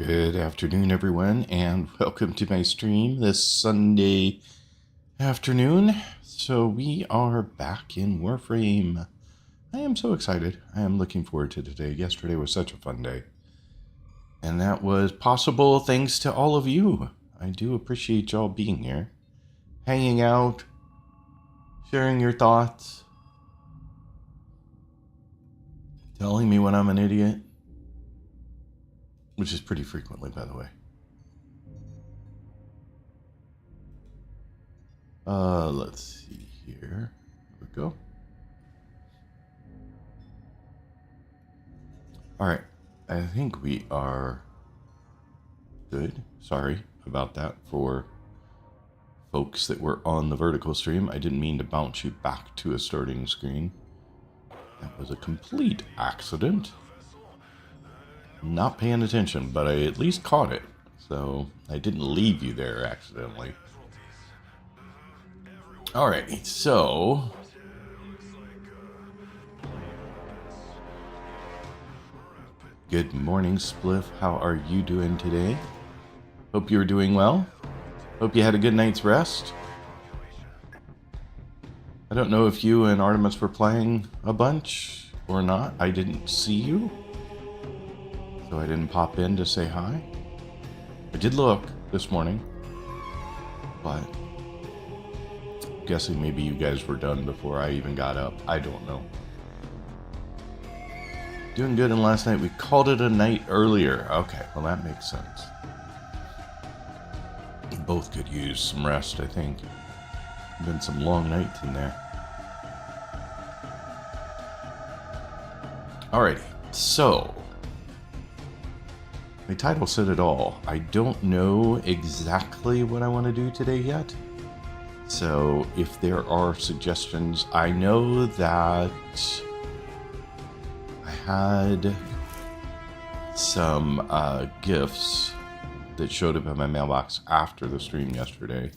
Good afternoon, everyone, and welcome to my stream this Sunday afternoon. So we are back in Warframe. I am so excited. I am looking forward to today. Yesterday was such a fun day. And that was possible thanks to all of you. I do appreciate y'all being here, hanging out, sharing your thoughts, telling me when I'm an idiot. Which is pretty frequently, by the way. Let's see here. There we go. Alright, I think we are good. Sorry about that for folks that were on the vertical stream. I didn't mean to bounce you back to a starting screen. That was a complete accident. Not paying attention, but I at least caught it. So I didn't leave you there accidentally. Alright, so good morning, Spliff. How are you doing today? Hope you're doing well. Hope you had a good night's rest. I don't know if you and Artemis were playing a bunch or not. I didn't see you, so I didn't pop in to say hi. I did look this morning, but I'm guessing maybe you guys were done before I even got up. I don't know. Doing good, and last night we called it a night earlier. Okay, well that makes sense. We both could use some rest, I think. Been some long nights in there. Alrighty, so my title said it all. I don't know exactly what I want to do today yet. So if there are suggestions, I know that I had some gifts that showed up in my mailbox after the stream yesterday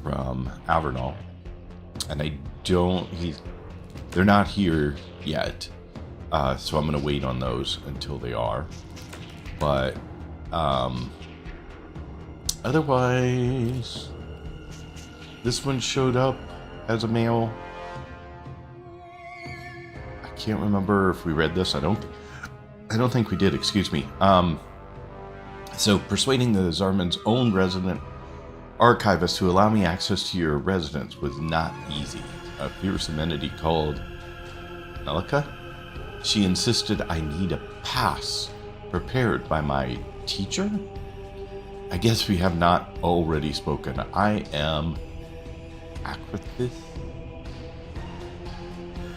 from Avernal. And they're not here yet. So I'm going to wait on those until they are. But, otherwise, this one showed up as a mail. I can't remember if we read this. I don't think we did, excuse me. So persuading the Zarman's own resident archivist to allow me access to your residence was not easy. A fearsome entity called Elika. She insisted I need a pass prepared by my teacher? I guess we have not already spoken. I am Acrithis,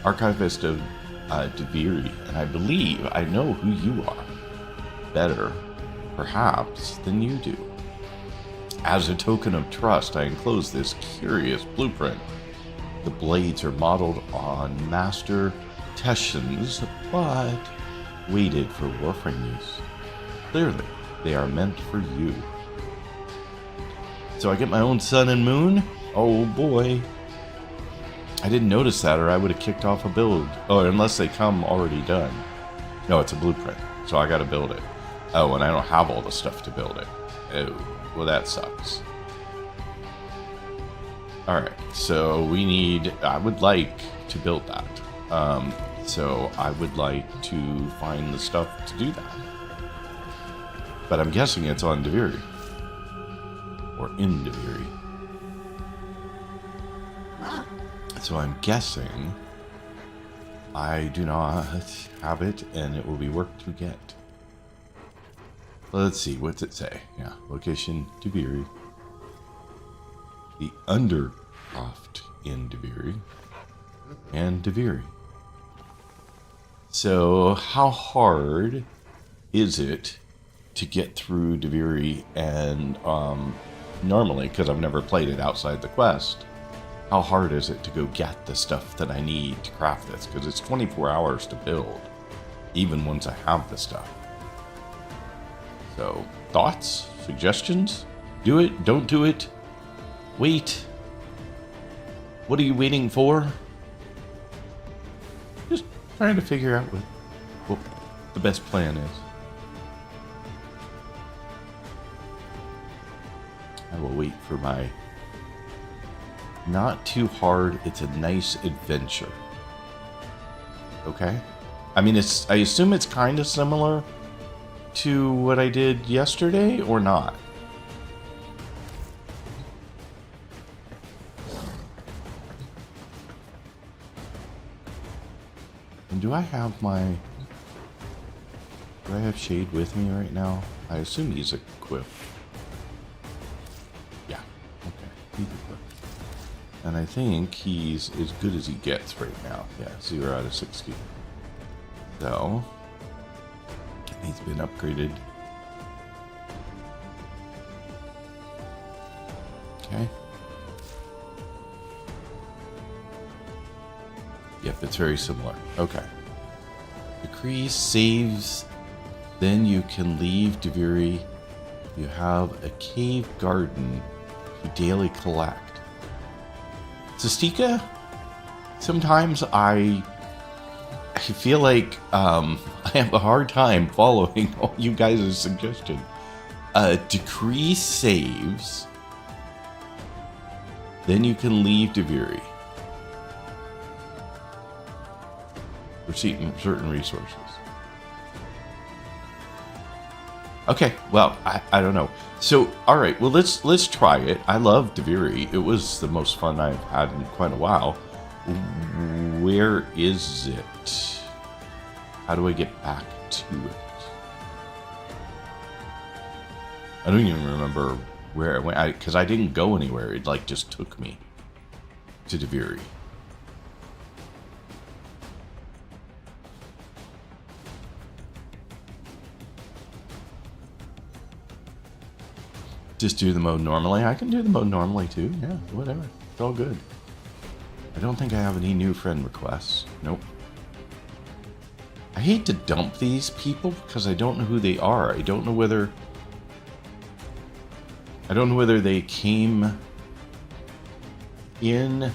Archivist of Deviri, and I believe I know who you are better, perhaps, than you do. As a token of trust, I enclose this curious blueprint. The blades are modeled on Master Teshin's, but weighted for Warframe use. Clearly, they are meant for you. So I get my own sun and moon? Oh boy. I didn't notice that, or I would have kicked off a build. Oh, unless they come already done. No, it's a blueprint, so I gotta build it. Oh, and I don't have all the stuff to build it. Oh, well that sucks. Alright, so I would like to build that. So I would like to find the stuff to do that. But I'm guessing it's on Deviri. Or in Deviri. So I'm guessing I do not have it, and it will be work to get. Let's see, what's it say? Yeah, location Deviri. The Undercroft in Deviri. And Deviri. So, how hard is it to get through Deviri? And normally, because I've never played it outside the quest, how hard is it to go get the stuff that I need to craft this? Because it's 24 hours to build, even once I have the stuff. So, thoughts? Suggestions? Do it? Don't do it? Wait. What are you waiting for? Just trying to figure out what the best plan is. I will wait for my... Not too hard. It's a nice adventure. Okay? I mean, I assume it's kind of similar to what I did yesterday, or not? And do I have Shade with me right now? I assume he's equipped. Yeah. Okay. He's equipped. And I think he's as good as he gets right now. Yeah, 0 out of 60. So, he's been upgraded. Okay. Yep, it's very similar. Okay. Decrease saves, then you can leave Deviri. You have a cave garden to daily collect. Zastika, sometimes I feel like I have a hard time following all you guys' suggestion. Decrease saves, then you can leave Deviri for certain resources. Okay, well, I don't know. So, all right, well, let's try it. I love Deviri. It was the most fun I've had in quite a while. Where is it? How do I get back to it? I don't even remember where I went, because I didn't go anywhere. It, like, just took me to Deviri. Just do the mode normally. I can do the mode normally too. Yeah, whatever. It's all good. I don't think I have any new friend requests. Nope. I hate to dump these people because I don't know who they are. I don't know whether they came in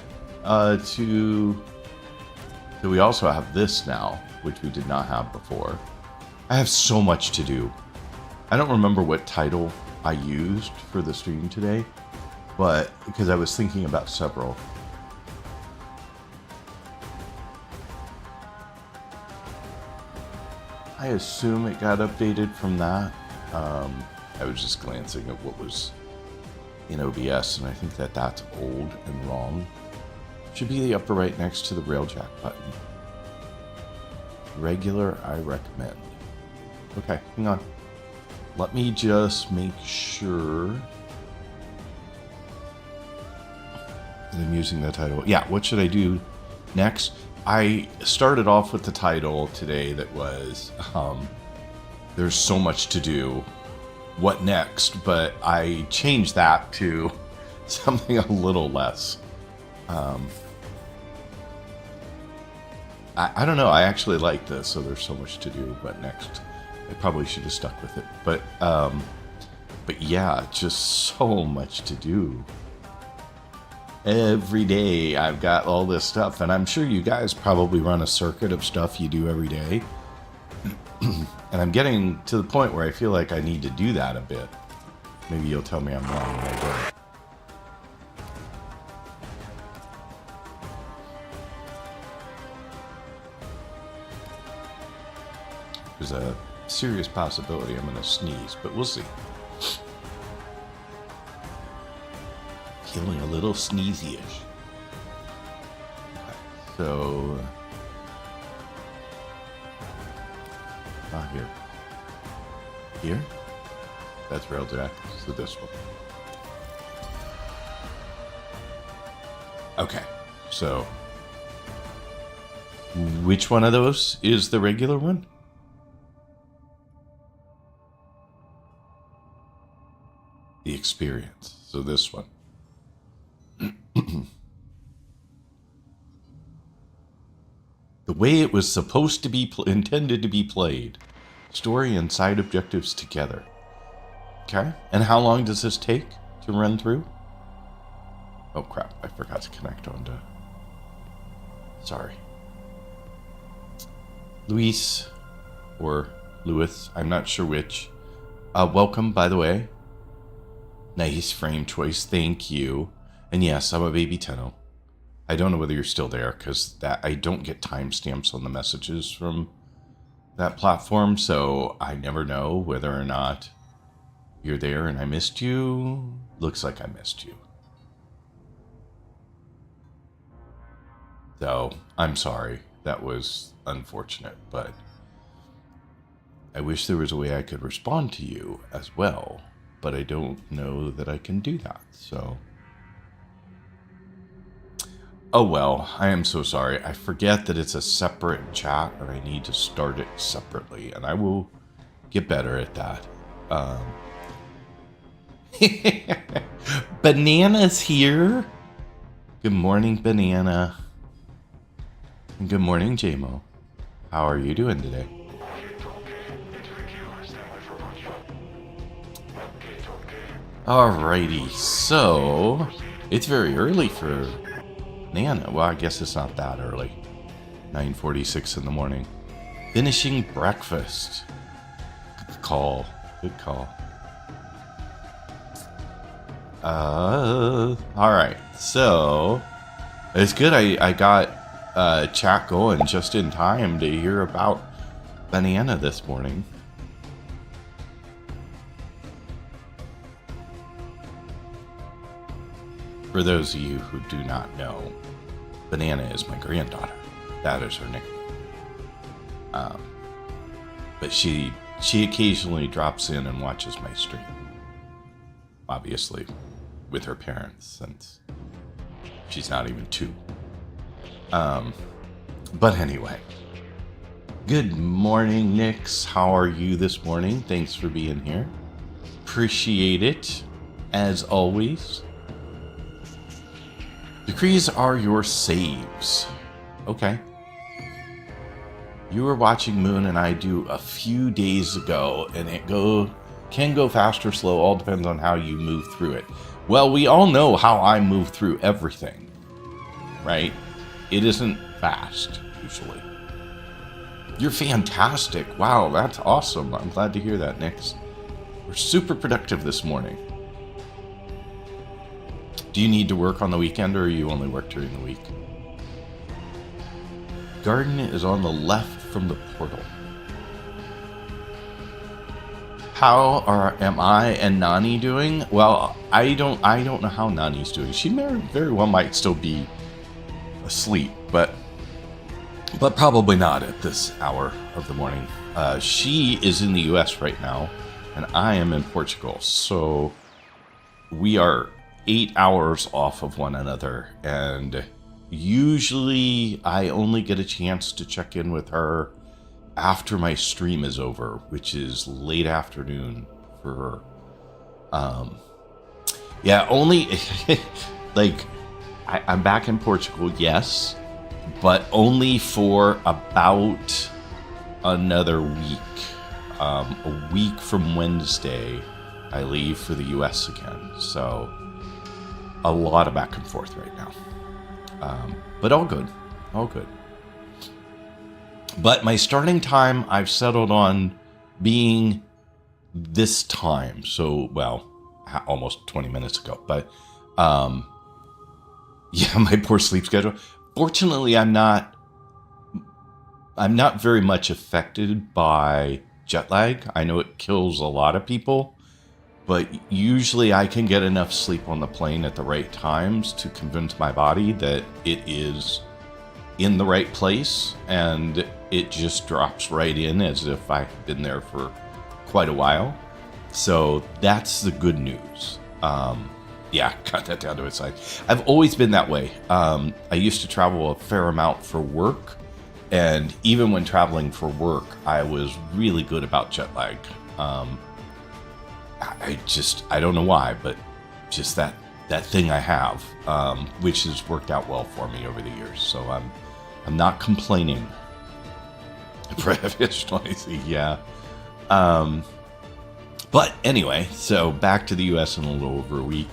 to... So we also have this now, which we did not have before. I have so much to do. I don't remember what title I used for the stream today, but because I was thinking about several. I assume it got updated from that. I was just glancing at what was in OBS, and I think that that's old and wrong. Should be the upper right next to the Railjack button. Regular, I recommend. Okay, hang on. Let me just make sure that I'm using the title. Yeah, what should I do next? I started off with the title today that was, there's so much to do. What next? But I changed that to something a little less. I don't know. I actually like this, so there's so much to do. What next? I probably should have stuck with it, but yeah, just so much to do. Every day I've got all this stuff, and I'm sure you guys probably run a circuit of stuff you do every day. And I'm getting to the point where I feel like I need to do that a bit. Maybe you'll tell me I'm wrong when I don't. There's a serious possibility I'm gonna sneeze, but we'll see. Feeling a little sneezy-ish. Okay, so not here. Here? That's Railjack. So this one. Okay, so which one of those is the regular one? The experience. So this one. The way it was supposed to be intended to be played. Story and side objectives together. Okay. And how long does this take to run through? Oh crap, I forgot to connect onto... Sorry. Luis, or Lewis, I'm not sure which. Welcome, by the way. Nice frame choice. Thank you. And yes, I'm a baby Tenno. I don't know whether you're still there because that I don't get timestamps on the messages from that platform, so I never know whether or not you're there and I missed you. Looks like I missed you. So, I'm sorry. That was unfortunate, but I wish there was a way I could respond to you as well, but I don't know that I can do that, so... Oh well, I am so sorry. I forget that it's a separate chat and I need to start it separately, and I will get better at that. Banana's here. Good morning, Banana. And good morning, JMO. How are you doing today? Alrighty, so it's very early for Nana. Well, I guess it's not that early. 9:46 in the morning. Finishing breakfast. Good call. Good call. Alright. So, it's good I got chat going just in time to hear about Banana this morning. For those of you who do not know, Banana is my granddaughter. That is her nickname. But she occasionally drops in and watches my stream. Obviously, with her parents, since she's not even 2. But anyway. Good morning, Nix. How are you this morning? Thanks for being here. Appreciate it, as always. Decrees are your saves. Okay. You were watching Moon and I do a few days ago, and it can go fast or slow, all depends on how you move through it. Well, we all know how I move through everything, right? It isn't fast, usually. You're fantastic. Wow, that's awesome. I'm glad to hear that, Nix. We're super productive this morning. Do you need to work on the weekend, or you only work during the week? Garden is on the left from the portal. How am I and Nani doing? Well, I don't know how Nani's doing. She very well might still be asleep, but probably not at this hour of the morning. She is in the US right now, and I am in Portugal, so we are 8 hours off of one another, and usually I only get a chance to check in with her after my stream is over, which is late afternoon for her. Yeah, only like I'm back in Portugal, yes, but only for about another week. A week from Wednesday, I leave for the US again, so a lot of back and forth right now. But all good. All good. But my starting time, I've settled on being this time. So, well, almost 20 minutes ago. But, yeah, my poor sleep schedule. Fortunately, I'm not very much affected by jet lag. I know it kills a lot of people. But usually I can get enough sleep on the plane at the right times to convince my body that it is in the right place, and it just drops right in as if I've been there for quite a while. So that's the good news. Yeah, cut that down to its side. I've always been that way. I used to travel a fair amount for work, and even when traveling for work, I was really good about jet lag. I don't know why, but just that thing I have, which has worked out well for me over the years. So I'm not complaining. Yeah. But anyway, so back to the US in a little over a week,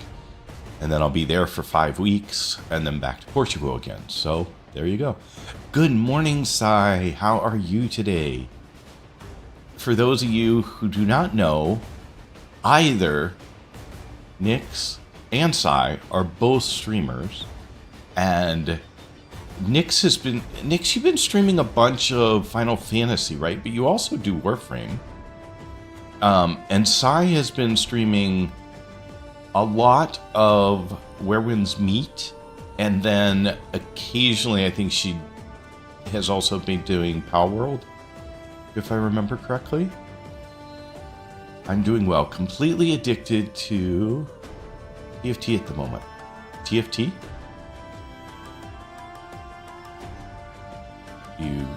and then I'll be there for 5 weeks, and then back to Portugal again. So there you go. Good morning, Sai. How are you today? For those of you who do not know, either Nyx and Sai are both streamers, and Nyx, you've been streaming a bunch of Final Fantasy, right? But you also do Warframe. And Sai has been streaming a lot of Where Winds Meet, and then occasionally I think she has also been doing Power World, if I remember correctly. I'm doing well. Completely addicted to TFT at the moment. TFT? You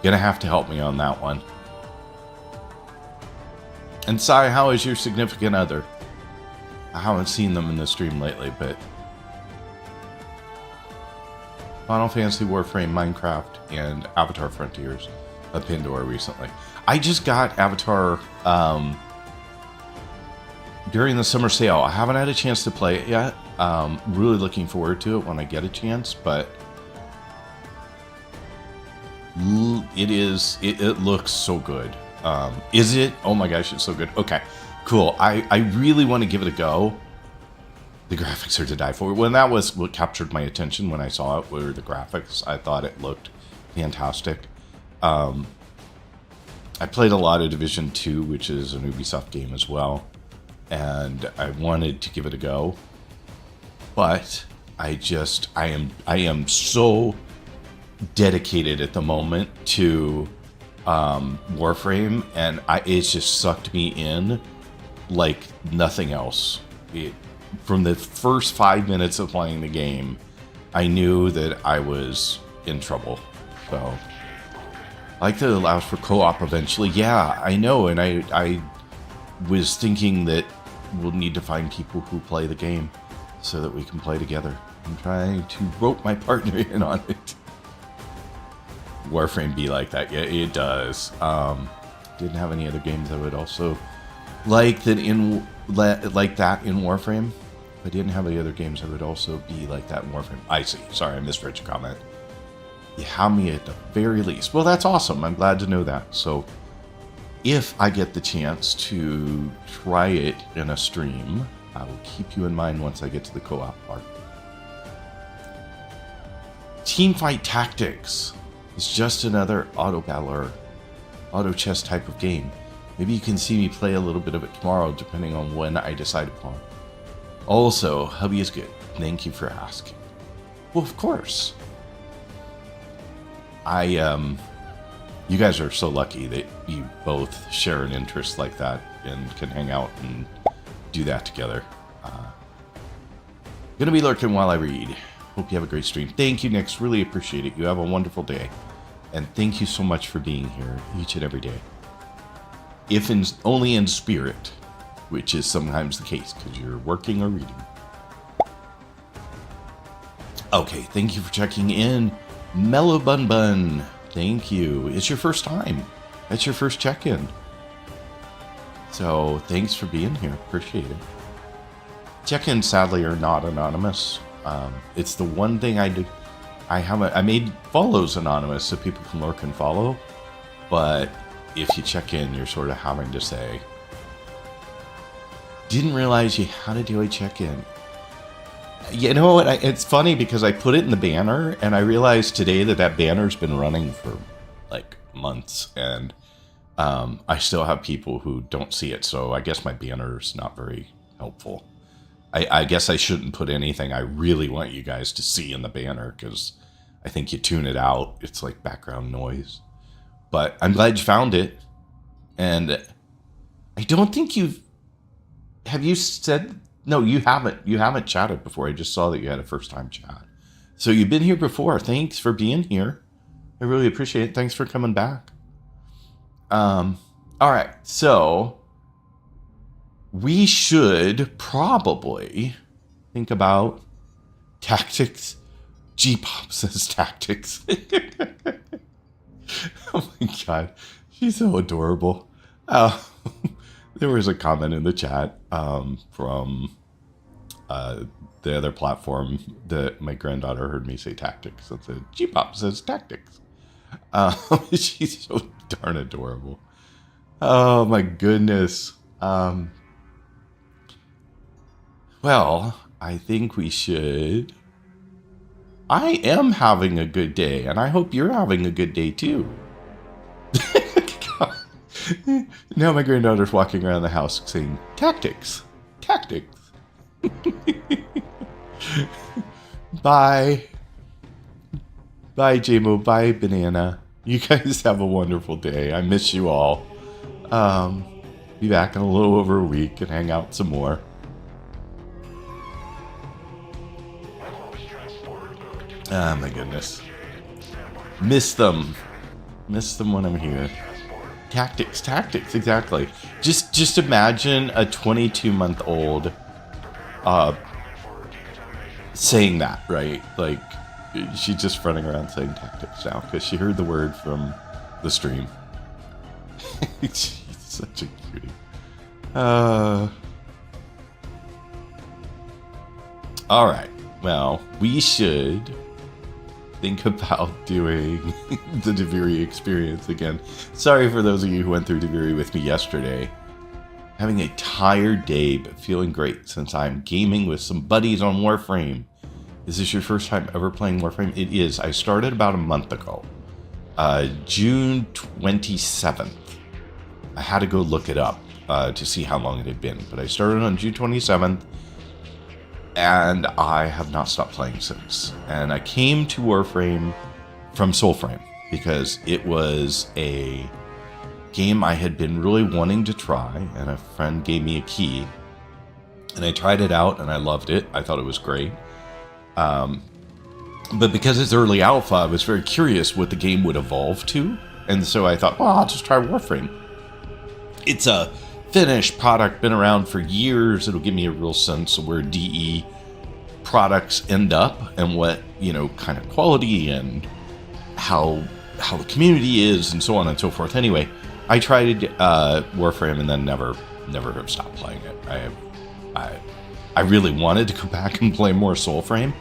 gonna have to help me on that one. And Sai, how is your significant other? I haven't seen them in the stream lately, but Final Fantasy, Warframe, Minecraft, and Avatar Frontiers of Pandora recently. I just got Avatar during the summer sale. I haven't had a chance to play it yet. Really looking forward to it when I get a chance, but it looks so good. Is it? Oh my gosh, it's so good. Okay, cool. I really want to give it a go. The graphics are to die for. When that was what captured my attention when I saw it, were the graphics. I thought it looked fantastic. I played a lot of Division 2, which is an Ubisoft game as well, and I wanted to give it a go. But I am so dedicated at the moment to Warframe, and it's just sucked me in like nothing else. From the first 5 minutes of playing the game, I knew that I was in trouble. So I like that it allows for co-op eventually. Yeah, I know, and I was thinking that we'll need to find people who play the game so that we can play together. I'm trying to rope my partner in on it. Warframe be like that? Yeah, it does. Didn't have any other games I would also like that in Warframe. If I didn't have any other games, I would also be like that in Warframe. I see. Sorry, I misread your comment. You have me at the very least. Well, that's awesome. I'm glad to know that. So, if I get the chance to try it in a stream, I will keep you in mind once I get to the co-op part. Teamfight Tactics is just another auto battler, auto chess type of game. Maybe you can see me play a little bit of it tomorrow, depending on when I decide upon. Also, hubby is good. Thank you for asking. Well, of course. You guys are so lucky that you both share an interest like that and can hang out and do that together. Gonna be lurking while I read. Hope you have a great stream. Thank you, Nyx. Really appreciate it. You have a wonderful day. And thank you so much for being here each and every day. If only in spirit, which is sometimes the case because you're working or reading. Okay, thank you for checking in. Mellow Bun Bun, thank you. It's your first time. That's your first check-in. So thanks for being here. Appreciate it. Check-ins, sadly, are not anonymous. It's the one thing I do. I made follows anonymous so people can lurk and follow. But if you check in, you're sort of having to say, didn't realize you had to do a check-in. You know what? It's funny because I put it in the banner, and I realized today that banner's been running for like months, and I still have people who don't see it. So I guess my banner's not very helpful. I guess I shouldn't put anything I really want you guys to see in the banner because I think you tune it out. It's like background noise. But I'm glad you found it. And I don't think have you said, no, you haven't. You haven't chatted before. I just saw that you had a first time chat. So you've been here before. Thanks for being here. I really appreciate it. Thanks for coming back. All right. So we should probably think about tactics. G-Pop says tactics. Oh my God. She's so adorable. There was a comment in the chat from the other platform that my granddaughter heard me say tactics. It said, G-Pop says tactics. She's so darn adorable. Oh my goodness. Well, I think we should. I am having a good day, and I hope you're having a good day too. Now my granddaughter's walking around the house saying, tactics, tactics. Bye. Bye, JMO. Bye, Banana. You guys have a wonderful day. I miss you all. Be back in a little over a week and hang out some more. Ah, my goodness. Miss them. Miss them when I'm here. Tactics, tactics, exactly. Just imagine a 22-month-old saying that, right? Like, she's just running around saying tactics now because she heard the word from the stream. She's such a cutie. Alright, well, we should think about doing the Deviri experience again. Sorry for those of you who went through Deviri with me yesterday. Having a tired day, but feeling great since I'm gaming with some buddies on Warframe. Is this your first time ever playing Warframe? It is. I started about a month ago. June 27th. I had to go look it up to see how long it had been. But I started on June 27th. And I have not stopped playing since. And I came to Warframe from Soulframe because it was a game I had been really wanting to try, and a friend gave me a key. And I tried it out, and I loved it. I thought it was great. But because it's early alpha, I was very curious what the game would evolve to. And so I thought, well, I'll just try Warframe. It's a finished product, been around for years. It'll give me a real sense of where DE products end up and what, kind of quality and how the community is and so on and so forth. Anyway, I tried Warframe and then never have stopped playing it. I really wanted to go back and play more Soulframe,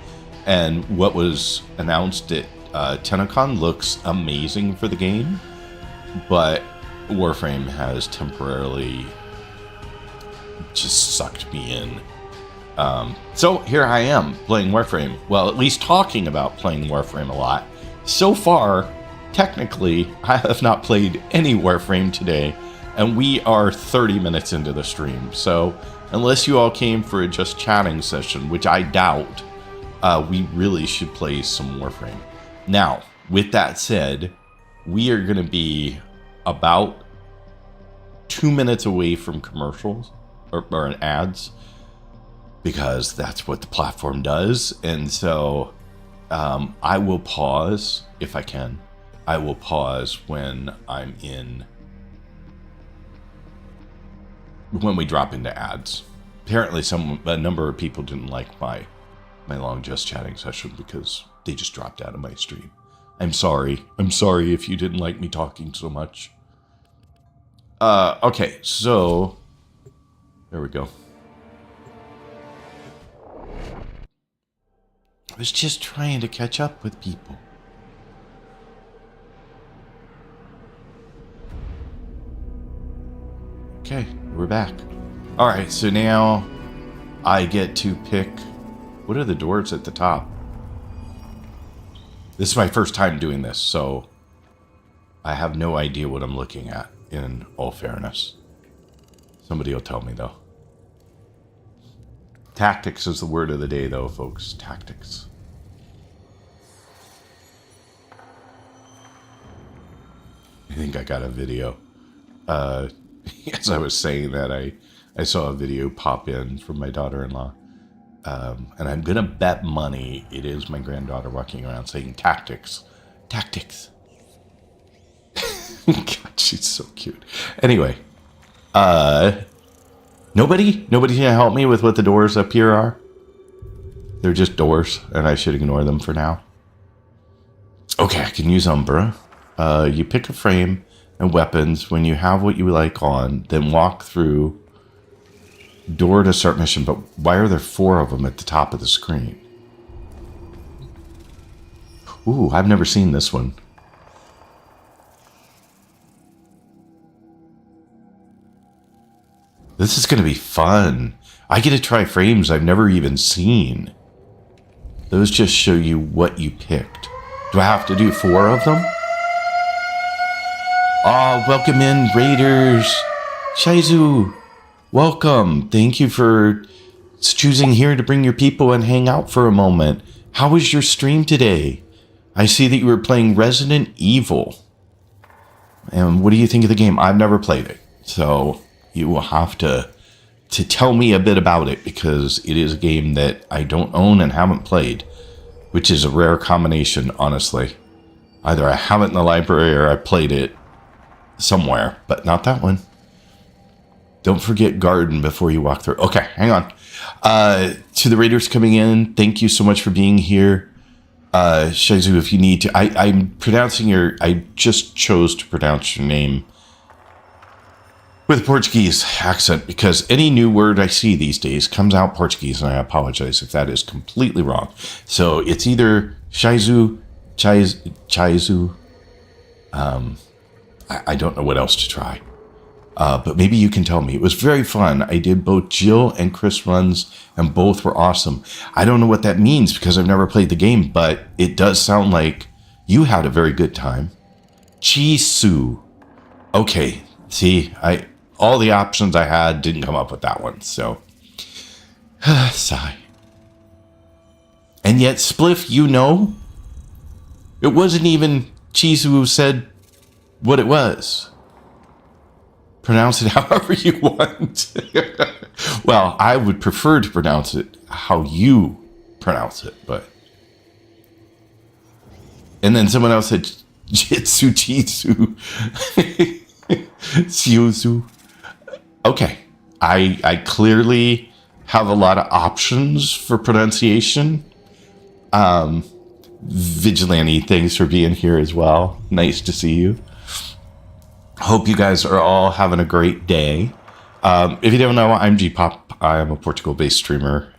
and what was announced at TennoCon looks amazing for the game, but Warframe has temporarily just sucked me in. So here I am playing Warframe. Well, at least talking about playing Warframe a lot. So far, technically, I have not played any Warframe today, and we are 30 minutes into the stream. So unless you all came for a just chatting session, which I doubt, we really should play some Warframe. Now, with that said, we are going to be about 2 minutes away from commercials or ads, because that's what the platform does. And so I will pause if I can. I will pause when we drop into ads. Apparently a number of people didn't like my long just chatting session because they just dropped out of my stream. I'm sorry if you didn't like me talking so much. Okay, so there we go. I was just trying to catch up with people. Okay, we're back. Alright, so now I get to pick... What are the doors at the top? This is my first time doing this, so I have no idea what I'm looking at, in all fairness. Somebody will tell me, though. Tactics is the word of the day, though, folks. Tactics. I think I got a video. As I was saying that, I saw a video pop in from my daughter-in-law. And I'm going to bet money it is my granddaughter walking around saying tactics. Tactics. God, she's so cute. Anyway. Nobody can help me with what the doors up here are? They're just doors, and I should ignore them for now. Okay, I can use Umbra. You pick a frame and weapons. When you have what you like on, then walk through door to start mission. But why are there 4 of them at the top of the screen? Ooh, I've never seen this one. This is going to be fun. I get to try frames I've never even seen. Those just show you what you picked. Do I have to do 4 of them? Oh, welcome in, Raiders. Shizu, welcome. Thank you for choosing here to bring your people and hang out for a moment. How was your stream today? I see that you were playing Resident Evil. And what do you think of the game? I've never played it. So you will have to tell me a bit about it, because it is a game that I don't own and haven't played, which is a rare combination, honestly. Either I have it in the library or I played it somewhere, but not that one. Don't forget garden before you walk through. Okay, hang on. To the Raiders coming in, thank you so much for being here. Shizu, if you need to, I'm pronouncing I just chose to pronounce your name with a Portuguese accent, because any new word I see these days comes out Portuguese, and I apologize if that is completely wrong. So it's either Shizu, Chizu. I don't know what else to try. But maybe you can tell me. It was very fun. I did both Jill and Chris runs, and both were awesome. I don't know what that means because I've never played the game, but it does sound like you had a very good time. Chisu. Okay. See, all the options I had didn't come up with that one, so sigh. And yet, Spliff, you know, it wasn't even Chisu who said what it was. Pronounce it however you want. Well, I would prefer to pronounce it how you pronounce it, but. And then someone else said Jitsu Jitsu. Siuzu. Okay. I clearly have a lot of options for pronunciation. Vigilante, thanks for being here as well. Nice to see you. Hope you guys are all having a great day. If you don't know, I'm G-Pop. I'm a Portugal-based streamer,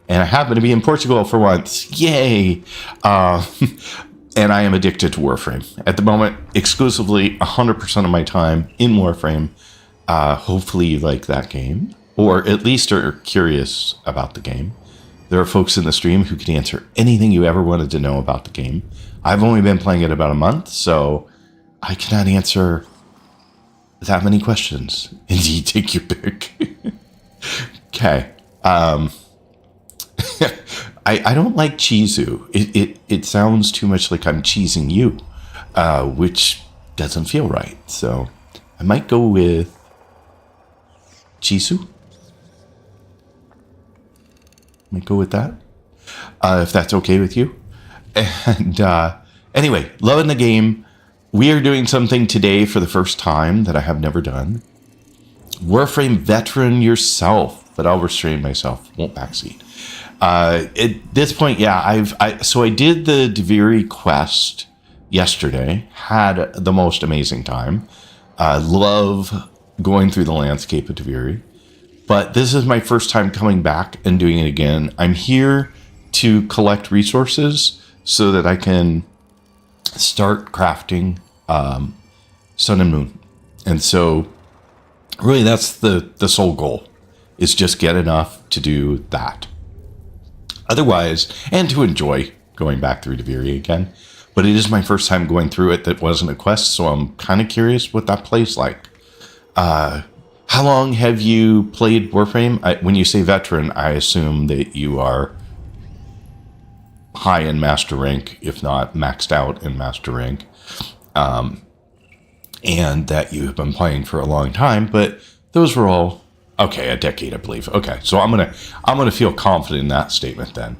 and I happen to be in Portugal for once. Yay! And I am addicted to Warframe. At the moment, exclusively 100% of my time in Warframe. Hopefully you like that game, or at least are curious about the game. There are folks in the stream who can answer anything you ever wanted to know about the game. I've only been playing it about a month, so I cannot answer that many questions. Indeed, take your pick. Okay. I don't like Chizu. It sounds too much like I'm cheesing you, which doesn't feel right. So I might go with Chizu. Might go with that, if that's okay with you. And anyway, loving the game. We are doing something today for the first time that I have never done. Warframe veteran yourself, but I'll restrain myself. Won't backseat. At this point, yeah, I did the Deviri quest yesterday. Had the most amazing time. Love going through the landscape of Deviri. But this is my first time coming back and doing it again. I'm here to collect resources so that I can start crafting Sun and Moon. And so really that's the sole goal, is just get enough to do that. Otherwise, and to enjoy going back through Deviri again. But it is my first time going through it that wasn't a quest, so I'm kind of curious what that plays like. How long have you played Warframe? When you say veteran, I assume that you are high in master rank, if not maxed out in master rank, and that you have been playing for a long time. But those were all a decade, I believe. Okay, so I'm gonna feel confident in that statement then.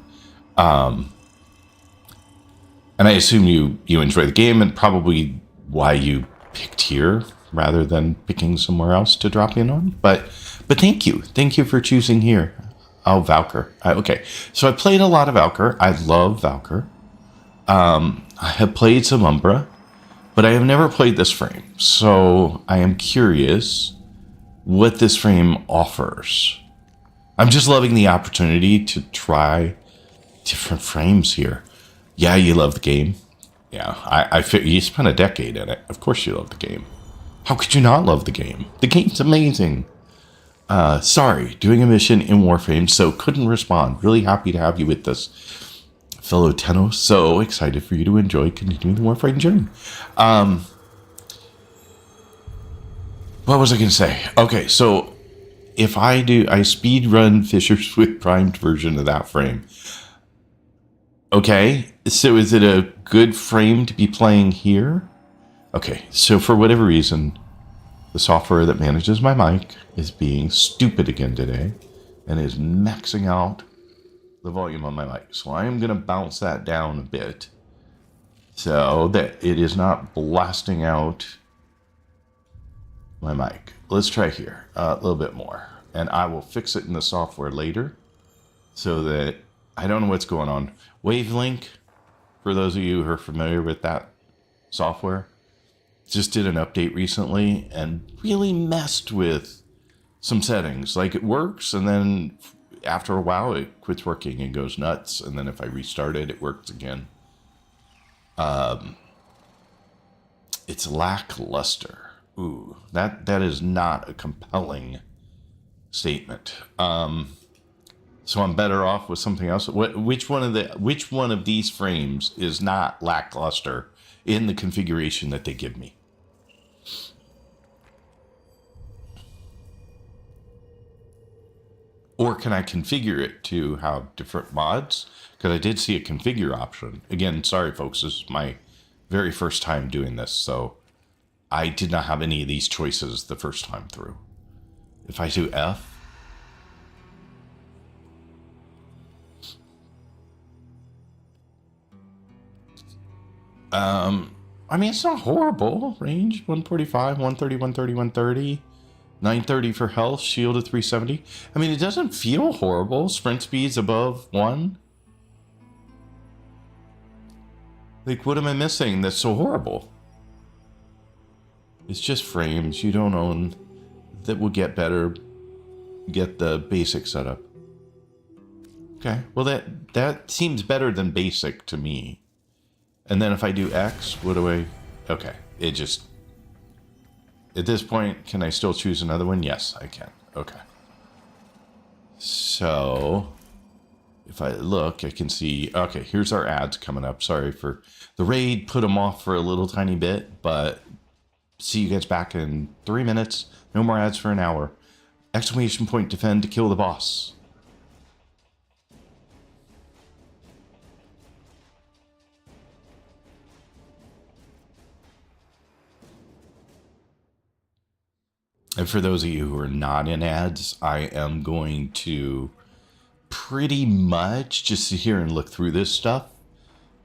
And I assume you enjoy the game, and probably why you picked here rather than picking somewhere else to drop in on. But thank you for choosing here. Oh, Valkyr. Okay, so I played a lot of Valkyr. I love Valkyr. I have played some Umbra, but I have never played this frame. So I am curious what this frame offers. I'm just loving the opportunity to try different frames here. Yeah, you love the game. Yeah, I you spent a decade in it. Of course you love the game. How could you not love the game? The game's amazing. Sorry, doing a mission in Warframe, so couldn't respond. Really happy to have you with us, fellow Tenno. So excited for you to enjoy continuing the Warframe journey. What was I going to say? Okay, so if I speed run Fisher's with primed version of that frame. Okay, so is it a good frame to be playing here? Okay, so for whatever reason, the software that manages my mic is being stupid again today and is maxing out the volume on my mic. So I am going to bounce that down a bit so that it is not blasting out my mic. Let's try here a little bit more. And I will fix it in the software later so that I don't know what's going on. Wavelink, for those of you who are familiar with that software, just did an update recently and really messed with some settings. Like it works, and then after a while it quits working and goes nuts, and then if I restart it, it works again. It's lackluster. Ooh, that is not a compelling statement. So I'm better off with something else. Which one of these frames is not lackluster in the configuration that they give me? Or can I configure it to have different mods? Because I did see a configure option. Again, sorry folks, this is my very first time doing this, so I did not have any of these choices the first time through. If I do F, I mean, it's not horrible. Range 145, 130, 130, 130. 930 for health, shield of 370. I mean, it doesn't feel horrible. Sprint speed's above 1. Like, what am I missing that's so horrible? It's just frames you don't own that will get better. Get the basic setup. Okay, well that seems better than basic to me. And then if I do X, what do I... Okay, it just... At this point, can I still choose another one? Yes, I can. Okay. So, if I look, I can see... Okay, here's our ads coming up. Sorry for... The raid put them off for a little tiny bit, but... See you guys back in 3 minutes. No more ads for an hour. Exclamation point defend to kill the boss. And for those of you who are not in ads, I am going to pretty much just sit here and look through this stuff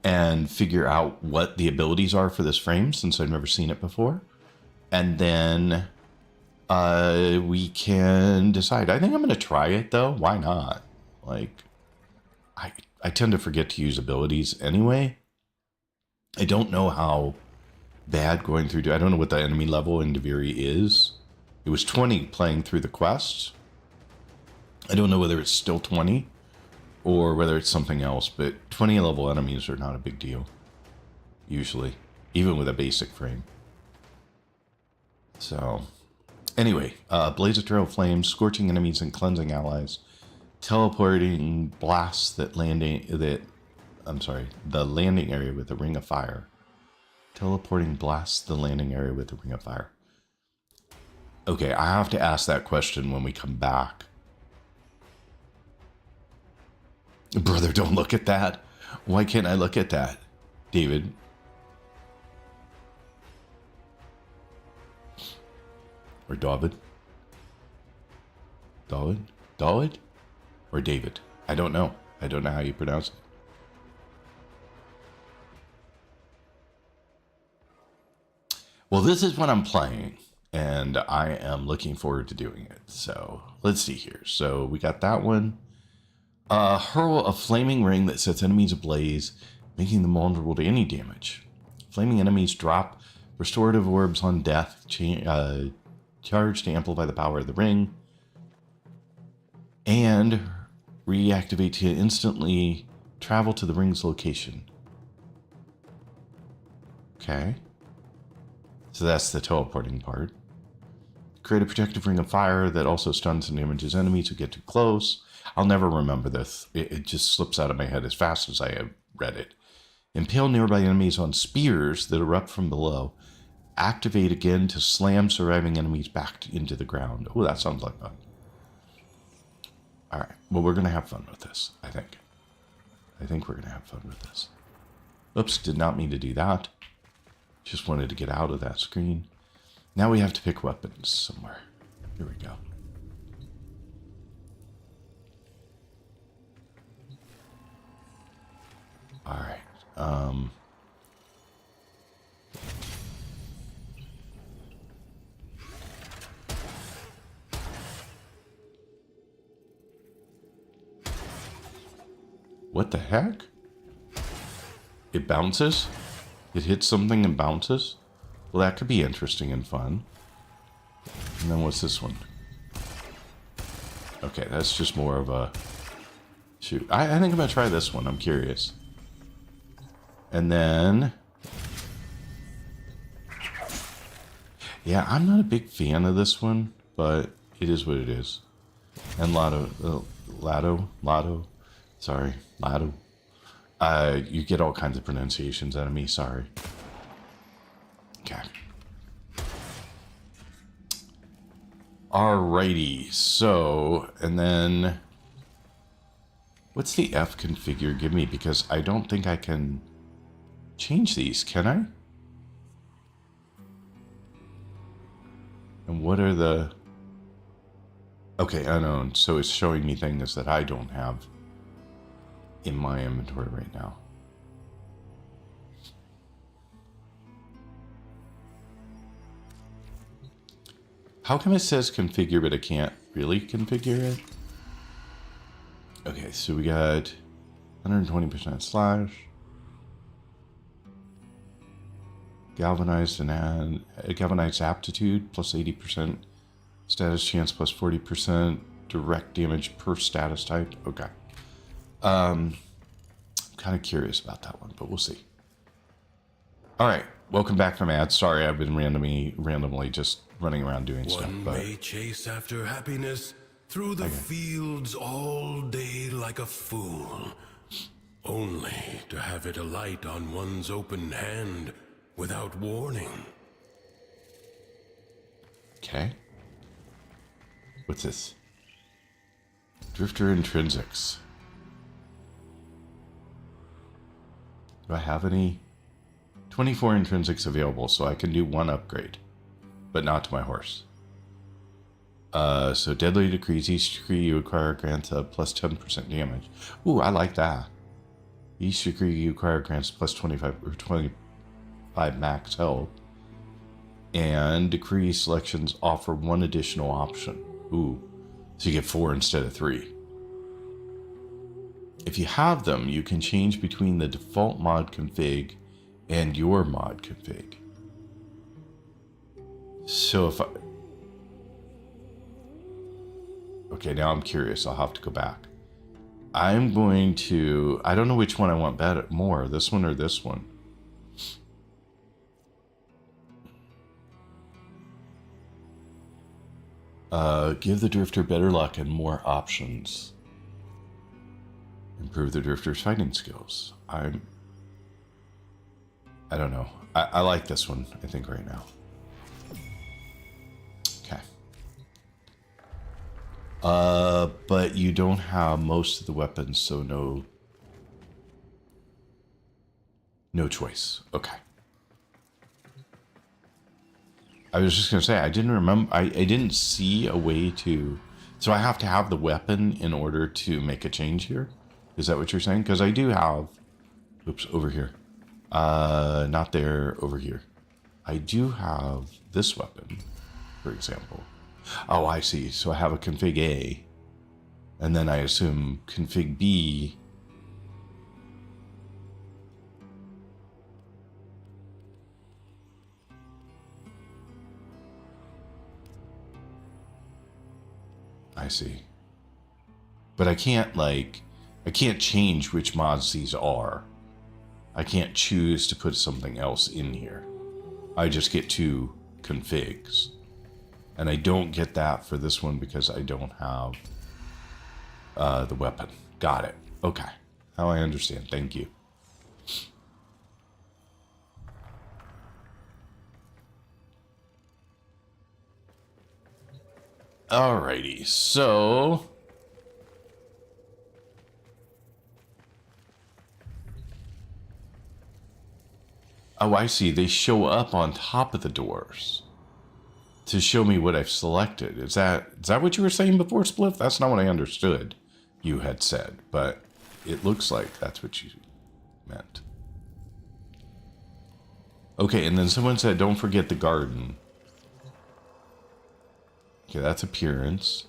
and figure out what the abilities are for this frame, since I've never seen it before. And then we can decide. I think I'm going to try it, though. Why not? Like, I tend to forget to use abilities anyway. I don't know how bad going through... I don't know what the enemy level in Deviri is. It was 20 playing through the quest. I don't know whether it's still 20 or whether it's something else, but 20 level enemies are not a big deal, usually, even with a basic frame. So, anyway, Blaze of Trail Flames, scorching enemies and cleansing allies, teleporting blasts the landing area with a ring of fire. Teleporting blasts the landing area with a ring of fire. Okay, I have to ask that question when we come back. Brother, don't look at that. Why can't I look at that, David? Or David? David? Or David? I don't know. I don't know how you pronounce it. Well, this is what I'm playing. And I am looking forward to doing it. So let's see here. So we got that one. Hurl a flaming ring that sets enemies ablaze, making them vulnerable to any damage. Flaming enemies drop restorative orbs on death, charge to amplify the power of the ring, and reactivate to instantly travel to the ring's location. Okay. So that's the teleporting part. Create a protective ring of fire that also stuns and damages enemies who get too close. I'll never remember this. It just slips out of my head as fast as I have read it. Impale nearby enemies on spears that erupt from below. Activate again to slam surviving enemies back into the ground. Oh, that sounds like fun. Alright, well, we're going to have fun with this, I think. I think we're going to have fun with this. Oops, did not mean to do that. Just wanted to get out of that screen. Now we have to pick weapons somewhere. Here we go. Alright, what the heck? It bounces? It hits something and bounces? Well, that could be interesting and fun. And then what's this one? Okay, that's just more of a... Shoot, I think I'm going to try this one. I'm curious. And then... Yeah, I'm not a big fan of this one, but it is what it is. And Lotto. Sorry, Lotto. You get all kinds of pronunciations out of me, sorry. Okay. Alrighty, so, and then... What's the F configure give me? Because I don't think I can change these, can I? And what are the... Okay, unknown. So it's showing me things that I don't have in my inventory right now. How come it says configure, but I can't really configure it? Okay, so we got 120% slash. Galvanized and galvanized aptitude plus 80%. Status chance plus 40%. Direct damage per status type. Okay. I'm kind of curious about that one, but we'll see. All right. Welcome back from ads. Sorry, I've been randomly just running around doing stuff. One may chase after happiness through the fields all day like a fool, only to have it alight on one's open hand without warning. Okay. What's this? Drifter Intrinsics. Do I have any? 24 intrinsics available, so I can do one upgrade, but not to my horse. So deadly decrees. Each decree you acquire grants a plus 10% damage. Ooh, I like that. Each decree you acquire grants plus 25 or 25 max health. And decree selections offer one additional option. Ooh, so you get 4 instead of 3. If you have them, you can change between the default mod config and your mod config. So if I... Okay, now I'm curious. I'll have to go back. I'm going to... I don't know which one I want better, more. This one or this one. Give the drifter better luck and more options. Improve the drifter's fighting skills. I don't know. I like this one, I think, right now. Okay. But you don't have most of the weapons, so no choice. Okay. I was just going to say, I didn't remember, I didn't see a way to, so I have to have the weapon in order to make a change here? Is that what you're saying? Because I do have, oops, over here. Not there, over here. I do have this weapon, for example. Oh, I see. So I have a config A, and then I assume config B. I see. But I can't, like, I can't change which mods these are. I can't choose to put something else in here. I just get 2 configs. And I don't get that for this one because I don't have the weapon. Got it. Okay. Now I understand. Thank you. Alrighty, so... Oh, I see. They show up on top of the doors to show me what I've selected. Is that what you were saying before, Spliff? That's not what I understood you had said, but it looks like that's what you meant. Okay, and then someone said, don't forget the garden. Okay, that's appearance.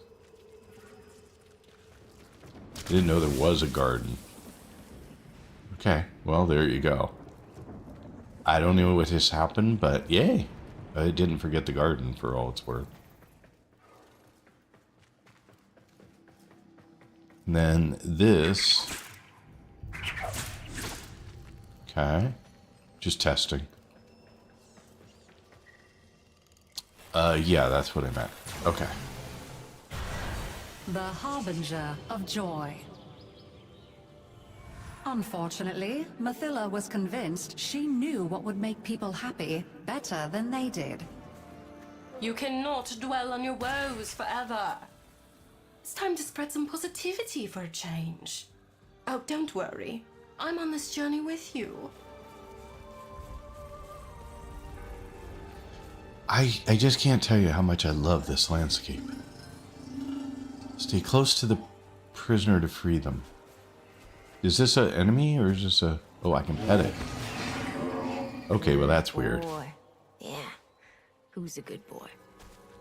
I didn't know there was a garden. Okay, well, there you go. I don't know what has happened, but yay. I didn't forget the garden for all it's worth. And then this. Okay. Just testing. Yeah, that's what I meant. Okay. The Harbinger of Joy. Unfortunately, Mathila was convinced she knew what would make people happy better than they did. You cannot dwell on your woes forever. It's time to spread some positivity for a change. Oh, don't worry. I'm on this journey with you. I just can't tell you how much I love this landscape. Stay close to the prisoner to free them. Is this an enemy or is this a... Oh, I can pet it. Okay, well that's weird. Boy. Yeah. Who's a good boy?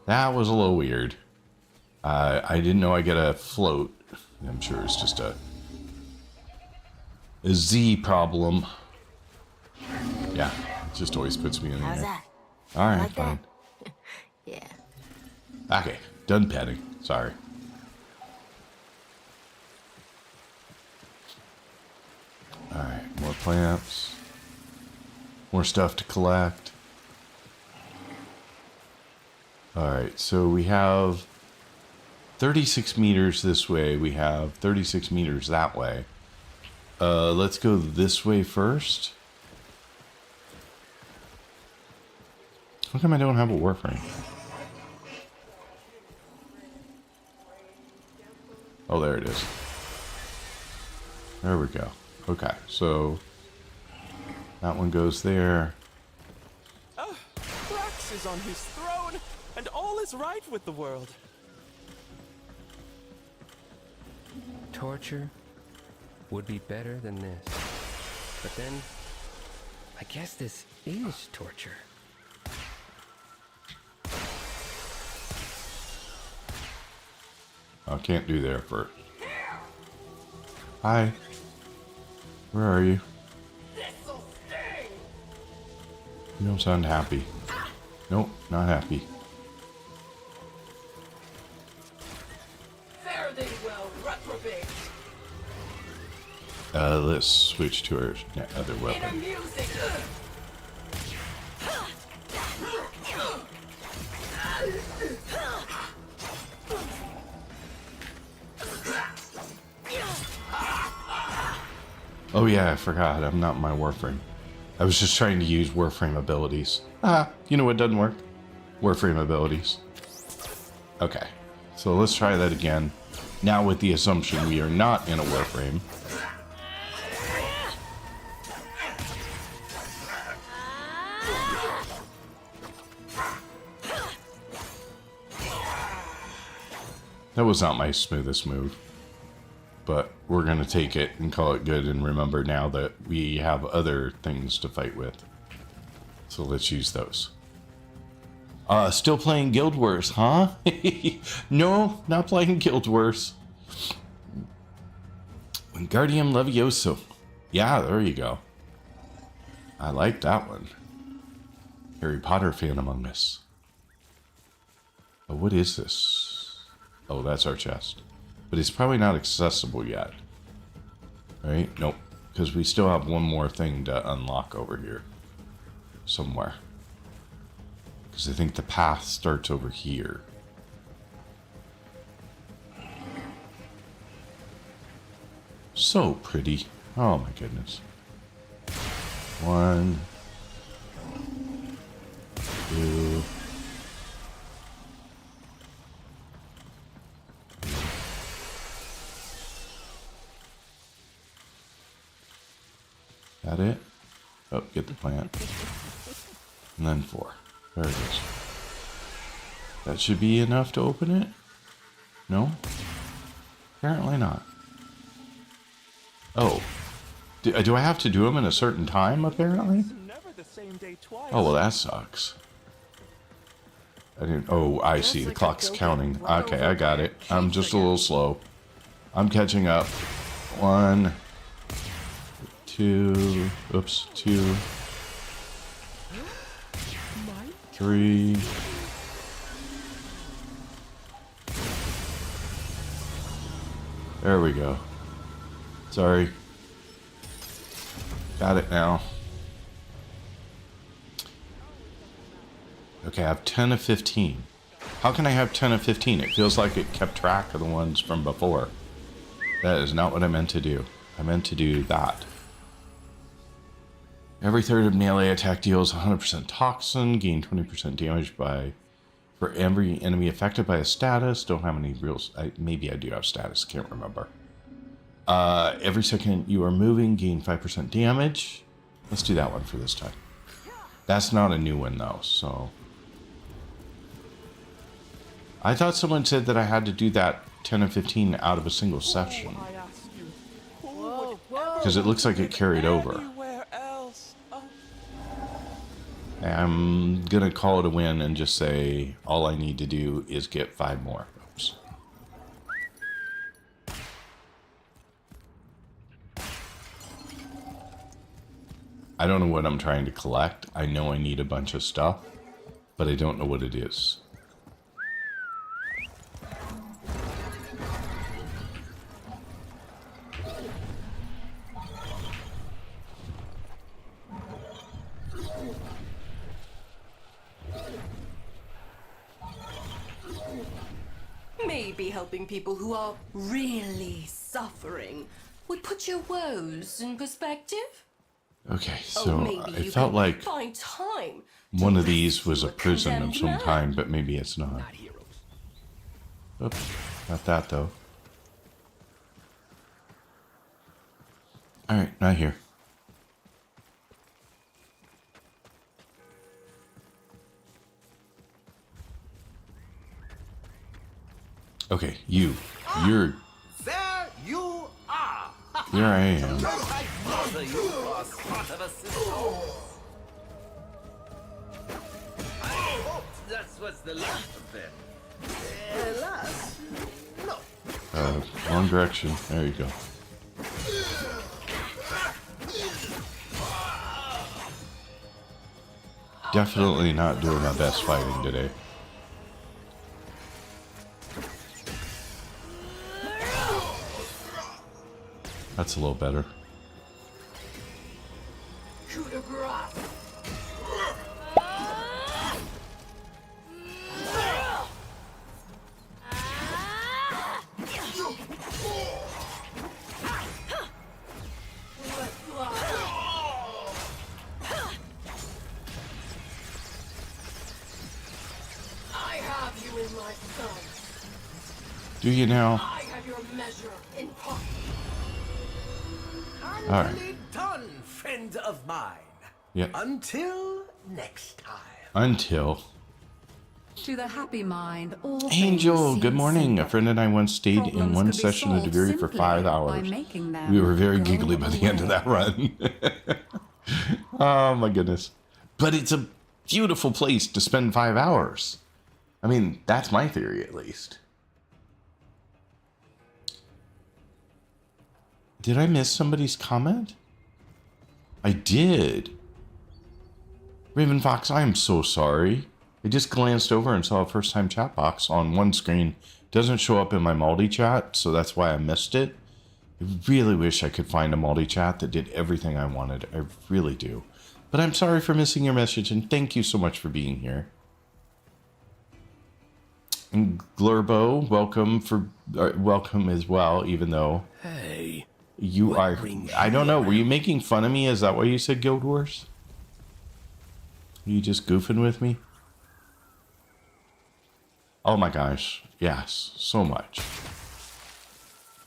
That was a little weird. I didn't know I get a float. I'm sure it's just a Z problem. Yeah, it just always puts me in the How's air. that? Alright, Like fine. that? Yeah. Okay, done petting. Sorry. Alright, more plants. More stuff to collect. Alright, so we have 36 meters this way. We have 36 meters that way. Let's go this way first. How come I don't have a Warframe? Oh, there it is. There we go. Okay, so that one goes there. Krax is on his throne, and all is right with the world. Torture would be better than this. But then, I guess this is torture. I can't do there first. Hi. Where are you? You don't sound happy. Nope, not happy. Fare thee well, reprobate. Let's switch to our other weapon. Music. Oh yeah, I forgot. I'm not my Warframe. I was just trying to use Warframe abilities. You know what doesn't work? Warframe abilities. Okay, so let's try that again. Now with the assumption we are not in a Warframe. That was not my smoothest move. But we're going to take it and call it good and remember now that we have other things to fight with. So let's use those. Still playing Guild Wars, huh? No, not playing Guild Wars. Wingardium Levioso. Yeah, there you go. I like that one. Harry Potter fan among us. Oh, what is this? Oh, that's our chest. But it's probably not accessible yet. Right? Nope. Because we still have one more thing to unlock over here. Somewhere. Because I think the path starts over here. So pretty. Oh my goodness. 1, 2. That it? Oh, get the plant. And then 4. There it is. That should be enough to open it? No? Apparently not. Oh. Do I have to do them in a certain time, apparently? Never the same day twice. Oh, well, that sucks. I didn't... Oh, I see. The clock's counting. Okay, I got it. I'm just a little slow. I'm catching up. 1, 2... Oops. 2... 3... There we go. Sorry. Got it now. Okay, I have 10 of 15. How can I have 10 of 15? It feels like it kept track of the ones from before. That is not what I meant to do. I meant to do that. Every third of melee attack deals 100% toxin. Gain 20% damage for every enemy affected by a status. Don't have any real... maybe I do have status. Can't remember. Every second you are moving, gain 5% damage. Let's do that one for this time. That's not a new one, though, so... I thought someone said that I had to do that 10 and 15 out of a single session. Because it looks like it carried over. I'm gonna call it a win and just say all I need to do is get 5 more. Oops. I don't know what I'm trying to collect. I know I need a bunch of stuff, but I don't know what it is. Maybe helping people who are really suffering would put your woes in perspective. Okay, so I felt can like find time one to of these rescue was a prison of condemned some man. kind, but maybe it's not. Oops, not that though. Alright, not here. Okay, you're... There you are! Here I am. Mother, you are smart of a sister. I hoped that was the last of them. Alas, no. Wrong direction. There you go. Definitely not doing my best fighting today. That's a little better. I have you in my sights. Do you now? I have your measure in pocket. All right. Handily done, friend of mine. Yep. Until next time. Until. To the happy mind, all Angel, things good seem morning. A simple. friend and I once stayed in Problems one could be session of solved Degree for simply 5 by hours. making them We were very go giggly by the end of that run. Oh my goodness. But it's a beautiful place to spend 5 hours. I mean, that's my theory at least. Did I miss somebody's comment? I did. Raven Fox, I am so sorry. I just glanced over and saw a first time chat box on one screen. It doesn't show up in my multi-chat, so that's why I missed it. I really wish I could find a multi-chat that did everything I wanted. I really do. But I'm sorry for missing your message, and thank you so much for being here. And Glurbo, welcome as well, even though Hey, you are... I don't know, were you making fun of me? Is that why you said Guild Wars? Are you just goofing with me? Oh my gosh, yes, so much.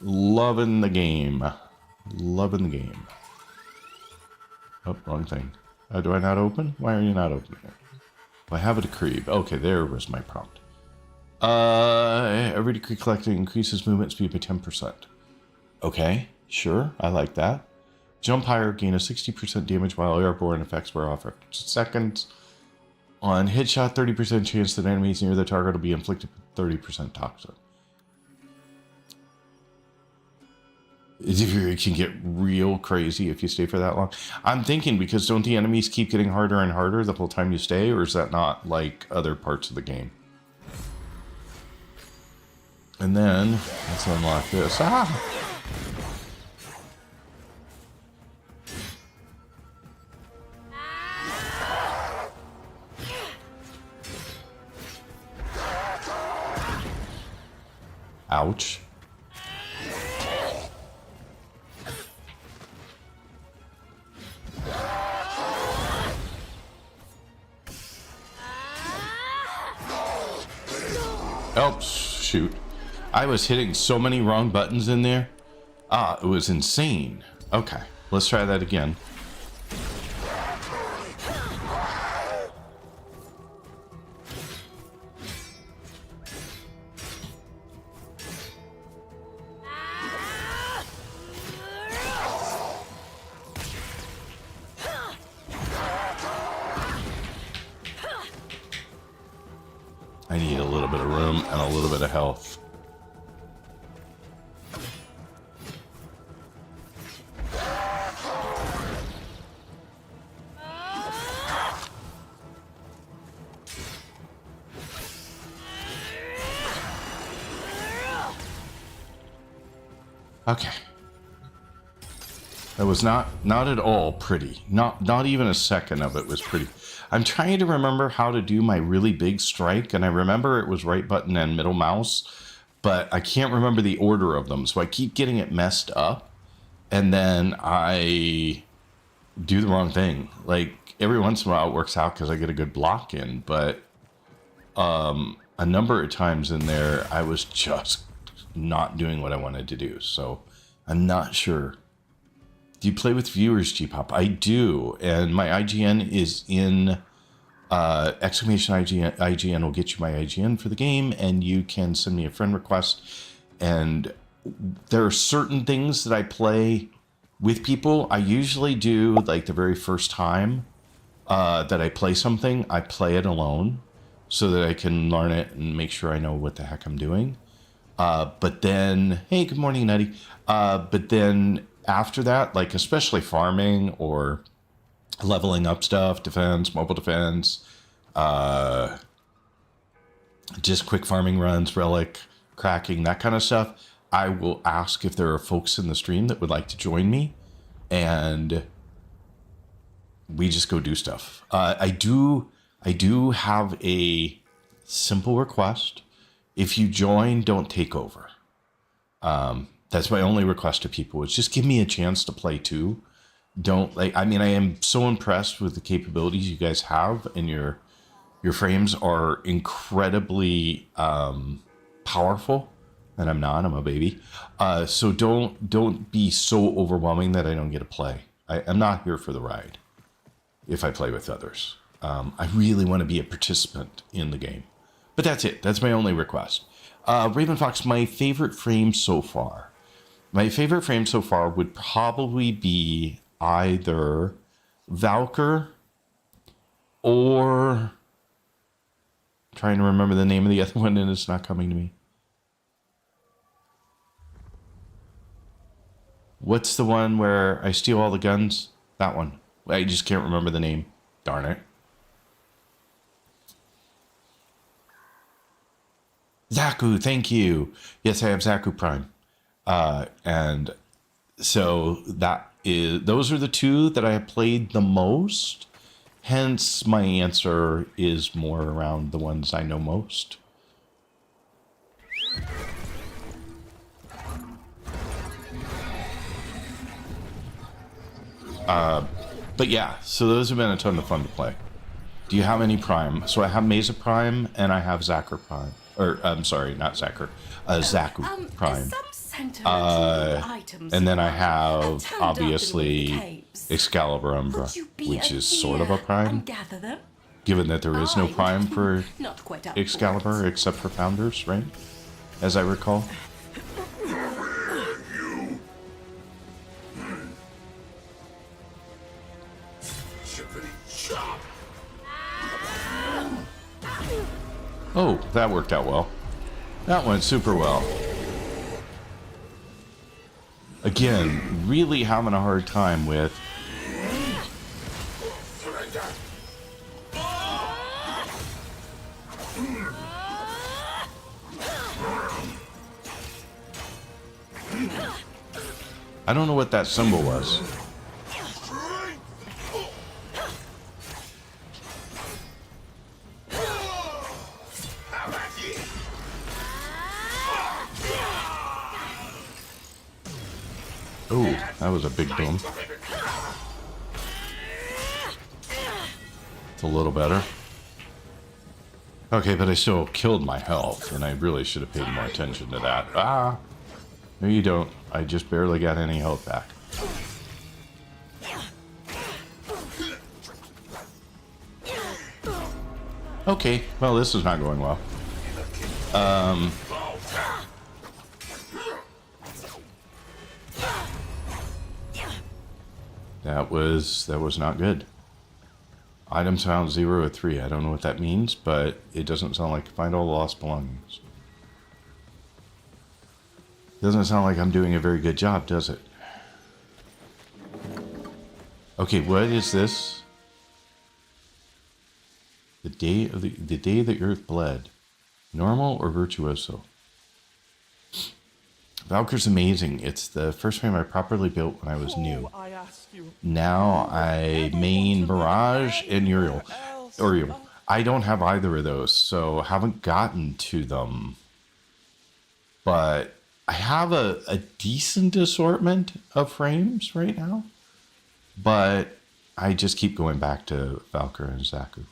Loving the game. Loving the game. Oh, wrong thing. Do I not open? Why are you not opening it? I have a decree. Okay, there was my prompt. Every decree collected increases movement speed by 10%. Okay, sure, I like that. Jump higher, gain a 60% damage while airborne effects wear off after seconds. On headshot, 30% chance that enemies near the target will be inflicted with 30% toxin. It can get real crazy if you stay for that long. I'm thinking, because don't the enemies keep getting harder and harder the whole time you stay, or is that not like other parts of the game? And then, let's unlock this. Ah! Ouch. Oh, shoot. I was hitting so many wrong buttons in there. Ah, it was insane. Okay, let's try that again. I need a little bit of room and a little bit of health. Okay. That was not at all pretty. Not even a second of it was pretty. I'm trying to remember how to do my really big strike, and I remember it was right button and middle mouse, but I can't remember the order of them, so I keep getting it messed up, and then I do the wrong thing. Like, every once in a while it works out because I get a good block in, but a number of times in there I was just not doing what I wanted to do, so I'm not sure. Do you play with viewers, G-Pop? I do, and my IGN is in exclamation IGN will get you my IGN for the game, and you can send me a friend request. And there are certain things that I play with people. I usually do, like the very first time that I play something, I play it alone so that I can learn it and make sure I know what the heck I'm doing. But then, hey, good morning, Nutty. But then after that, like especially farming or leveling up stuff, defense, mobile defense, just quick farming runs, relic, cracking, that kind of stuff, I will ask if there are folks in the stream that would like to join me, and we just go do stuff. I do have a simple request. If you join, don't take over. That's my only request to people, is just give me a chance to play too. Don't, like, I mean, I am so impressed with the capabilities you guys have, and your frames are incredibly powerful, and I'm a baby. So don't be so overwhelming that I don't get to play. I'm not here for the ride if I play with others. I really want to be a participant in the game. But that's it. That's my only request. Raven Fox, my favorite frame so far. My favorite frame so far would probably be either Valkyr or... I'm trying to remember the name of the other one, and it's not coming to me. What's the one where I steal all the guns? That one. I just can't remember the name. Darn it. Zaku, thank you. Yes, I have Zaku Prime. And so those are the two that I have played the most. Hence, my answer is more around the ones I know most. But yeah, so those have been a ton of fun to play. Do you have any Prime? So I have Mesa Prime and I have Zacher Prime. Or, I'm sorry, not Zacher. Zaku Prime. And then I have, obviously, Excalibur Umbra, which is sort of a Prime. Given that there is no Prime for Excalibur except for Founders, right? As I recall. Oh, that worked out well. That went super well. Again, really having a hard time with... I don't know what that symbol was. Ooh, that was a big boom. It's a little better. Okay, but I still killed my health, and I really should have paid more attention to that. Ah! No, you don't. I just barely got any health back. Okay, well, this is not going well. That was not good. Items found 0 of 3. I don't know what that means, but it doesn't sound like find all lost belongings. Doesn't sound like I'm doing a very good job, does it? Okay, what is this? The day the earth bled. Normal or virtuoso? Valkyr's amazing. It's the first frame I properly built when I was new. Now I main Mirage and Uriel. I don't have either of those, so haven't gotten to them. But I have a decent assortment of frames right now. But I just keep going back to Valkyr and Zaku.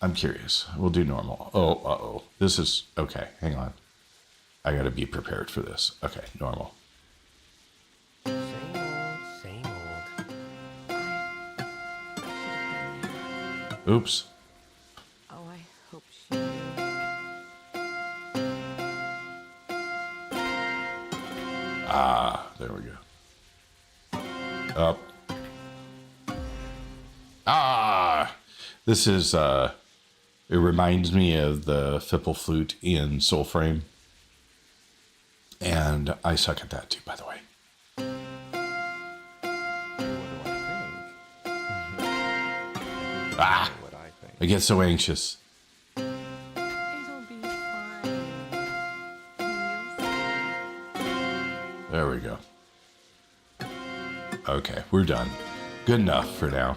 I'm curious. We'll do normal. Oh, uh-oh. This is... Okay, hang on. I gotta be prepared for this. Okay, normal. Same old. Oops. Oh, I hope she knew. Ah, there we go. Up. Ah! This is, it reminds me of the Fipple flute in Soulframe. And I suck at that too, by the way. Ah! I get so anxious. It'll be fine. There we go. Okay, we're done. Good enough for now.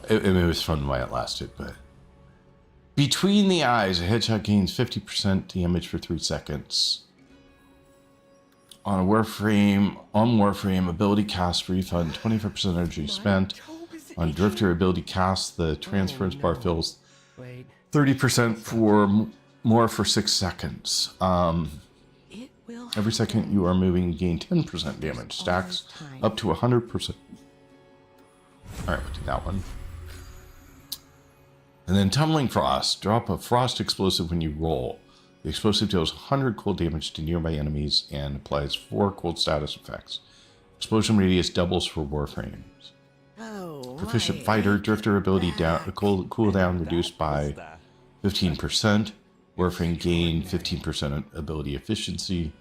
It was fun while it lasted, but... Between the eyes, a headshot gains 50% damage for 3 seconds. On Warframe, ability cast refund 25% energy spent. On Drifter, ability cast, the transference bar fills 30% for more for 6 seconds. Every second you are moving, you gain 10% damage. Stacks up to 100%. Alright, we'll do that one. And then Tumbling Frost. Drop a frost explosive when you roll. The explosive deals 100 cold damage to nearby enemies and applies 4 cold status effects. Explosion radius doubles for Warframes. Proficient fighter, Drifter ability cooldown reduced by 15%. Warframe gain 15% ability efficiency.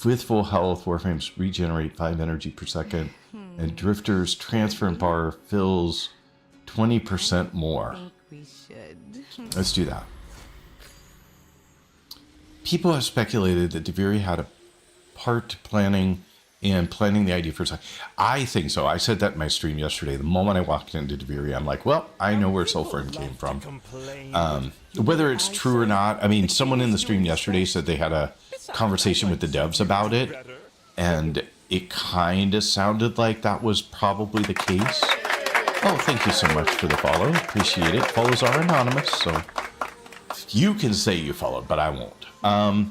With full health, Warframes regenerate 5 energy per second. And Drifter's transfer bar fills 20% more. Let's do that. People have speculated that Deviri had a part planning and planting the idea for something. I think so. I said that in my stream yesterday. The moment I walked into Deviri, I'm like, well, I know where Soulframe came from. Whether it's true or not, I mean, someone in the stream yesterday said they had a conversation with the devs about it, and it kind of sounded like that was probably the case. Oh, thank you so much for the follow. Appreciate it. Follows are anonymous, so you can say you followed, but I won't.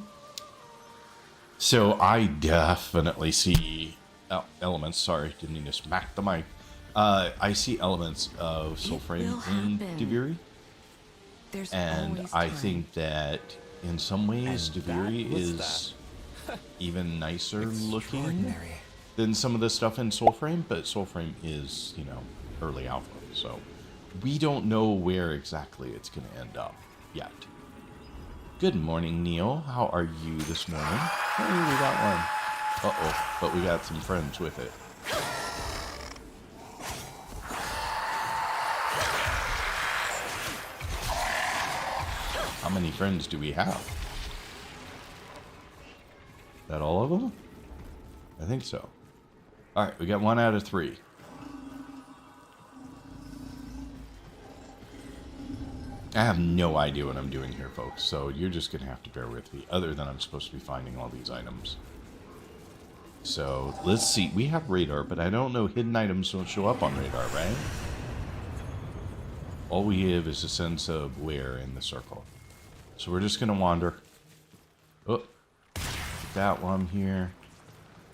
So I definitely see elements. Sorry, didn't mean to smack the mic. I see elements of Soulframe in Deviri. And I think that in some ways Deviri is even nicer looking than some of the stuff in Soulframe, but Soulframe is, you know, early alpha, so we don't know where exactly it's going to end up yet. Good morning, Neil. How are you this morning? Hey, we got one. Uh-oh, but we got some friends with it. How many friends do we have? Is that all of them? I think so. Alright, we got 1 out of 3. I have no idea what I'm doing here, folks, so you're just going to have to bear with me, other than I'm supposed to be finding all these items. So, let's see. We have radar, but I don't know. Hidden items don't show up on radar, right? All we have is a sense of where in the circle. So we're just going to wander. Oh, put that one here.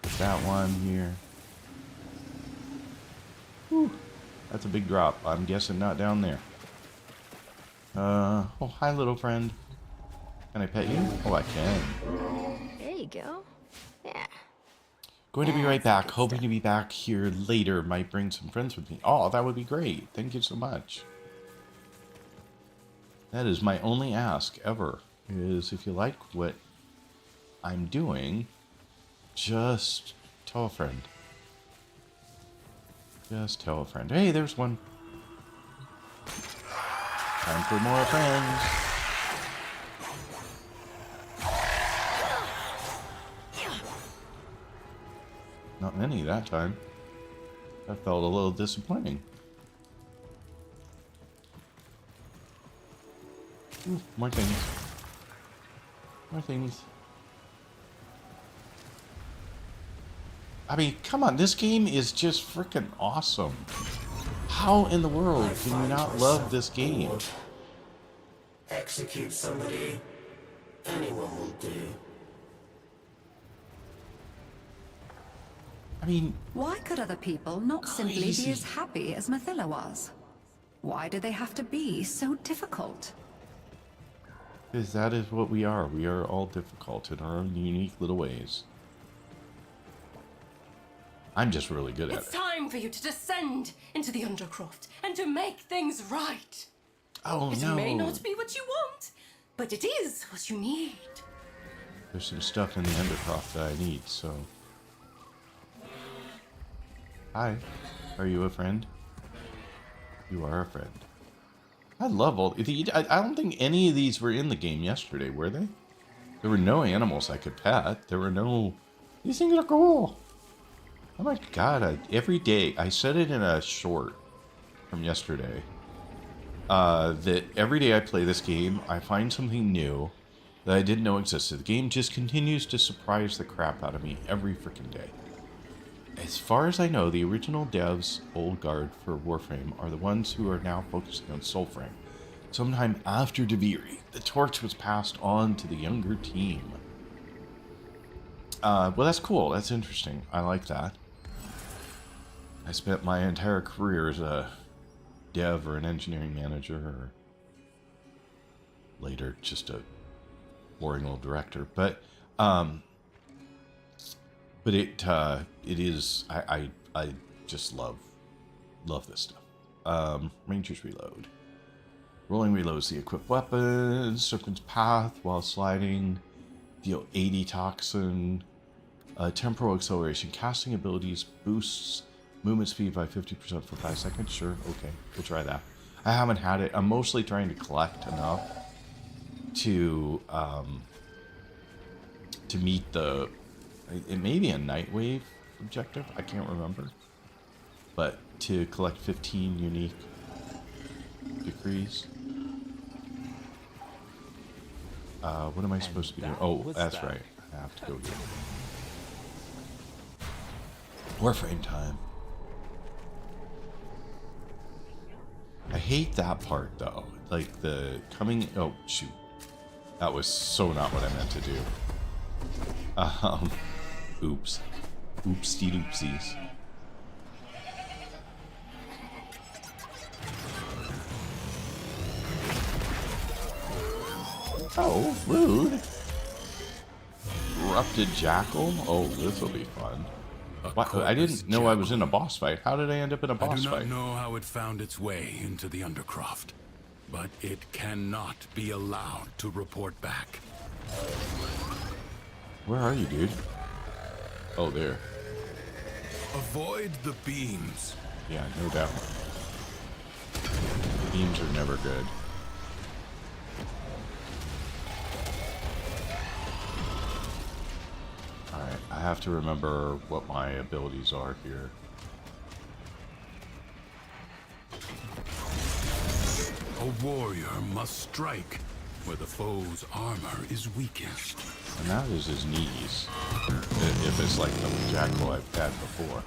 Put that one here. Whew, that's a big drop. I'm guessing not down there. Oh, hi, little friend. Can I pet you? Oh, I can. There you go. Yeah. Going to be right back. Hoping to be back here later. Might bring some friends with me. Oh, that would be great. Thank you so much. That is my only ask ever, is if you like what I'm doing, just tell a friend. Just tell a friend. Hey, there's one. Time for more friends. Not many that time. That felt a little disappointing. Ooh, more things. More things. I mean, come on, this game is just freaking awesome. How in the world can you not love this game? Execute somebody. Anyone will do. I mean, Why could other people not simply Crazy. be as happy as Mathila was? Why do they have to be so difficult? because that is what we are. We are all difficult in our own unique little ways. I'm just really good at It's it. time for you to descend into the Undercroft and to make things right. Oh It no. may not be what you want, but it is what you need. There's some stuff in the Undercroft that I need, so... Hi. Are you a friend? You are a friend. I love all... I don't think any of these were in the game yesterday, were they? There were no animals I could pet. There were no... These things are cool. Oh my god, every day... I said it in a short from yesterday. That every day I play this game, I find something new that I didn't know existed. The game just continues to surprise the crap out of me every freaking day. As far as I know, the original devs, Old Guard for Warframe, are the ones who are now focusing on Soulframe. Sometime after Deviri, the torch was passed on to the younger team. Well, that's cool. That's interesting. I like that. I spent my entire career as a dev or an engineering manager, or later just a boring little director. But it is I just love this stuff. Rangers reload. Rolling reloads the equipped weapons. Serpent's Path while sliding. Deal 80 toxin. Temporal acceleration. Casting abilities boosts movement speed by 50% for 5 seconds. Sure, okay, we'll try that. I haven't had it. I'm mostly trying to collect enough to meet the... It may be a night wave objective? I can't remember. But to collect 15 unique decrees. What am I supposed to be doing? Oh, that's right. I have to go here. Warframe time. I hate that part though. Like the coming. Oh shoot, that was so not what I meant to do. Oops. Oopsie doopsies. Oh, rude. Corrupted Jackal? Oh, this will be fun. What? I didn't know I was in a boss fight. How did I end up in a boss fight? I do not know how it found its way into the Undercroft, but it cannot be allowed to report back. Where are you, dude? Oh, there. Avoid the beams. Yeah, no doubt. Beams are never good. Alright, I have to remember what my abilities are here. A warrior must strike where the foe's armor is weakest. And that is his knees. If it's like the Jackal I've had before.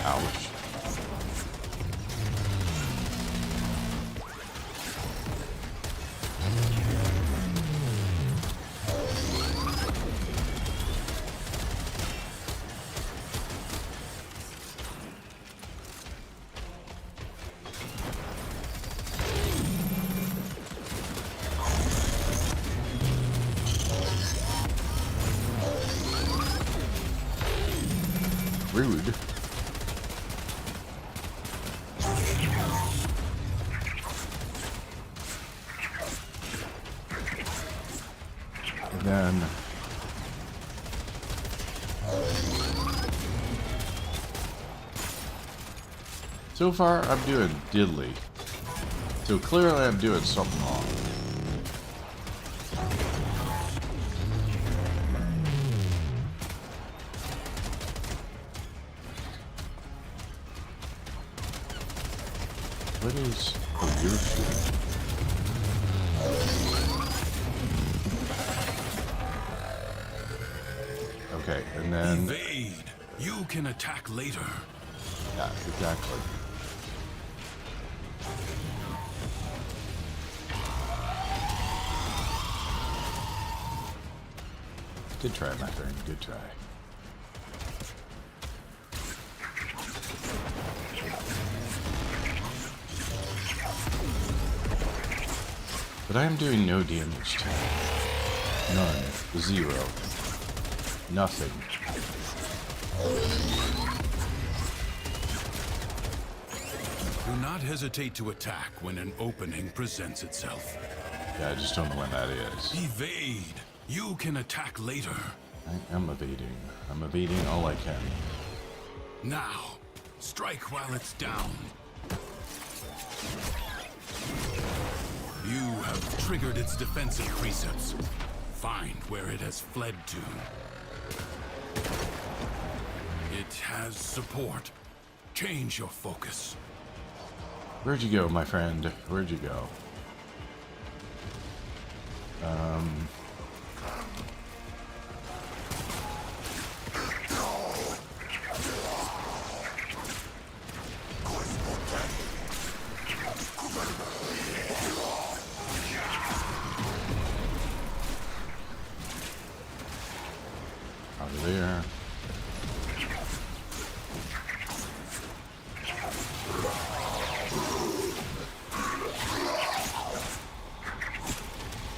Ouch. Rude. And then so far I'm doing diddly. So clearly I'm doing something wrong. What is your shooting? Okay, and then Evade. You can attack later. yeah, exactly. Good try, my friend. Good try. But I am doing no damage to him. None. Zero. Nothing. Do not hesitate to attack when an opening presents itself. Yeah, I just don't know when that is. Evade. You can attack later. I am evading. I'm evading all I can. Now, strike while it's down. You have triggered its defensive precepts. Find where it has fled to. It has support. Change your focus. Where'd you go, my friend? Where'd you go? Over there.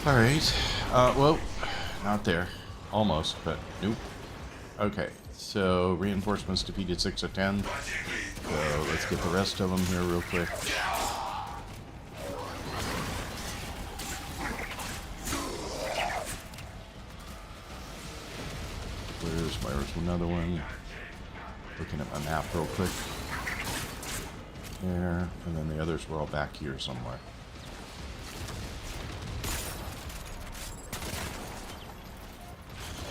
Alright, well, not there. Almost, but nope. Okay, so reinforcements defeated 6 of 10. So let's get the rest of them here real quick. Where's another one? Looking at my map real quick. There, and then the others were all back here somewhere.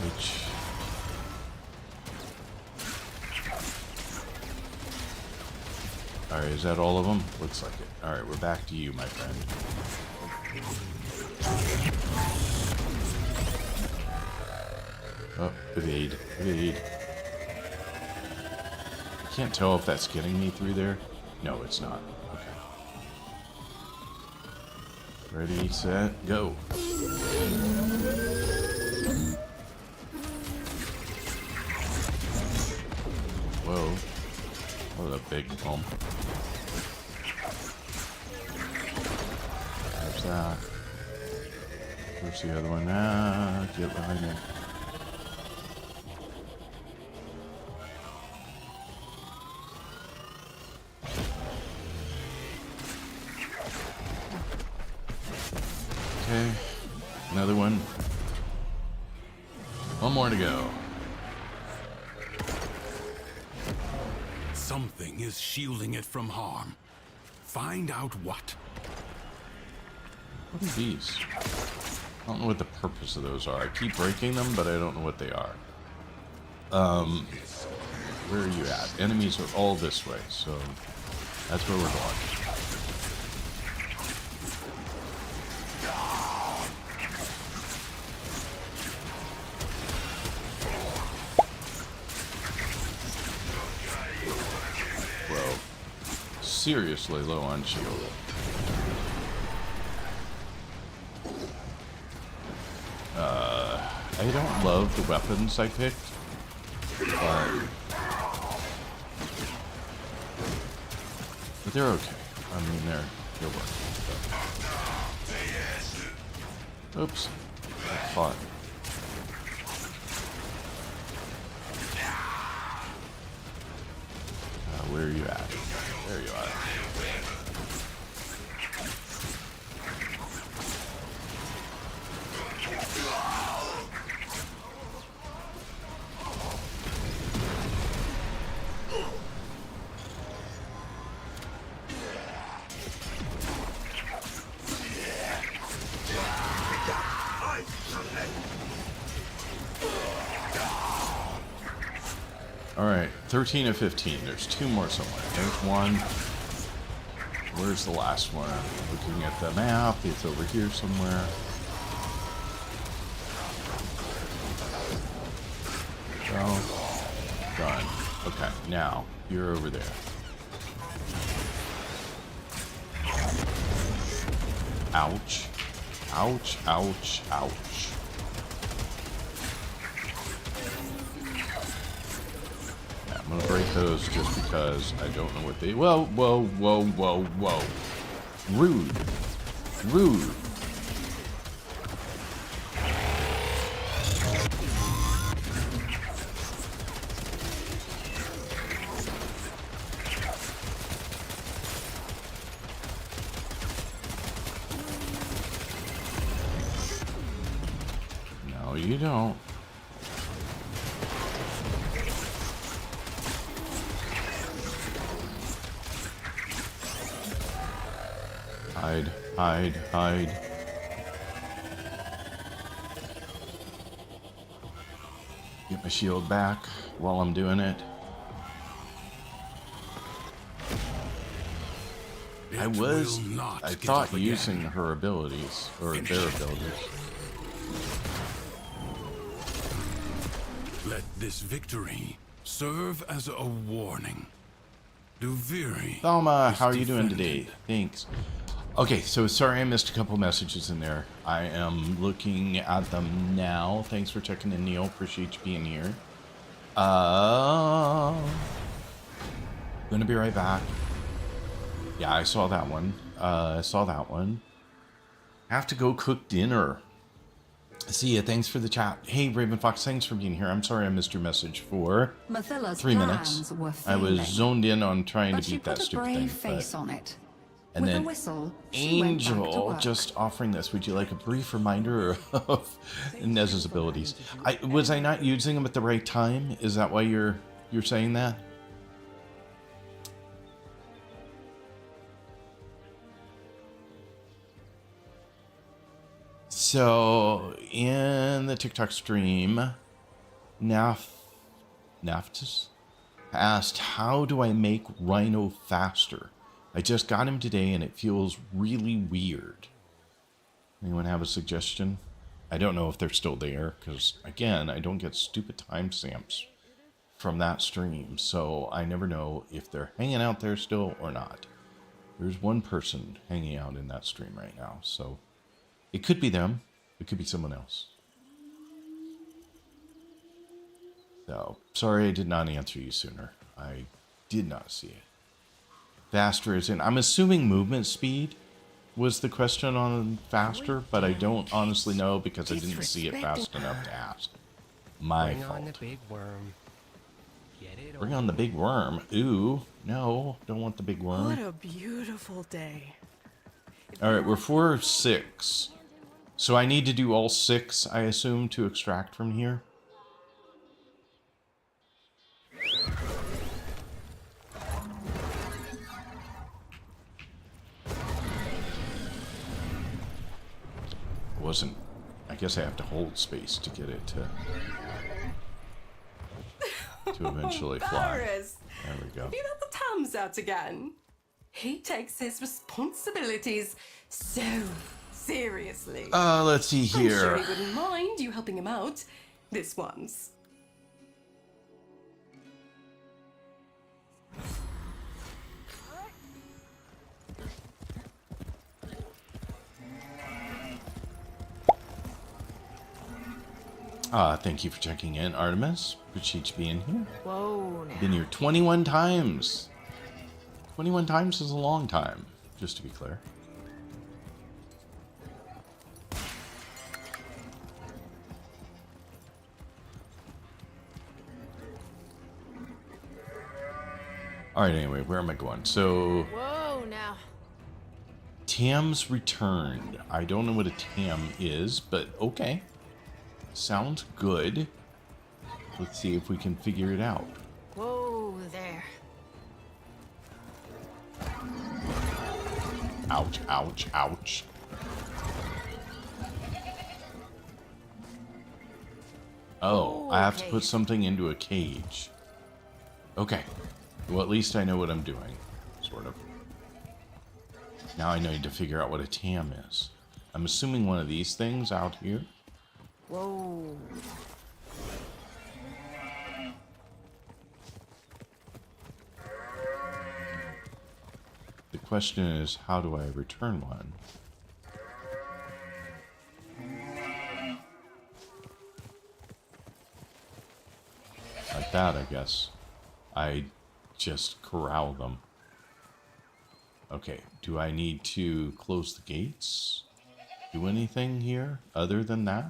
Which Alright, is that all of them? Looks like it. Alright, we're back to you, my friend. Oh, evade. Evade. I can't tell if that's getting me through there. No, it's not. Okay. Ready, set, go. Whoa. What a big bump. There's that. Where's the other one? Ah, get behind it. Okay. Another one. One more to go. Something is shielding it from harm. Find out what. What are these? I don't know what the purpose of those are. I keep breaking them, but I don't know what they are. Where are you at? Enemies are all this way, so that's where we're going. Whoa. Seriously low on shield. I don't love the weapons I picked, but they're okay. I mean, they're working. So. Oops. I fought. Where are you at? There you are. Alright, 13 of 15. There's two more somewhere. There's one. Where's the last one? Looking at the map, it's over here somewhere. Go. Done. Okay, now, you're over there. Ouch. Ouch, ouch, ouch. I'm gonna break those just because I don't know what they... Whoa, whoa, whoa, whoa, whoa. Rude. Rude. No, you don't. Hide, hide, hide. Get my shield back while I'm doing it. I thought using her abilities, or their abilities. Let this victory serve as a warning. Duviri. Thelma, how are you doing today? Thanks. Okay, so sorry I missed a couple messages in there. I am looking at them now. Thanks for checking in, Neil. Appreciate you being here. Gonna be right back. Yeah, I saw that one. Have to go cook dinner. See ya. Thanks for the chat. Hey, Raven Fox, thanks for being here. I'm sorry I missed your message for Mathilla's 3 minutes. were I was failing, zoned in on trying but to she beat put that a stupid brave thing. face on it. And With then a whistle, she went back to Angel work. just offering this. Would you like a brief reminder of Nez's abilities? Was I not using them at the right time? Is that why you're saying that? So in the TikTok stream, Naftus asked, how do I make Rhino faster? I just got him today and it feels really weird. Anyone have a suggestion? I don't know if they're still there because, again, I don't get stupid timestamps from that stream, so I never know if they're hanging out there still or not. There's one person hanging out in that stream right now, so it could be them. It could be someone else. So, sorry I did not answer you sooner. I did not see it. Faster is in... I'm assuming movement speed was the question on faster, but I don't honestly know because I didn't see it fast enough to ask. My Bring fault. on the big worm. Get it Bring on the big worm. Ooh, no, don't want the big worm. What a beautiful day. Alright, we're 4 of 6. So I need to do all 6, I assume, to extract from here. Wasn't... I guess I have to hold space to get it to eventually fly. Paris, There we go. have you let the Tams out again? He takes his responsibilities so seriously. Let's see I'm sure here. he wouldn't mind you helping him out this once. Thank you for checking in, Artemis. Appreciate you being here. Whoa, now. Been here 21 times. 21 times is a long time, just to be clear. Alright, anyway, where am I going? So, Whoa, now. Tam's returned. I don't know what a Tam is, but okay. Sounds good. Let's see if we can figure it out. Whoa, there. Ouch, ouch, ouch. Oh, I have to Okay. put something into a cage. Okay. Well, at least I know what I'm doing. Sort of. Now I need to figure out what a Tam is. I'm assuming one of these things out here. Whoa. The question is, how do I return one? Like that, I guess. I just corral them. Okay, do I need to close the gates? Do anything here other than that?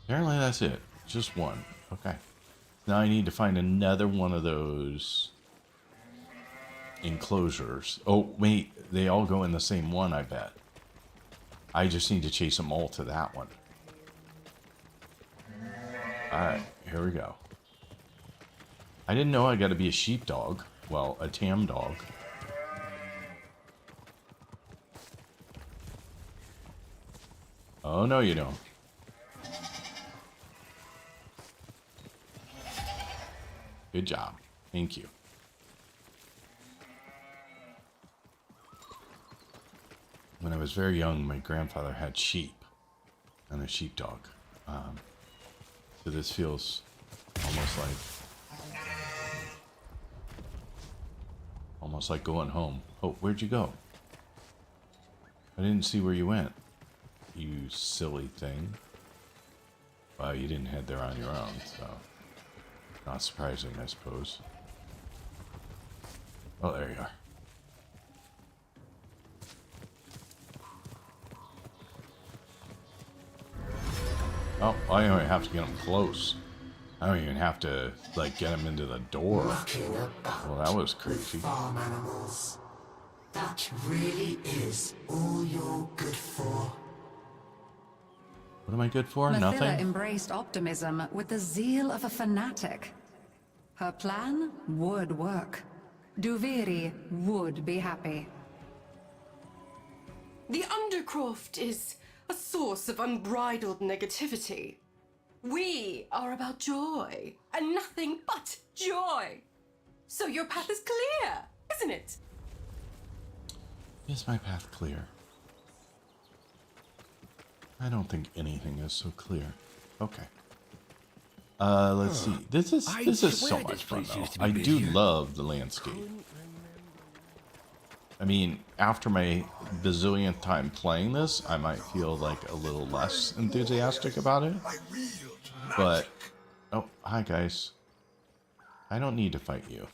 Apparently that's it. Just one. Okay. Now I need to find another one of those enclosures. Oh, wait. They all go in the same one, I bet. I just need to chase them all to that one. Alright, here we go. I didn't know I got to be a sheepdog. Well, a Tam dog. Oh, no you don't. Good job. Thank you. When I was very young, my grandfather had sheep and a sheepdog. So this feels almost like going home. Oh, where'd you go? I didn't see where you went. You silly thing. Well, you didn't head there on your own, so not surprising, I suppose. Oh, there you are. Oh, I don't even have to get them close. I don't even have to, like, get them into the door. Well, that was crazy. Farm animals. That really is all you're good for. What am I good for? Mathila Nothing? embraced optimism with the zeal of a fanatic. Her plan would work. Duviri would be happy. The Undercroft is a source of unbridled negativity. We are about joy, and nothing but joy. So your path is clear, isn't it? Is my path clear? I don't think anything is so clear. Okay. Let's see. This is so much fun though. I do love the landscape. I mean, after my bazillionth time playing this, I might feel like a little less enthusiastic about it. But oh, hi guys. I don't need to fight you.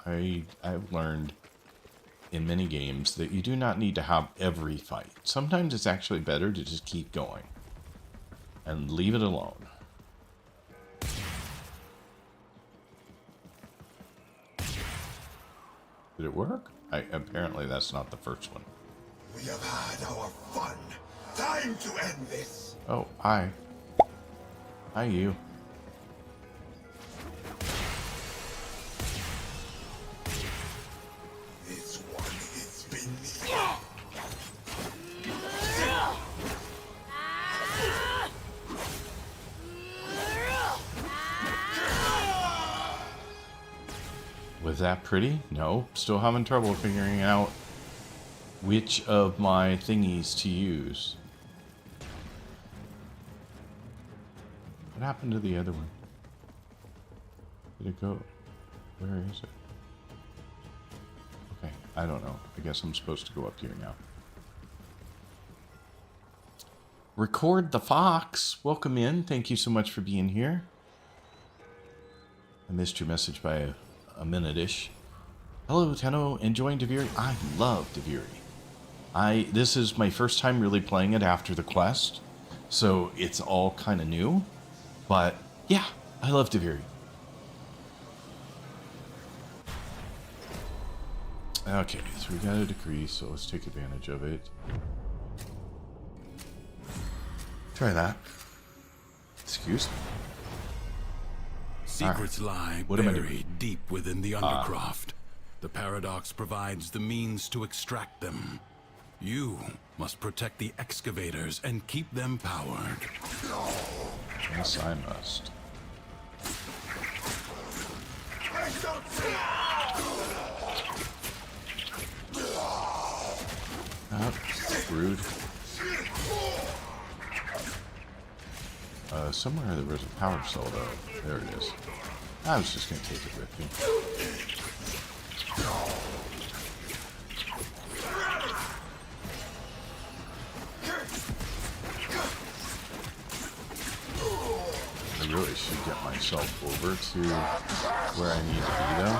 I've learned in many games that you do not need to have every fight. Sometimes it's actually better to just keep going and leave it alone. Did it work? Apparently that's not the first one. We have had our fun. Time to end this. Oh, hi. Hi, you. This one is beneath. Was that pretty? No. Still having trouble figuring out which of my thingies to use. What happened to the other one? Did it go? Where is it? Okay, I don't know. I guess I'm supposed to go up here now. Record the Fox. Welcome in. Thank you so much for being here. I missed your message by a minute-ish. Hello, Tenno. Enjoying Deviri? I love Deviri. This is my first time really playing it after the quest, so it's all kind of new. But yeah, I love Deviri. Okay, so we got a decrease, so let's take advantage of it. Try that. Excuse me. Secrets lie buried deep within the Undercroft. The Paradox provides the means to extract them. You must protect the excavators and keep them powered. Yes, I must. Rude. Somewhere there was a power cell though. There it is. I was just gonna take it with me. I really should get myself over to where I need to be though.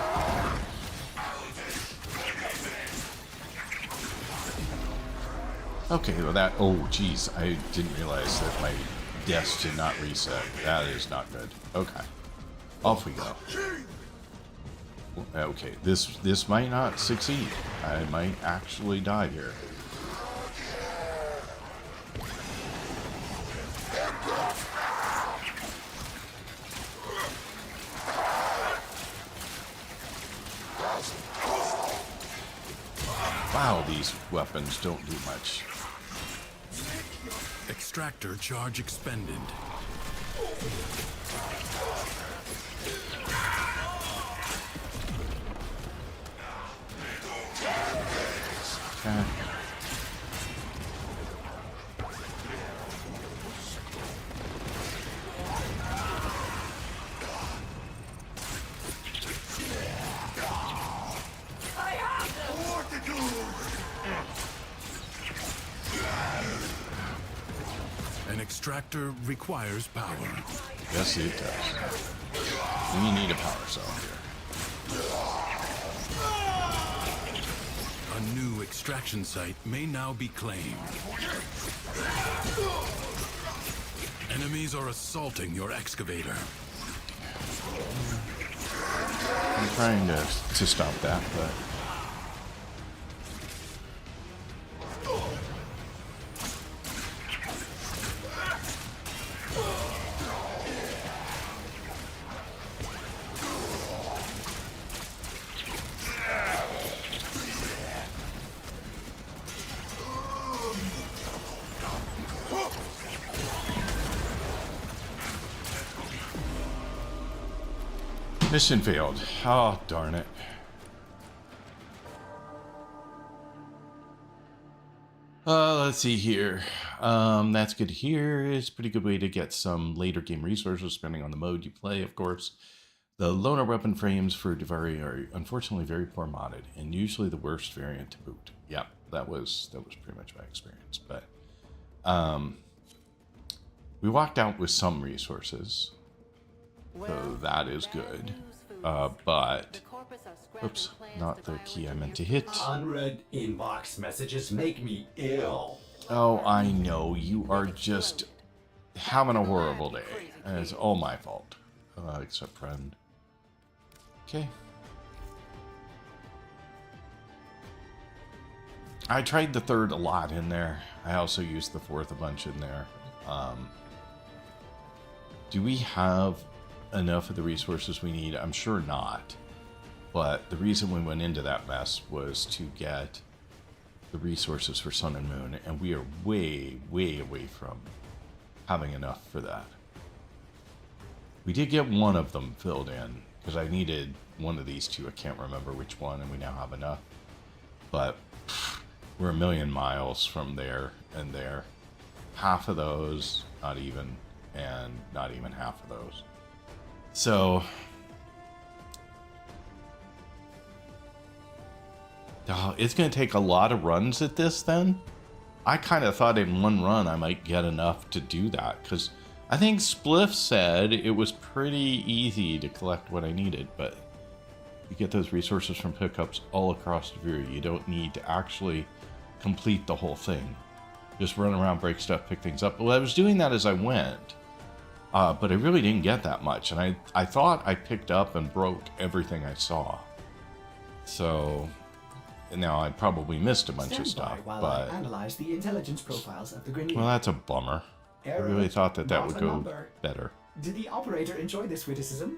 Okay, well that, oh geez, I didn't realize that my desk did not reset. That is not good. Okay, off we go. Okay, this might not succeed. I might actually die here. Wow, these weapons don't do much. Extractor charge expended. Okay. An extractor requires power. Yes, it does. We need a power cell here. A new extraction site may now be claimed. Enemies are assaulting your excavator. I'm trying to stop that, but Mission failed. Oh, darn it. Let's see here. That's good to hear. It's a pretty good way to get some later game resources, depending on the mode you play, of course. The loner weapon frames for Duvari are unfortunately very poor modded, and usually the worst variant to boot. Yep, that was pretty much my experience. But we walked out with some resources, so that is good. But oops, not the key I meant to hit. Unread inbox messages make me ill. Oh, I know. You are just having a horrible day. And it's all my fault. Except friend. Okay. I tried the third a lot in there. I also used the fourth a bunch in there. Do we have enough of the resources we need? I'm sure not. But the reason we went into that mess was to get the resources for Sun and Moon, and we are way, way away from having enough for that. We did get one of them filled in, because I needed one of these two. I can't remember which one, and we now have enough. But we're a million miles from there and there. Half of those, not even, and not even half of those. So it's going to take a lot of runs at this then. I kind of thought in one run I might get enough to do that, because I think Spliff said it was pretty easy to collect what I needed, but you get those resources from pickups all across the view. You don't need to actually complete the whole thing. Just run around, break stuff, pick things up. Well, I was doing that as I went, but I really didn't get that much, and I thought I picked up and broke everything I saw. So now I probably missed a bunch of stuff, but I analyze the intelligence profiles of the grenade. Well, that's a bummer. I really thought that would go better. Did the operator enjoy this witticism?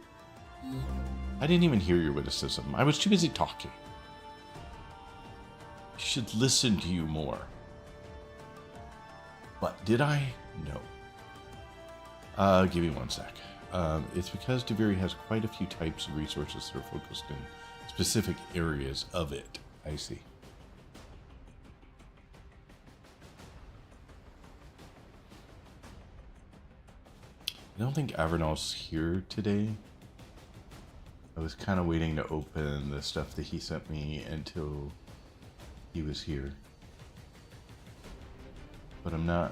I didn't even hear your witticism. I was too busy talking. I should listen to you more. But did I? No. Give me one sec. It's because Deviri has quite a few types of resources that are focused in specific areas of it. I see. I don't think Avernal's here today. I was kind of waiting to open the stuff that he sent me until he was here. But I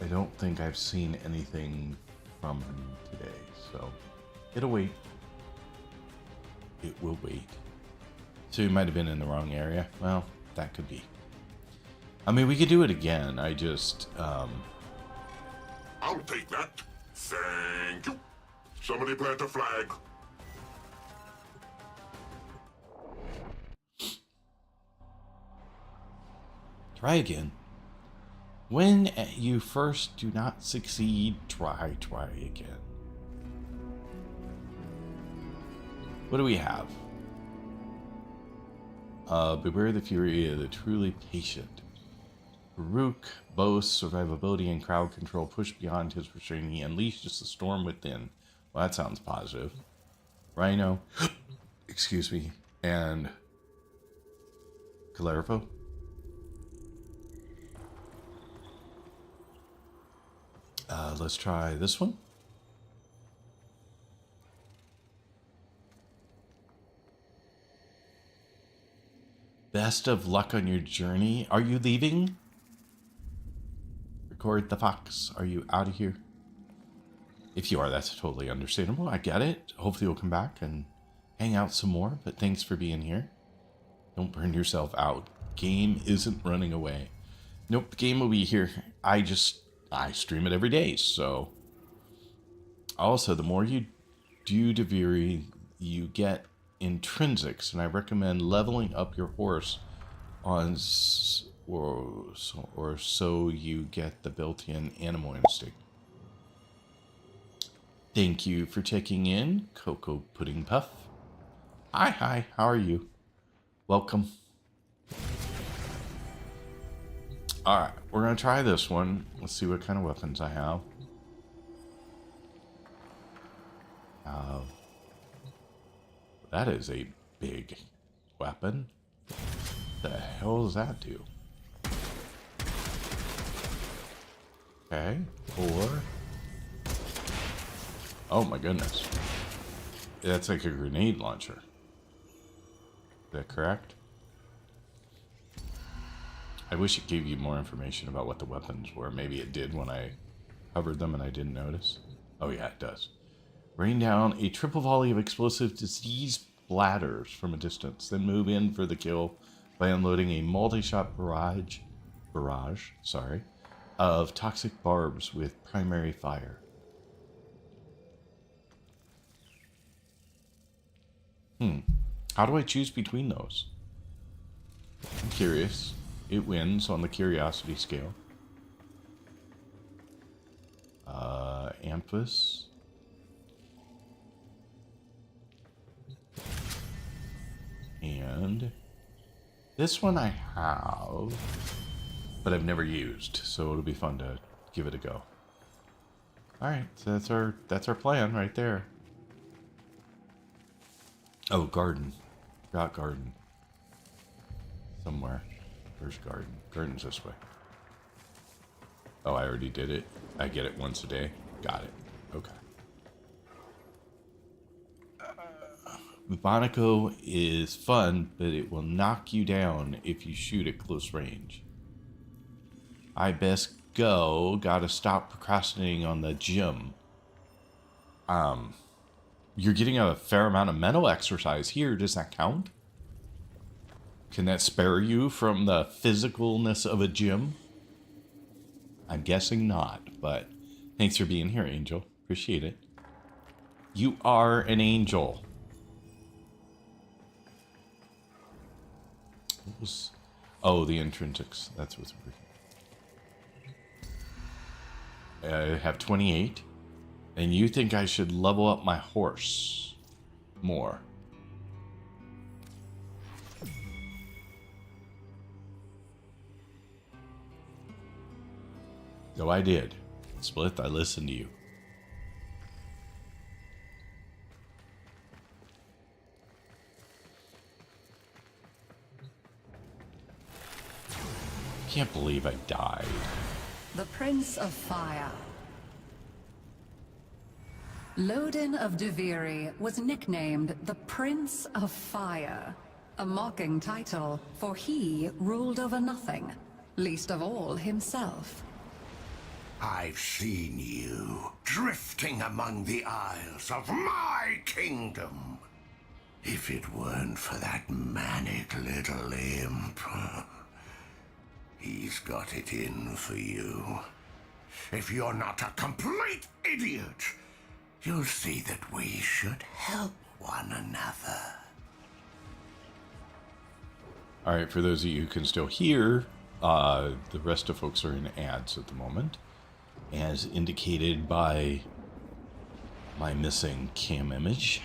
don't think I've seen anything from him today, so it'll wait. It will wait. So he might have been in the wrong area. Well, that could be. I mean, we could do it again. I just, I'll take that. Thank you. Somebody plant a flag. Try again. When you first do not succeed, try again. What do we have? Beware the fury of the truly patient. Baruch boasts survivability and crowd control. Push beyond his restraint. He unleashes the storm within. Well, that sounds positive. Rhino, excuse me, and Calervo. Let's try this one. Best of luck on your journey. Are you leaving? Record the fox. Are you out of here? If you are, that's totally understandable. I get it. Hopefully you'll come back and hang out some more, but thanks for being here. Don't burn yourself out. Game isn't running away. Nope, the game will be here. I stream it every day, so. Also, the more you do Deviri, you get intrinsics, and I recommend leveling up your horse on, or so you get the built-in animal instinct. Thank you for checking in, Cocoa Pudding Puff. Hi, how are you? Welcome. Alright, we're going to try this one. Let's see what kind of weapons I have. That is a big weapon. The hell does that do? Okay, 4. Oh my goodness. That's like a grenade launcher. Is that correct? I wish it gave you more information about what the weapons were. Maybe it did when I covered them and I didn't notice. Oh yeah, it does. Rain down a triple volley of explosive disease bladders from a distance, then move in for the kill by unloading a multi-shot barrage of toxic barbs with primary fire. How do I choose between those? I'm curious. It wins on the curiosity scale. Amphis. And this one I have, but I've never used, so it'll be fun to give it a go. Alright, so that's our plan right there. Oh, garden. Got garden. Somewhere. Where's garden? Garden's this way. Oh, I already did it. I get it once a day. Got it. Okay. Bonico is fun, but it will knock you down if you shoot at close range. I best go. Gotta stop procrastinating on the gym. You're getting a fair amount of mental exercise here. Does that count? Can that spare you from the physicalness of a gym? I'm guessing not, but thanks for being here, Angel. Appreciate it. You are an angel. What was... Oh, the intrinsics. That's what's... I have 28. And you think I should level up my horse more. So I did. Splith, I listened to you. Can't believe I died. The Prince of Fire. Lodin of Duviri was nicknamed the Prince of Fire, a mocking title, for he ruled over nothing, least of all himself. I've seen you drifting among the isles of my kingdom. If it weren't for that manic little imp, he's got it in for you. If you're not a complete idiot, you'll see that we should help one another. Alright, for those of you who can still hear, the rest of folks are in ads at the moment, as indicated by my missing cam image.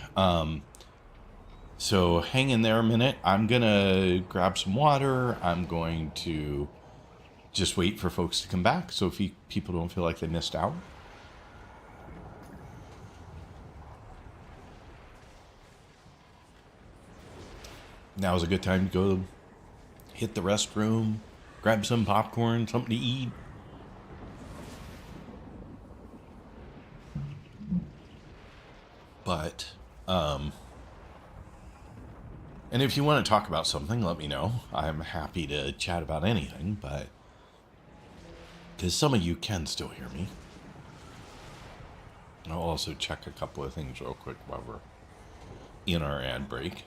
So hang in there a minute. I'm gonna grab some water. I'm going to just wait for folks to come back so if people don't feel like they missed out. Now's a good time to go hit the restroom, grab some popcorn, something to eat. But, and if you want to talk about something, let me know. I'm happy to chat about anything, but, because some of you can still hear me. I'll also check a couple of things real quick while we're in our ad break.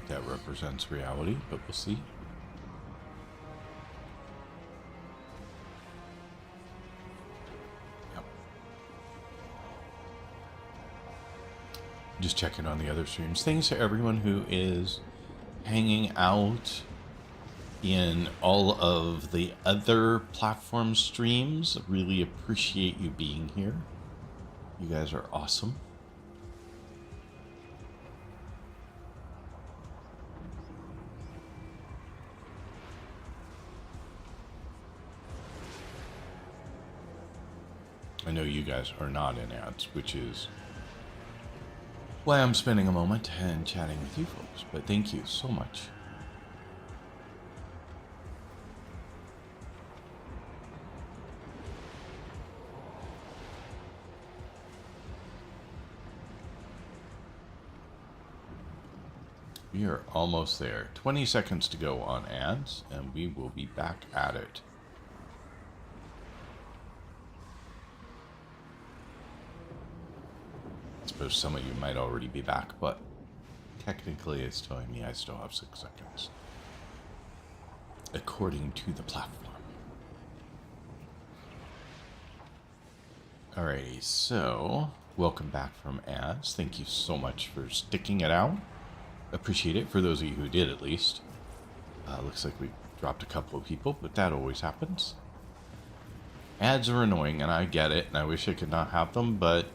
That represents reality, but we'll see. Yep. Just checking on the other streams. Thanks to everyone who is hanging out in all of the other platform streams. Really appreciate you being here. You guys are awesome. I know you guys are not in ads, which is why I'm spending a moment and chatting with you folks. But thank you so much. We are almost there. 20 seconds to go on ads, and we will be back at it. I suppose some of you might already be back, but technically it's telling me I still have 6 seconds. According to the platform. Alrighty, so welcome back from ads. Thank you so much for sticking it out. Appreciate it, for those of you who did at least. Looks like we dropped a couple of people, but that always happens. Ads are annoying, and I get it, and I wish I could not have them, but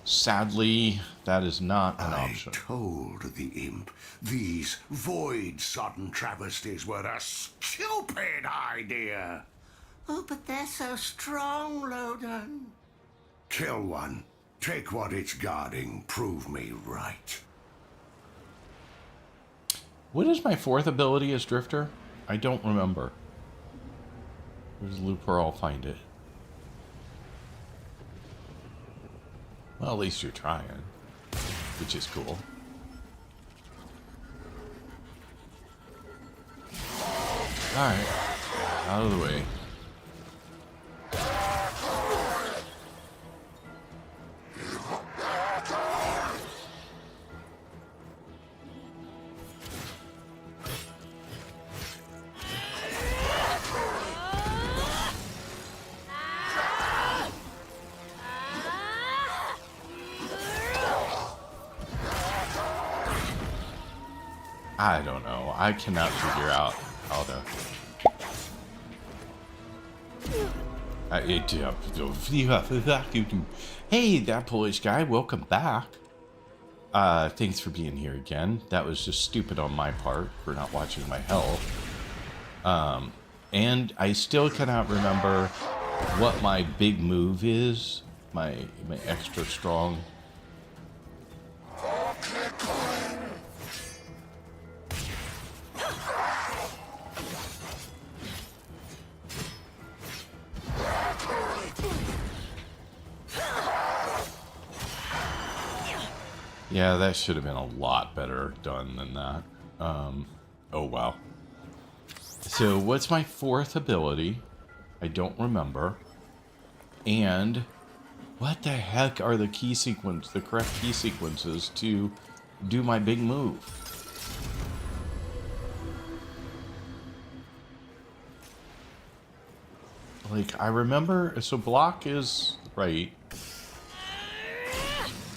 sadly, that is not an option. I told the imp these void-sodden travesties were a stupid idea. Oh, but they're so strong, Loden. Kill one. Take what it's guarding. Prove me right. What is my 4th ability as Drifter? I don't remember. There's a loop where I'll find it. Well, at least you're trying, which is cool. Alright, out of the way. I don't know. I cannot figure out how to... Hey, that Polish guy, welcome back. Thanks for being here again. That was just stupid on my part for not watching my health. And I still cannot remember what my big move is. My extra strong... Yeah, that should have been a lot better done than that. Oh, wow. So, what's my 4th ability? I don't remember. And what the heck are the correct key sequences to do my big move? Like, I remember, so block is right.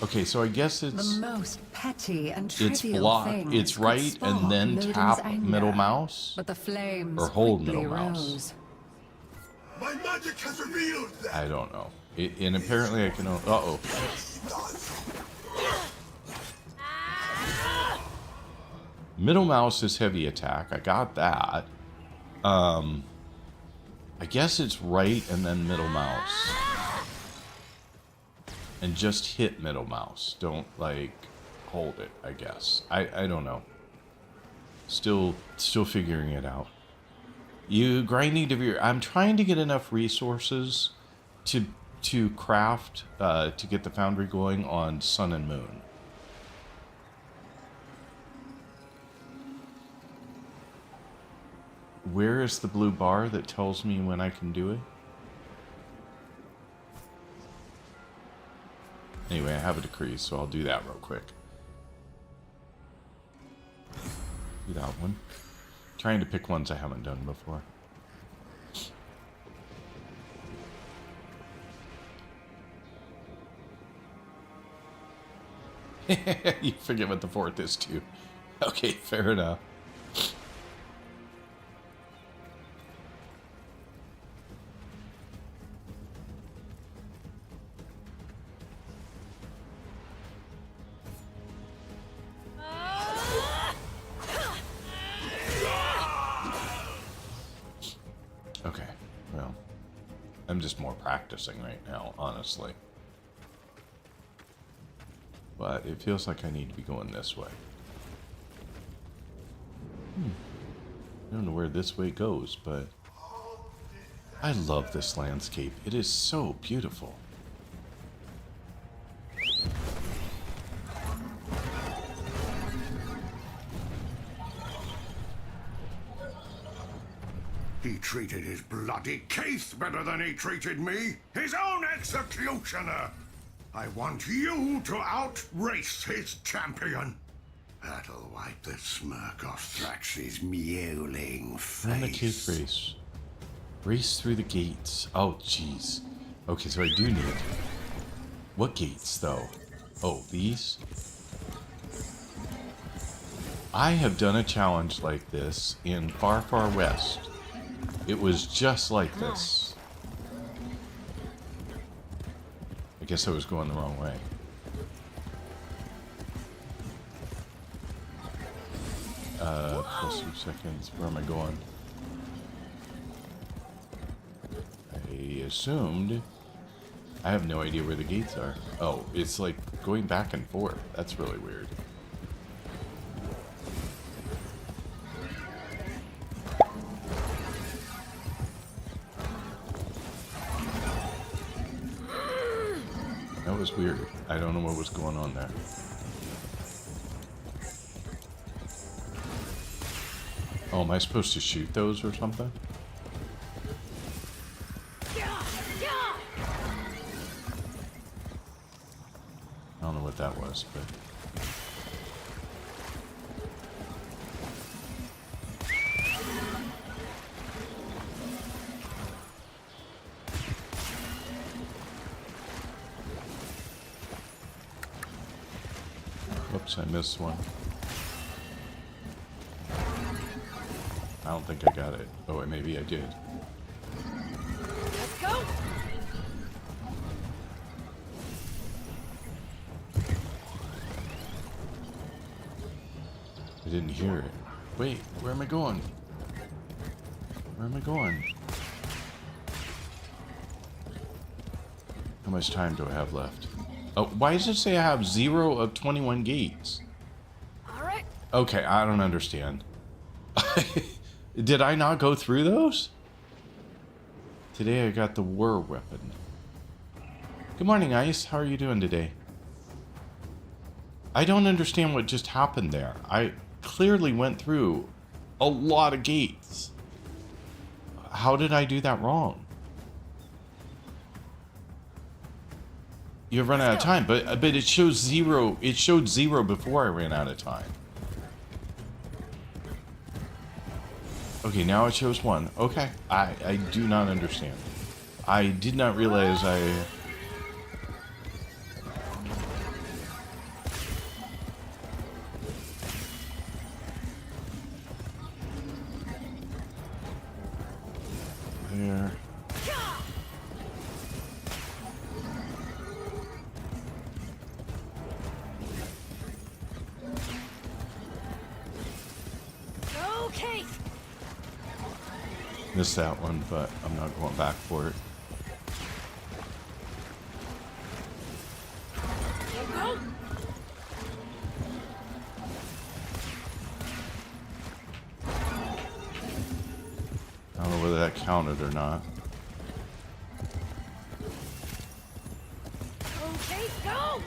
Okay, so I guess it's the most petty and trivial block. things It's right, and then Loden's tap anger, middle mouse, but the flames or hold quickly middle mouse. rose. My magic has revealed that. I don't know. And apparently I can. Uh-oh. Middle mouse is heavy attack. I got that. I guess it's right and then middle mouse. And just hit middle mouse. Don't, like, hold it, I guess. I don't know. Still figuring it out. You grinding to... I'm trying to get enough resources to craft, to get the foundry going on Sun and Moon. Where is the blue bar that tells me when I can do it? Anyway, I have a decree, so I'll do that real quick. Do that one. Trying to pick ones I haven't done before. You forget what the 4th is too. Okay, fair enough. I'm just more practicing right now, honestly. But it feels like I need to be going this way. I don't know where this way goes, but I love this landscape. It is so beautiful. He treated his bloody Keith better than he treated me, his own executioner. I want you to outrace his champion. That'll wipe the smirk off Thrax's mewling face. Run the Keith race. Race through the gates. Oh, jeez. Okay, so I do need... What gates, though? Oh, these? I have done a challenge like this in Far, Far West. It was just like this. I guess I was going the wrong way. Plus 2 seconds. Where am I going? I assumed... I have no idea where the gates are. Oh, it's like going back and forth. That's really weird. That was weird. I don't know what was going on there. Oh, am I supposed to shoot those or something? I don't know what that was, but... Oops, I missed one. I don't think I got it. Oh, maybe I did. Let's go. I didn't hear it. Wait, where am I going? Where am I going? How much time do I have left? Oh, why does it say I have 0 of 21 gates? All right. Okay, I don't understand. Did I not go through those? Today I got the war weapon. Good morning, Ice. How are you doing today? I don't understand what just happened there. I clearly went through a lot of gates. How did I do that wrong? You've run out of time, but it shows 0. It showed 0 before I ran out of time. Okay, now it shows 1. Okay, I do not understand. I did not realize I... There. Okay. Missed that one, but I'm not going back for it. I don't know whether that counted or not. Okay, go.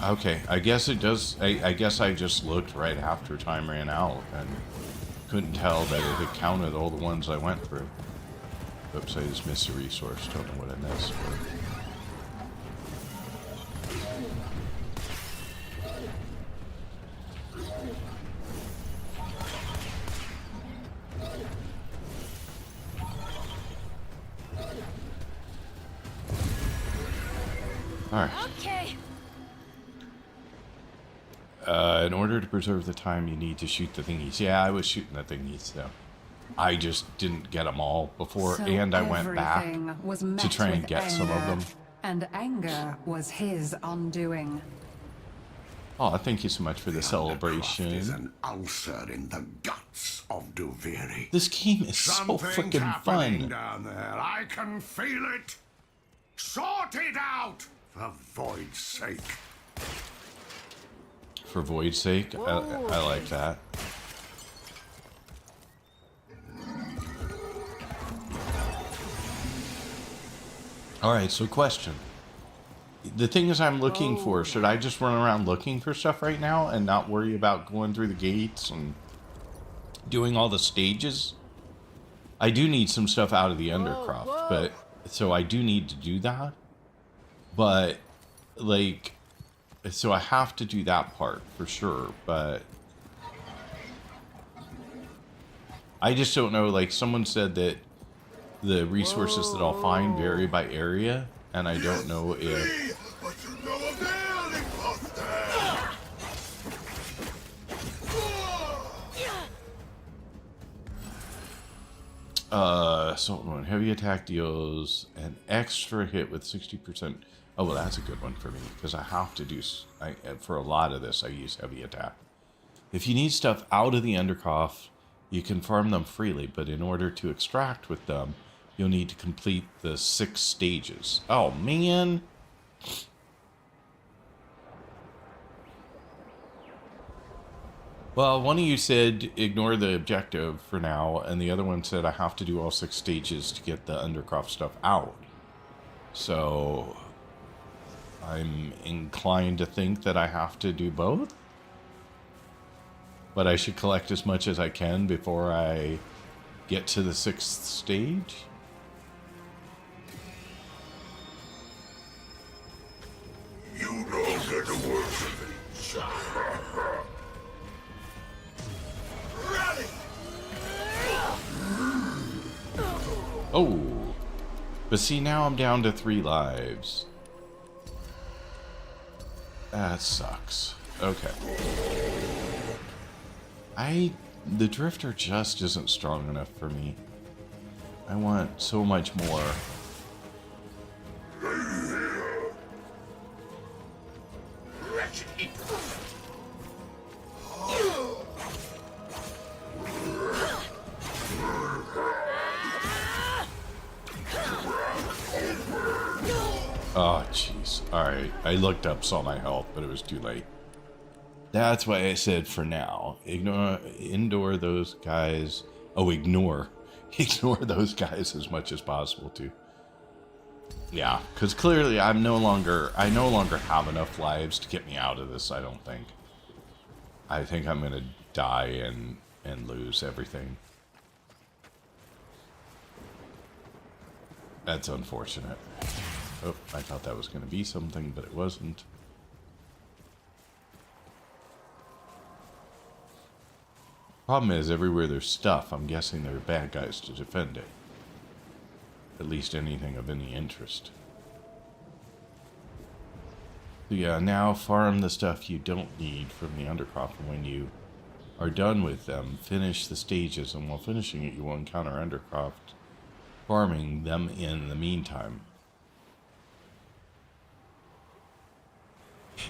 Okay, I guess it does. I guess I just looked right after time ran out and couldn't tell that it had counted all the ones I went through. Oops, I just missed a resource. Don't know what I missed. Alright. Okay. In order to preserve the time, you need to shoot the thingies. Yeah, I was shooting the thingies, though. I just didn't get them all before, So and I went back everything was met to try and with get some of anger, them. And anger was his undoing. Oh, thank you so much for the Undercroft is celebration. an ulcer in the guts of Duviri. This game is so Something's freaking happening fun. down there. I can feel it. Sort it out, for Void's sake. For Void's sake, I like that. Alright, so question. The things I'm looking for, should I just run around looking for stuff right now and not worry about going through the gates and doing all the stages? I do need some stuff out of the Undercroft, but so I do need to do that. But like, so I have to do that part for sure, but I just don't know. Like, someone said that the resources that I'll find vary by area, and I don't know if assault one heavy attack deals an extra hit with 60%. Oh, well, that's a good one for me because I have to do. For a lot of this, I use heavy attack. If you need stuff out of the Undercroft, you can farm them freely, but in order to extract with them, you'll need to complete the 6 stages. Oh, man. Well, one of you said ignore the objective for now, and the other one said I have to do all 6 stages to get the Undercroft stuff out. So I'm inclined to think that I have to do both. But I should collect as much as I can before I get to the 6th stage. You don't get the worst of it. Oh. But see, now I'm down to 3 lives. That sucks. Okay. The Drifter just isn't strong enough for me. I want so much more. Oh, jeez. Alright. I looked up, saw my health, but it was too late. That's why I said for now. Ignore those guys. Oh, ignore. Ignore those guys as much as possible, too. Yeah, because clearly I no longer have enough lives to get me out of this, I don't think. I think I'm going to die and lose everything. That's unfortunate. Oh, I thought that was going to be something, but it wasn't. Problem is, everywhere there's stuff, I'm guessing there are bad guys to defend it. At least anything of any interest. So yeah, now farm the stuff you don't need from the Undercroft, and when you are done with them, finish the stages, and while finishing it, you will encounter Undercroft farming them in the meantime.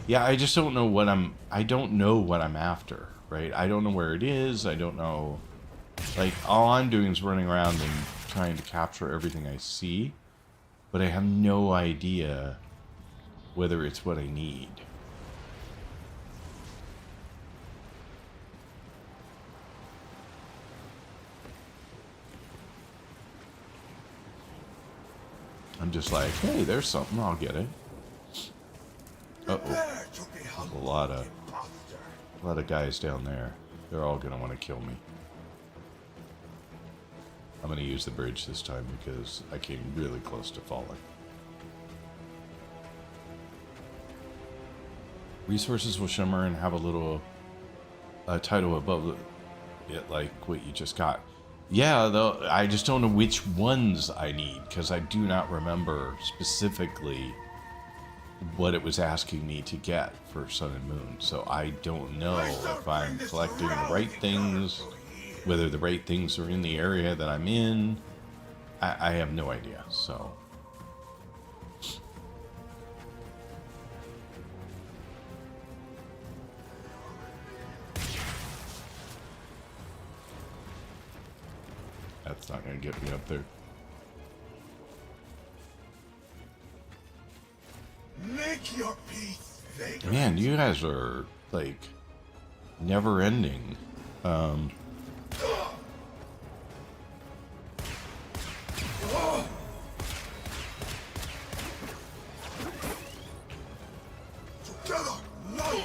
Yeah, I just don't know what I don't know what I'm after, right? I don't know where it is. I don't know. Like, all I'm doing is running around and trying to capture everything I see, but I have no idea whether it's what I need. I'm just like, hey, there's something, I'll get it. Uh-oh. A lot of guys down there. They're all gonna want to kill me. I'm gonna use the bridge this time because I came really close to falling. Resources will shimmer and have a little title above it, like what you just got. Yeah, though I just don't know which ones I need because I do not remember specifically what it was asking me to get for Sun and Moon. So I don't know if I'm collecting the right things, whether the right things are in the area that I'm in. I have no idea, so. That's not gonna get me up there. Make your peace, vagrant. Man, you guys are like never ending. Together, no.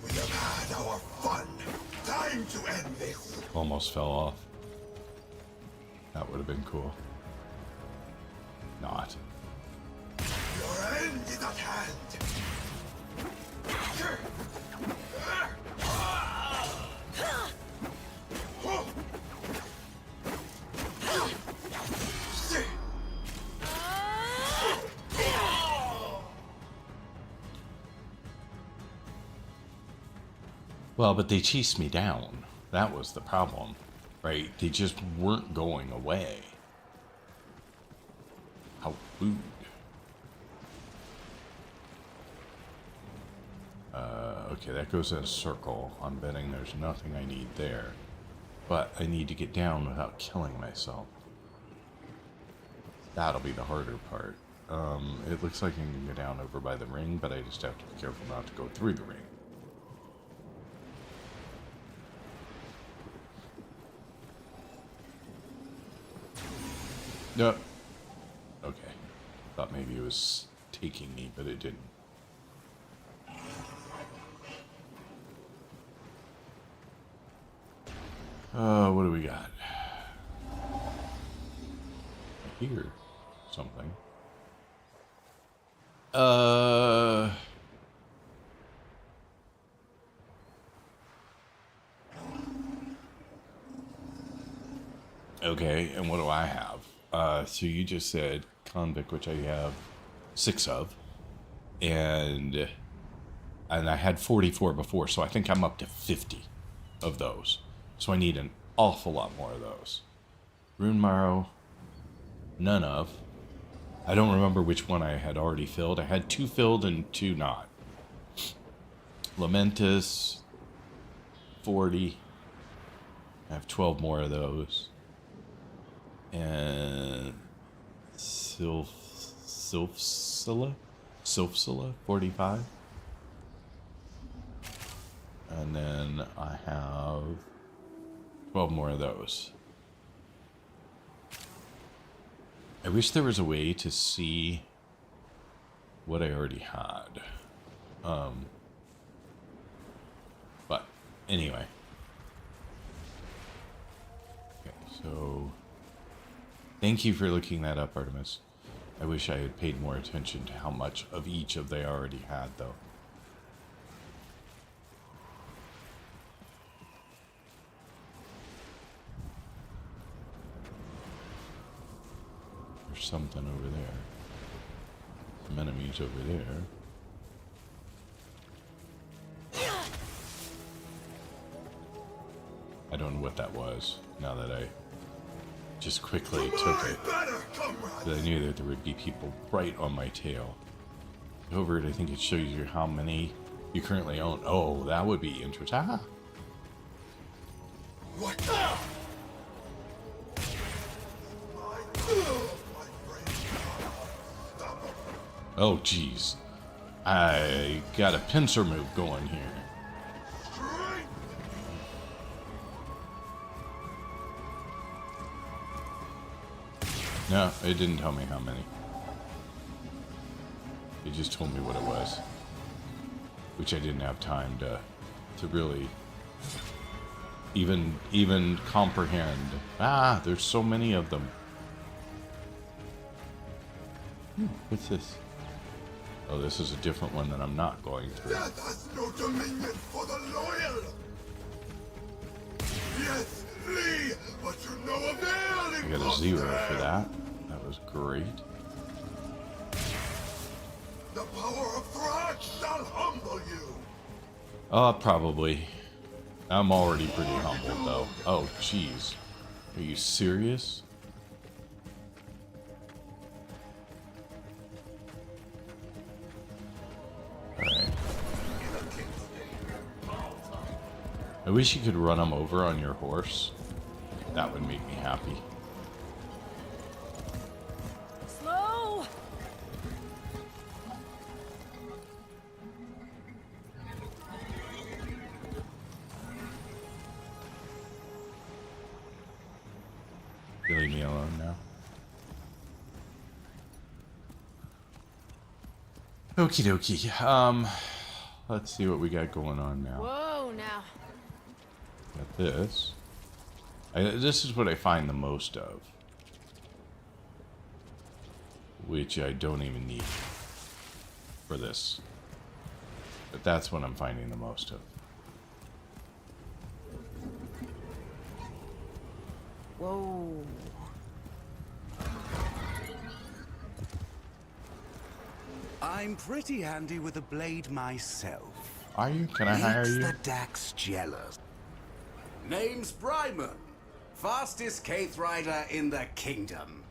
We have had our fun. Time to end this. Almost fell off. That would have been cool. Not. Your end is at hand. Well, but they chased me down. That was the problem, right? They just weren't going away. How rude. Okay, that goes in a circle. I'm betting there's nothing I need there. But I need to get down without killing myself. That'll be the harder part. It looks like I can go down over by the ring, but I just have to be careful not to go through the ring. No. Okay. Thought maybe it was taking me, but it didn't. What do we got? I hear something. Okay, and what do I have? So you just said convict, which I have 6 of, and I had 44 before, so I think I'm up to 50 of those. So I need an awful lot more of those. Rune Marrow, none of. I don't remember which one I had already filled. I had 2 filled and 2 not. Lamentus, 40. I have 12 more of those. And Sylphsilla, 45. And then I have 12 more of those. I wish there was a way to see what I already had. But anyway. Okay, so thank you for looking that up, Artemis. I wish I had paid more attention to how much of each of they already had, though. There's something over there. Some enemies over there. I don't know what that was, now that I just quickly took it. But I knew that there would be people right on my tail. Over it, I think it shows you how many you currently own. Oh, that would be interesting. Ah. What? Oh, jeez. I got a pincer move going here. No, it didn't tell me how many. It just told me what it was. Which I didn't have time to really even comprehend. Ah, there's so many of them. What's this? Oh, this is a different one that I'm not going through. Death has no dominion for the loyal. Yes, flee, but to no avail. I got a 0 for that. That was great. The power of Thrax shall humble you. Probably. I'm already pretty humbled, though. Oh, jeez. Are you serious? Alright. I wish you could run them over on your horse. That would make me happy. Slow. You leave me alone now. Okie dokie. Let's see what we got going on now. Whoa, now. Got this. This is what I find the most of. Which I don't even need for this. But that's what I'm finding the most of. Whoa. I'm pretty handy with a blade myself. Are you? Can I hire you? The Dax jealous. Name's Bryman. Fastest Caith rider in the kingdom.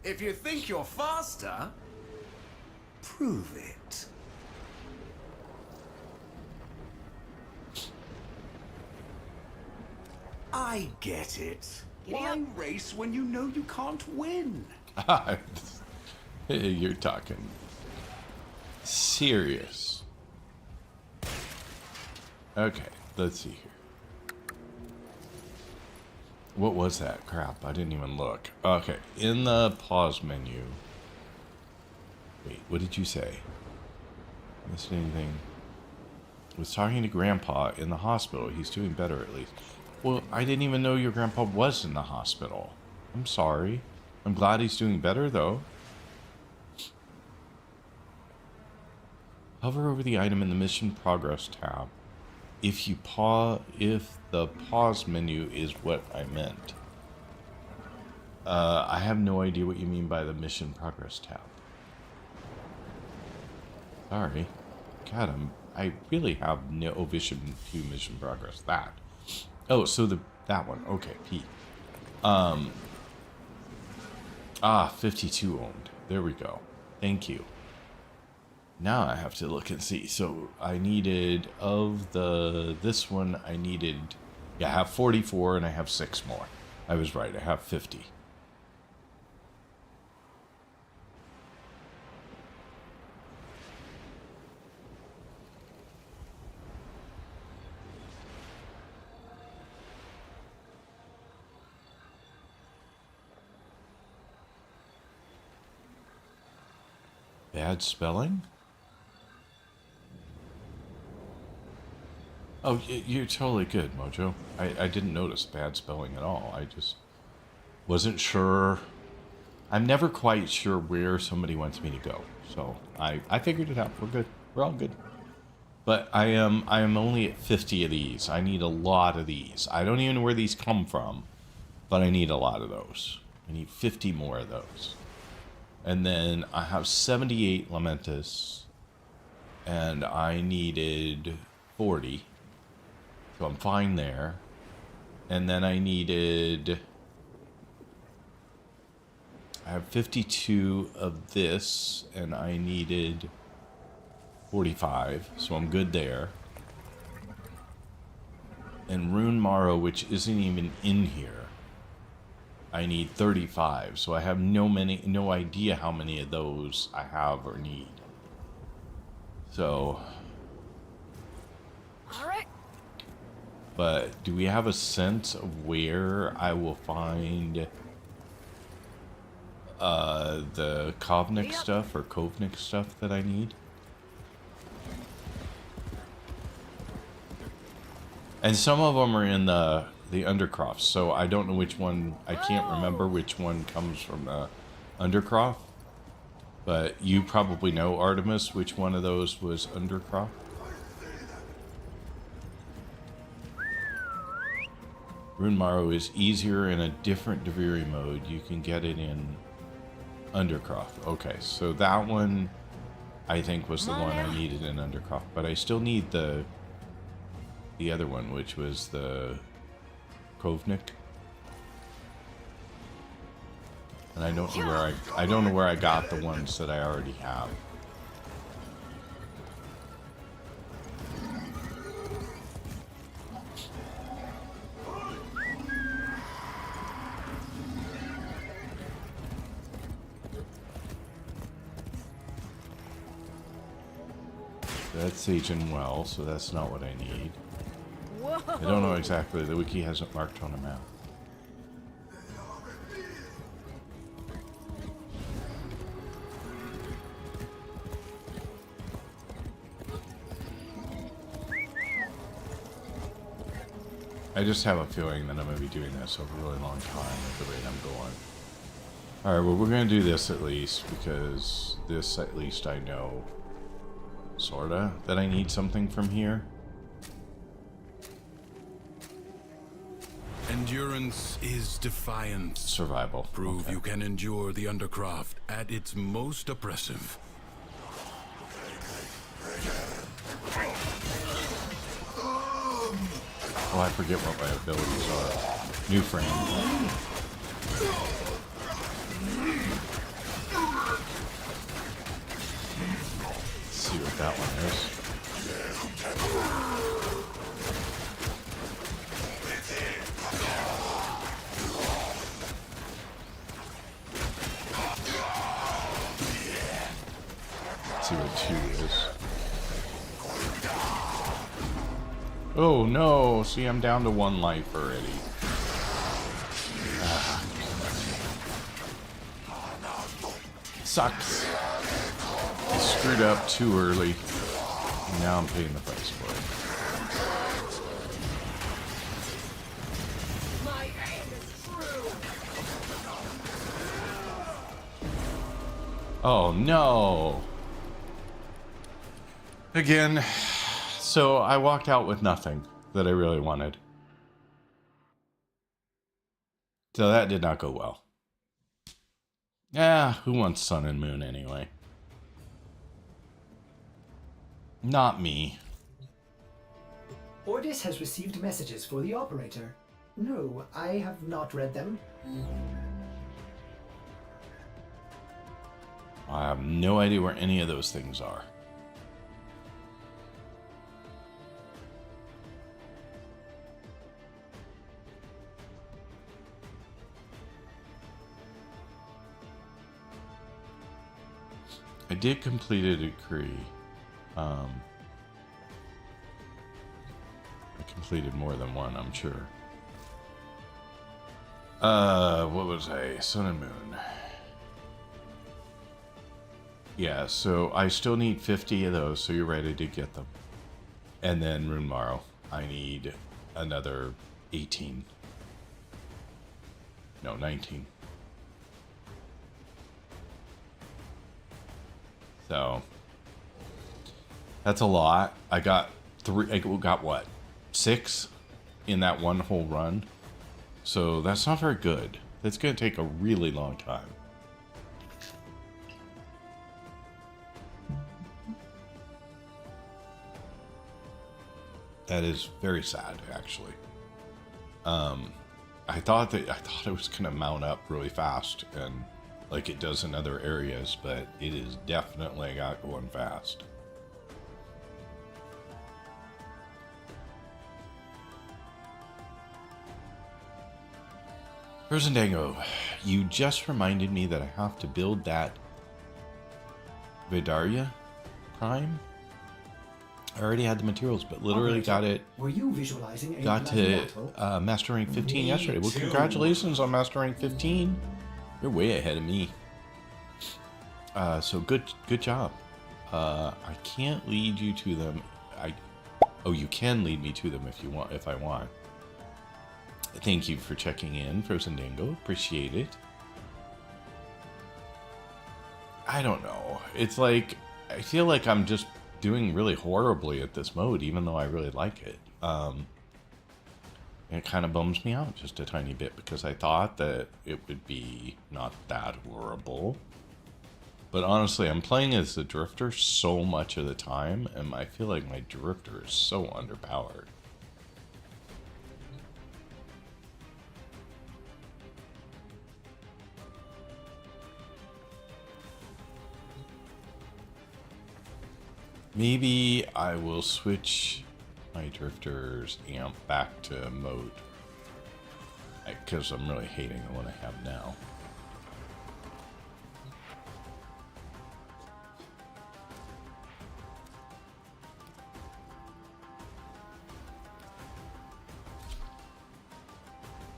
If you think you're faster, prove it. I get it. Why race when you know you can't win? You're talking serious. Okay, let's see here. What was that? Crap, I didn't even look. Okay, in the pause menu. Wait, what did you say? Missed anything? Was talking to Grandpa in the hospital. He's doing better at least. Well, I didn't even know your grandpa was in the hospital. I'm sorry. I'm glad he's doing better, though. Hover over the item in the Mission Progress tab. If the pause menu is what I meant. I have no idea what you mean by the Mission Progress tab. Sorry. God, I really have no vision to Mission Progress. That. Oh, so that one. Okay, P. 52 owned. There we go. Thank you. Now I have to look and see. So I needed this one I needed. Yeah, I have 44 and I have 6 more. I was right. I have 50. Bad spelling? Oh, you're totally good, Mojo. I didn't notice bad spelling at all. I just wasn't sure. I'm never quite sure where somebody wants me to go. So I figured it out. We're good. We're all good. But I am only at 50 of these. I need a lot of these. I don't even know where these come from, but I need a lot of those. I need 50 more of those. And then I have 78 Lamentus, and I needed 40, so I'm fine there. And then I have 52 of this, and I needed 45, so I'm good there. And Rune Morrow, which isn't even in here, I need 35, so I have no idea how many of those I have or need. So, all right. But do we have a sense of where I will find the Kovnik stuff or Kovnik stuff that I need? And some of them are in the Undercroft, so I don't know which one. I can't remember which one comes from the Undercroft. But you probably know, Artemis, which one of those was Undercroft. Rune Morrow is easier in a different Deviri mode. You can get it in Undercroft. Okay, so that one I think was the one I needed in Undercroft, but I still need the the other one, which was the Kovnik. And I don't know where I don't know where I got the ones that I already have. That's Sage and Well, so that's not what I need. Whoa. I don't know exactly. The wiki hasn't marked on a map. I just have a feeling that I'm going to be doing this over a really long time at the rate I'm going. Alright, well, we're going to do this at least, because this at least I know, sorta, that I need something from here. Endurance is defiance. Survival. Prove Okay. you can endure the Undercroft at its most oppressive. Oh, I forget what my abilities are. New frame. Let's see what that one is. Let's see what 2 is. Oh no, see, I'm down to 1 life already. Sucks. I screwed up too early. And now I'm paying the price for it. My aim is true. Oh no. Again. So I walked out with nothing that I really wanted. So that did not go well. Yeah, who wants Sun and Moon anyway? Not me. Ordis has received messages for the operator. No, I have not read them. I have no idea where any of those things are. I did complete a decree. I completed more than one, I'm sure. What was I? Sun and Moon. Yeah, so I still need 50 of those, so you're ready to get them. And then Rune Morrow. I need another 18. No, 19. So that's a lot. I got 3. I got what? 6 in that one whole run. So that's not very good. That's going to take a really long time. That is very sad, actually. I thought it was going to mount up really fast and like it does in other areas, but it is definitely got going fast. Dango, you just reminded me that I have to build that Vidaria Prime. I already had the materials, but literally got it. Were you visualizing a got to Master Rank 15 Me yesterday. Well, too. congratulations on Master Rank 15. You're way ahead of me. So good job. I can't lead you to them. Oh, you can lead me to them if I want. Thank you for checking in, Frozen Dango. Appreciate it. I don't know. It's like I feel like I'm just doing really horribly at this mode, even though I really like it. It kind of bums me out just a tiny bit because I thought that it would be not that horrible. But honestly, I'm playing as the Drifter so much of the time, and I feel like my Drifter is so underpowered. Maybe I will switch my Drifter's amp back to mode. Because I'm really hating the one I have now.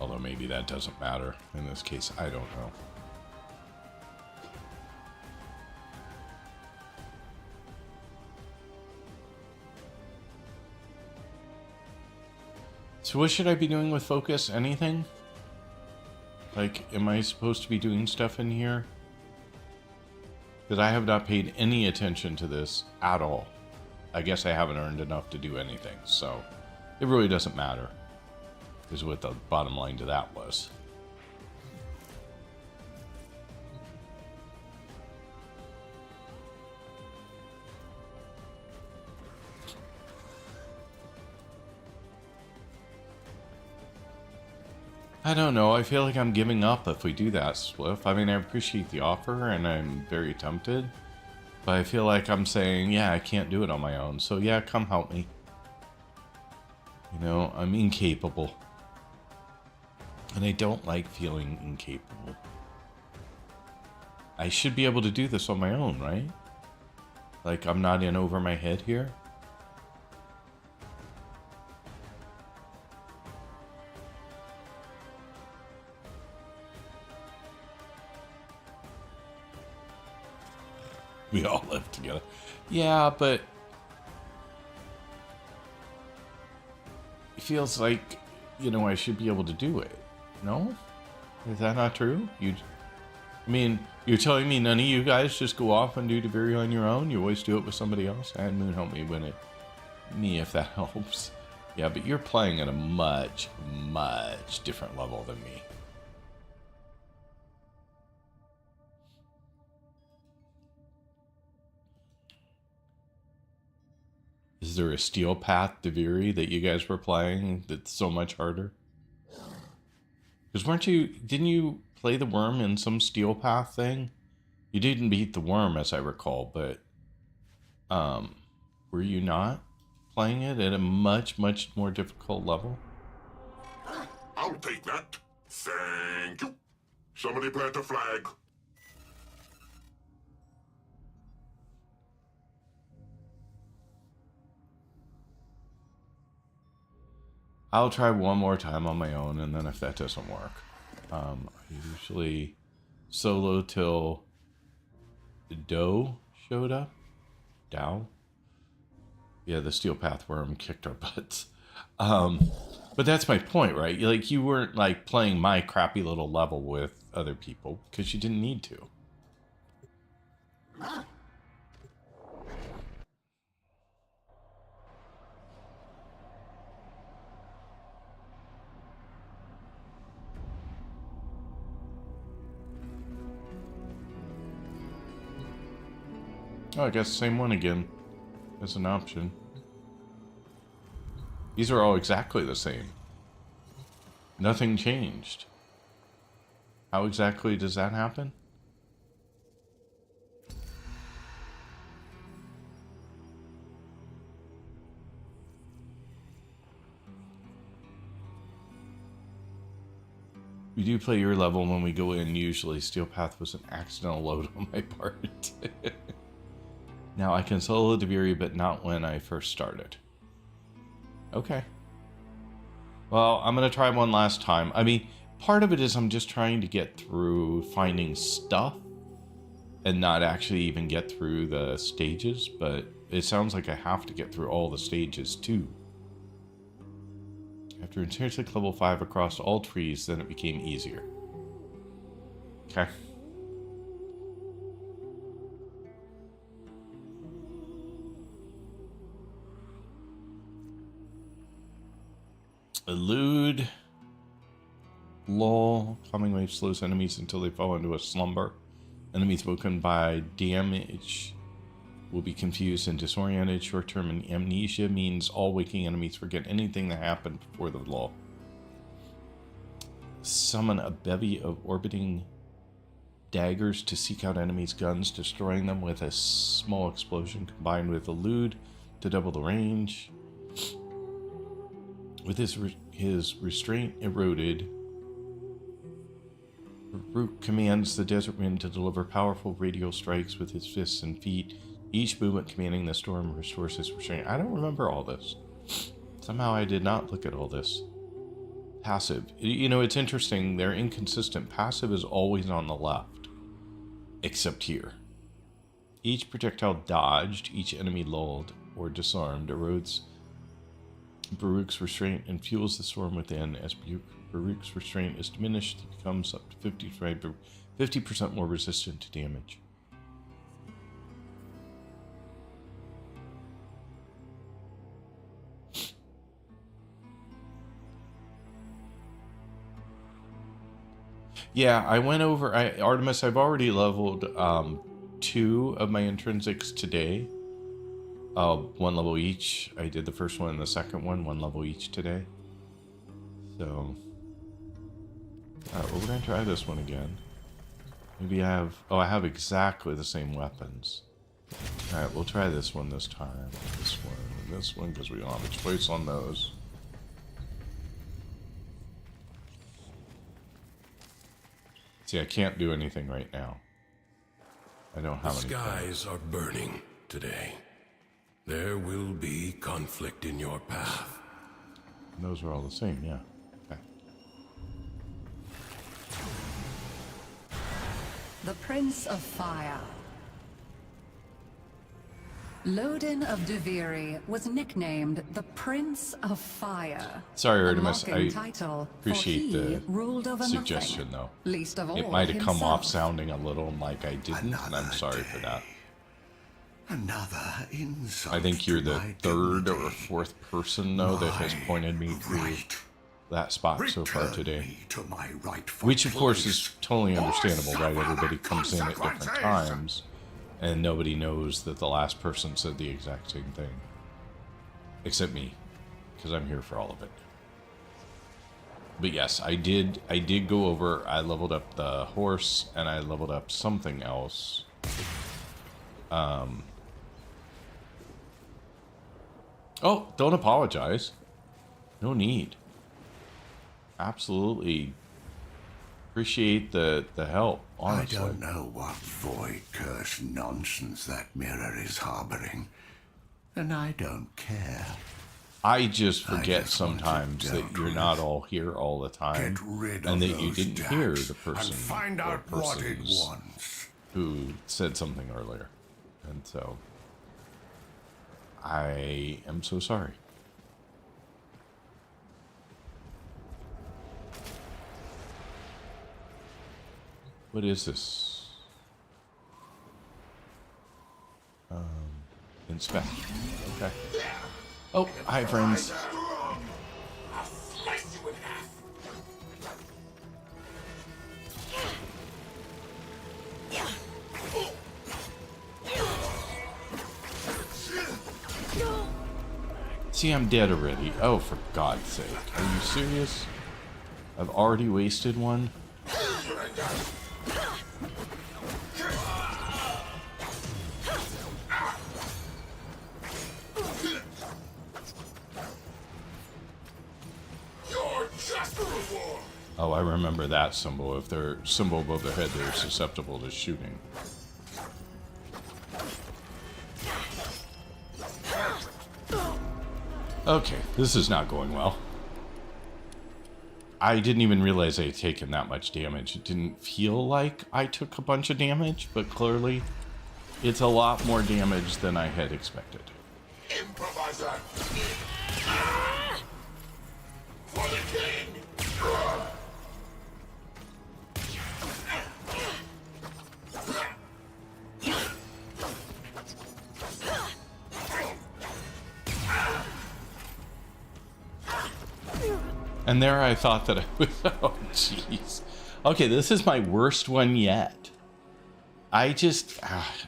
Although maybe that doesn't matter. In this case, I don't know. So what should I be doing with focus? Anything? Like, am I supposed to be doing stuff in here? Because I have not paid any attention to this at all. I guess I haven't earned enough to do anything, so it really doesn't matter. Is what the bottom line to that was. I don't know. I feel like I'm giving up if we do that, Spliff. I mean, I appreciate the offer and I'm very tempted. But I feel like I'm saying, yeah, I can't do it on my own. So yeah, come help me. You know, I'm incapable. And I don't like feeling incapable. I should be able to do this on my own, right? Like, I'm not in over my head here. We all live together. Yeah, but it feels like, you know, I should be able to do it. No? Is that not true? I mean, you're telling me none of you guys just go off and do Deviri on your own? You always do it with somebody else? And Moon help me win it. Me, if that helps. Yeah, but you're playing at a much, much different level than me. Is there a Steel Path Deviri that you guys were playing that's so much harder? Because didn't you play the worm in some Steel Path thing? You didn't beat the worm, as I recall, but were you not playing it at a much, much more difficult level? I'll take that. Thank you. Somebody plant a flag. I'll try one more time on my own, and then if that doesn't work, I usually solo till Doe showed up. Dow? Yeah, the Steel Path Worm kicked our butts. But that's my point, right? Like, you weren't, like, playing my crappy little level with other people, because you didn't need to. Oh, I guess same one again as an option. These are all exactly the same. Nothing changed. How exactly does that happen? We do play your level when we go in. Usually Steel Path was an accidental load on my part. Now I can solo Deviri, but not when I first started. Okay. Well, I'm going to try one last time. I mean, part of it is I'm just trying to get through finding stuff and not actually even get through the stages, but it sounds like I have to get through all the stages too. After intrinsic level 5 across all trees, then it became easier. Okay. Elude. Lull. Calming wave slows enemies until they fall into a slumber. Enemies woken by damage will be confused and disoriented. Short-term amnesia means all waking enemies forget anything that happened before the lull. Summon a bevy of orbiting daggers to seek out enemies' guns, destroying them with a small explosion combined with elude to double the range. With his restraint eroded, Farouk commands the desert wind to deliver powerful radial strikes with his fists and feet. Each movement commanding the storm restores his restraint. I don't remember all this. Somehow I did not look at all this. Passive. You know, it's interesting. They're inconsistent. Passive is always on the left. Except here. Each projectile dodged, each enemy lulled or disarmed, erodes Baruch's restraint and fuels the storm within. As Baruch's restraint is diminished, he becomes up to 50% more resistant to damage. Yeah, I went over... Artemis, I've already leveled 2 of my intrinsics today. 1 level each. I did the first one and the second one. 1 level each today. So... well, we're going to try this one again. Maybe I have... oh, I have exactly the same weapons. Alright, we'll try this one this time. This one and this one, because we don't have a choice on those. See, I can't do anything right now. I don't have any. The skies are burning today. There will be conflict in your path. And those are all the same, yeah. Okay. The Prince of Fire. Lodin of Duviri was nicknamed the Prince of Fire. Sorry, Artemis. I appreciate the suggestion, though. Least of all it might have come himself. off sounding a little like I didn't, and I'm sorry for that. Another insult. I think you're the third or fourth person, though, that has pointed me through that spot so far today. Which, of course, is totally understandable, right? Everybody comes in at different times. And nobody knows that the last person said the exact same thing. Except me. Because I'm here for all of it. But yes, I did go over. I leveled up the horse. And I leveled up something else. Oh, don't apologize. No need. Absolutely. Appreciate the help, honestly. I don't know what void curse nonsense that mirror is harboring, and I don't care. I just forget sometimes that you're not all here all the time, and that you didn't hear the person or persons who said something earlier, and so I am so sorry. What is this? Inspect. Okay. Oh, hi, friends. See, I'm dead already. Oh, for God's sake. Are you serious? I've already wasted one? Oh, I remember that symbol. If they're symbol above their head, they're susceptible to shooting. Okay, this is not going well. I didn't even realize I had taken that much damage. It didn't feel like I took a bunch of damage, but clearly it's a lot more damage than I had expected. Improviser! For the king! And there I thought that I was... oh, jeez. Okay, this is my worst one yet. I just...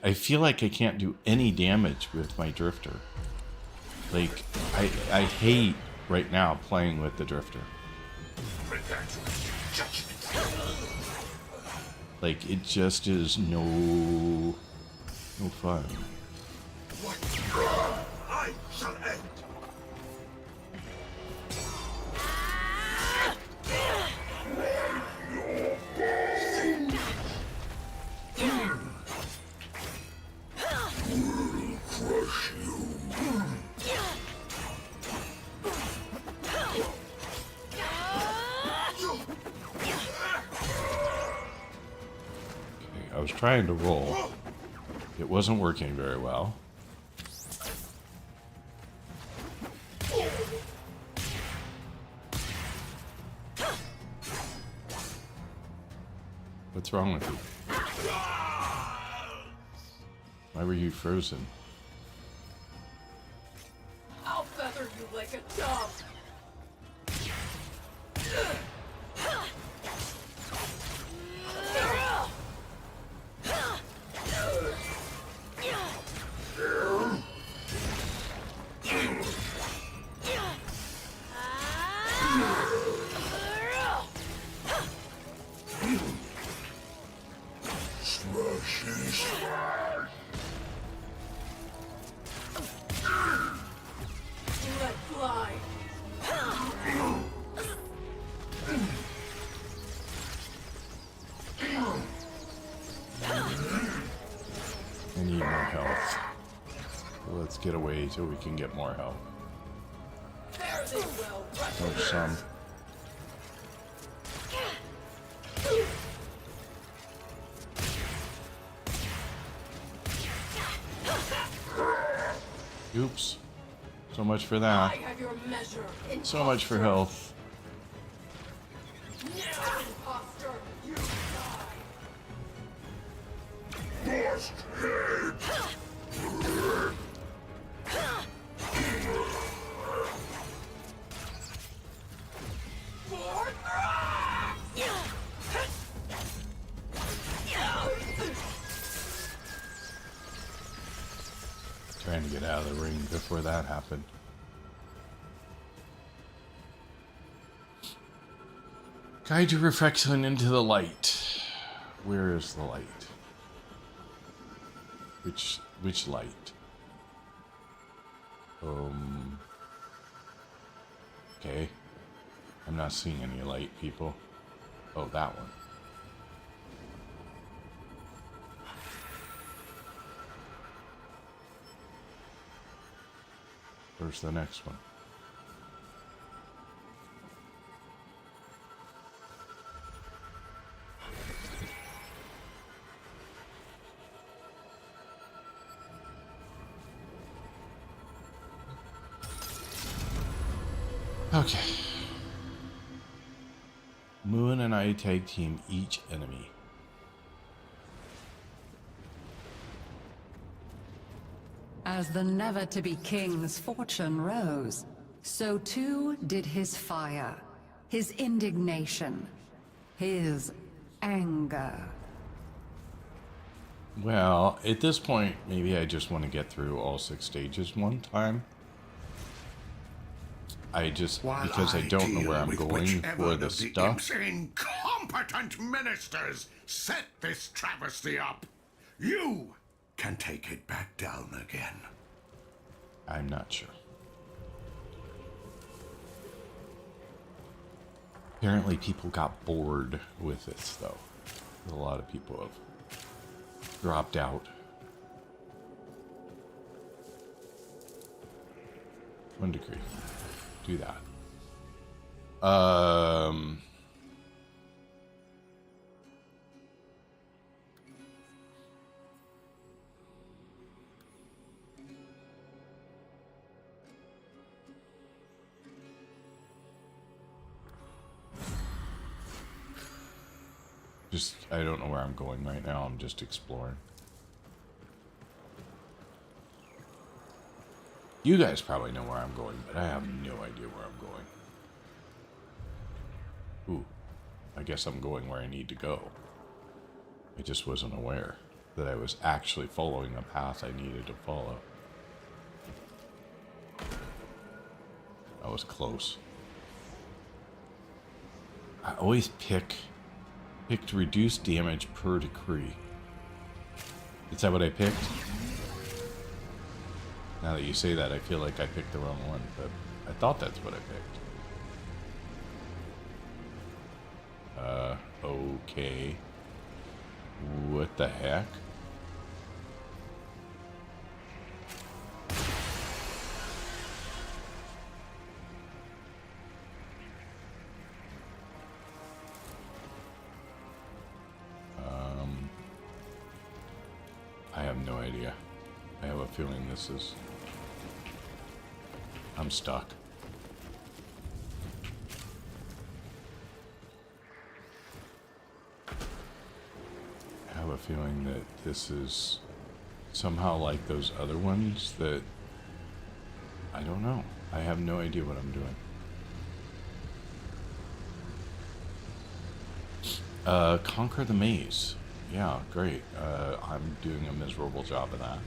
I feel like I can't do any damage with my Drifter. Like, I hate right now playing with the Drifter. Like, it just is no fun. What I shall end. Crush you. I was trying to roll. It wasn't working very well. What's wrong with you? Why were you frozen? I'll feather you like a dove. Let fly. I need more health. So let's get away so we can get more health. There they will. Oh, some. Oops. So much for I that. have your measure. So much for health. Now, imposter, you die. Lost head. Trying to get out of the ring before that happened. Guide your reflection into the light. Where is the light? Which light? Okay. I'm not seeing any light, people. Oh, that one. Where's the next one? Okay. Moon and I tag team each enemy. As the never-to-be king's fortune rose, so too did his fire, his indignation, his anger. Well, at this point, maybe I just want to get through all 6 stages one time. Because I don't know where I'm going for the stuff. Incompetent ministers set this travesty up. You can take it back down again. I'm not sure. Apparently people got bored with this, though. A lot of people have dropped out. One degree. Do that. I don't know where I'm going right now. I'm just exploring. You guys probably know where I'm going, but I have no idea where I'm going. Ooh, I guess I'm going where I need to go. I just wasn't aware that I was actually following a path I needed to follow. That was close. I always pick Picked reduced damage per decree. Is that what I picked? Now that you say that, I feel like I picked the wrong one, but I thought that's what I picked. Okay. What the heck? I have no idea. I have a feeling this is... I'm stuck. I have a feeling that this is somehow like those other ones that... I don't know. I have no idea what I'm doing. Conquer the maze. Yeah, great. I'm doing a miserable job of that.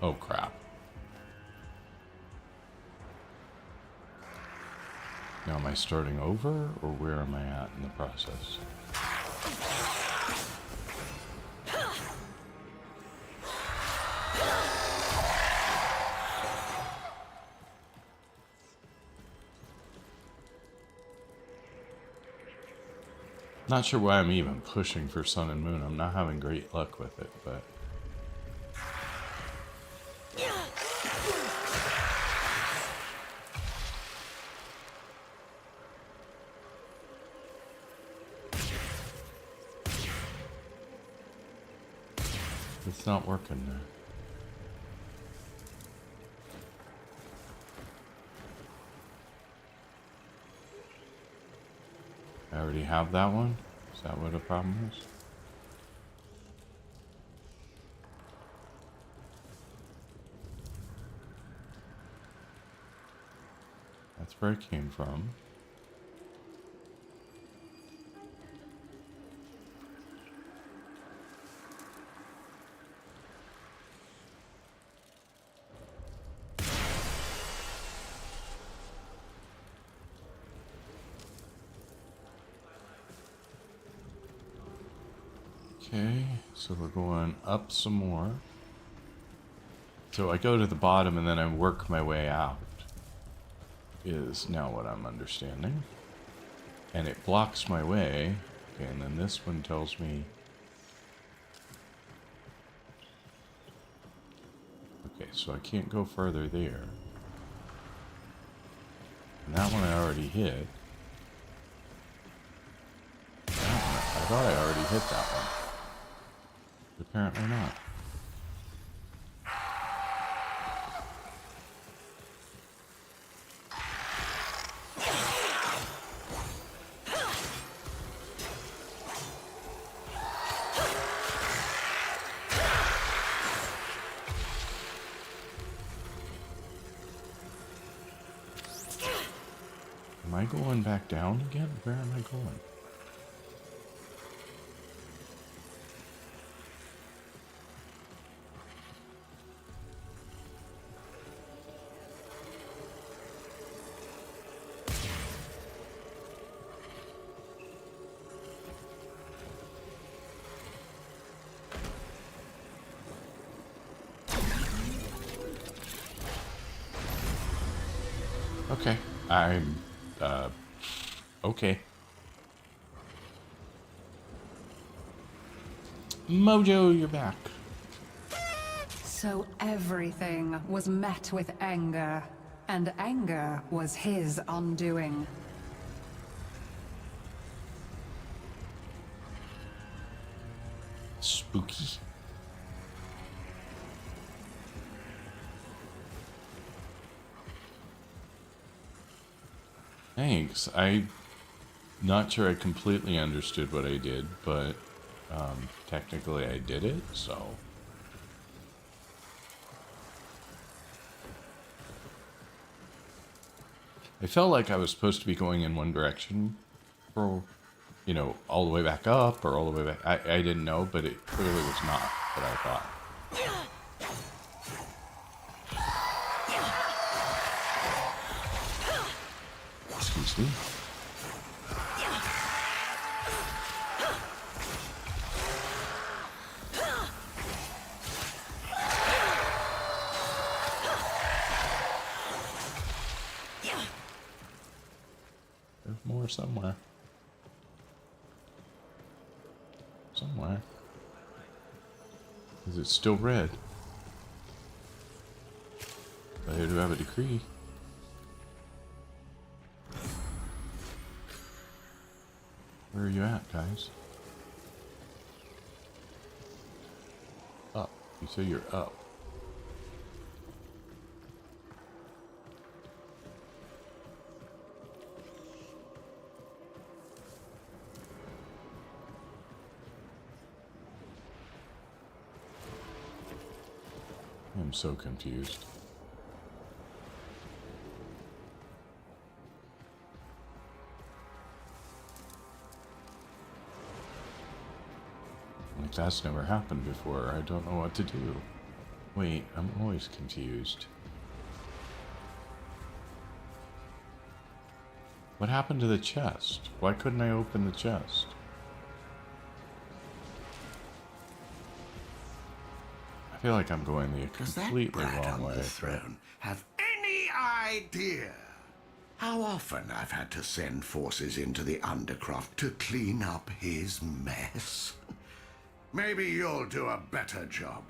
Oh, crap. Now, am I starting over, or where am I at in the process? Not sure why I'm even pushing for Sun and Moon. I'm not having great luck with it, but... It's not working there. I already have that one? Is that what the problem is? That's where it came from. Okay, so we're going up some more. So I go to the bottom and then I work my way out, is now what I'm understanding. And it blocks my way. Okay, and then this one tells me... Okay, so I can't go further there. And that one I already hit. That one, I thought I already hit that one. Apparently not. Am I going back down again? Where am I going? Okay, I'm, okay. Mojo, you're back. So everything was met with anger, and anger was his undoing. Spooky. Thanks. I'm not sure I completely understood what I did, but technically I did it, so... I felt like I was supposed to be going in one direction for you know, all the way back up or all the way back. I didn't know, but it clearly was not what I thought. Excuse me. There's more somewhere. Somewhere. Is it still red? I do have a decree. Where are you at, guys? Up. You say you're up. I'm so confused. Like that's never happened before. I don't know what to do. Wait, I'm always confused. What happened to the chest? Why couldn't I open the chest? I feel like I'm going the completely wrong way. Throne have any idea how often I've had to send forces into the Undercroft to clean up his mess? Maybe you'll do a better job.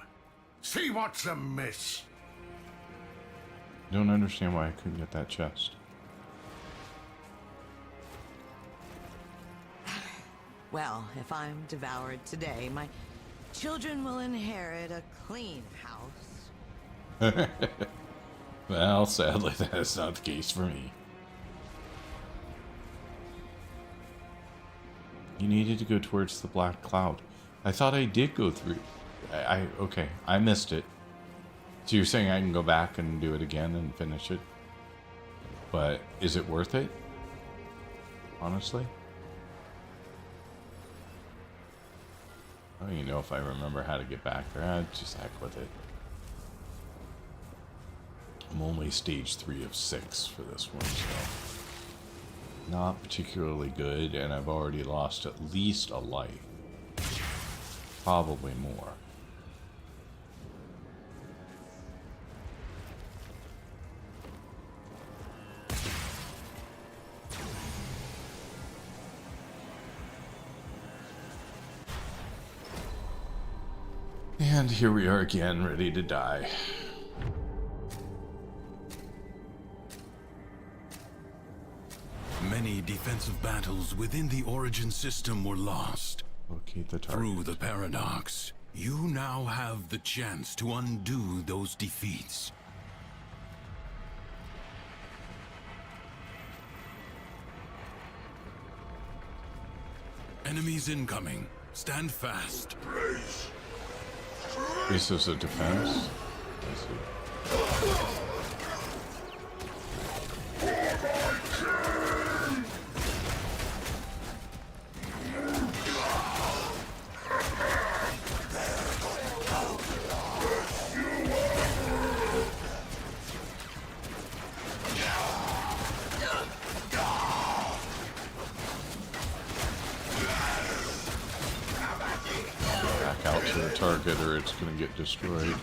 See what's amiss. I don't understand why I couldn't get that chest. Well, if I'm devoured today, my children will inherit a clean house. Well, sadly, that is not the case for me. You needed to go towards the black cloud. I thought I did go through. Okay, I missed it. So you're saying I can go back and do it again and finish it? But is it worth it? Honestly? I don't even know if I remember how to get back there. I'd just heck with it. I'm only stage 3 of 6 for this one, so not particularly good, and I've already lost at least a life. Probably more. And here we are again, ready to die. Many defensive battles within the Origin system were lost. Locate the target. Through the paradox, you now have the chance to undo those defeats. Enemies incoming. Stand fast. This is a defense. I see. Out to the target or it's going to get destroyed.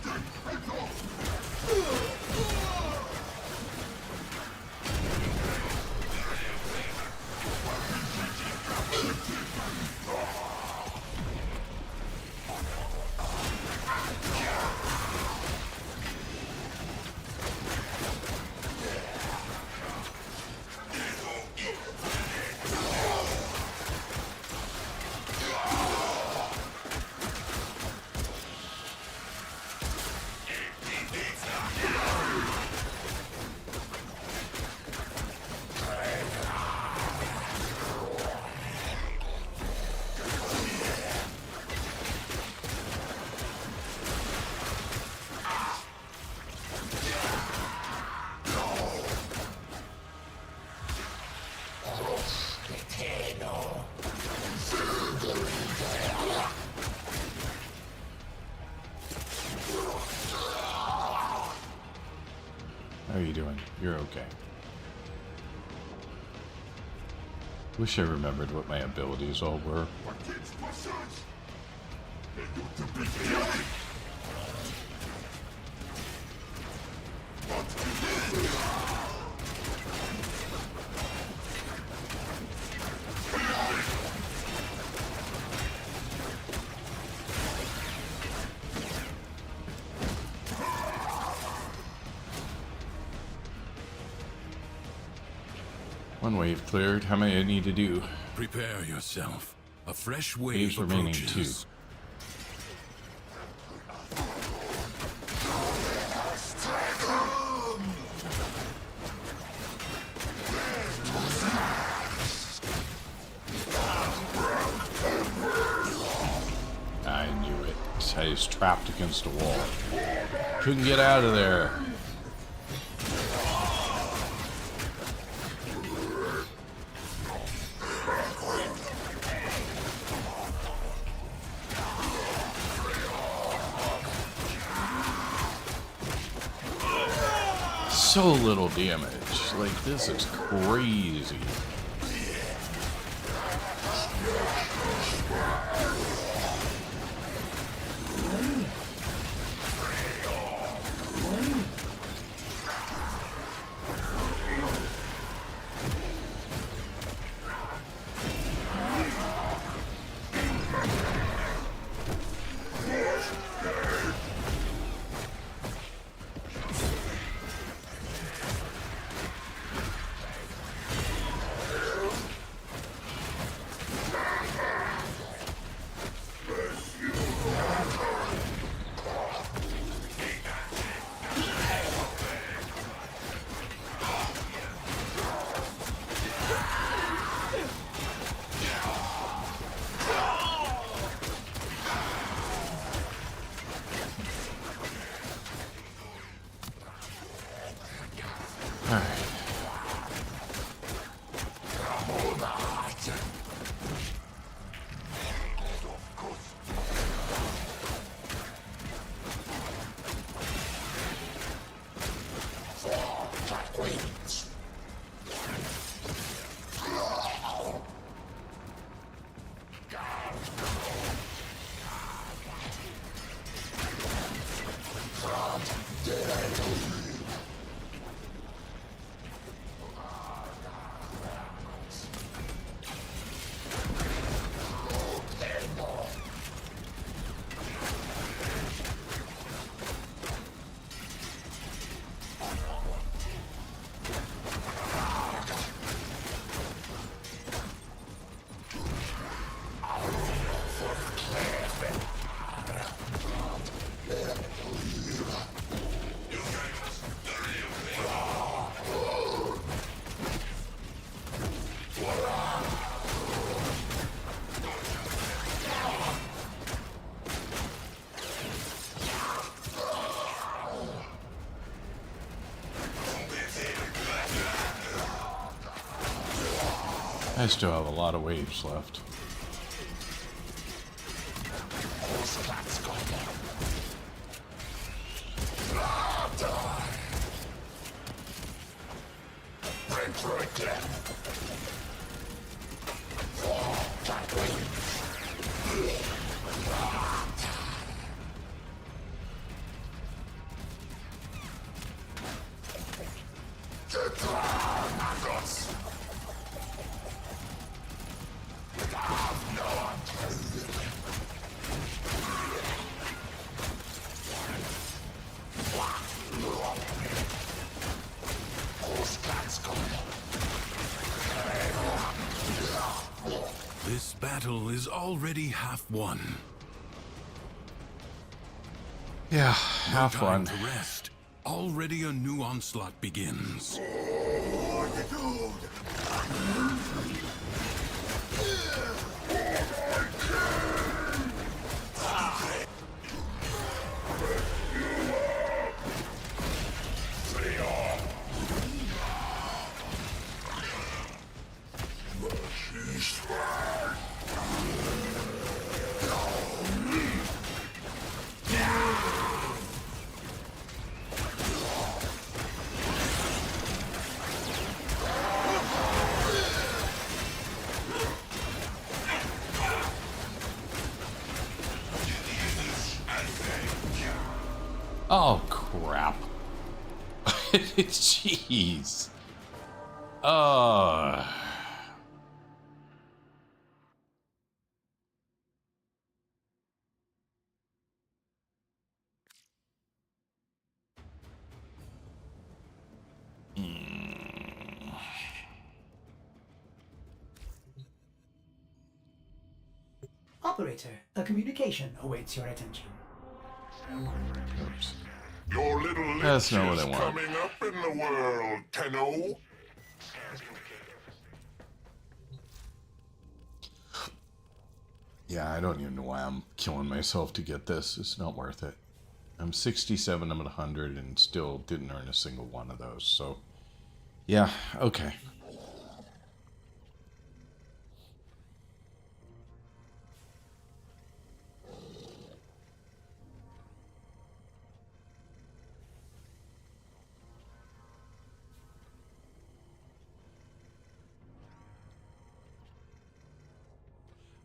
How are you doing? You're okay. Wish I remembered what my abilities all were. One wave cleared. How many I need to do? Prepare yourself. A fresh wave Waves remaining approaches. 2. I knew it. I was trapped against a wall. Couldn't get out of there. So little damage. Like, this is crazy. I still have a lot of waves left. This battle is already half won. Yeah, half won. To rest. Already a new onslaught begins. Oh, crap. Jeez. Operator, a communication awaits your attention. Oops. Your little That's lich not what is I want. coming up in the world, Tenno. Yeah, I don't even know why I'm killing myself to get this. It's not worth it. I'm 67, I'm at 100, and still didn't earn a single one of those. So, yeah, okay.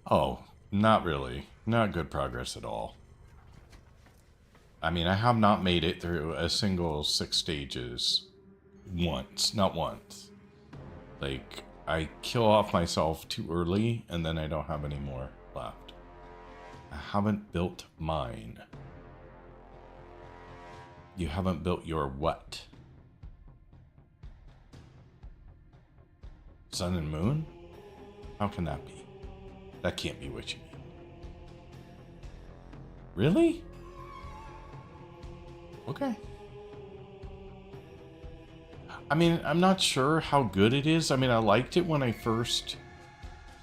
Oh, not really. Not good progress at all. I mean, I have not made it through a single 6 stages once. Not once. Like, I kill off myself too early, and then I don't have any more left. I haven't built mine. You haven't built your what? Sun and moon? How can that be? That can't be what you mean. Really? Okay. I mean, I'm not sure how good it is. I mean, I liked it when I first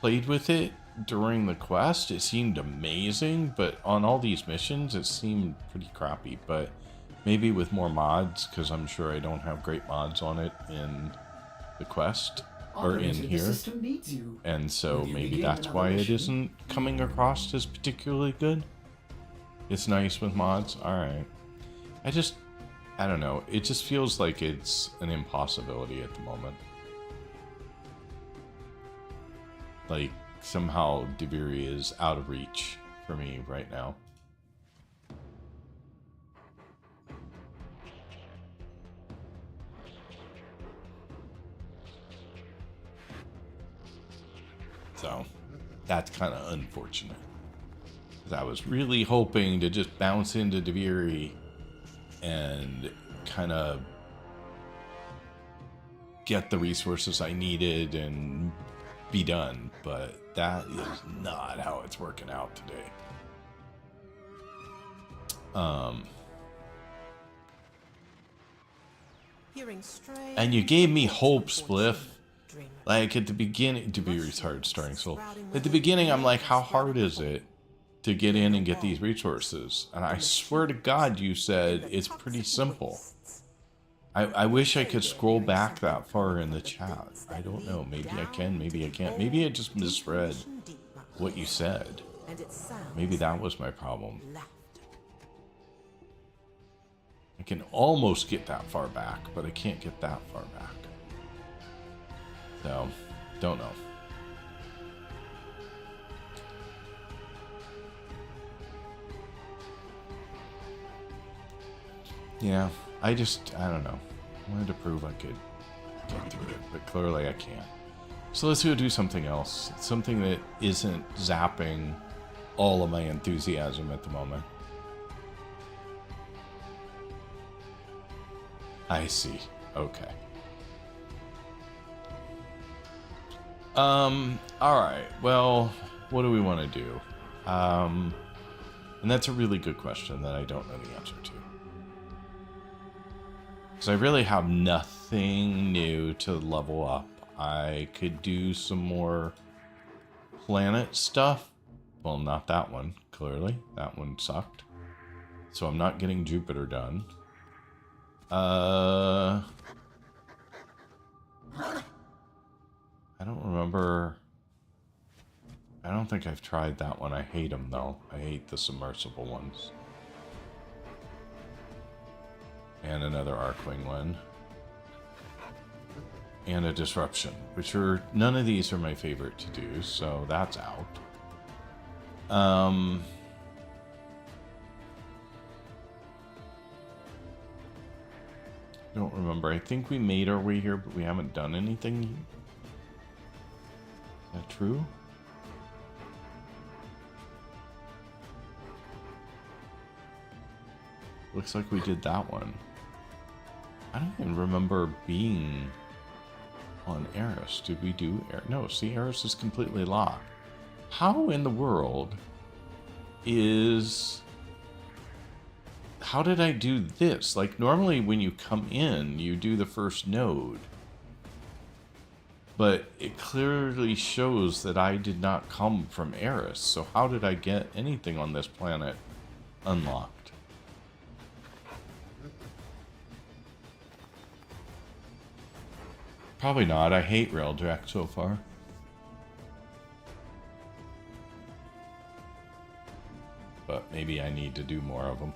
played with it during the quest. It seemed amazing, but on all these missions, it seemed pretty crappy. But maybe with more mods, because I'm sure I don't have great mods on it in the quest. Or in Operator, here. the system needs you. And so Will you maybe begin that's another why it mission? isn't coming across as particularly good. It's nice with mods. Alright. I don't know. It just feels like it's an impossibility at the moment. Like, somehow Deviri is out of reach for me right now. So, that's kind of unfortunate. 'Cause I was really hoping to just bounce into Deviri and kind of get the resources I needed and be done. But that is not how it's working out today. And you gave me hope, Spliff. Like, at the beginning, Deviri's hard starting, so at the beginning, I'm like, how hard is it to get in and get these resources? And I swear to God, you said it's pretty simple. I wish I could scroll back that far in the chat. I don't know. Maybe I can, maybe I can't. Maybe I just misread what you said. Maybe that was my problem. I can almost get that far back, but I can't get that far back. So, don't know. Yeah, I don't know. I wanted to prove I could get through it, but clearly I can't. So let's go do something else. Something that isn't zapping all of my enthusiasm at the moment. I see. Okay. Alright. Well, what do we want to do? And that's a really good question that I don't know the answer to. Because I really have nothing new to level up. I could do some more planet stuff. Well, not that one, clearly. That one sucked. So I'm not getting Jupiter done. I don't remember. I don't think I've tried that one. I hate them, though. I hate the submersible ones. And another Arcwing one. And a Disruption, which are... None of these are my favorite to do, so that's out. Don't remember. I think we made our way here, but we haven't done anything. Is that true? Looks like we did that one. I don't even remember being on Eris. Did we do Eris? No, see, Eris is completely locked. How in the world is... How did I do this? Like, normally when you come in, you do the first node. But it clearly shows that I did not come from Eris. So how did I get anything on this planet unlocked? Probably not. I hate Railjack so far. But maybe I need to do more of them.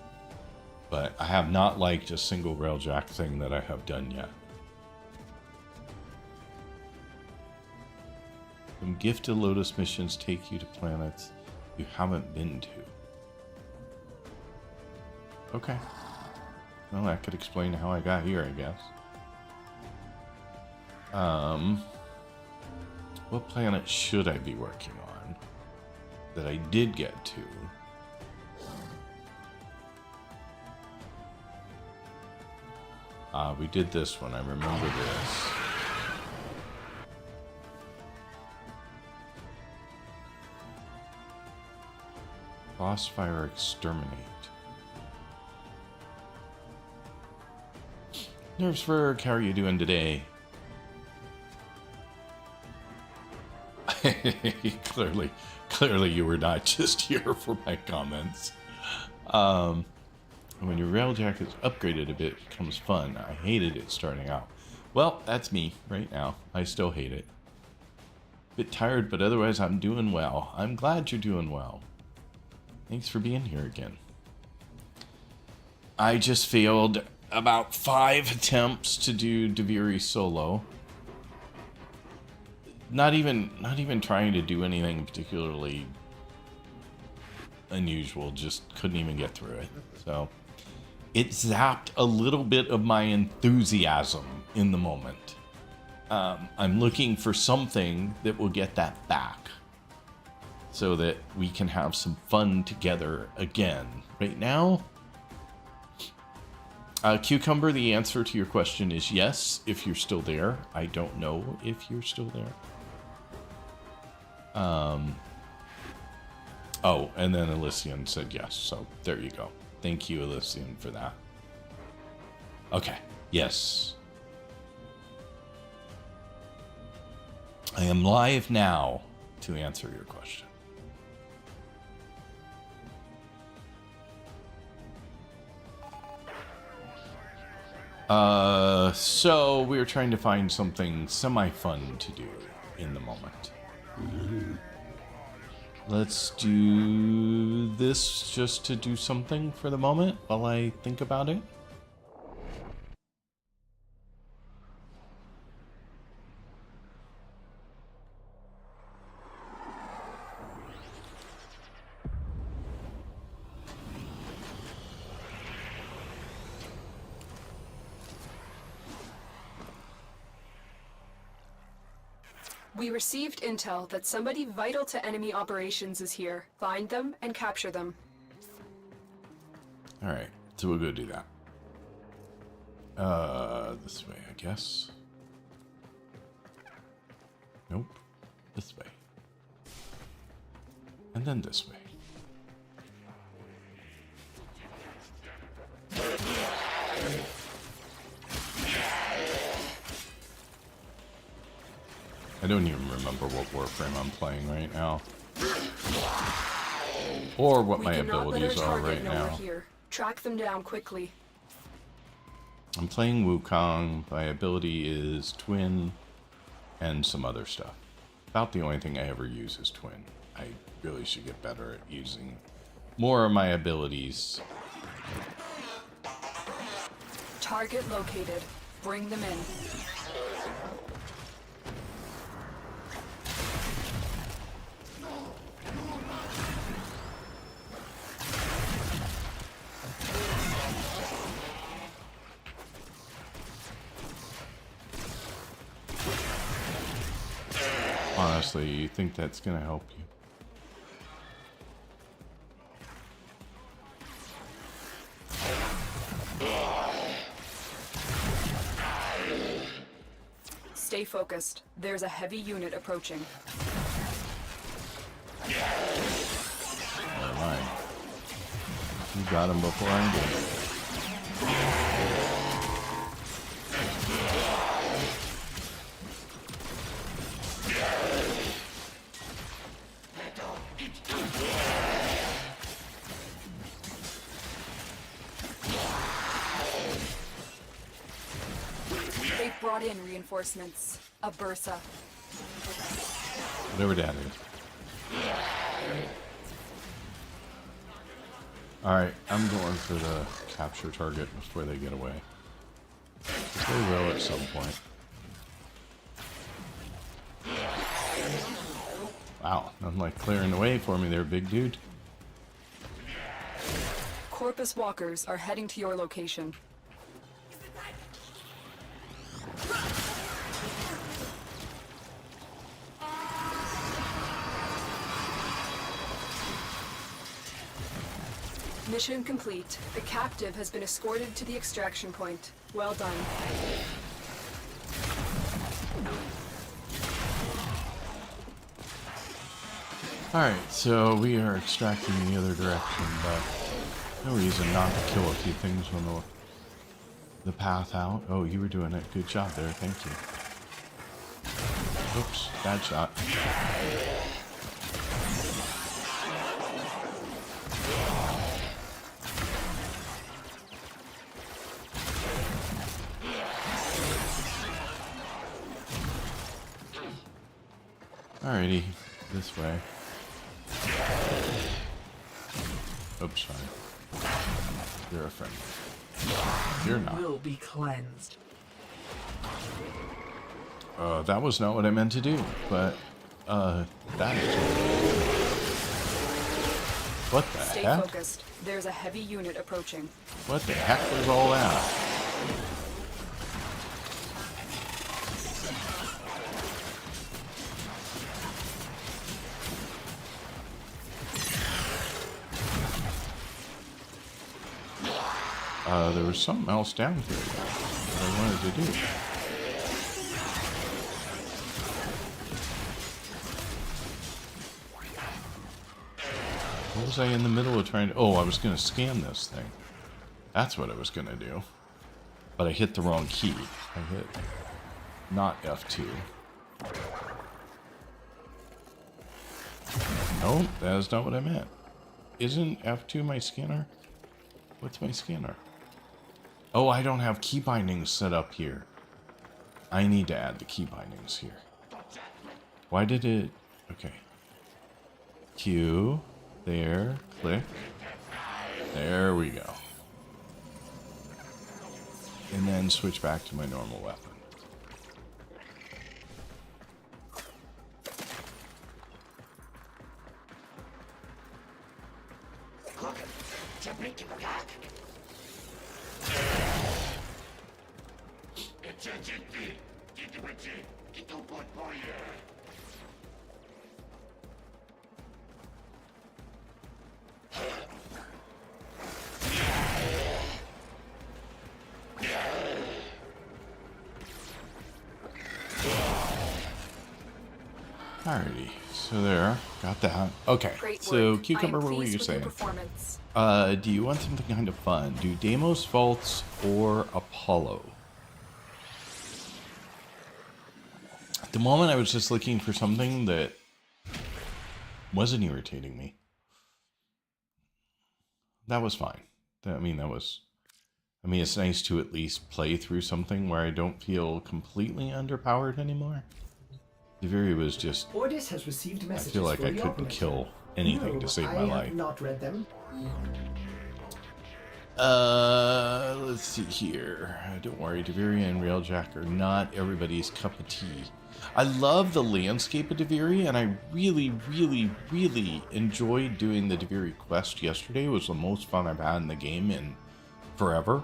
But I have not liked a single Railjack thing that I have done yet. Some gifted Lotus missions take you to planets you haven't been to. Okay. Well, that could explain how I got here, I guess. What planet should I be working on that I did get to? We did this one. I remember this. Crossfire Exterminate. Nerves Ferg, how are you doing today? Clearly you were not just here for my comments. When your Railjack is upgraded a bit, it becomes fun. I hated it starting out. Well, that's me right now. I still hate it. Bit tired, but otherwise I'm doing well. I'm glad you're doing well. Thanks for being here again. I just failed about 5 attempts to do Deviri solo. Not even trying to do anything particularly unusual, just couldn't even get through it. So it zapped a little bit of my enthusiasm in the moment. I'm looking for something that will get that back so that we can have some fun together again. Right now, Cucumber, the answer to your question is yes, if you're still there. I don't know if you're still there. Oh, and then Elysian said yes, so there you go. Thank you, Elysian, for that. Okay, yes. I am live now to answer your question. So we were trying to find something semi-fun to do in the moment. Let's do this just to do something for the moment while I think about it. We received intel that somebody vital to enemy operations is here. Find them and capture them. Alright, so we'll go do that. This way, I guess. Nope. This way. And then this way. I don't even remember what Warframe I'm playing right now. Or what my abilities are right now. Here. Track them down quickly. I'm playing Wukong. My ability is Twin and some other stuff. About the only thing I ever use is Twin. I really should get better at using more of my abilities. Target located. Bring them in. Seriously, you think that's gonna help you? Stay focused. There's a heavy unit approaching. Never mind. You got him before I did. They've brought in reinforcements. A Bursa. Whatever that is. Alright, I'm going for the capture target before they get away. 'Cause they will at some point. Wow, nothing like clearing the way for me there, big dude. Corpus walkers are heading to your location. Mission complete. The captive has been escorted to the extraction point. Well done. Alright, so we are extracting the other direction, but no reason not to kill a few things on the path out. Oh, you were doing it. Good job there. Thank you. Oops, bad shot. Alrighty, this way. Oops, sorry. You're a friend. You're not. Will be cleansed. That was not what I meant to do, but, that is. What the Stay heck? focused. There's a heavy unit approaching. What the heck was all that? There was something else down here that I wanted to do. What was I in the middle of trying to... Oh, I was going to scan this thing. That's what I was going to do. But I hit the wrong key. I hit not F2. No, that is not what I meant. Isn't F2 my scanner? What's my scanner? Oh, I don't have key bindings set up here. I need to add the key bindings here. Why did it... Okay. Q. There. Click. There we go. And then switch back to my normal weapon. Alrighty, so there, got that. Okay, so Cucumber, what were you saying? Do you want something kind of fun? Do Deimos Vaults or Apollo? At the moment, I was just looking for something that wasn't irritating me. That was fine. I mean, it's nice to at least play through something where I don't feel completely underpowered anymore. Deviri was just... Ordis has received messages. I feel like for I the couldn't operator. kill anything to save my life. I have not read them. Let's see here. Don't worry, Deviri and Railjack are not everybody's cup of tea. I love the landscape of Deviri, and I really, really, really enjoyed doing the Deviri quest yesterday. It was the most fun I've had in the game in forever.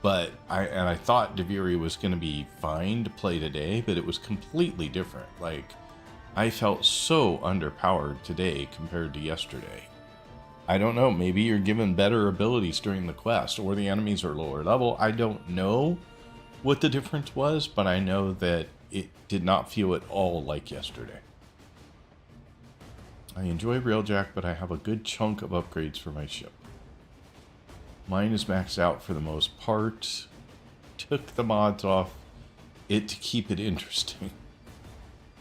But I thought Deviri was going to be fine to play today, but it was completely different. Like, I felt so underpowered today compared to yesterday. I don't know, maybe you're given better abilities during the quest, or the enemies are lower level. I don't know what the difference was, but I know that it did not feel at all like yesterday. I enjoy Railjack, but I have a good chunk of upgrades for my ship. Mine is maxed out for the most part. Took the mods off it to keep it interesting.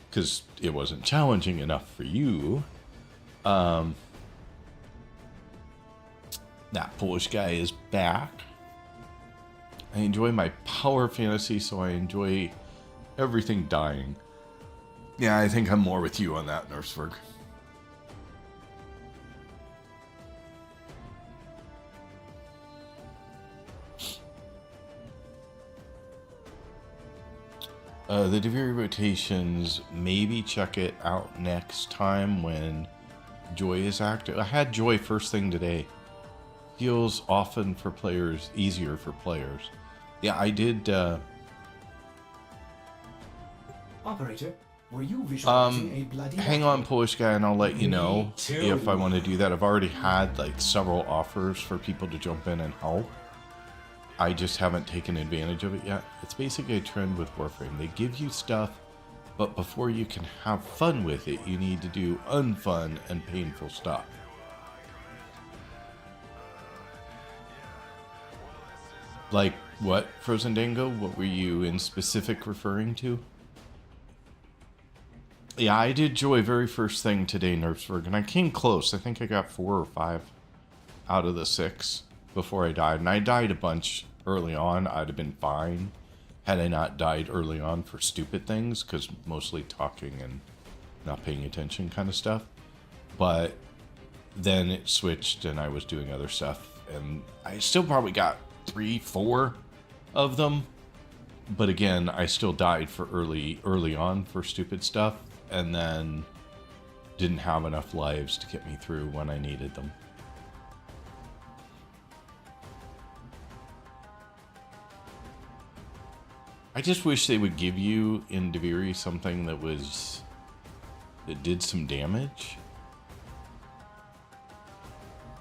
Because it wasn't challenging enough for you. That Polish guy is back. I enjoy my power fantasy, so I enjoy everything dying. Yeah, I think I'm more with you on that, Nursberg. The Deviri rotations, maybe check it out next time when Joy is active. I had Joy first thing today. Feels often for players, easier for players. Yeah, I did, Operator, were you visualizing a bloody... Hang on, Polish guy, and I'll let you know if I want to do that. I've already had, like, several offers for people to jump in and help. I just haven't taken advantage of it yet. It's basically a trend with Warframe. They give you stuff, but before you can have fun with it, you need to do unfun and painful stuff. Like what, Frozen Dango? What were you in specific referring to? Yeah, I did Joy very first thing today, Nerfsburg, and I came close. I think I got 4 or 5 out of the 6 before I died. And I died a bunch early on. I'd have been fine had I not died early on for stupid things, because mostly talking and not paying attention kind of stuff. But then it switched and I was doing other stuff, and I still probably got 3, 4 of them. But again, I still died for early on for stupid stuff, and then didn't have enough lives to get me through when I needed them. I just wish they would give you in Deviri something that did some damage.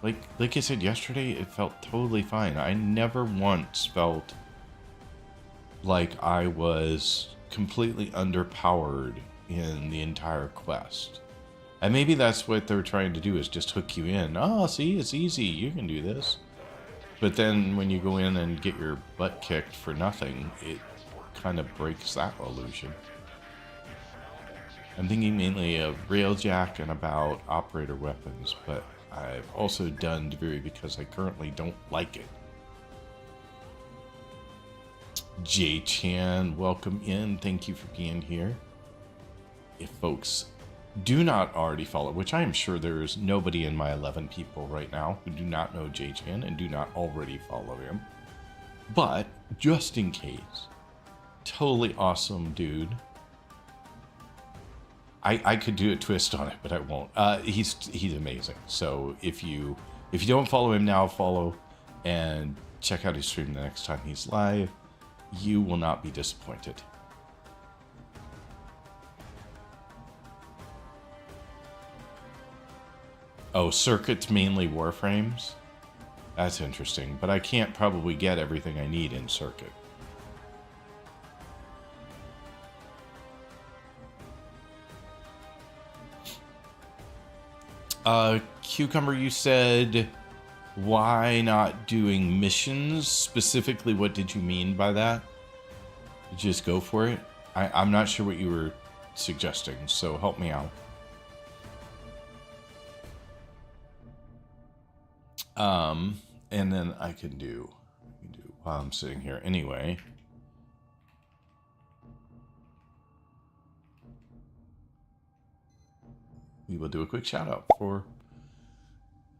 Like I said yesterday, it felt totally fine. I never once felt like I was completely underpowered in the entire quest. And maybe that's what they're trying to do, is just hook you in. Oh, see, it's easy. You can do this. But then when you go in and get your butt kicked for nothing, it kind of breaks that illusion. I'm thinking mainly of Railjack and about operator weapons, but I've also done Deviri because I currently don't like it. J-Chan, welcome in. Thank you for being here. If folks do not already follow, which I am sure there is nobody in my 11 people right now who do not know J-Chan and do not already follow him. But just in case, totally awesome dude. I could do a twist on it, but I won't. He's amazing. So if you don't follow him now, follow and check out his stream the next time he's live. You will not be disappointed. Oh, circuits mainly Warframes? That's interesting, but I can't probably get everything I need in circuit. Cucumber, you said, why not doing missions? Specifically, what did you mean by that? Just go for it? I'm not sure what you were suggesting, so help me out. And then I can do while I'm sitting here anyway. We will do a quick shout out for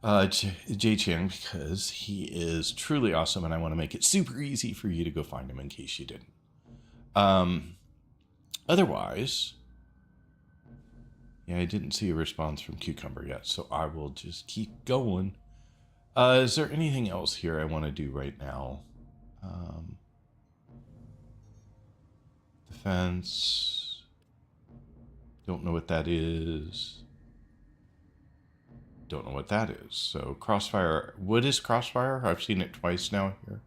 J-Chan, because he is truly awesome and I want to make it super easy for you to go find him in case you didn't. Otherwise, yeah, I didn't see a response from Cucumber yet, so I will just keep going. Is there anything else here I want to do right now? Defense. Don't know what that is. Don't know what that is. So crossfire. What is crossfire? I've seen it twice now here.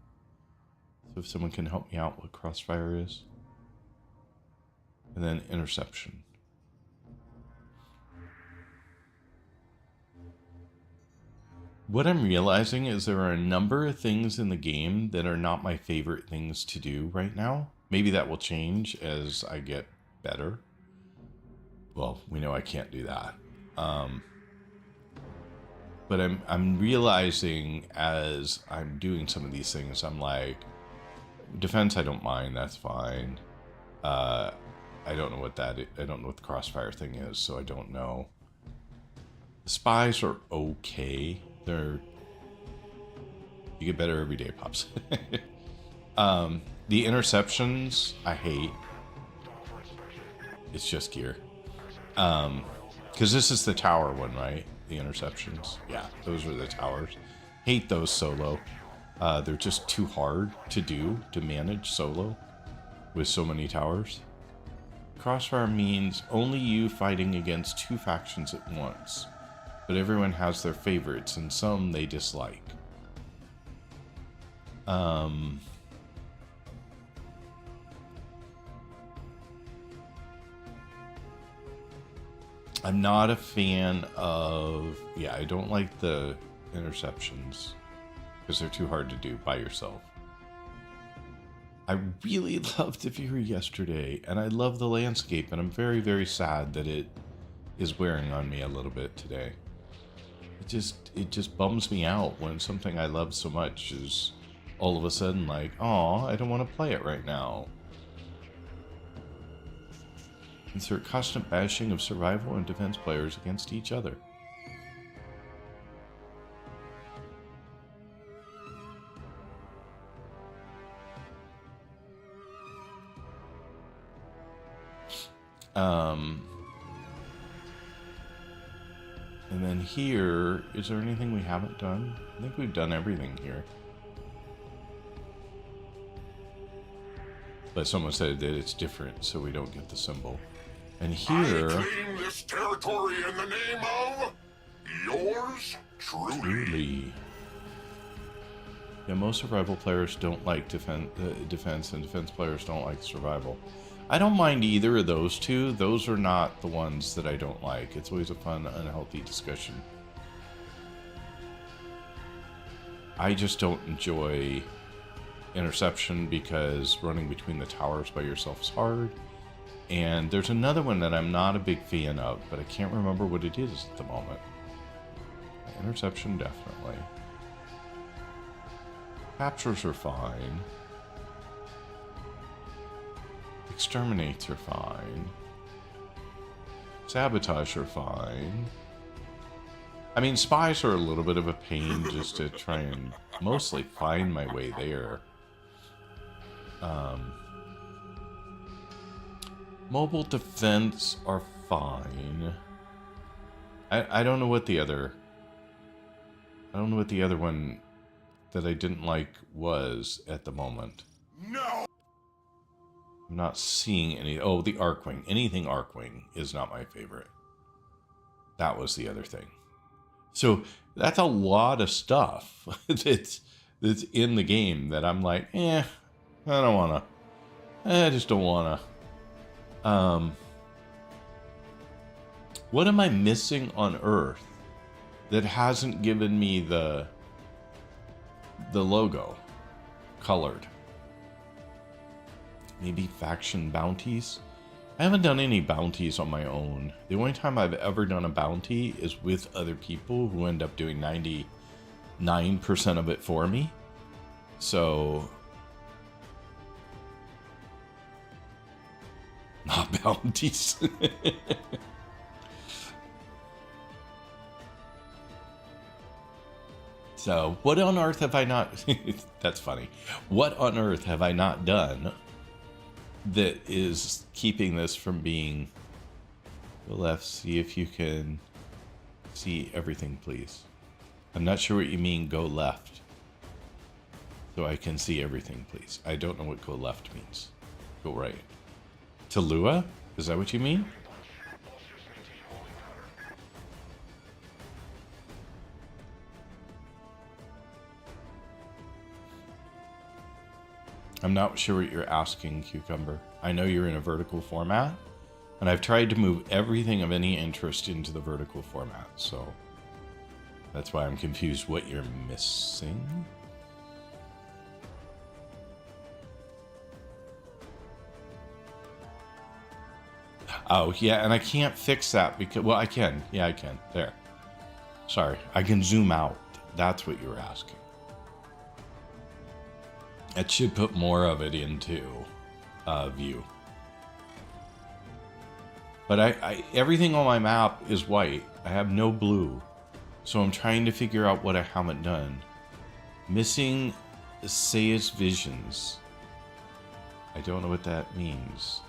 So if someone can help me out what crossfire is. And then interception. What I'm realizing is there are a number of things in the game that are not my favorite things to do right now. Maybe that will change as I get better. Well, we know I can't do that. But I'm realizing as I'm doing some of these things, I'm like, defense I don't mind, that's fine. I don't know what that is. I don't know what the crossfire thing is, so I don't know. The spies are okay. You get better every day, Pops. The interceptions, I hate. It's just gear. Because this is the tower one, right? The interceptions. Yeah, those are the towers. Hate those solo. They're just too hard to do, to manage solo with so many towers. Crossfire means only you fighting against two factions at once. But everyone has their favorites, and some they dislike. I'm not a fan of... Yeah, I don't like the interceptions. Because they're too hard to do by yourself. I really loved the Fury yesterday, and I love the landscape, and I'm very, very sad that it is wearing on me a little bit today. It just bums me out when something I love so much is all of a sudden like, oh, I don't want to play it right now. Insert constant bashing of survival and defense players against each other. And then here, is there anything we haven't done? I think we've done everything here. But someone said that it's different, so we don't get the symbol. And here... I claim this territory in the name of... yours truly. Yeah, most survival players don't like defense, and defense players don't like survival. I don't mind either of those two. Those are not the ones that I don't like. It's always a fun, unhealthy discussion. I just don't enjoy interception because running between the towers by yourself is hard. And there's another one that I'm not a big fan of, but I can't remember what it is at the moment. Interception, definitely. Captures are fine. Exterminates are fine. Sabotage are fine. I mean, spies are a little bit of a pain just to try and mostly find my way there. Mobile defense are fine. I don't know what the other... I don't know what the other one that I didn't like was at the moment. No! I'm not seeing any... Oh, the Arcwing. Anything Arcwing is not my favorite. That was the other thing. So that's a lot of stuff that's in the game that I'm like, I don't want to. I just don't want to. What am I missing on Earth that hasn't given me the logo colored? Maybe faction bounties? I haven't done any bounties on my own. The only time I've ever done a bounty is with other people who end up doing 99% of it for me. So... not bounties. So, what on earth have I not... That's funny. What on earth have I not done that is keeping this from being... Go left, see if you can see everything, please. I'm not sure what you mean, go left. So I can see everything, please. I don't know what go left means. Go right. To Lua? Is that what you mean? I'm not sure what you're asking, Cucumber. I know you're in a vertical format, and I've tried to move everything of any interest into the vertical format, so that's why I'm confused what you're missing. Oh, yeah, and I can't fix that because, well, I can. Yeah, I can. There. Sorry. I can zoom out. That's what you were asking. It should put more of it into view. But I everything on my map is white. I have no blue. So I'm trying to figure out what I haven't done. Missing Seiya's visions. I don't know what that means.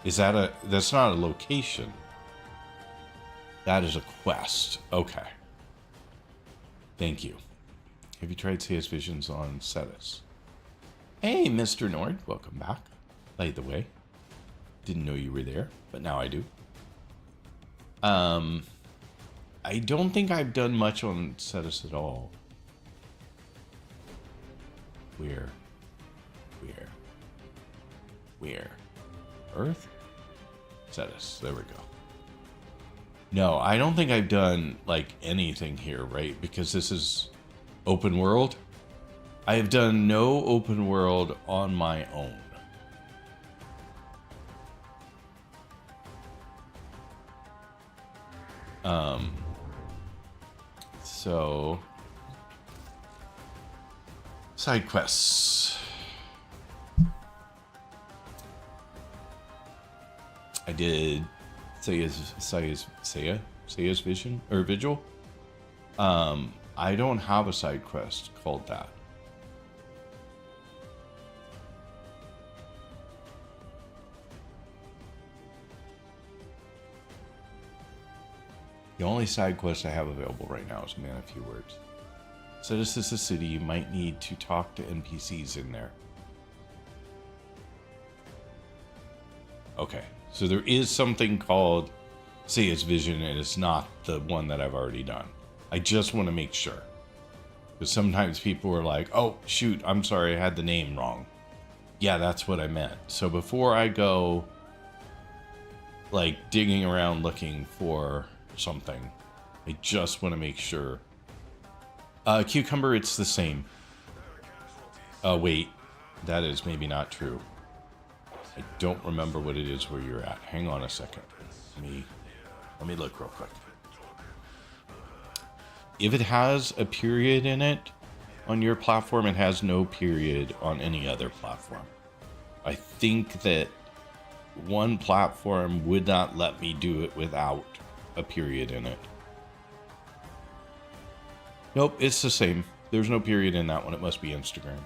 Is that that's not a location. That is a quest. Okay. Thank you. Have you tried Seiya's visions on Cetus? Hey, Mr. Nord. Welcome back. By the way. Didn't know you were there, but now I do. I don't think I've done much on Cetus at all. Where? Earth? Cetus. There we go. No, I don't think I've done, like, anything here, right? Because this is open world. I have done no open world on my own. So side quests. I did Seiya's vision or vigil. I don't have a side quest called that. The only side quest I have available right now is Man a Few Words. So this is a city, you might need to talk to NPCs in there. Okay, so there is something called Seiya's Vision, and it's not the one that I've already done. I just want to make sure. Because sometimes people are like, oh, shoot, I'm sorry, I had the name wrong. Yeah, that's what I meant. So before I go, like, digging around looking for something, I just want to make sure. Cucumber, it's the same. Wait, that is maybe not true. I don't remember what it is where you're at. Hang on a second. Let me look real quick. If it has a period in it on your platform, it has no period on any other platform. I think that one platform would not let me do it without a period in it. Nope, it's the same. There's no period in that one. It must be Instagram.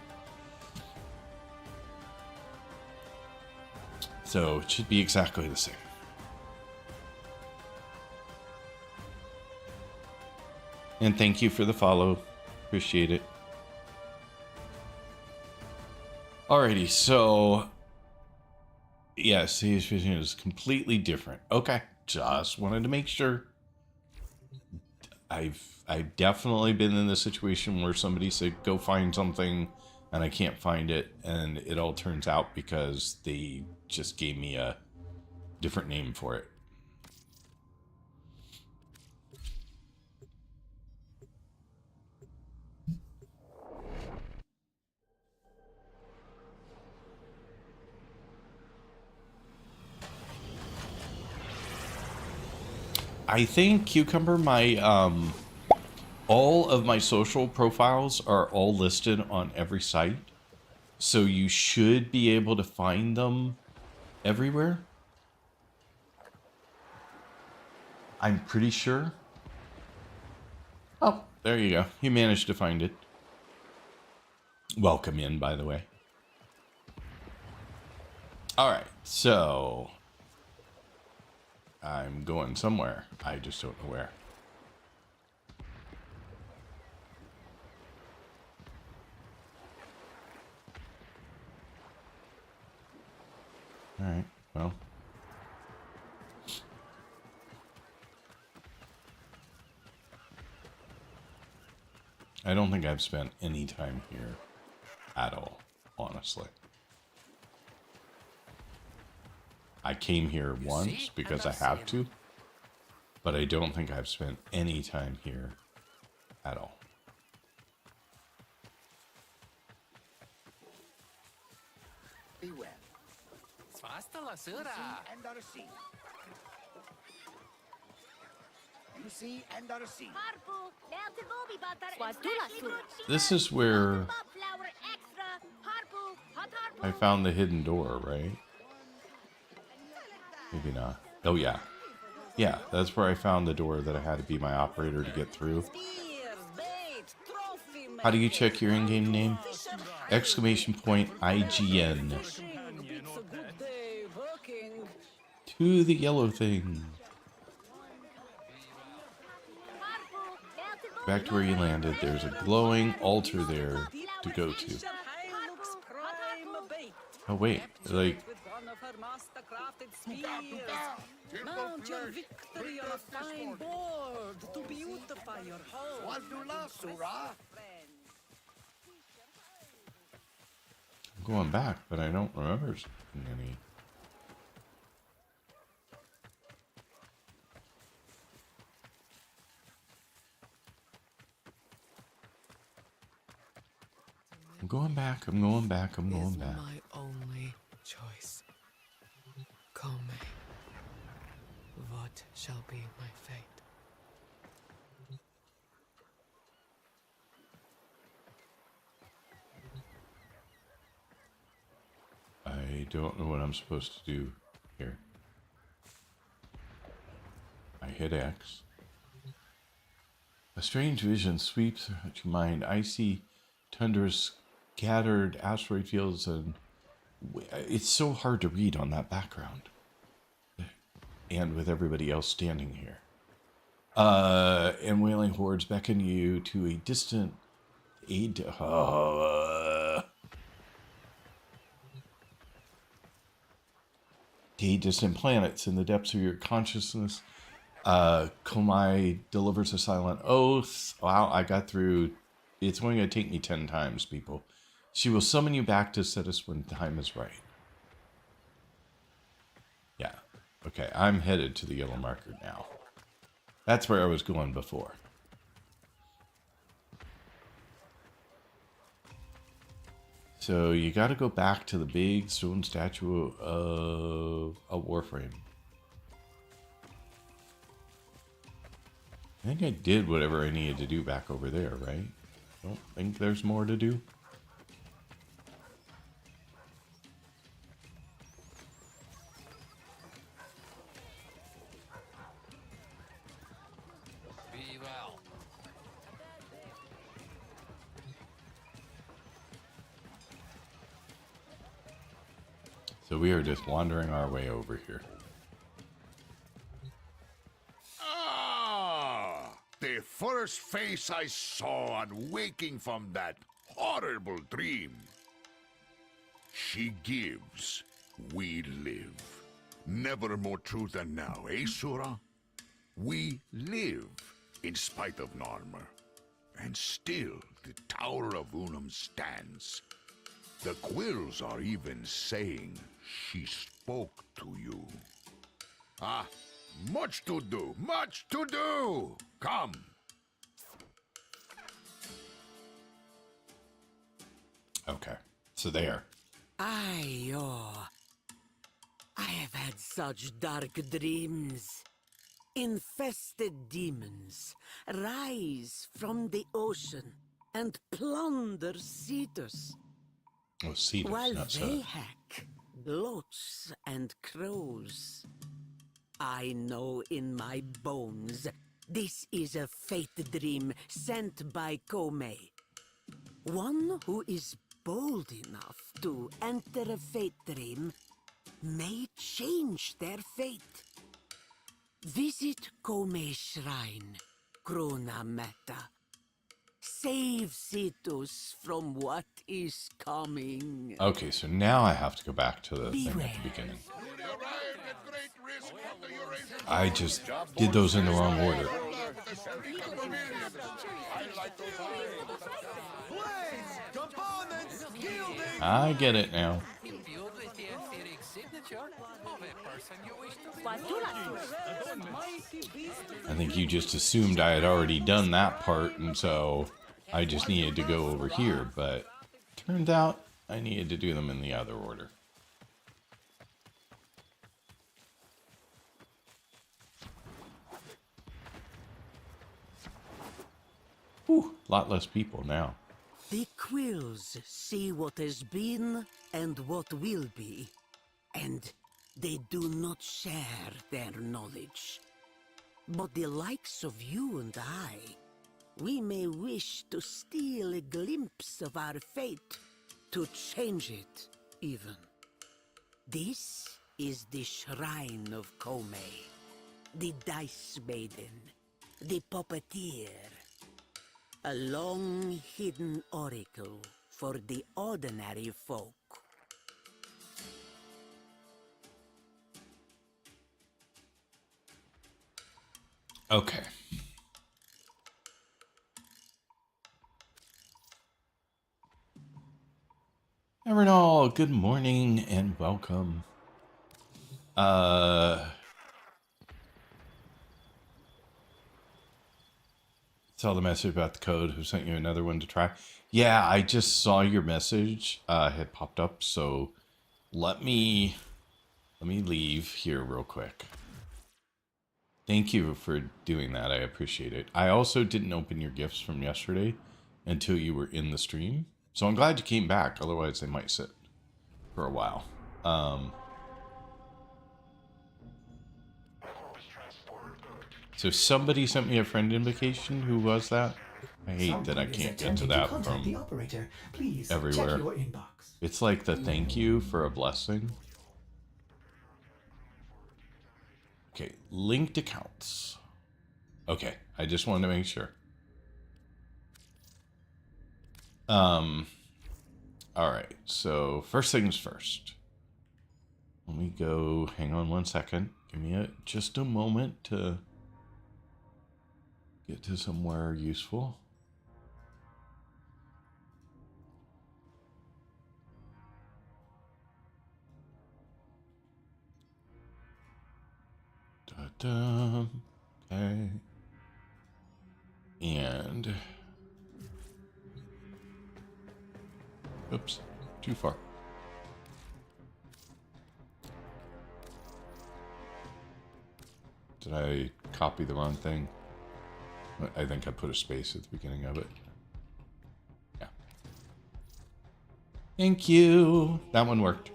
So it should be exactly the same. And thank you for the follow. Appreciate it. Alrighty, so yes, his vision is completely different. Okay, just wanted to make sure. I've definitely been in the situation where somebody said go find something and I can't find it, and it all turns out because they just gave me a different name for it. I think, Cucumber, my all of my social profiles are all listed on every site, so you should be able to find them everywhere. I'm pretty sure. Oh, there you go. You managed to find it. Welcome in, by the way. All right, so I'm going somewhere. I just don't know where. Alright, well. I don't think I've spent any time here at all, honestly. I came here once because I have to, but I don't think I've spent any time here at all. Be well. You see and are seen. This is where I found the hidden door, right? Maybe not. Oh, yeah. Yeah, that's where I found the door that I had to be my operator to get through. How do you check your in-game name? Exclamation point IGN. To the yellow thing. Back to where you landed. There's a glowing altar there to go to. Oh, wait. Like... Mount your victory on a fine board to beautify your home. I'm going back, but I don't remember any. I'm going back, I'm going back, I'm going back. My only choice. Come, what shall be my fate? I don't know what I'm supposed to do here. I hit X. A strange vision sweeps through your mind. Icy tundras, scattered asteroid fields, and it's so hard to read on that background. And with everybody else standing here. And wailing hordes beckon you to a distant aid. Distant planets in the depths of your consciousness. Komai delivers a silent oath. Wow, I got through. It's only going to take me 10 times, people. She will summon you back to set us when time is right. Yeah. Okay, I'm headed to the yellow marker now. That's where I was going before. So you got to go back to the big stone statue of a Warframe. I think I did whatever I needed to do back over there, right? Don't think there's more to do. Be well. So we are just wandering our way over here. The first face I saw on waking from that horrible dream. She gives, we live. Never more true than now, eh, Sura? We live, in spite of Narmer. And still, the Tower of Unum stands. The quills are even saying she spoke to you. Ah, much to do, much to do! Come! Okay, so there. I have had such dark dreams. Infested demons rise from the ocean and plunder Cetus. Oh, Cetus, while not they Cetus. hack bloats and crows. I know in my bones this is a fate dream sent by Komei. One who is bold enough to enter a fate dream may change their fate. Visit Kome Shrine, Krona Meta. Save Cetus from what is coming. Okay, so now I have to go back to the thing at the beginning. I just did those in the wrong order. I get it now. I think you just assumed I had already done that part, and so I just needed to go over here, but turned out I needed to do them in the other order. Whew, a lot less people now. The quills see what has been and what will be, and they do not share their knowledge. But the likes of you and I, we may wish to steal a glimpse of our fate, to change it, even. This is the Shrine of Kome, the Dice Maiden, the Puppeteer. A long-hidden oracle for the ordinary folk. Okay. Everyone, good morning and welcome. Saw the message about the code. Who sent you another one to try? Yeah, I just saw your message had popped up, so let me leave here real quick. Thank you for doing that. I appreciate it. I also didn't open your gifts from yesterday until you were in the stream, so I'm glad you came back. Otherwise, they might sit for a while. So somebody sent me a friend invitation. Who was that? I hate that I can't get to that from the operator. Please everywhere. check your inbox. It's like the thank you for a blessing. Okay, linked accounts. Okay, I just wanted to make sure. All right, so first things first. Let me go, hang on one second. Give me just a moment to get to somewhere useful. Da-da. Okay. And oops, too far. Did I copy the wrong thing? I think I put a space at the beginning of it. Yeah. Thank you. That one worked.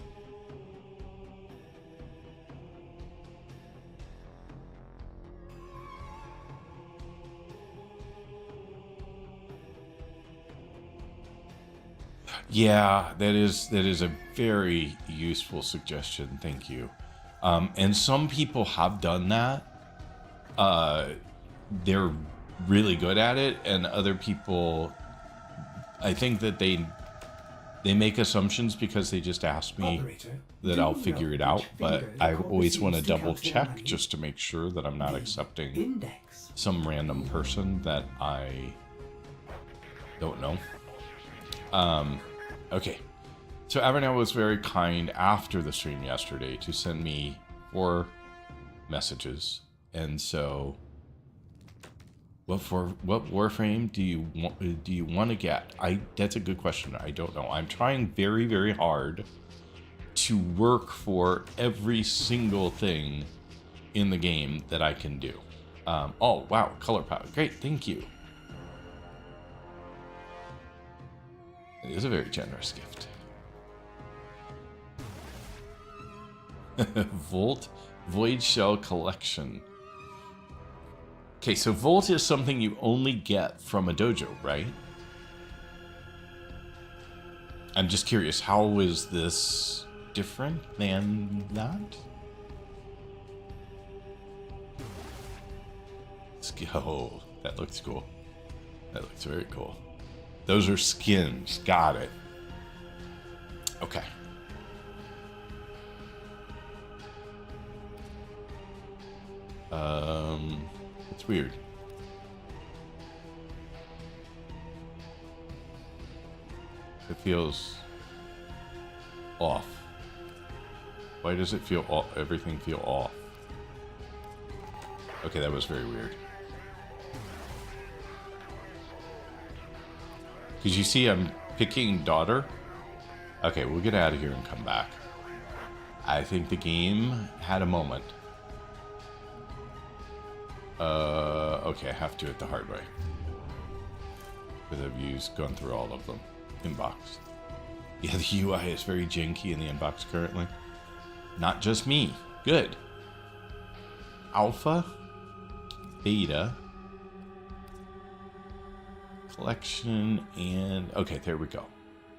Yeah, that is a very useful suggestion. Thank you. And some people have done that. They're really good at it, and other people, I think that they make assumptions because they just ask me that I'll figure it out, but I always want to double check just to make sure that I'm not accepting some random person that I don't know. Okay, so Avernell was very kind after the stream yesterday to send me 4 messages, and so what Warframe do you want to get? That's a good question. I don't know. I'm trying very, very hard to work for every single thing in the game that I can do. Oh wow, color palette, great, thank you. It is a very generous gift. Volt Void Shell Collection. Okay, so Volt is something you only get from a dojo, right? I'm just curious, how is this different than that? Oh, that looks cool. That looks very cool. Those are skins. Got it. Okay. It's weird. It feels off. Why does it feel off? Everything feel off? Okay, that was very weird. Because you see, I'm picking daughter. Okay, we'll get out of here and come back. I think the game had a moment. Okay, I have to do it the hard way. Because I've gone through all of them. Inbox. Yeah, the UI is very janky in the inbox currently. Not just me. Good. Alpha. Beta. Collection and... Okay, there we go.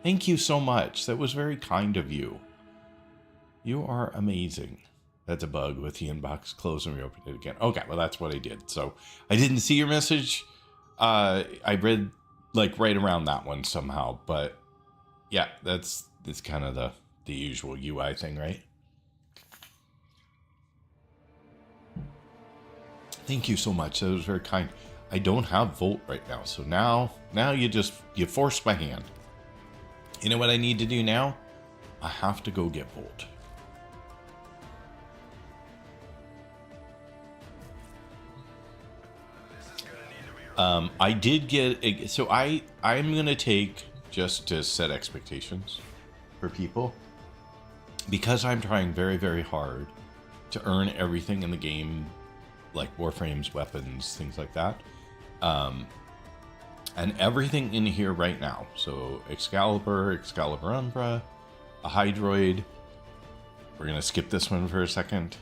Thank you so much. That was very kind of you. You are amazing. That's a bug with the inbox closed and reopened it again. Okay, well, that's what I did. So I didn't see your message. I read like right around that one somehow, but yeah, that's kind of the usual UI thing, right? Thank you so much. That was very kind. I don't have Volt right now, so now you forced my hand. You know what I need to do now? I have to go get Volt. I did get so I'm gonna take, just to set expectations for people, because I'm trying very, very hard to earn everything in the game, like Warframes, weapons, things like that. And everything in here right now. So Excalibur Umbra, a Hydroid. We're gonna skip this one for a second.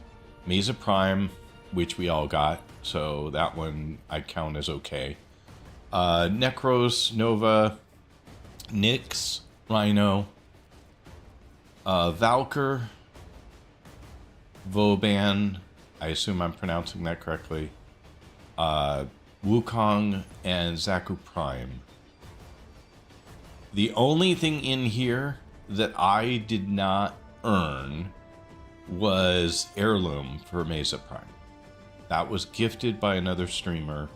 Mesa Prime, which we all got, so that one I count as okay. Necros, Nova, Nyx, Rhino, Valkyr, Vauban, I assume I'm pronouncing that correctly, Wukong, and Zaku Prime. The only thing in here that I did not earn was Heirloom for Mesa Prime. That was gifted by another streamer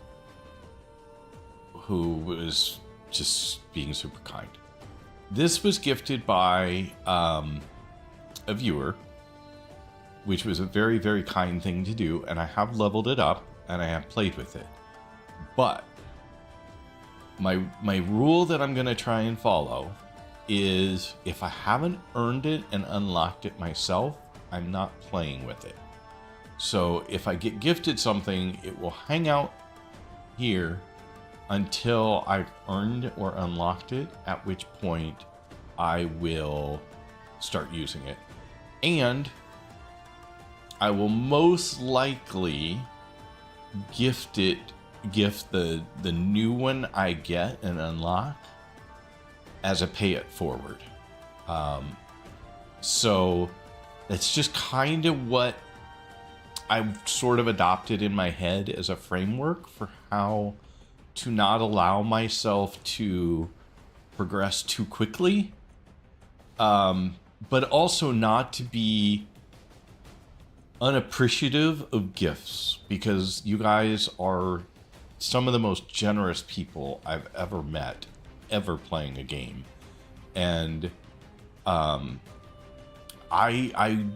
who was just being super kind. This was gifted by a viewer, which was a very, very kind thing to do, and I have leveled it up and I have played with it. But my rule that I'm going to try and follow is if I haven't earned it and unlocked it myself, I'm not playing with it. So if I get gifted something, it will hang out here until I've earned or unlocked it, at which point I will start using it. And I will most likely gift the new one I get and unlock as a pay it forward. So that's just kind of what I've sort of adopted in my head as a framework for how to not allow myself to progress too quickly, but also not to be unappreciative of gifts, because you guys are some of the most generous people I've ever met, ever playing a game. And I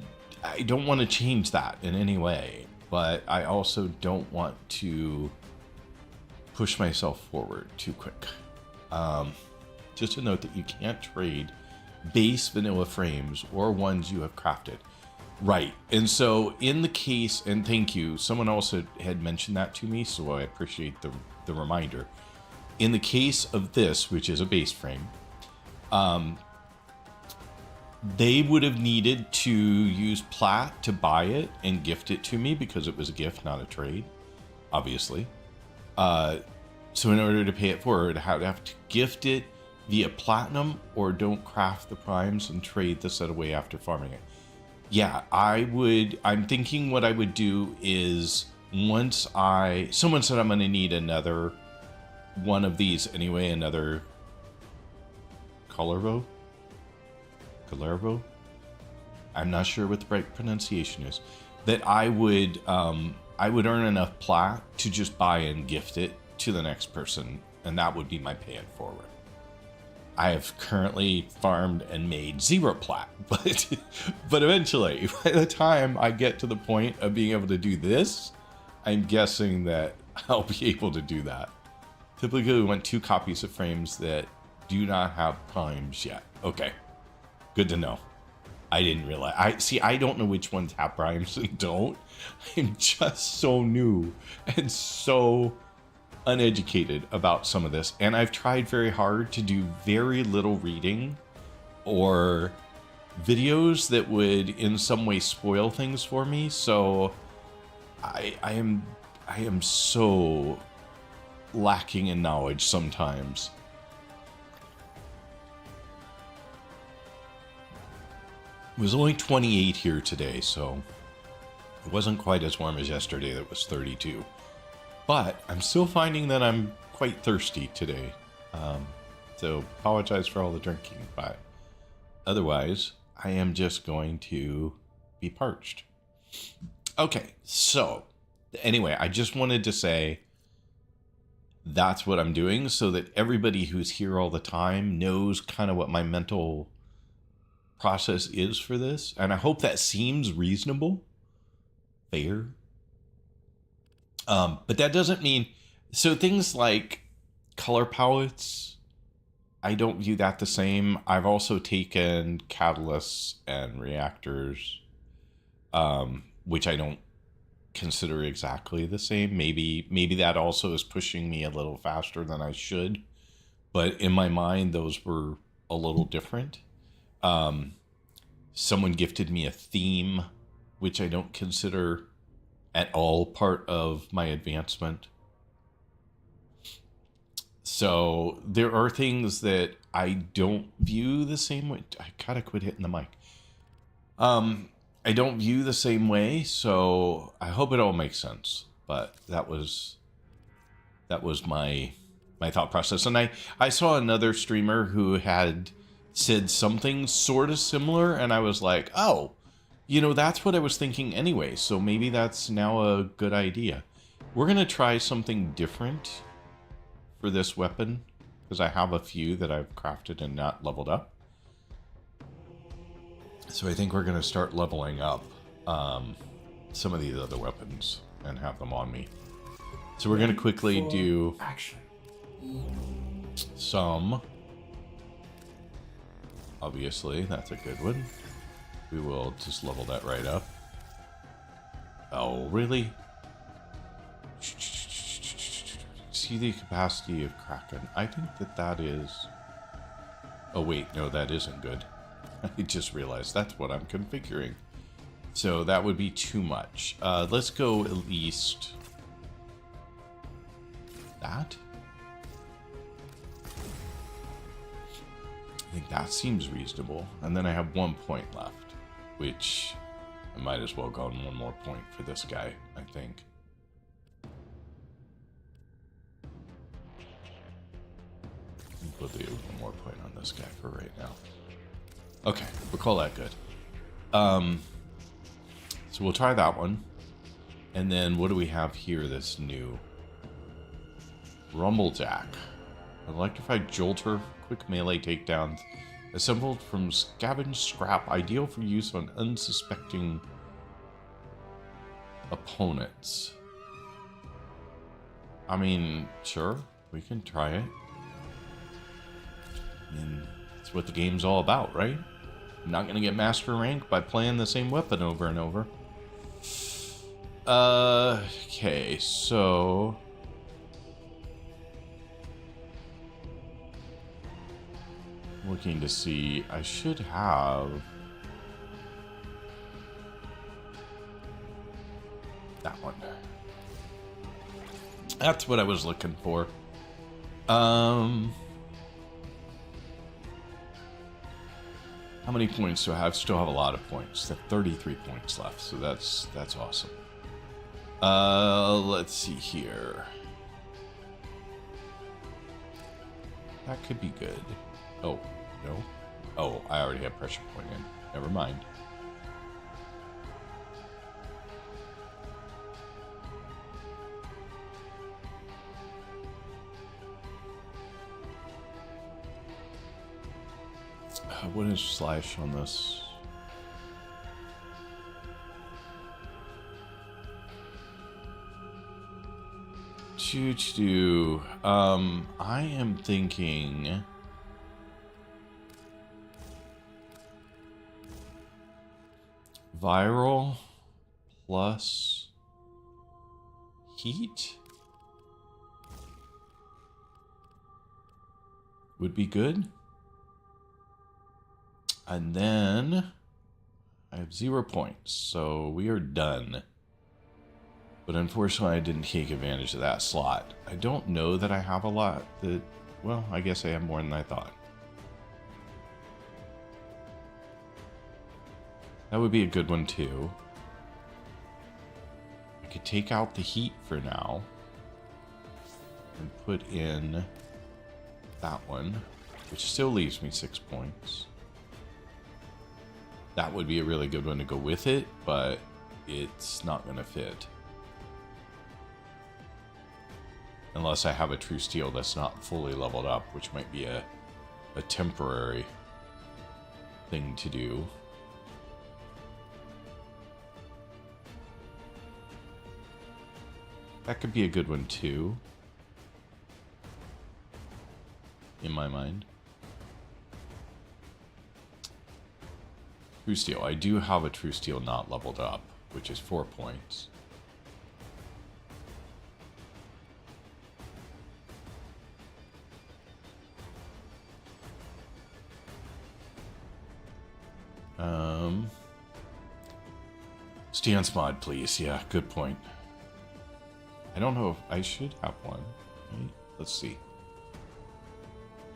don't want to change that in any way, but I also don't want to push myself forward too quick. Just a note that you can't trade base vanilla frames or ones you have crafted. Right. And so in the case, and thank you, someone also had mentioned that to me, so I appreciate the reminder. In the case of this, which is a base frame, they would have needed to use plat to buy it and gift it to me because it was a gift, not a trade, obviously. So in order to pay it forward, I would have to gift it via platinum or don't craft the primes and trade the set away after farming it. Yeah, I'm thinking what I would do is someone said I'm going to need another one of these anyway, another Colorvo? I'm not sure what the right pronunciation is. That I would earn enough plat to just buy and gift it to the next person, and that would be my pay it forward. I have currently farmed and made 0 plat, but eventually, by the time I get to the point of being able to do this, I'm guessing that I'll be able to do that. Typically, we want 2 copies of frames that do not have primes yet. Okay, good to know. I didn't realize. I don't know which ones have primes and don't. I'm just so new and so uneducated about some of this, and I've tried very hard to do very little reading or videos that would in some way spoil things for me. So I am so lacking in knowledge sometimes. It was only 28 here today, so it wasn't quite as warm as yesterday that was 32. But I'm still finding that I'm quite thirsty today. So apologize for all the drinking, but otherwise I am just going to be parched. Okay, so anyway, I just wanted to say that's what I'm doing so that everybody who's here all the time knows kind of what my mental process is for this. And I hope that seems reasonable, fair. But that doesn't mean, so things like color palettes, I don't view that the same. I've also taken catalysts and reactors, which I don't consider exactly the same. Maybe that also is pushing me a little faster than I should. But in my mind, those were a little different. Someone gifted me a theme, which I don't consider at all part of my advancement. So there are things that I don't view the same way. I gotta quit hitting the mic. I don't view the same way, so I hope it all makes sense. But that was my thought process. And I saw another streamer who had said something sort of similar, and I was like, oh, you know, that's what I was thinking anyway, so maybe that's now a good idea. We're going to try something different for this weapon, because I have a few that I've crafted and not leveled up. So I think we're going to start leveling up some of these other weapons and have them on me. So we're going to quickly do some. Obviously, that's a good one. We will just level that right up. Oh, really? See the capacity of Kraken. I think that is... Oh, wait. No, that isn't good. I just realized that's what I'm configuring. So that would be too much. Let's go at least... that? I think that seems reasonable. And then I have 1 point left, which I might as well go on 1 more point for this guy, I think. We'll do 1 more point on this guy for right now. Okay, we'll call that good. So we'll try that one. And then what do we have here that's new? Rumblejack. Electrified Jolter, quick melee takedowns, assembled from scavenged scrap, ideal for use on unsuspecting opponents. I mean, sure, we can try it. I mean, that's what the game's all about, right? I'm not gonna get master rank by playing the same weapon over and over. Okay, so... looking to see, I should have that one. That's what I was looking for. How many points do I have? Still have a lot of points. I have 33 points left, so that's awesome. Let's see here. That could be good. Oh, no. Oh, I already have pressure point in. Never mind. What is slash on this? Choo-choo. I am thinking viral plus heat would be good. And then I have 0 points, so we are done. But unfortunately, I didn't take advantage of that slot. I don't know that I have a lot that, well, I guess I have more than I thought. That would be a good one too. I could take out the heat for now and put in that one, which still leaves me 6 points. That would be a really good one to go with it, but it's not going to fit. Unless I have a true steel that's not fully leveled up, which might be a temporary thing to do. That could be a good one too, in my mind. True steel. I do have a true steel not leveled up, which is 4 points. Stance mod, please. Yeah, good point. I don't know if I should have one. Right? Let's see.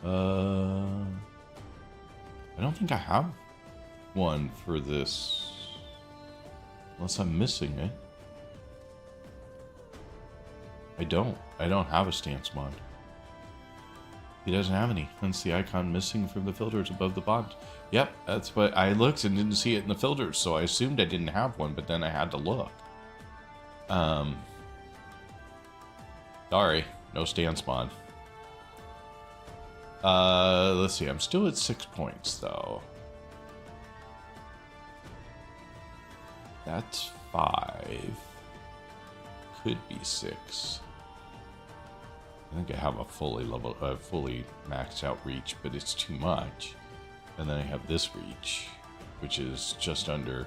I don't think I have one for this. Unless I'm missing it. I don't have a stance mod. He doesn't have any. Hence the icon missing from the filters above the bond. Yep, that's what I looked and didn't see it in the filters, so I assumed I didn't have one, but then I had to look. Sorry, no stance mod. Let's see, I'm still at 6 points though. That's 5. Could be 6. I think I have a fully maxed out reach, but it's too much. And then I have this reach, which is just under.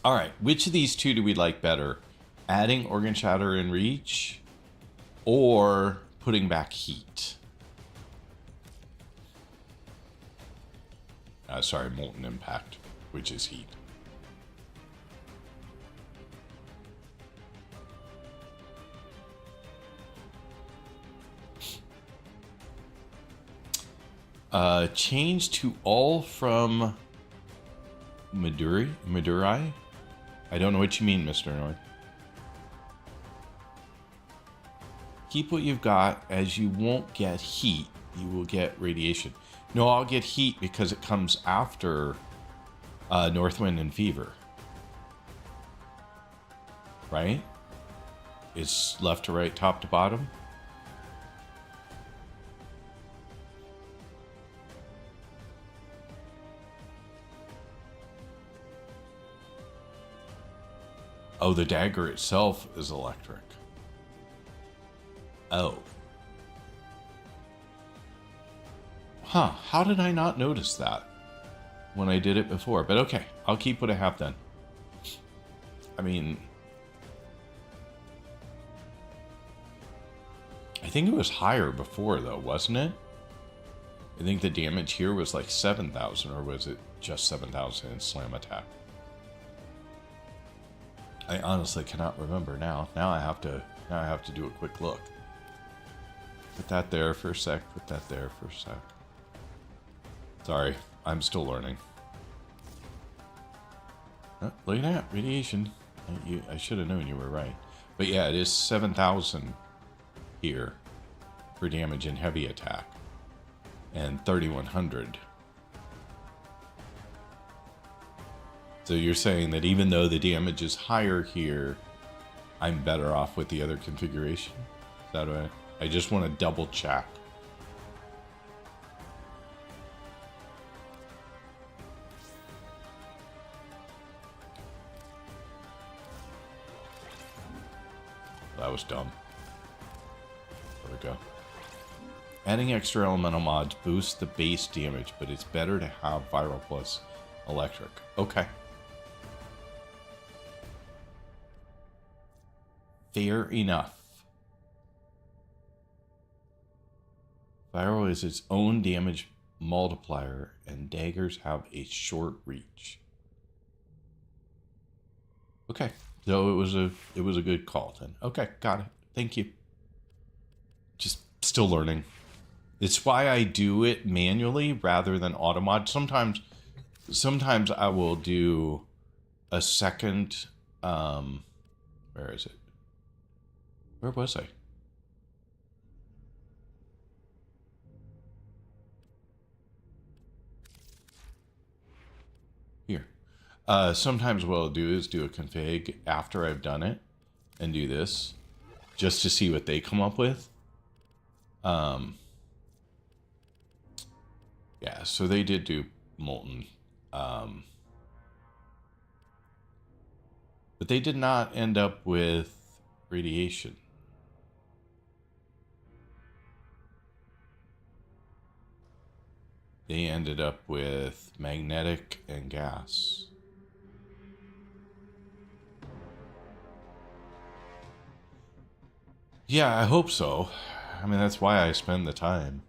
All right, which of these two do we like better? Adding Organ Shatter and Reach, or putting back Heat? Sorry, Molten Impact, which is Heat. Change to all from Madurai? I don't know what you mean, Mr. Nord. Keep what you've got, as you won't get heat. You will get radiation. No, I'll get heat because it comes after Northwind and Fever. Right? It's left to right, top to bottom. Oh, the dagger itself is electric. Oh. Huh, how did I not notice that when I did it before? But okay, I'll keep what I have then. I mean, I think it was higher before though, wasn't it? I think the damage here was like 7,000, or was it just 7,000 in slam attack? I honestly cannot remember now. Now I have to do a quick look. Put that there for a sec. Put that there for a sec. Sorry, I'm still learning. Oh, look at that, radiation. I should have known you were right. But yeah, it is 7,000 here for damage and heavy attack. And 3,100. So you're saying that even though the damage is higher here, I'm better off with the other configuration? Is that what I just want to double check. That was dumb. There we go. Adding extra elemental mods boosts the base damage, but it's better to have viral plus electric. Okay. Fair enough. Viral is its own damage multiplier, and daggers have a short reach. Okay, so it was a good call then. Okay, got it. Thank you. Just still learning. It's why I do it manually rather than automod. Sometimes I will do a second. Where is it? Where was I? Here. Sometimes what I'll do is do a config after I've done it and do this just to see what they come up with. Yeah, so they did do molten. But they did not end up with radiation. They ended up with magnetic and gas. Yeah, I hope so. I mean, that's why I spend the time.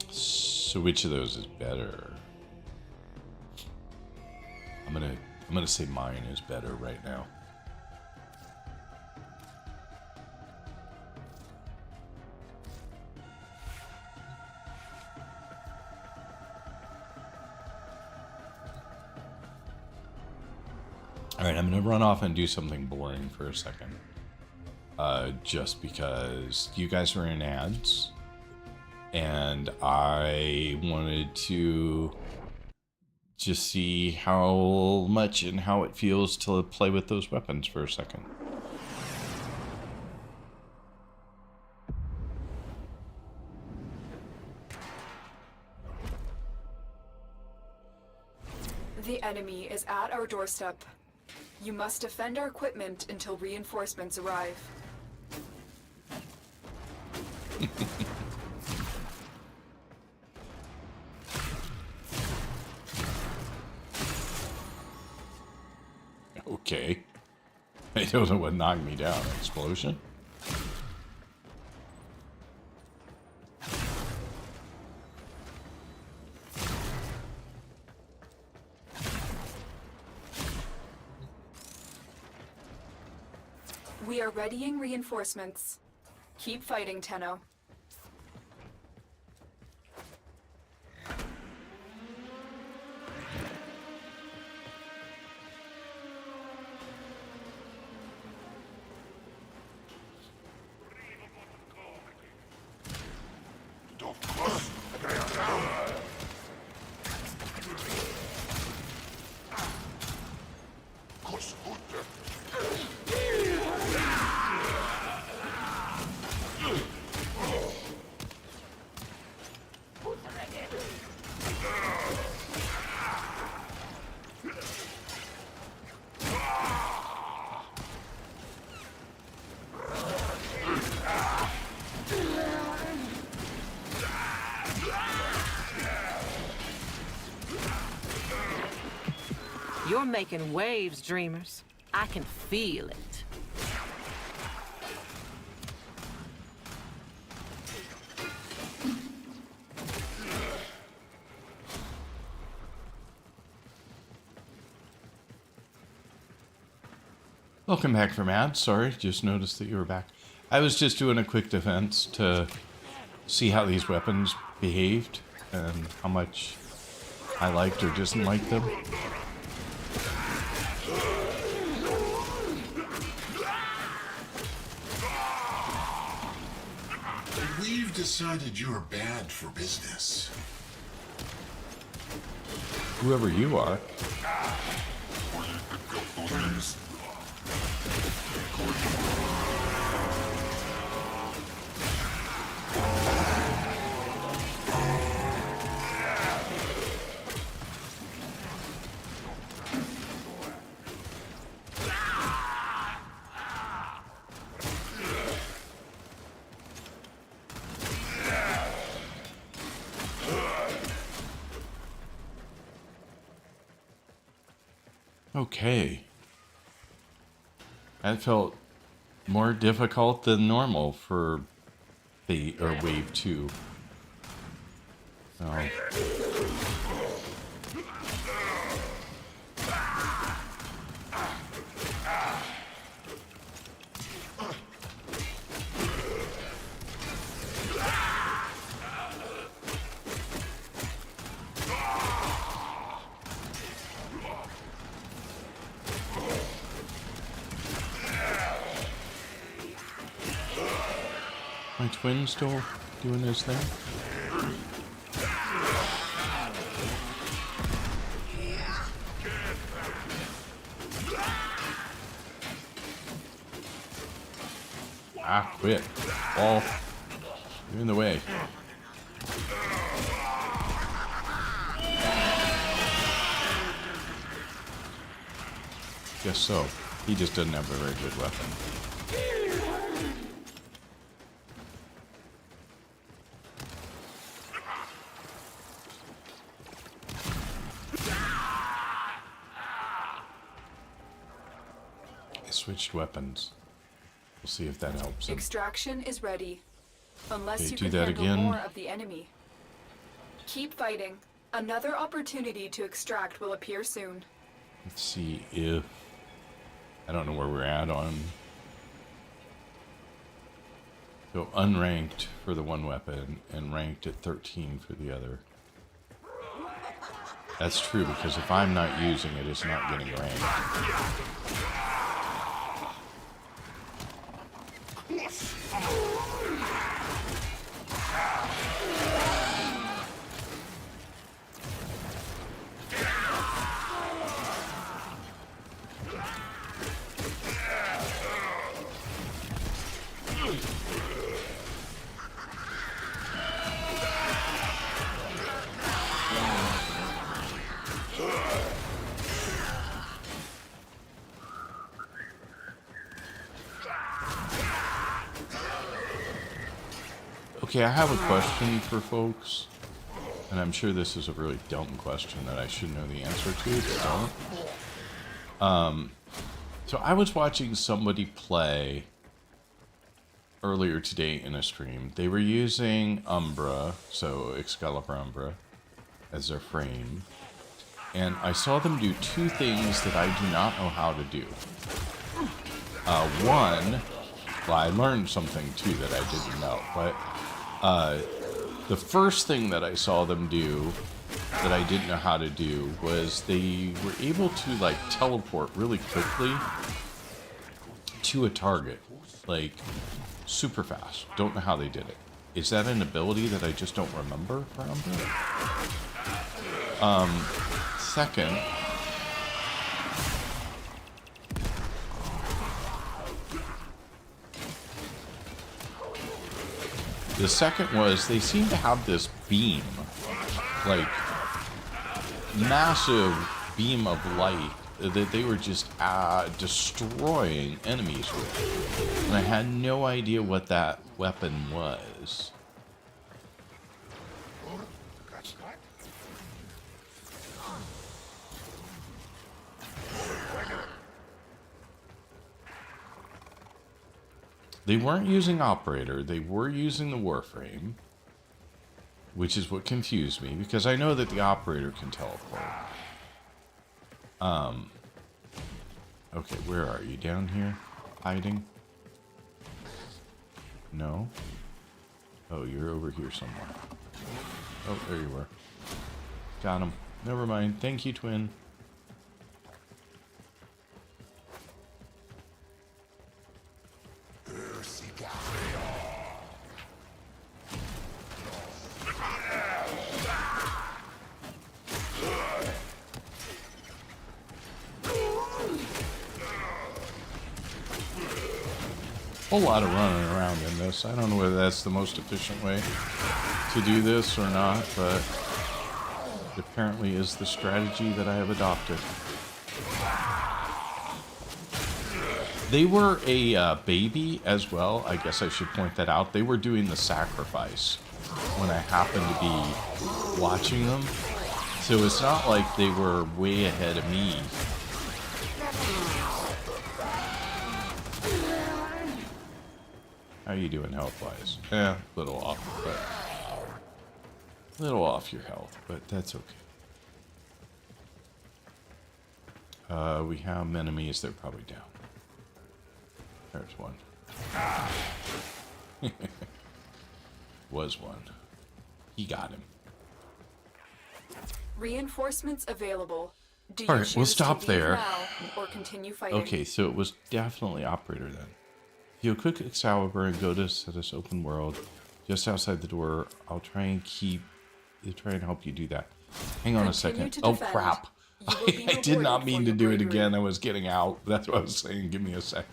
So which of those is better? I'm gonna say mine is better right now. Alright, I'm gonna run off and do something boring for a second. Just because you guys are in ads. And I wanted to just see how much and how it feels to play with those weapons for a second. The enemy is at our doorstep. You must defend our equipment until reinforcements arrive. Okay. I don't know what knocked me down. Explosion? We are readying reinforcements. Keep fighting, Tenno. You're making waves, dreamers. I can feel it. Welcome back from ads. Sorry, just noticed that you were back. I was just doing a quick defense to see how these weapons behaved and how much I liked or didn't like them. We've decided you're bad for business. Whoever you are. Okay. That felt more difficult than normal for wave 2. So. My twin still doing his thing? Ah, quit. Ball. You're in the way. Guess so. He just doesn't have a very good weapon. Switched weapons. We'll see if that helps him. Extraction is ready. Unless Okay, you do can that handle again. more of the enemy. Keep fighting. Another opportunity to extract will appear soon. Let's see if... I don't know where we're at on... So unranked for the one weapon and ranked at 13 for the other. That's true, because if I'm not using it, it's not getting ranked. Okay, I have a question for folks, and I'm sure this is a really dumb question that I should know the answer to, but don't. So I was watching somebody play earlier today in a stream. They were using Umbra, so Excalibur Umbra, as their frame, and I saw them do two things that I do not know how to do. One, well, I learned something too that I didn't know, but the first thing that I saw them do that I didn't know how to do was they were able to like teleport really quickly to a target, like super fast. Don't know how they did it. Is that an ability that I just don't remember for Umbra? Second, the second was they seem to have this beam, like massive beam of light that they were just destroying enemies with. And I had no idea what that weapon was. They weren't using Operator, they were using the Warframe, which is what confused me, because I know that the Operator can teleport. Okay, where are you? Down here? Hiding? No? Oh, you're over here somewhere. Oh, there you were. Got him. Never mind. Thank you, twin. Whole lot of running around in this. I don't know whether that's the most efficient way to do this or not, but it apparently is the strategy that I have adopted. They were a baby as well. I guess I should point that out. They were doing the sacrifice when I happened to be watching them. So it's not like they were way ahead of me. How you doing health-wise? Little off, but little off your health, but that's okay. We have enemies. They're probably down. There's one. Was one. He got him. Reinforcements available. Do you All right, choose we'll to stop leave there. now or continue fighting? Okay, so it was definitely operator then. You'll quick Excalibur and go to this open world just outside the door. I'll try and help you do that. Hang on a second. Oh crap! I did not mean to do it again. I was getting out. That's what I was saying. Give me a sec.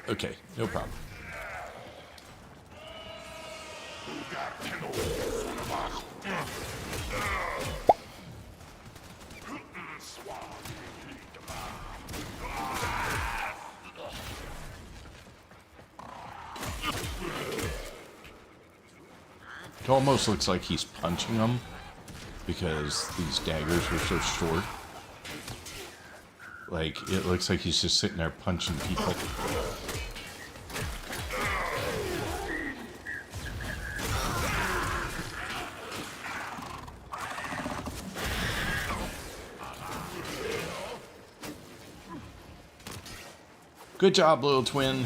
Okay, no problem. It almost looks like he's punching them because these daggers are so short. Like, it looks like he's just sitting there punching people. Good job, little twin.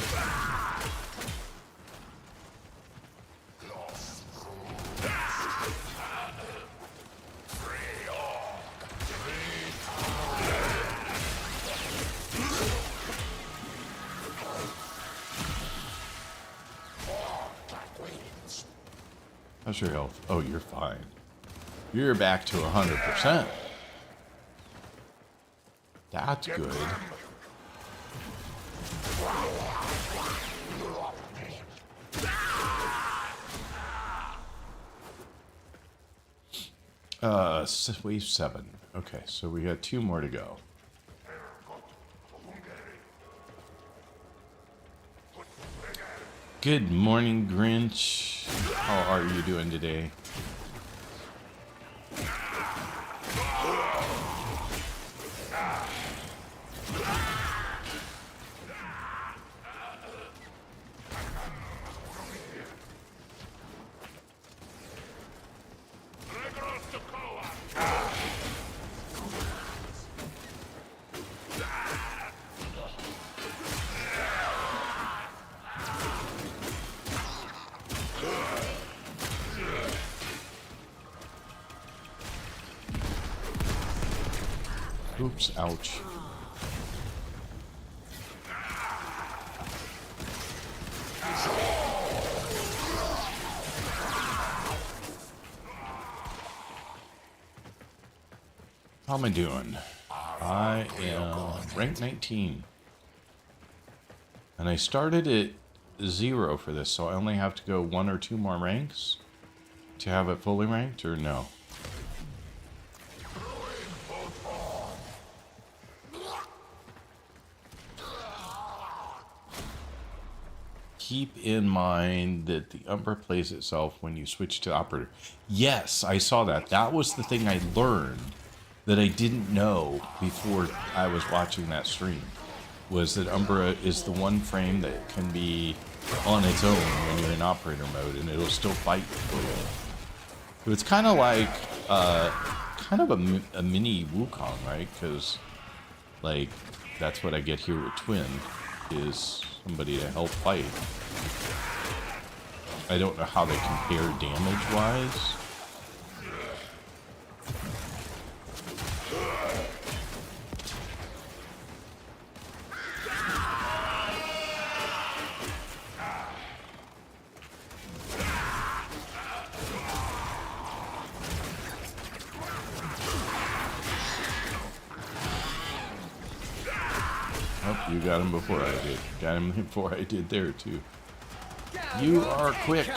How's your health? Oh, you're fine. You're back to 100%. That's good. Wave 7. Okay, so we got 2 more to go. Good morning, Grinch. How are you doing today? Oops, ouch. How am I doing? I am rank 19. And I started at 0 for this, so I only have to go 1 or 2 more ranks to have it fully ranked, or no? Keep in mind that the Umbra plays itself when you switch to Operator. Yes, I saw that. That was the thing I learned that I didn't know before I was watching that stream. Was that Umbra is the one frame that can be on its own when you're in Operator mode, and it'll still fight for you. So it's kind of like, kind of a mini Wukong, right? Because Like, that's what I get here with Twin, is somebody to help fight. I don't know how they compare damage-wise. Oh, you got him before I did. Got him before I did there, too. You are quick.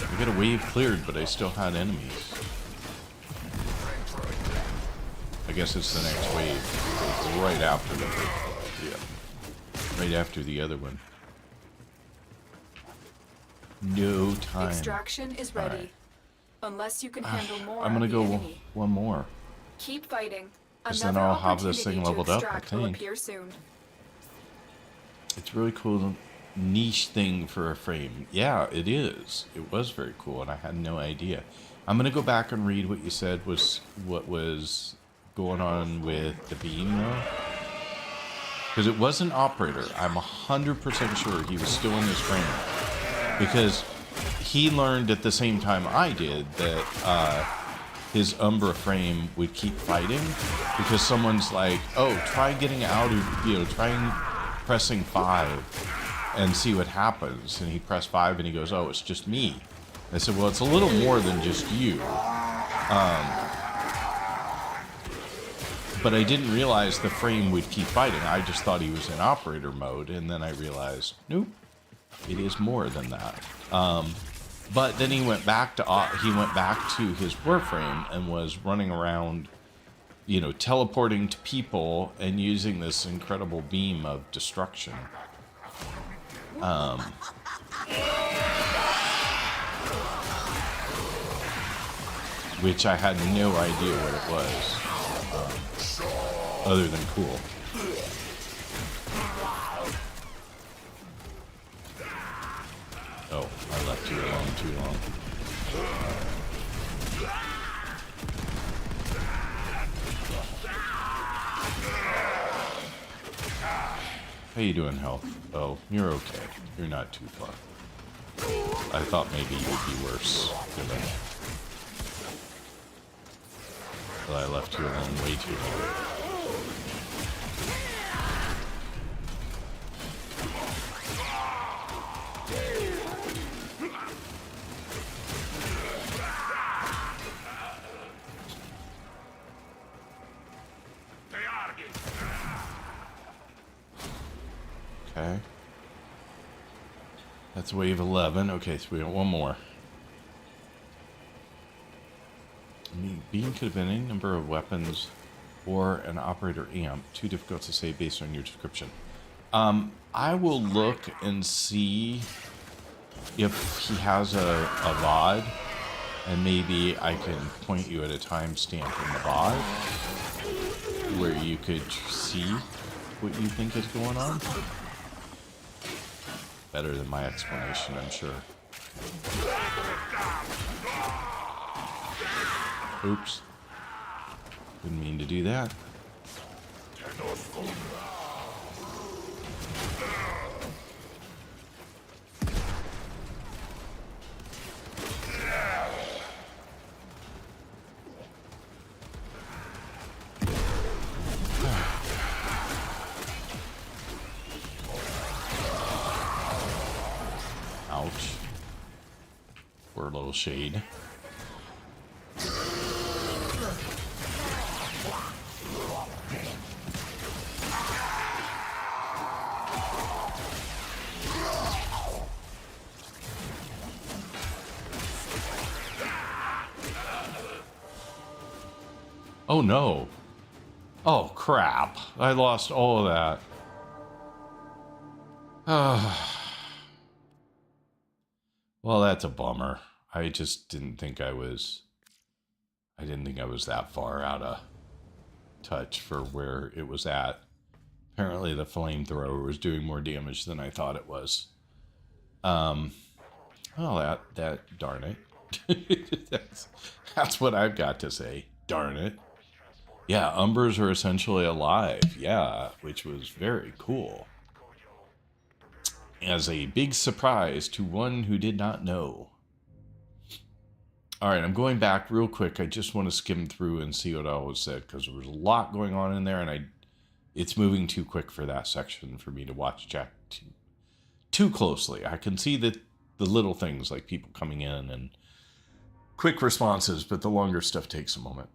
I got a wave cleared, but I still had enemies. I guess it's the next wave. It's right after the right after the other one. No time. Extraction is ready. Right. Unless you can handle more. I'm gonna of the go enemy. one more. Keep fighting. Because then Another I'll have this thing opportunity to leveled up, I extract will think. appear soon. It's really cool niche thing for a frame. Yeah, it is. It was very cool, and I had no idea. I'm gonna go back and read what you said was what was going on with the beam, though. Because it was an operator. I'm 100% sure he was still in this frame. Because he learned at the same time I did that his Umbra frame would keep fighting. Because someone's like, oh, try getting out of, try pressing 5 and see what happens. And he pressed 5 and he goes, oh, it's just me. I said, well, it's a little more than just you. But I didn't realize the frame would keep fighting. I just thought he was in operator mode, and then I realized, nope, it is more than that. But then he went back to his Warframe and was running around, teleporting to people and using this incredible beam of destruction. Which I had no idea what it was. Other than cool. Oh, I left you alone too long. How you doing, health? Oh, you're okay. You're not too far. I thought maybe you would be worse. But I left you alone way too long. Okay. That's wave 11. Okay, so we got one more. Beam could have been any number of weapons or an operator amp. Too difficult to say based on your description. I will look and see if he has a VOD, and maybe I can point you at a timestamp in the VOD where you could see what you think is going on. Better than my explanation, I'm sure. Oops. Didn't mean to do that. Ouch. Poor little shade. Oh no. Oh crap. I lost all of that. Well, that's a bummer. I just didn't think I was that far out of touch for where it was at. Apparently the flamethrower was doing more damage than I thought it was. Well, that darn it. That's what I've got to say. Darn it. Yeah, Umbers are essentially alive. Yeah, which was very cool. As a big surprise to one who did not know. All right, I'm going back real quick. I just want to skim through and see what all was said because there was a lot going on in there, and it's moving too quick for that section for me to watch chat too closely. I can see the little things like people coming in and quick responses, but the longer stuff takes a moment.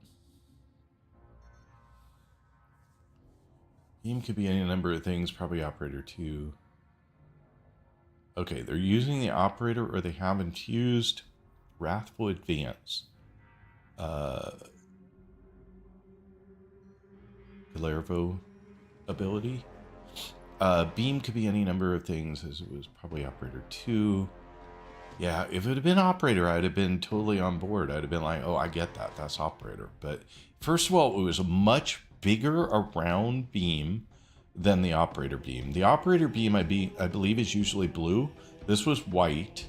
Beam could be any number of things, probably operator 2. Okay, they're using the operator or they have infused Wrathful Advance. Galervo ability. Beam could be any number of things, as it was probably operator 2. Yeah, if it had been operator, I'd have been totally on board. I'd have been like, oh, I get that. That's operator. But first of all, it was a much bigger around beam than the operator beam. The operator beam, I believe, is usually blue. This was white.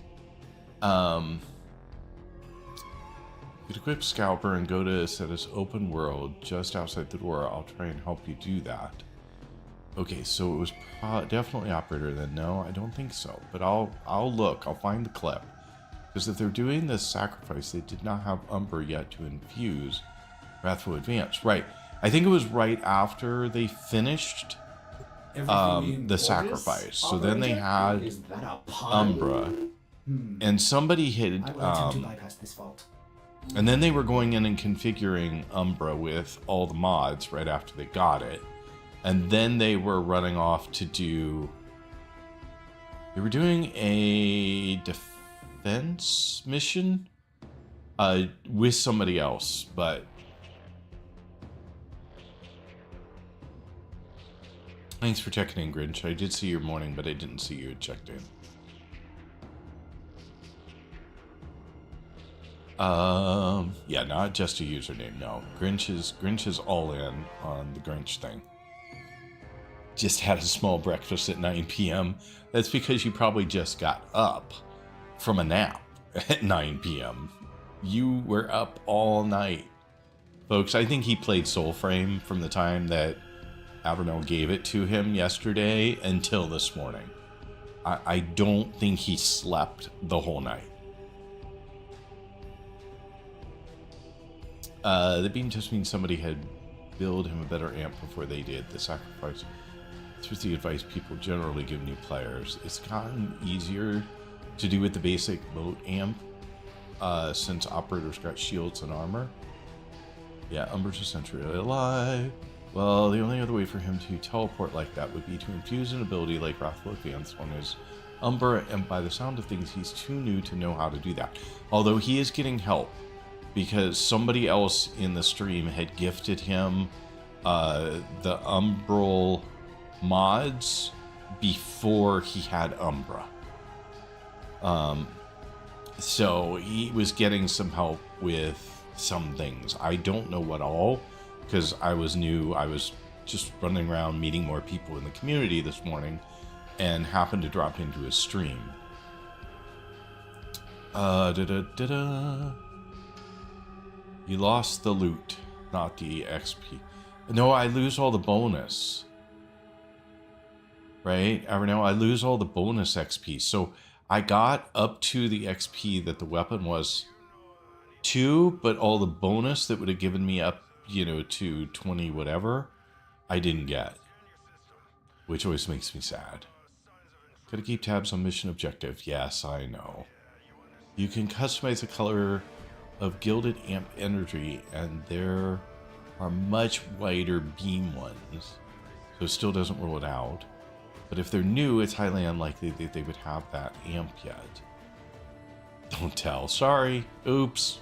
You could equip Scalper and go to set as open world just outside the door. I'll try and help you do that. Okay, so it was definitely operator then. No, I don't think so. But I'll look. I'll find the clip. Because if they're doing this sacrifice, they did not have Umber yet to infuse Wrathful Advance. Right. I think it was right after they finished the sacrifice. So then they had Umbra. And somebody had... to bypass this fault. And then they were going in and configuring Umbra with all the mods right after they got it. And then they were running off to do... They were doing a defense mission with somebody else, but... Thanks for checking in, Grinch. I did see your morning, but I didn't see you had checked in. Yeah, not just a username, no. Grinch is all in on the Grinch thing. Just had a small breakfast at 9 p.m. That's because you probably just got up from a nap at 9 p.m. You were up all night. Folks, I think he played Soulframe from the time that Avernell gave it to him yesterday until this morning. I don't think he slept the whole night. The beam test means somebody had built him a better amp before they did the sacrifice. This was the advice people generally give new players. It's gotten easier to do with the basic boat amp since operators got shields and armor. Yeah, Umber's essentially alive. Well, the only other way for him to teleport like that would be to infuse an ability like Wrathful Advance on his Umber, and by the sound of things, he's too new to know how to do that. Although he is getting help, because somebody else in the stream had gifted him the Umbral mods before he had Umbra. So he was getting some help with some things. I don't know what all, because I was new. I was just running around meeting more people in the community this morning and happened to drop into his stream. You lost the loot, not the XP. No, I lose all the bonus. Right? Avernell, I lose all the bonus XP. So I got up to the XP that the weapon was 2, but all the bonus that would have given me up, to 20 whatever, I didn't get. Which always makes me sad. Gotta keep tabs on mission objective. Yes, I know. You can customize the color of gilded amp energy, and there are much wider beam ones. So it still doesn't rule it out. But if they're new, it's highly unlikely that they would have that amp yet. Don't tell. Sorry. Oops.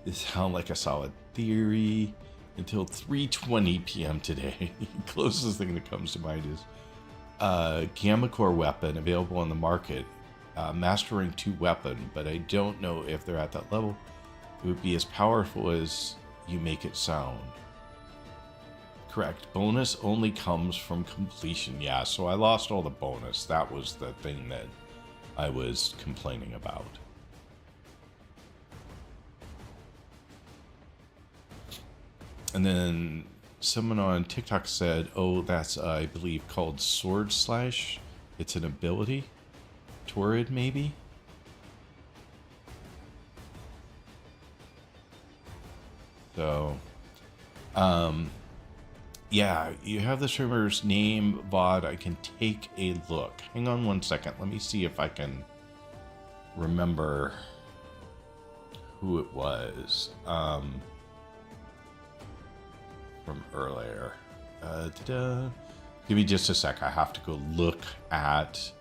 This sounds like a solid theory. Until 3:20 p.m. today. Closest thing that comes to mind is Gamma Core weapon available on the market. Master Rank 2 weapon, but I don't know if they're at that level. It would be as powerful as you make it sound. Correct. Bonus only comes from completion. Yeah, so I lost all the bonus. That was the thing that I was complaining about. And then someone on TikTok said, oh, that's, I believe, called Sword Slash. It's an ability. Torrid, maybe? So, yeah, you have the streamer's name, VOD. I can take a look. Hang on one second. Let me see if I can remember who it was from earlier. Give me just a sec. I have to go look at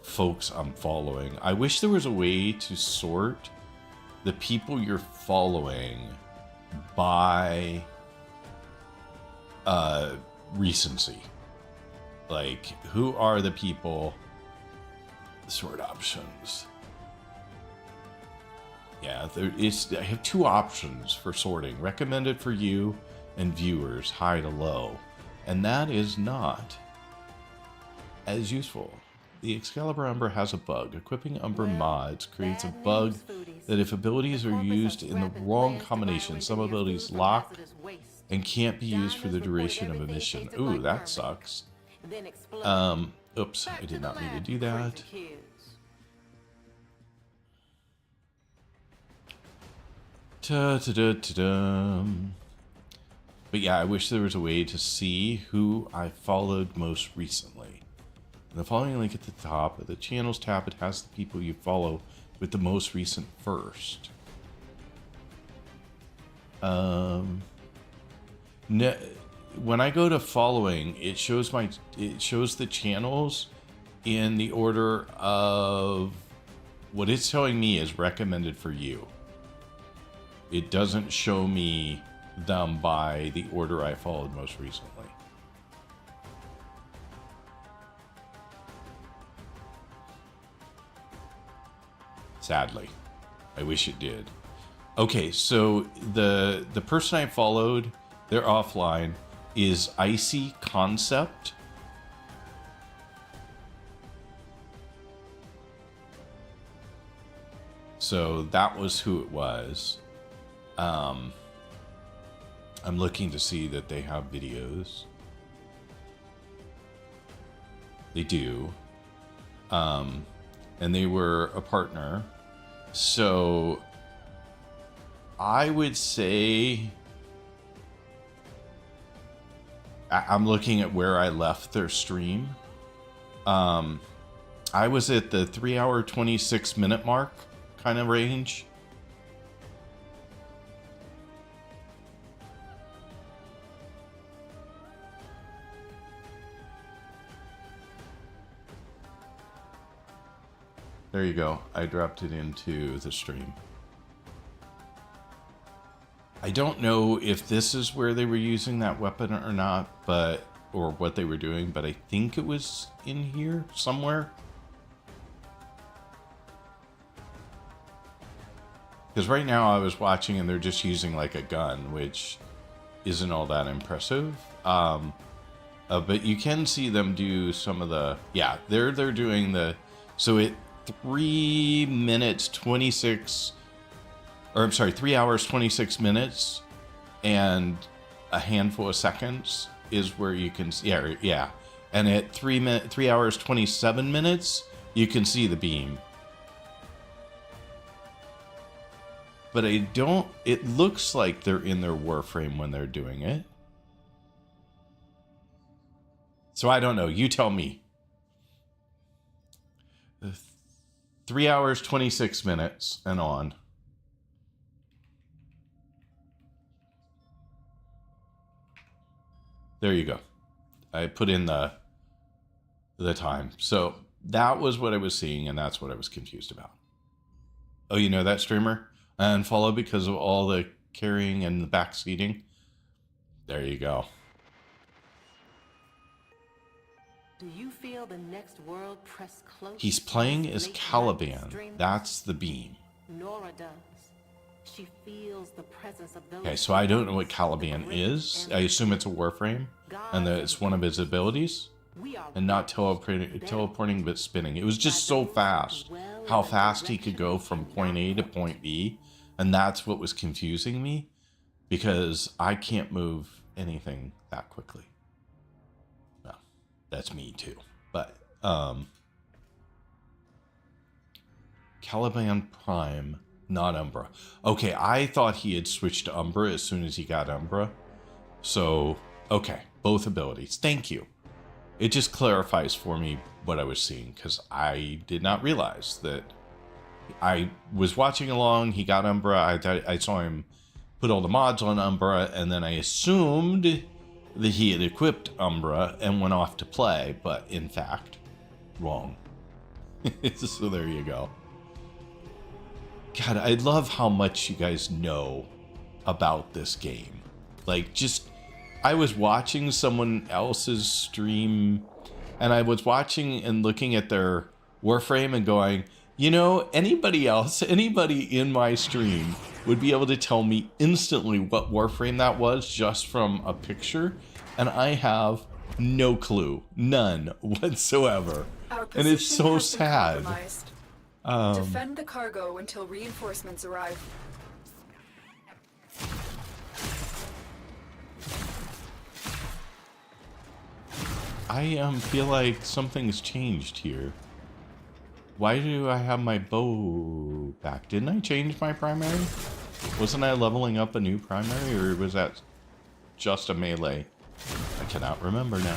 folks I'm following. I wish there was a way to sort the people you're following by recency. Like, who are the people? Sort options. Yeah, I have two options for sorting: recommended for you and viewers, high to low, and that is not as useful. The Excalibur Umber has a bug. Equipping Umber mods creates a bug that if abilities are used in the wrong combination, some abilities lock and can't be used for the duration of a mission. Ooh, that sucks. Oops, I did not mean to do that. But yeah, I wish there was a way to see who I followed most recently. In the following link at the top of the channels tab, it has the people you follow with the most recent first. When I go to following, it shows the channels in the order of what it's showing me is recommended for you. It doesn't show me them by the order I followed most recently. Sadly, I wish it did. Okay, so the person I followed, they're offline, is Icy Concept. So that was who it was. I'm looking to see that they have videos. They do. And they were a partner. So I would say I'm looking at where I left their stream. I was at the 3 hour 26 minute mark kind of range. There you go. I dropped it into the stream. I don't know if this is where they were using that weapon or not, or what they were doing, but I think it was in here somewhere. Because right now I was watching and they're just using like a gun, which isn't all that impressive. But you can see them do some of the, yeah, they're doing the, so it 3 minutes 26, or I'm sorry, 3 hours 26 minutes and a handful of seconds is where you can, yeah. And at 3 hours 27 minutes, you can see the beam. But it looks like they're in their Warframe when they're doing it. So I don't know, you tell me. 3 hours, 26 minutes and on. There you go. I put in the time. So that was what I was seeing, and that's what I was confused about. Oh, you know that streamer? I unfollowed because of all the carrying and the backseating. There you go. Do you feel the next world press close? He's playing as Caliban. That's the beam. Nora does. She feels the presence of those. Okay, so I don't know what Caliban is. I assume it's a Warframe, and that it's one of his abilities. and not teleporting but spinning. It was just so fast. How fast he could go from point A to point B. And that's what was confusing me, because I can't move anything that quickly. Well, that's me too. But Caliban Prime, not Umbra. Okay, I thought he had switched to Umbra as soon as he got Umbra. So, okay, both abilities. Thank you. It just clarifies for me what I was seeing, because I did not realize that. I was watching along, he got Umbra, I saw him put all the mods on Umbra, and then I assumed that he had equipped Umbra and went off to play, but in fact, wrong. So there you go. God, I love how much you guys know about this game. Like, just, I was watching someone else's stream, and I was watching and looking at their Warframe and going, you know, anybody else, anybody in my stream would be able to tell me instantly what Warframe that was just from a picture, and I have no clue, none whatsoever, and it's so sad. Defend the cargo until reinforcements arrive. I feel like something's changed here. Why do I have my bow back? Didn't I change my primary? Wasn't I leveling up a new primary, or was that just a melee? I cannot remember now.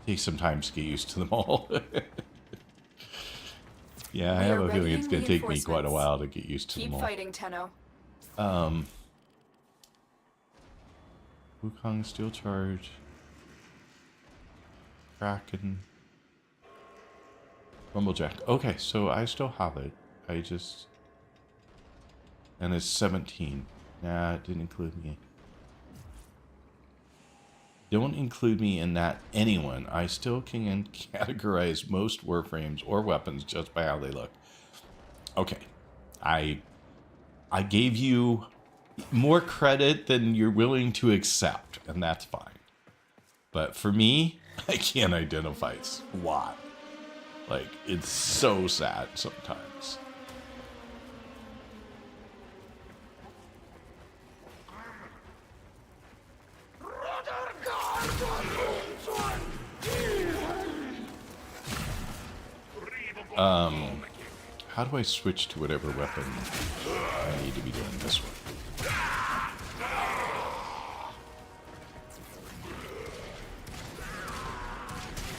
Takes some time to get used to them all. Yeah, I have a feeling it's going to take me quite a while to get used to them all. Keep fighting, Tenno. Wukong Steel Charge. Kraken. Rumblejack. Okay, so I still have it. I just... And it's 17. Nah, it didn't include me. Don't include me in that, anyone. I still can categorize most Warframes or weapons just by how they look. Okay. I gave you more credit than you're willing to accept, and that's fine. But for me, I can't identify squat. Like, it's so sad sometimes. How do I switch to whatever weapon I need to be doing this one?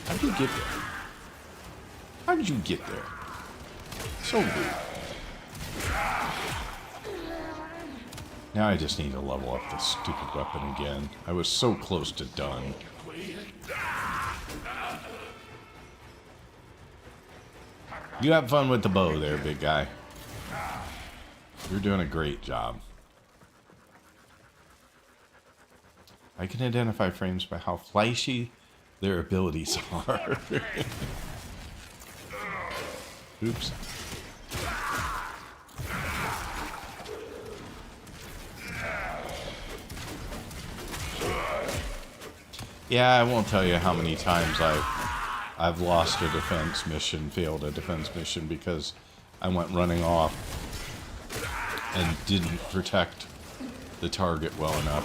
How did you get there? How did you get there? So weird. Now I just need to level up this stupid weapon again. I was so close to done. You have fun with the bow there, big guy. You're doing a great job. I can identify frames by how flashy their abilities are. Oops. Yeah, I won't tell you how many times I've lost a defense mission, failed a defense mission because I went running off and didn't protect the target well enough.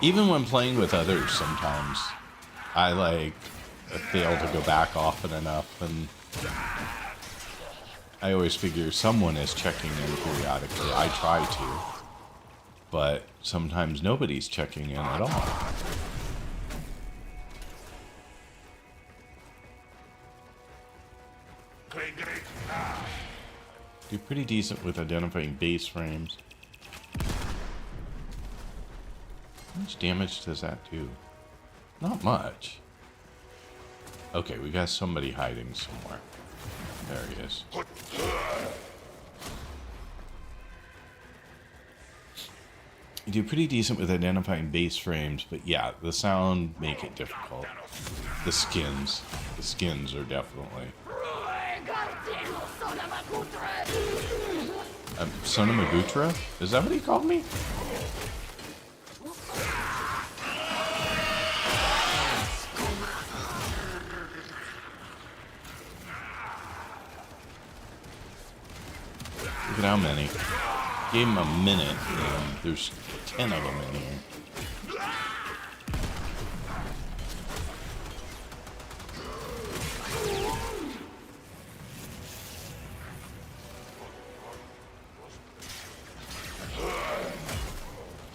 Even when playing with others, sometimes I fail to go back often enough, and I always figure someone is checking in periodically. I try to, but sometimes nobody's checking in at all. Do pretty decent with identifying base frames. How much damage does that do? Not much. Okay, we got somebody hiding somewhere. There he is. You do pretty decent with identifying base frames, but yeah, the sound make it difficult. The skins are definitely... Son of Magutra? Is that what he called me? how many. Gave him a minute, and there's 10 of them in here.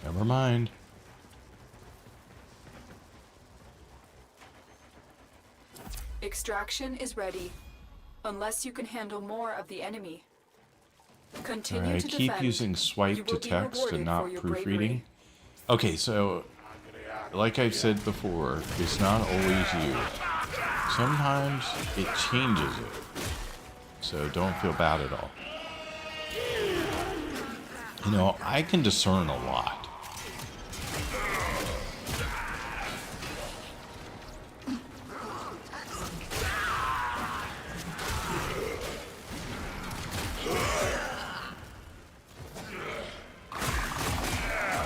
Never mind. Extraction is ready. Unless you can handle more of the enemy. Continue Alright, to keep defend. using swipe You to will be text rewarded and not for your proofreading. bravery. Okay, so like I've said before, it's not always you. Sometimes it changes it. So don't feel bad at all. You know, I can discern a lot.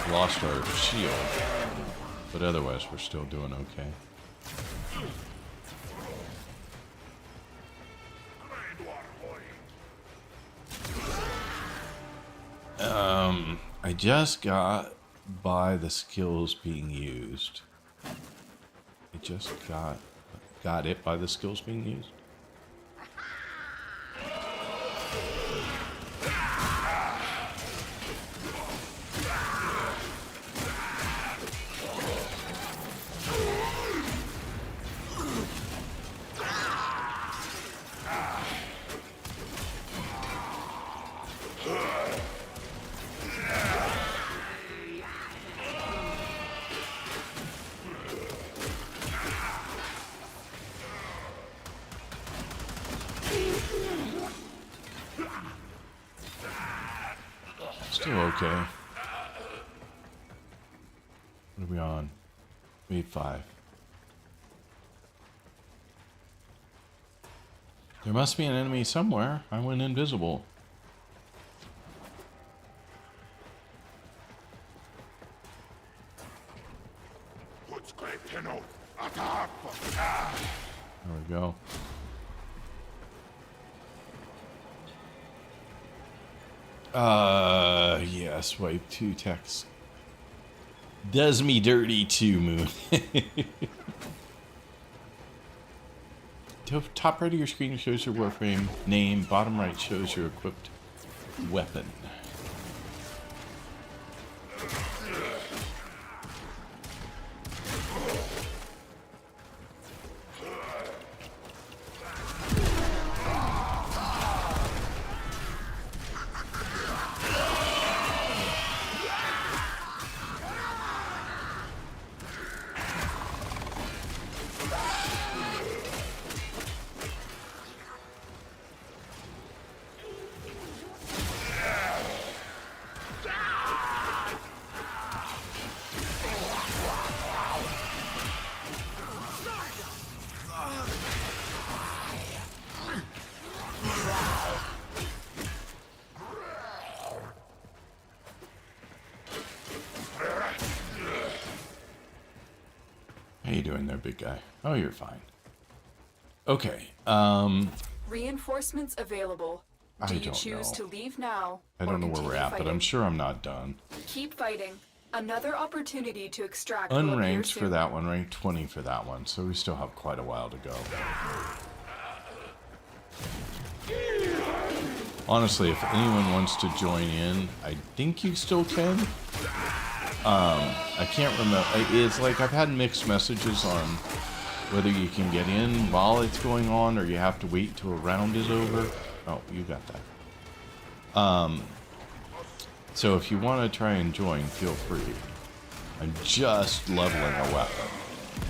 Lost our shield, but otherwise we're still doing okay. I just got by the skills being used. I just got it by the skills being used. Still okay. What are we on? Wave 5. There must be an enemy somewhere. I went invisible. There we go. Yeah, swipe to text. Does me dirty too, Moon. Top right of your screen shows your Warframe name. Bottom right shows your equipped weapon. How you doing there, big guy? Oh, you're fine. Okay. Reinforcements available. I Do you don't choose know. to leave now? I don't know where we're at, but I'm sure I'm not done. Keep fighting. Another opportunity to extract will appear Unranked soon. for that one, ranked 20 for that one, so we still have quite a while to go. Honestly, if anyone wants to join in, I think you still can. I can't remember. It's like I've had mixed messages on whether you can get in while it's going on or you have to wait till a round is over. Oh, you got that. So if you want to try and join, feel free. I'm just leveling a weapon,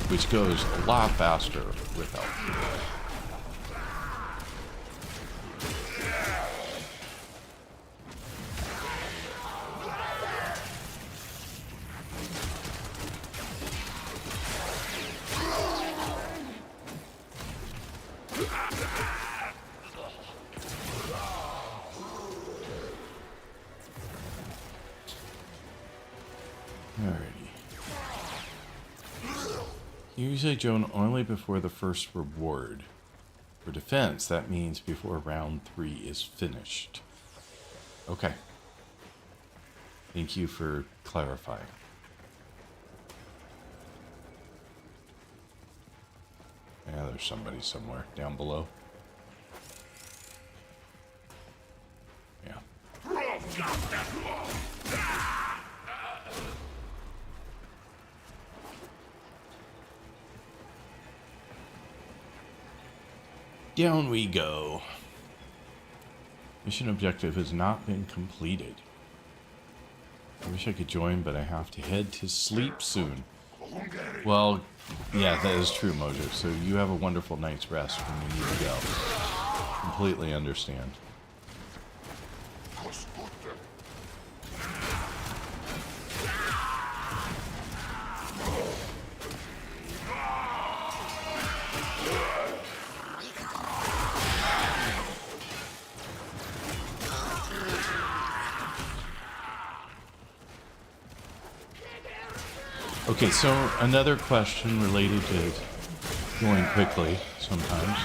which goes a lot faster with help. You usually join only before the first reward. For defense, that means before round 3 is finished. Okay. Thank you for clarifying. Yeah, there's somebody somewhere down below. Yeah. Down we go. Mission objective has not been completed. I wish I could join, but I have to head to sleep soon. Well, yeah, that is true, Mojo. So you have a wonderful night's rest when you need to go. Completely understand. Okay, so another question related to going quickly sometimes.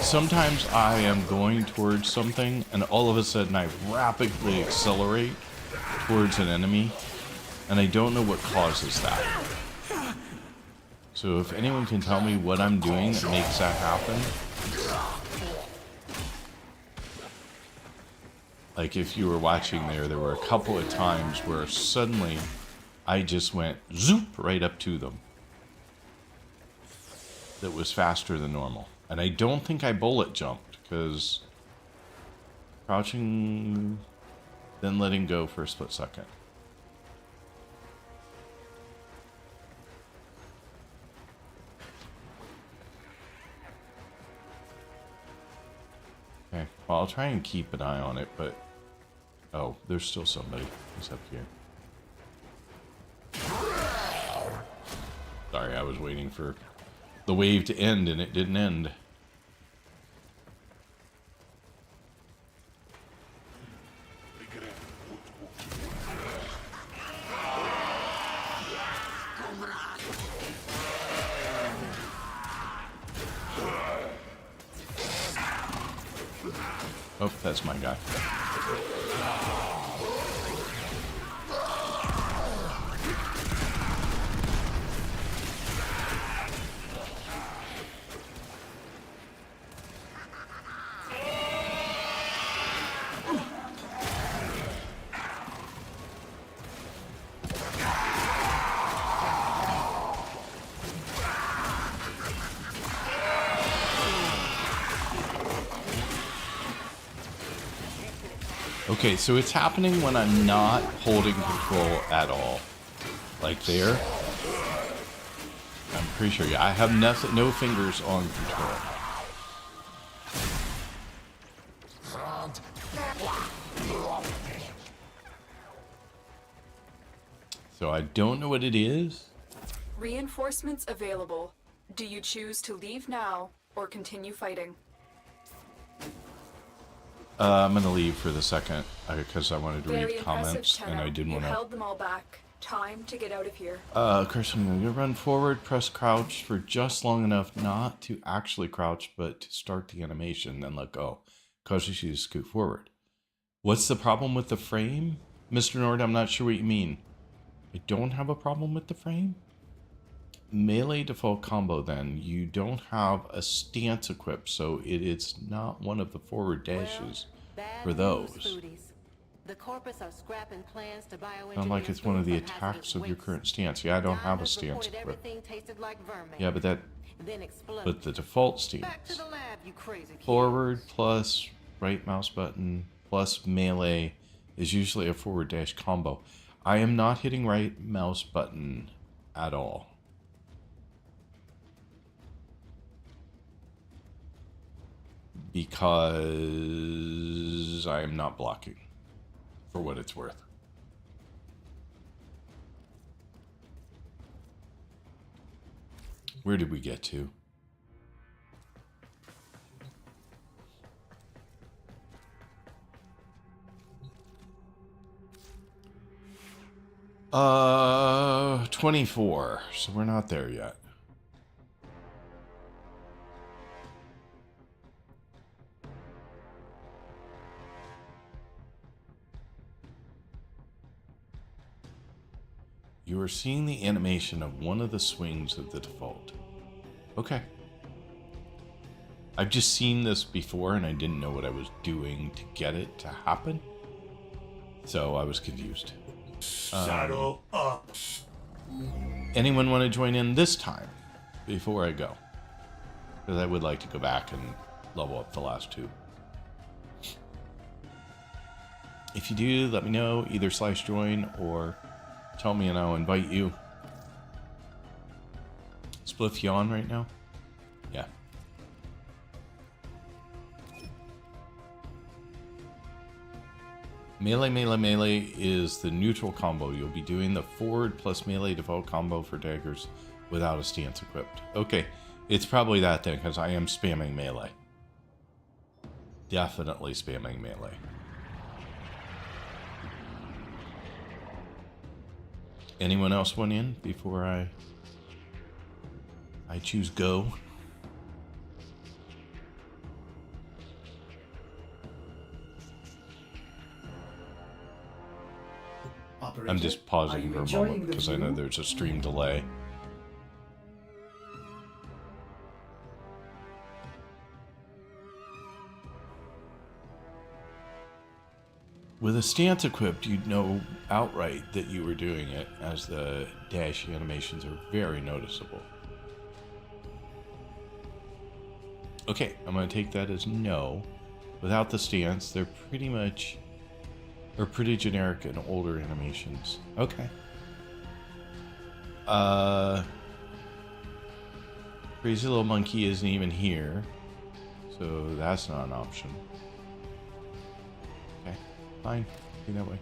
Sometimes I am going towards something and all of a sudden I rapidly accelerate towards an enemy and I don't know what causes that. So if anyone can tell me what I'm doing that makes that happen. Like if you were watching there were a couple of times where suddenly I just went zoop right up to them. That was faster than normal. And I don't think I bullet jumped because crouching, then letting go for a split second. Okay, well I'll try and keep an eye on it, but oh, there's still somebody who's up here. Sorry, I was waiting for the wave to end and it didn't end. Oh, that's my guy. Okay, so it's happening when I'm not holding control at all. Like there. I'm pretty sure, yeah, I have no fingers on control. So I don't know what it is. Reinforcements available. Do you choose to leave now or continue fighting? I'm gonna leave for the second because I wanted to Very read comments impressive, and I Tenno. didn't You want to. held them all back. Time to get out of here. Christian, you run forward, press crouch for just long enough not to actually crouch, but to start the animation, then let go. Causes you to scoot forward. What's the problem with the frame? Mr. Nord, I'm not sure what you mean. I don't have a problem with the frame? Melee default combo then. You don't have a stance equipped, so it is not one of the forward dashes for those. The corpus are scrapping plans to bioengineer. Not like it's one of the attacks of your current stance. Yeah, I don't have a stance equipped. Yeah, but the default stance. Forward plus right mouse button plus melee is usually a forward dash combo. I am not hitting right mouse button at all. Because I am not blocking, for what it's worth. Where did we get to? Uh, 24, so we're not there yet. You are seeing the animation of one of the swings of the default. Okay. I've just seen this before and I didn't know what I was doing to get it to happen. So I was confused. Saddle up. Anyone want to join in this time before I go? Because I would like to go back and level up the last two. If you do, let me know. Either /join or tell me and I'll invite you. Spliff you on right now? Yeah. Melee, melee, melee is the neutral combo. You'll be doing the forward plus melee default combo for daggers without a stance equipped. Okay, it's probably that then, because I am spamming melee. Definitely spamming melee. Anyone else want in before I choose go? Operator, I'm just pausing for a moment because I know view? there's a stream delay. With a stance equipped, you'd know outright that you were doing it, as the dash animations are very noticeable. Okay, I'm going to take that as no. Without the stance, they're pretty much... or pretty generic and older animations. Okay. Crazy Little Monkey isn't even here, so that's not an option. Okay, fine. Be that way.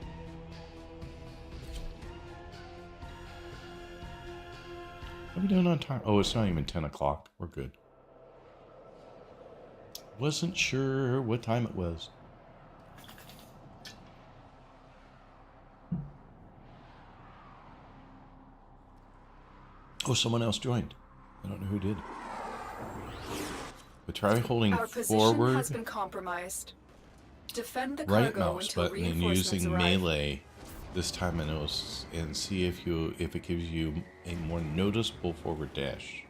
What are we doing on time? Oh, it's not even 10 o'clock. We're good. Wasn't sure what time it was. Oh, someone else joined. I don't know who did. But try holding Our position forward, has been compromised. Defend the right cargo mouse until button, and reinforcements using arrive. melee this time, and see if it gives you a more noticeable forward dash.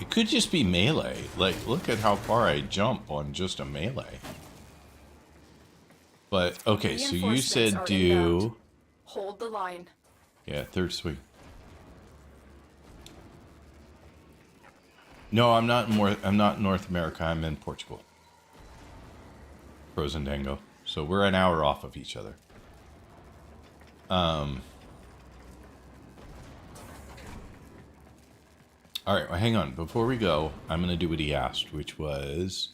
It could just be melee. Like, look at how far I jump on just a melee. But, okay, so you Reinforcements said are do... inbound. Hold the line. Yeah, third swing. No, I'm not in North America. I'm in Portugal. Frozen Dango. So we're an hour off of each other. Alright, well, hang on. Before we go, I'm going to do what he asked, which was...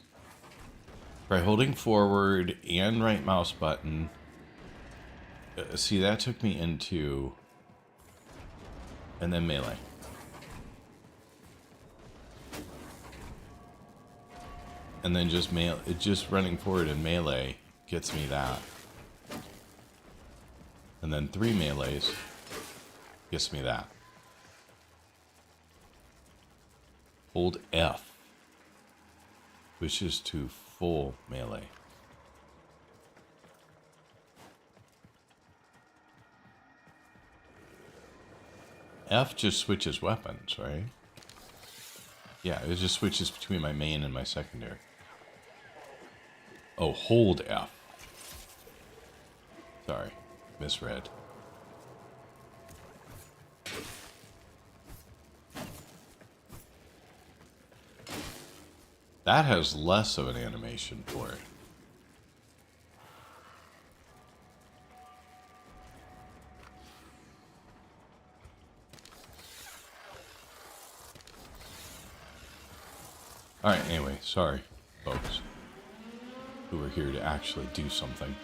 by holding forward and right mouse button... see, that took me into... and then melee. And then just running forward in melee gets me that. And then 3 melees gets me that. Hold F, which is to full melee. F just switches weapons, right? Yeah, it just switches between my main and my secondary. Oh, hold F. Sorry, misread. That has less of an animation for it. Alright, anyway, sorry, folks, who were here to actually do something.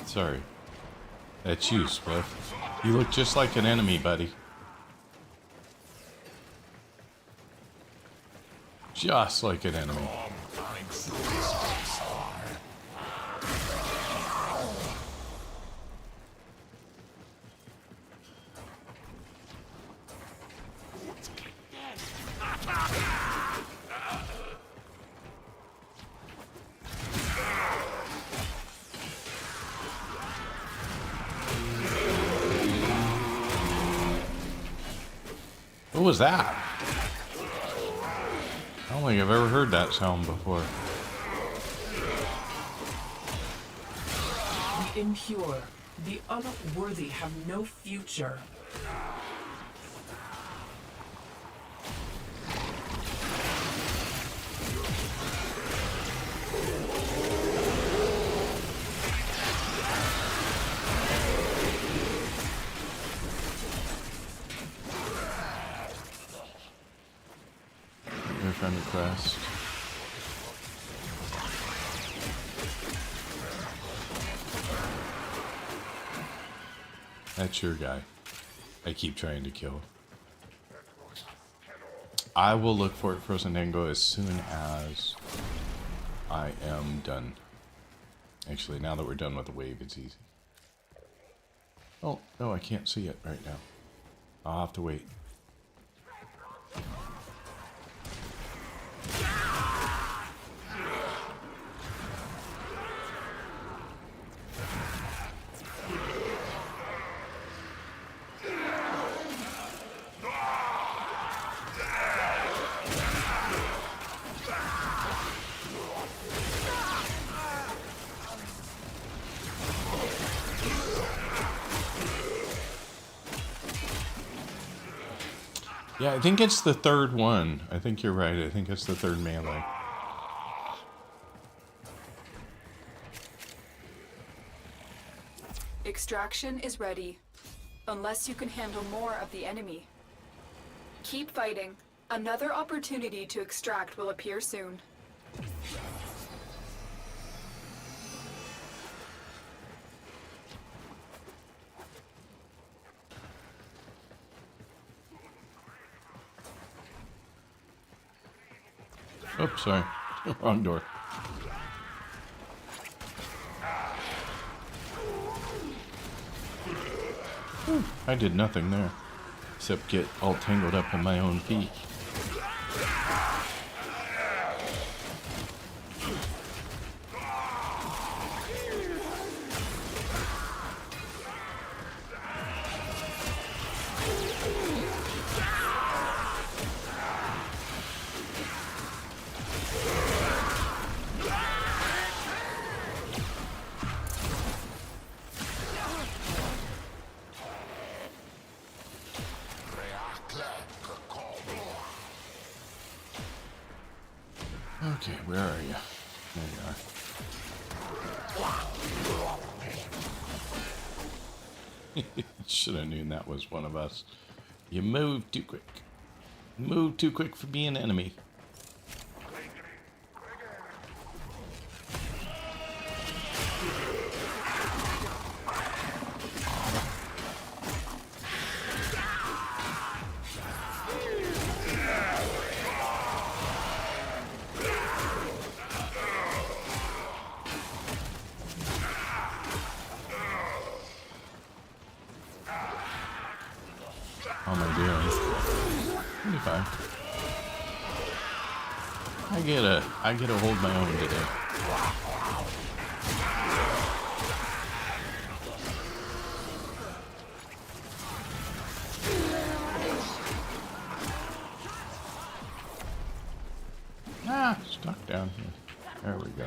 Sorry. That's you, Swift. You look just like an enemy, buddy. Just like an enemy. What was that? I don't think I've ever heard that sound before. The impure, the unworthy have no future. Friend request. That's your guy. I keep trying to kill. I will look for it, Frozen Dango, as soon as I am done. Actually, now that we're done with the wave, it's easy. Oh, no, I can't see it right now. I'll have to wait. Yeah, I think it's the third one. I think you're right. I think it's the third melee. Extraction is ready, unless you can handle more of the enemy. Keep fighting. Another opportunity to extract will appear soon. Oops, sorry. Wrong door. Whew, I did nothing there, except get all tangled up in my own pee. Okay, where are you? There you are. Should have known that was one of us. You moved too quick. Moved too quick for being an enemy. How am I doing? Pretty fine. I get to hold my own today. Ah, stuck down here. There we go.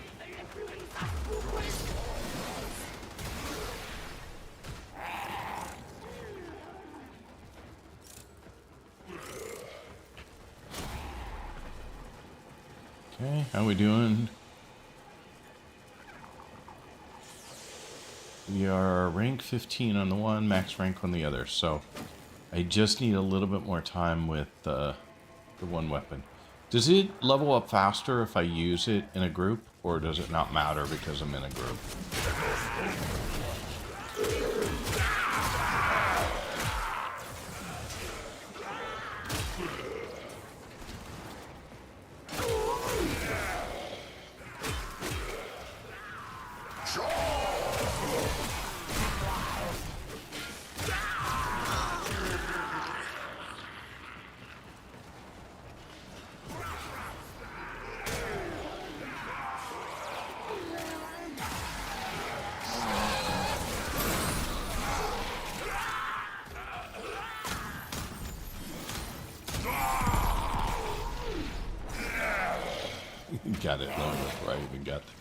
Okay, how we doing? We are rank 15 on the one, max rank on the other, so I just need a little bit more time with the one weapon. Does it level up faster if I use it in a group, or does it not matter because I'm in a group? got it low before I even got there.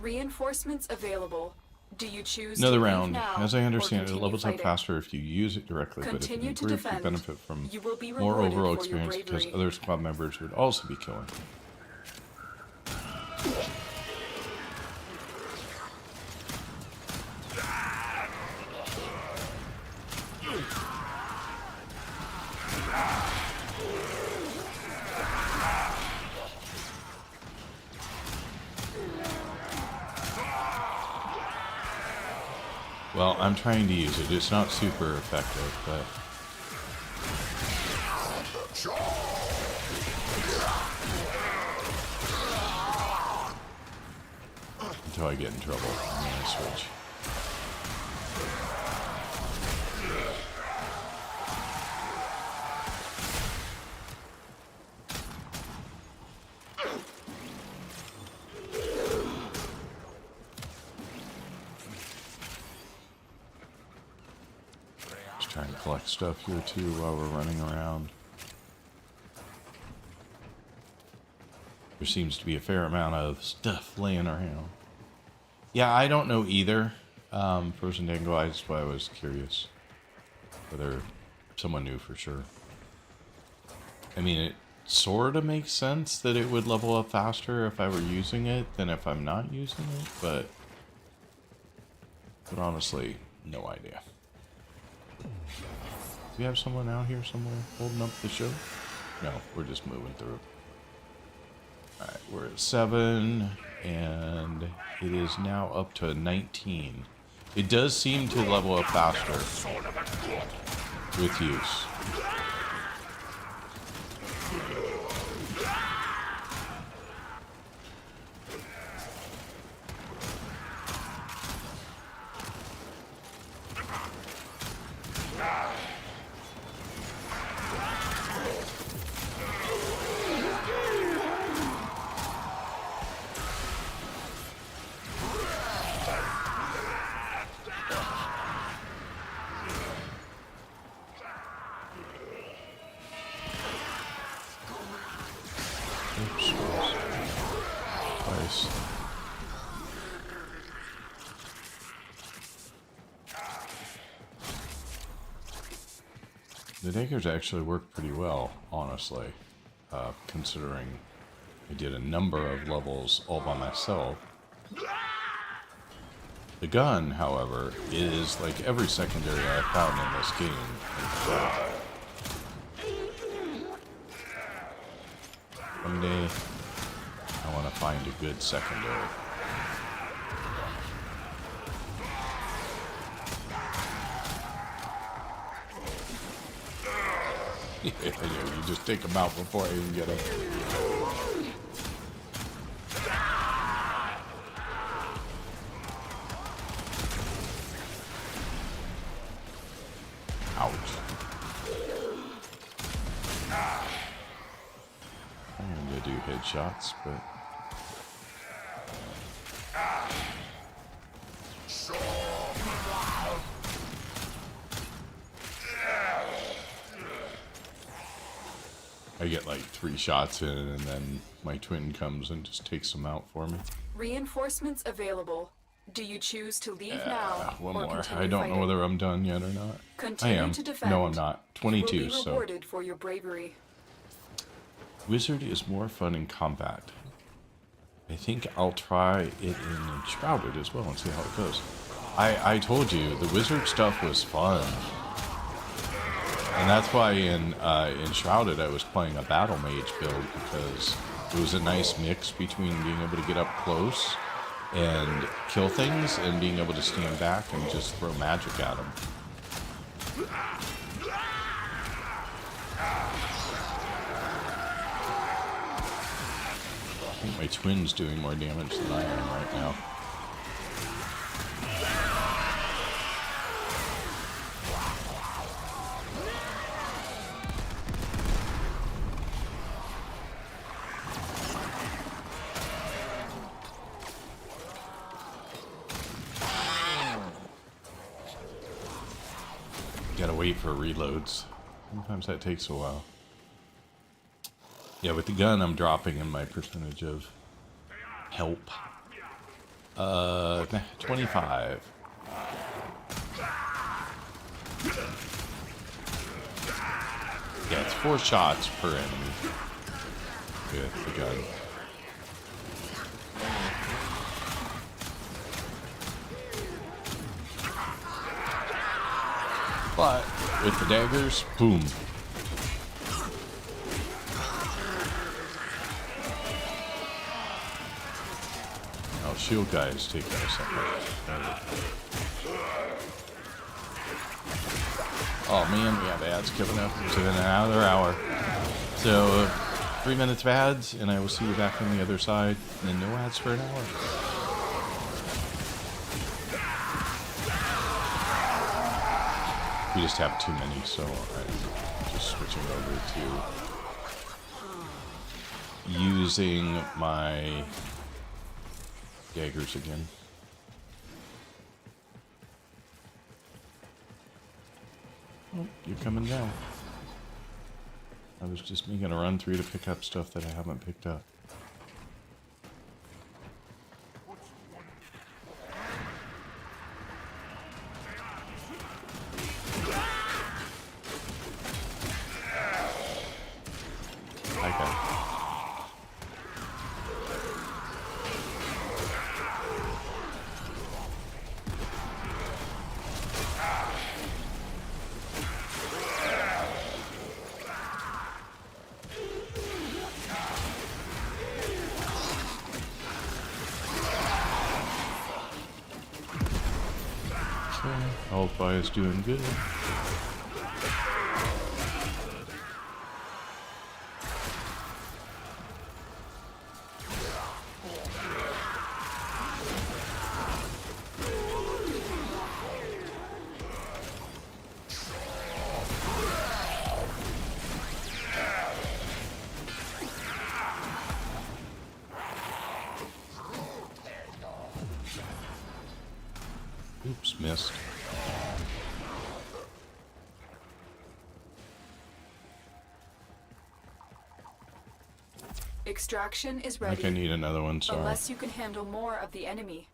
Reinforcements available. Do you choose Another to leave round. now As I or understand it, it continue levels up fighting? faster if you use it directly, but if you Continue to improve, you defend. benefit from You will be more rewarded overall for your experience because bravery. other squad members would also be killing. Well, I'm trying to use it. It's not super effective, but... Until I get in trouble, I'm going to switch. Just trying to collect stuff here too while we're running around. There seems to be a fair amount of stuff laying around. Yeah, I don't know either. Frozen Dango, that's why I was curious whether someone knew for sure. I mean, it sort of makes sense that it would level up faster if I were using it than if I'm not using it, but honestly, no idea. Do we have someone out here somewhere holding up the show? No, we're just moving through. Alright, we're at 7, and it is now up to 19. It does seem to level up faster with use. The daggers actually work pretty well, honestly, considering I did a number of levels all by myself. The gun, however, is like every secondary I found in this game. One day, I want to find a good secondary. Yeah, you just take them out before I even get them. Ouch. I'm gonna do headshots, but... I get like 3 shots in, and then my twin comes and just takes them out for me. Reinforcements available. Do you choose to leave now One or more. continue I don't fighting? know whether I'm done yet or not. Continue I am. to defend. No, I'm not. 22, you will be so... rewarded for your bravery. Wizard is more fun in combat. I think I'll try it in Enshrouded as well and see how it goes. I told you, the Wizard stuff was fun. And that's why in Enshrouded I was playing a Battle Mage build, because it was a nice mix between being able to get up close and kill things and being able to stand back and just throw magic at them. I think my twin's doing more damage than I am right now. Gotta wait for reloads. Sometimes that takes a while. Yeah, with the gun, I'm dropping in my percentage of help. 25. Yeah, it's 4 shots per enemy with the gun. But with the daggers, boom. Oh, shield guy is taking a second. Oh man, we have ads coming up. It's in another hour. So 3 minutes of ads, and I will see you back on the other side. And then no ads for an hour. We just have too many, so I'm just switching over to using my daggers again. Oh, you're coming down. I was just making a run through to pick up stuff that I haven't picked up. Health is doing good. Oops, missed. Extraction is I ready. think I need another one, sorry. Unless you can handle more of the enemy.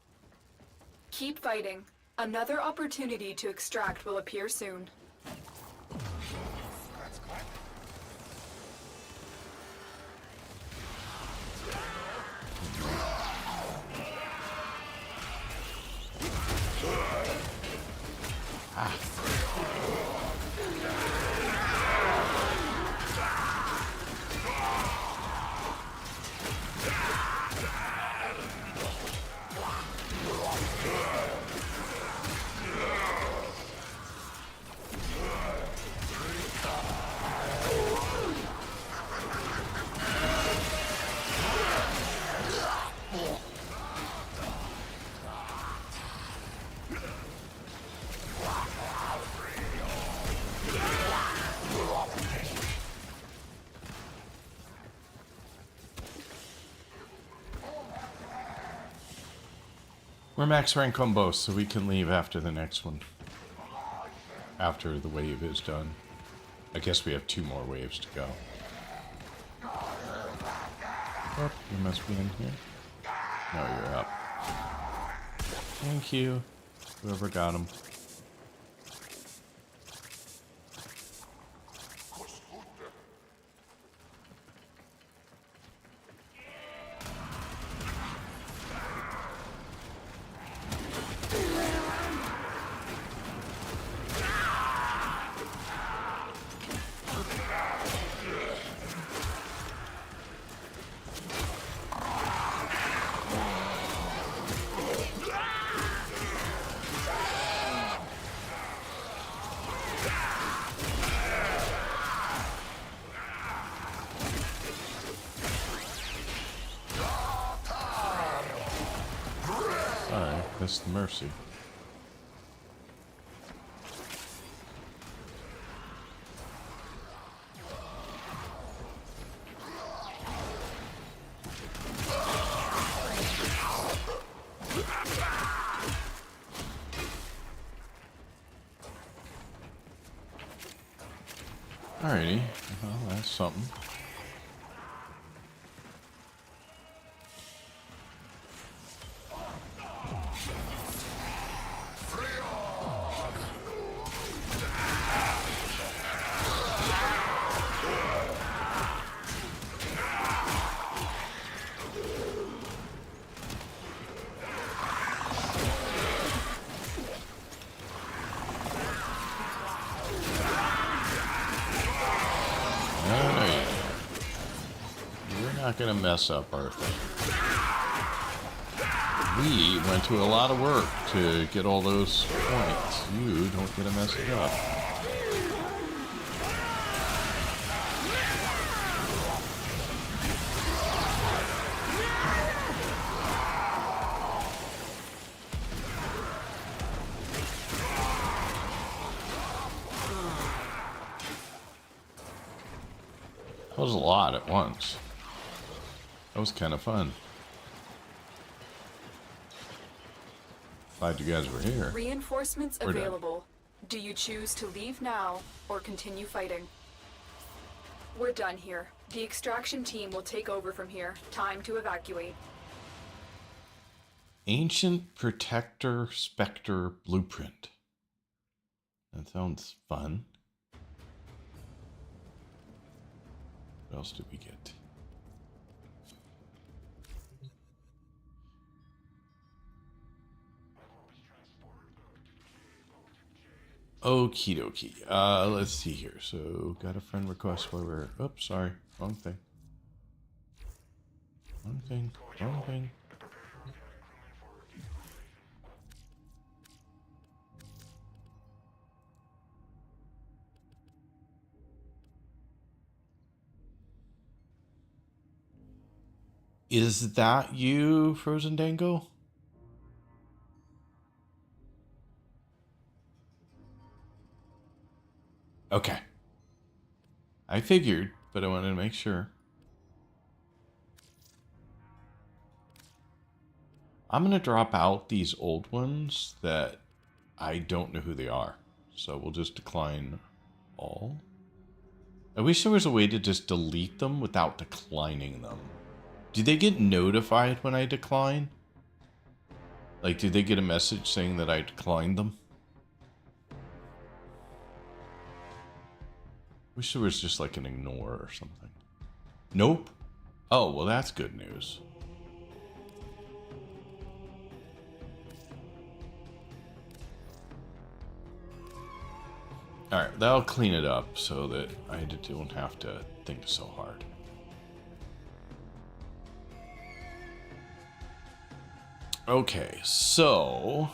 Keep fighting. Another opportunity to extract will appear soon. We're max rank on both, so we can leave after the next one. After the wave is done. I guess we have 2 more waves to go. Oh, you must be in here. No, you're up. Thank you. Whoever got him. That's the mercy. Alrighty. Well, that's something. Not gonna mess up our thing. We went to a lot of work to get all those points. You don't get to mess it up. That was a lot at once. That was kind of fun. Glad you guys were here. Reinforcements We're done. available. Do you choose to leave now or continue fighting? We're done here. The extraction team will take over from here. Time to evacuate. Ancient Protector Spectre Blueprint. That sounds fun. What else did we get? Okie dokie. Let's see here. So, got a friend request while we're... Oops, sorry. Wrong thing. Wrong thing. Wrong thing. Is that you, Frozen Dango? Okay. I figured, but I wanted to make sure. I'm going to drop out these old ones that I don't know who they are. So we'll just decline all. I wish there was a way to just delete them without declining them. Do they get notified when I decline? Like, do they get a message saying that I declined them? Wish there was just like an ignore or something. Nope. Oh, well, that's good news. Alright, that'll clean it up so that I don't have to think so hard. Okay, so...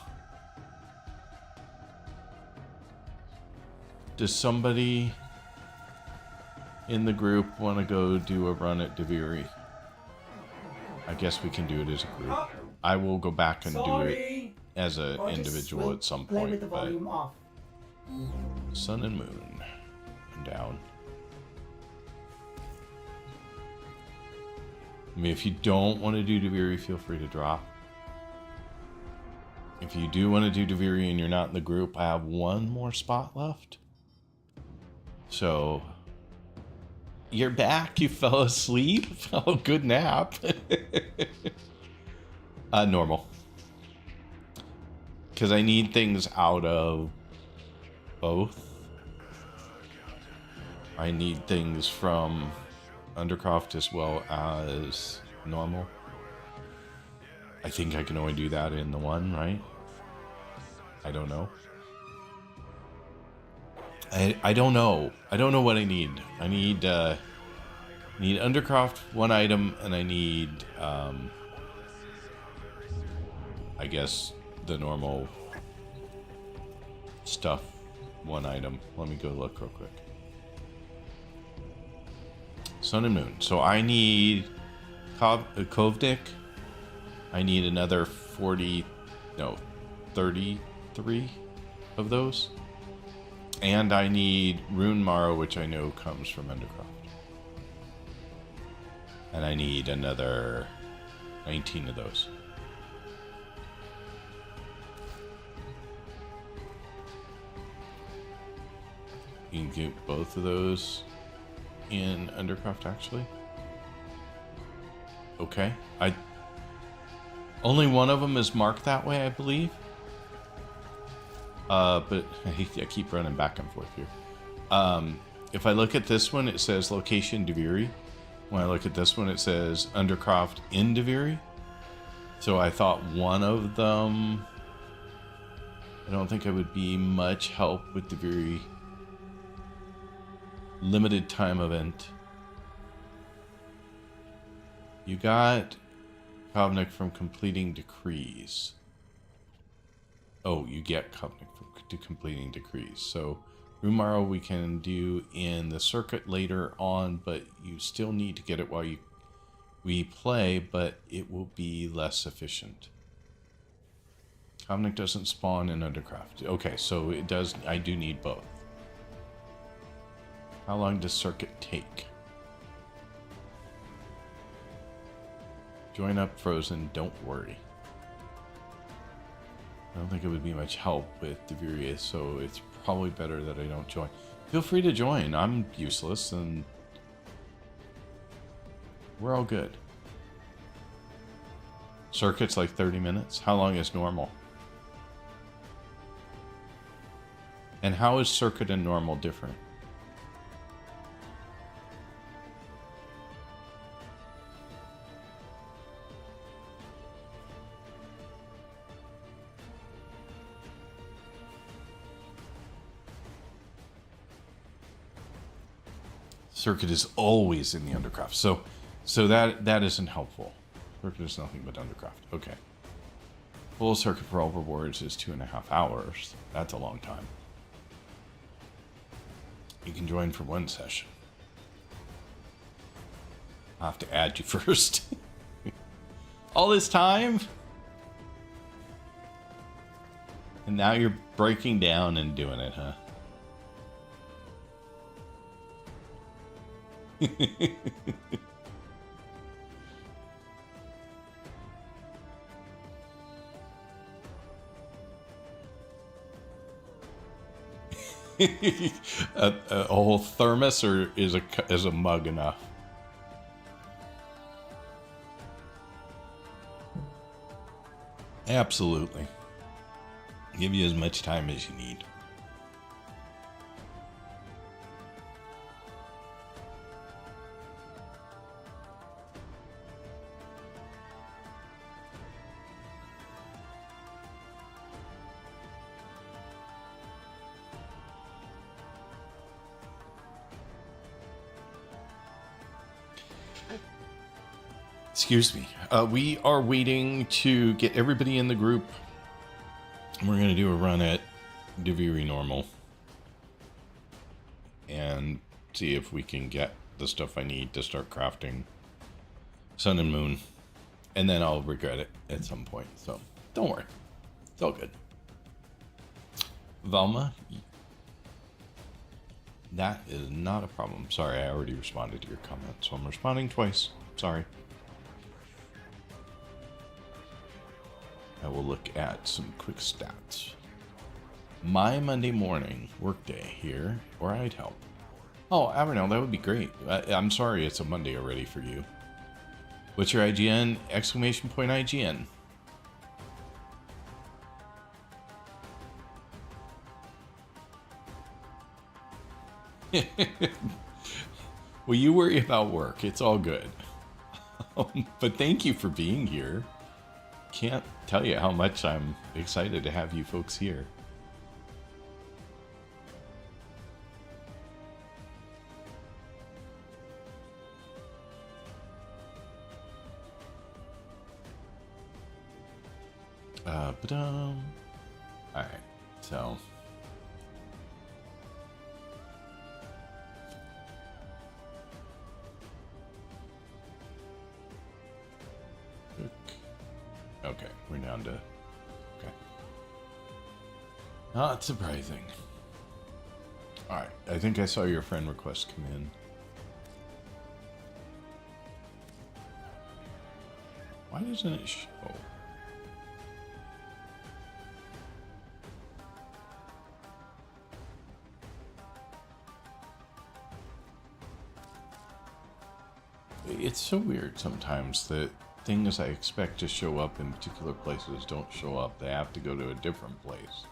Does somebody in the group want to go do a run at Deviri? I guess we can do it as a group. I will go back and do it as an individual at some point, but... Sun and Moon. And down. I mean, if you don't want to do Deviri, feel free to drop. If you do want to do Deviri and you're not in the group, I have one more spot left. So... You're back, you fell asleep? Oh, good nap. Normal. Because I need things out of both. I need things from Undercroft as well as normal. I think I can only do that in the one, right? I don't know. I don't know. I don't know what I need. I need Undercroft, one item, and I need I guess the normal stuff, one item. Let me go look real quick. Sun and Moon. So I need Kovnik. I need another 33 of those. And I need Rune Marrow, which I know comes from Undercroft. And I need another 19 of those. You can get both of those in Undercraft, actually. Okay. Only one of them is marked that way, I believe. But I keep running back and forth here. If I look at this one, it says location Deviri. When I look at this one, it says Undercroft in Deviri. So I thought one of them... I don't think it would be much help with Deviri. Limited time event. You got Kovnik from completing decrees. Oh, you get Kovnik from completing decrees. So Rumaro we can do in the circuit later on, but you still need to get it while we play, but it will be less efficient. Kovnik doesn't spawn in Undercraft. Okay, so it does. I do need both. How long does circuit take? Join up Frozen, don't worry. I don't think it would be much help with Deviri, so it's probably better that I don't join. Feel free to join. I'm useless and we're all good. Circuit's like 30 minutes. How long is normal? And how is circuit and normal different? Circuit is always in the Undercraft, so that isn't helpful. Circuit is nothing but Undercraft. Okay. Full circuit for all rewards is 2.5 hours. That's a long time. You can join for one session. I'll have to add you first. All this time? And now you're breaking down and doing it, huh? a whole thermos, or is a mug enough? Absolutely. Give you as much time as you need. Excuse me. We are waiting to get everybody in the group. We're going to do a run at Deviri normal. And see if we can get the stuff I need to start crafting Sun and Moon. And then I'll regret it at some point. So, don't worry. It's all good. Velma, that is not a problem. Sorry, I already responded to your comment. So I'm responding twice. Sorry. I will look at some quick stats. My Monday morning workday here, or I'd help. Oh, Avernell, that would be great. I'm sorry it's a Monday already for you. What's your IGN? Exclamation point IGN. Well, you worry about work. It's all good. But thank you for being here. Can't tell you how much I'm excited to have you folks here. Alright, so okay, we're down to... Okay. Not surprising. Alright, I think I saw your friend request come in. Why doesn't it show? It's so weird sometimes that things I expect to show up in particular places don't show up. They have to go to a different place.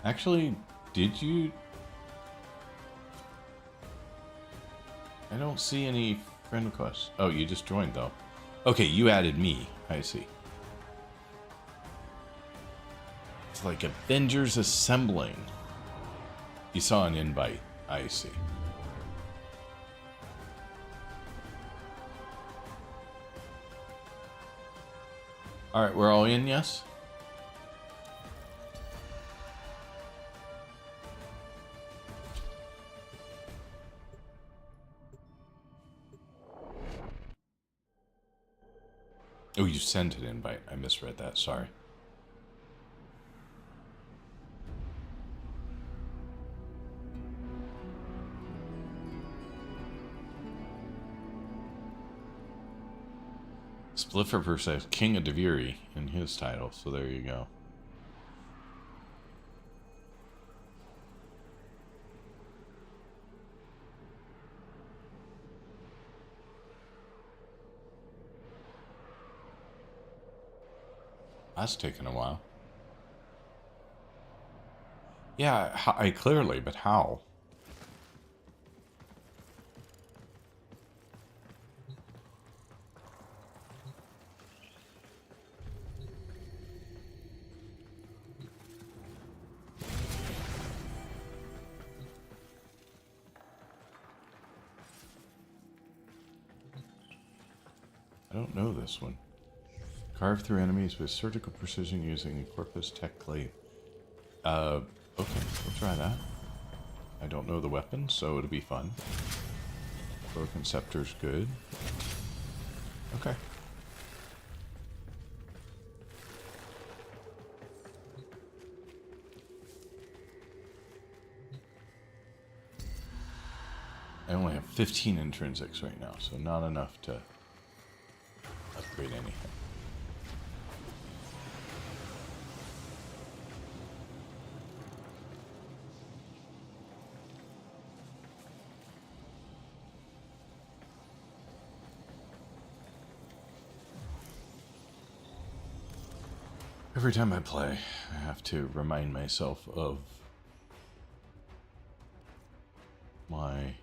Actually, did you... I don't see any friend requests. Oh, you just joined, though. Okay, you added me. I see. It's like Avengers Assembling. You saw an invite. I see. Alright, we're all in, yes? Oh, you sent an invite. I misread that. Sorry. Spliffer says King of Deviri in his title, so there you go. That's taken a while. Yeah, I clearly, but how? I don't know this one. Carve through enemies with surgical precision using a Corpus Tech Clave. Okay, we'll try that. I don't know the weapon, so it'll be fun. Broken Scepter's good. Okay. I only have 15 intrinsics right now, so not enough to upgrade anything. Every time I play, I have to remind myself of my...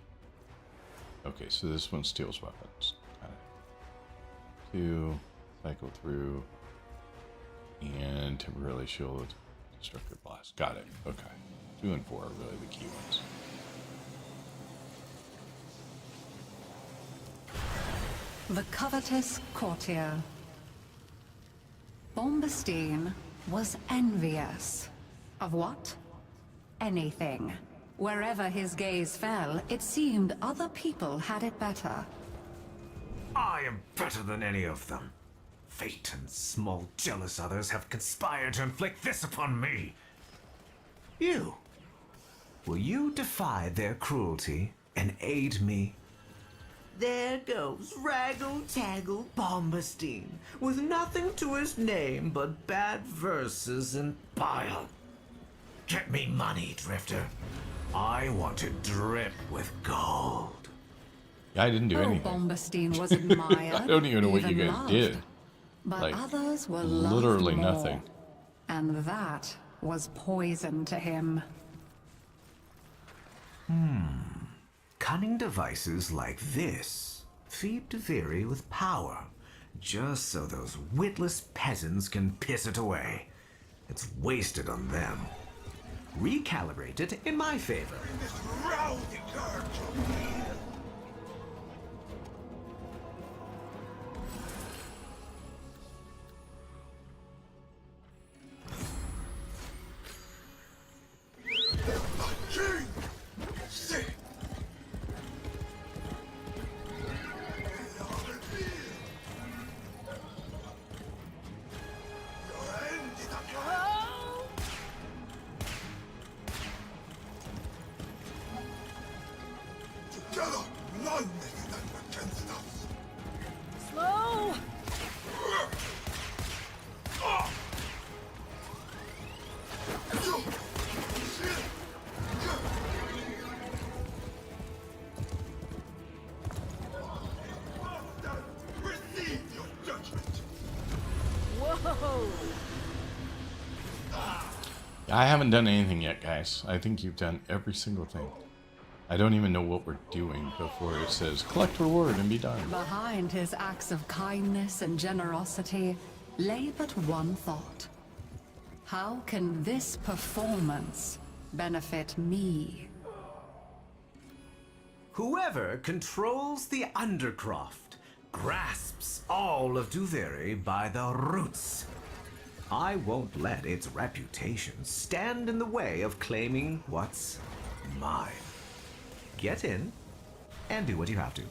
Okay, so this one steals weapons. Got it. 2, cycle through, and temporarily shield, destructive blast. Got it. Okay. 2 and 4 are really the key ones. The covetous courtier. Bombastine was envious. Of what? Anything. Wherever his gaze fell, it seemed other people had it better. I am better than any of them. Fate and small jealous others have conspired to inflict this upon me. You. Will you defy their cruelty and aid me? There goes Raggle-Taggle Bombastine, with nothing to his name but bad verses and bile. Get me money, Drifter. I want to drip with gold. I didn't do anything. Bombastine was admired. I don't even know what you guys loved, did. But like, others were literally loved more, nothing. and that was poison to him. Cunning devices like this feed Deviri with power, just so those witless peasants can piss it away. It's wasted on them. Recalibrate it in my favor. I haven't done anything yet, guys. I think you've done every single thing. I don't even know what we're doing before it says collect reward and be done. Behind his acts of kindness and generosity lay but one thought. How can this performance benefit me? Whoever controls the Undercroft grasps all of Duveri by the roots. I won't let its reputation stand in the way of claiming what's mine. Get in and do what you have to.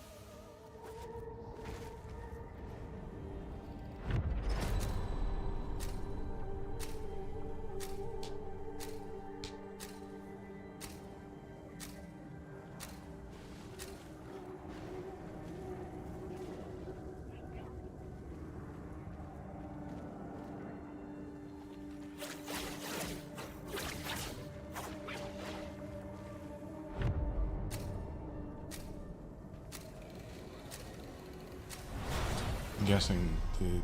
I'm guessing the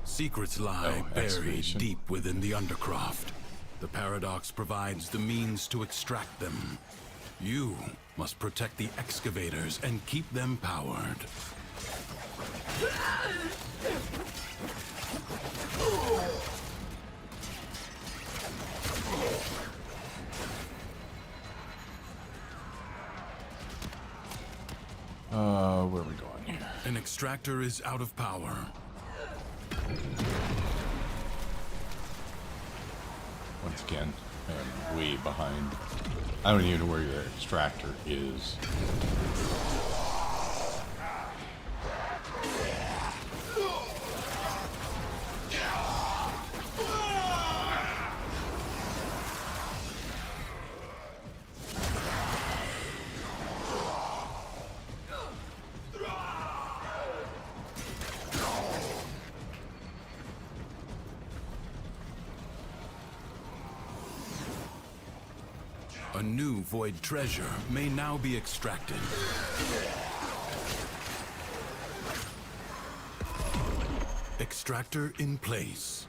secrets lie buried excavation. deep within the Undercroft. The paradox provides the means to extract them. You must protect the excavators and keep them powered. Where are we going? An extractor is out of power. Once again, I'm way behind. I don't even know where your extractor is. A new void treasure may now be extracted. Extractor in place.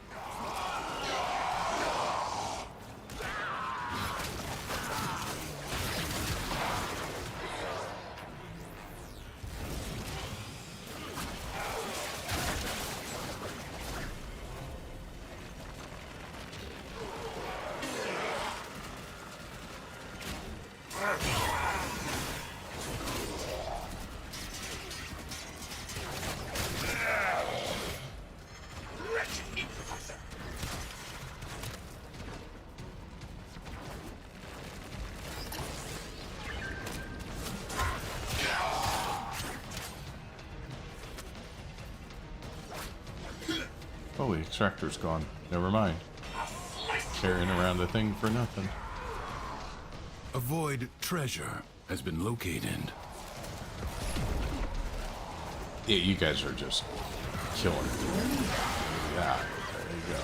Oh, the extractor's gone. Never mind. Carrying around the thing for nothing. A void treasure has been located. Yeah, you guys are just killing it. Yeah, there you go.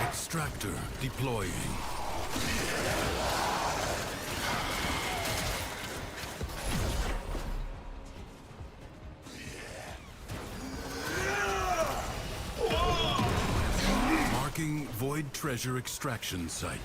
Extractor deploying. Marking void treasure extraction site.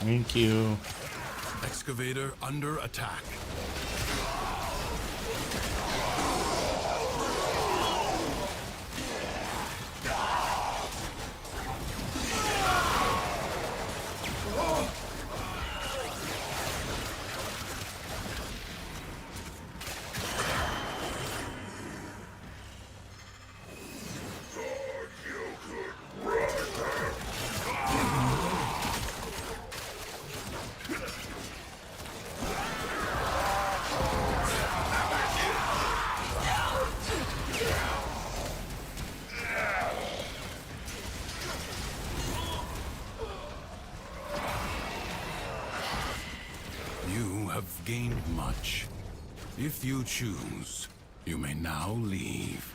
Thank you. Excavator under attack. You have gained much. If you choose, you may now leave.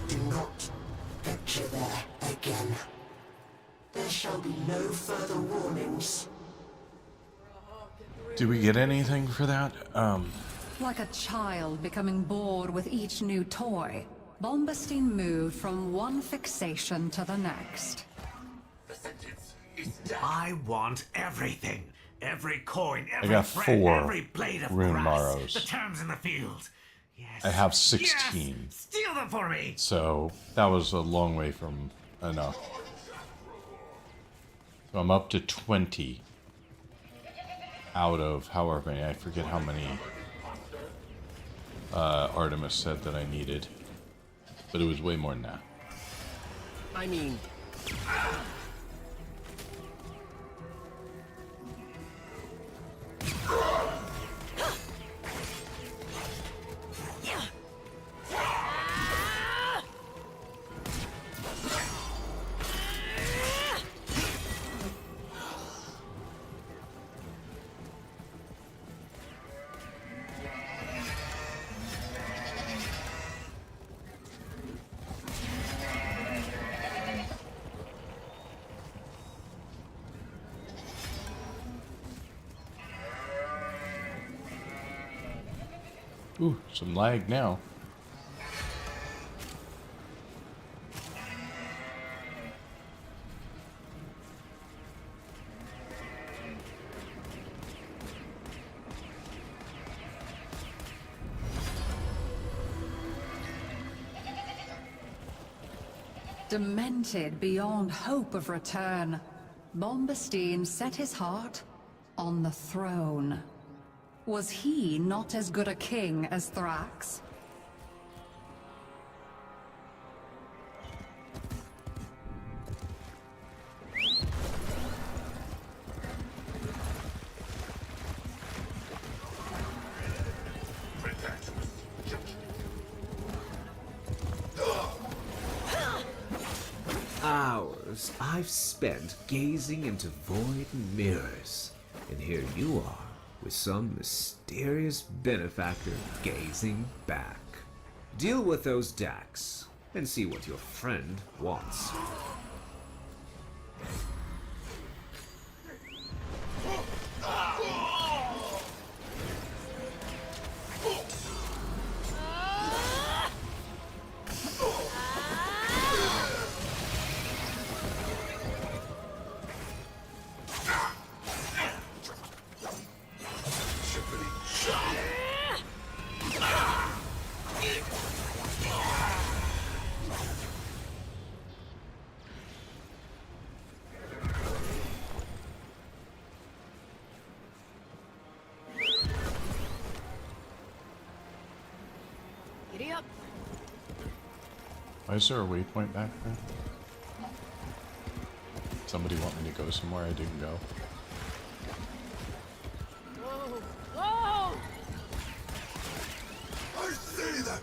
Do not venture there again. There shall be no further warnings. Do we get anything for that? Like a child becoming bored with each new toy, Bombastine moved from one fixation to the next. I want everything. Every coin, I every got thread, 4 every blade of rune grass, marrows. the terms in the field. Yes. I have 16. Yes! Steal them for me! So that was a long way from enough. So I'm up to 20 out of however many. I forget how many Artemis said that I needed. But it was way more than that. I mean... Ooh, some lag now. Demented beyond hope of return, Bombastine set his heart on the throne. Was he not as good a king as Thrax? Hours I've spent gazing into void mirrors, and here you are, with some mysterious benefactor gazing back. Deal with those Dax, and see what your friend wants. Giddy up. Why is there a waypoint back there? Somebody want me to go somewhere I didn't go? Whoa! Whoa! I see them!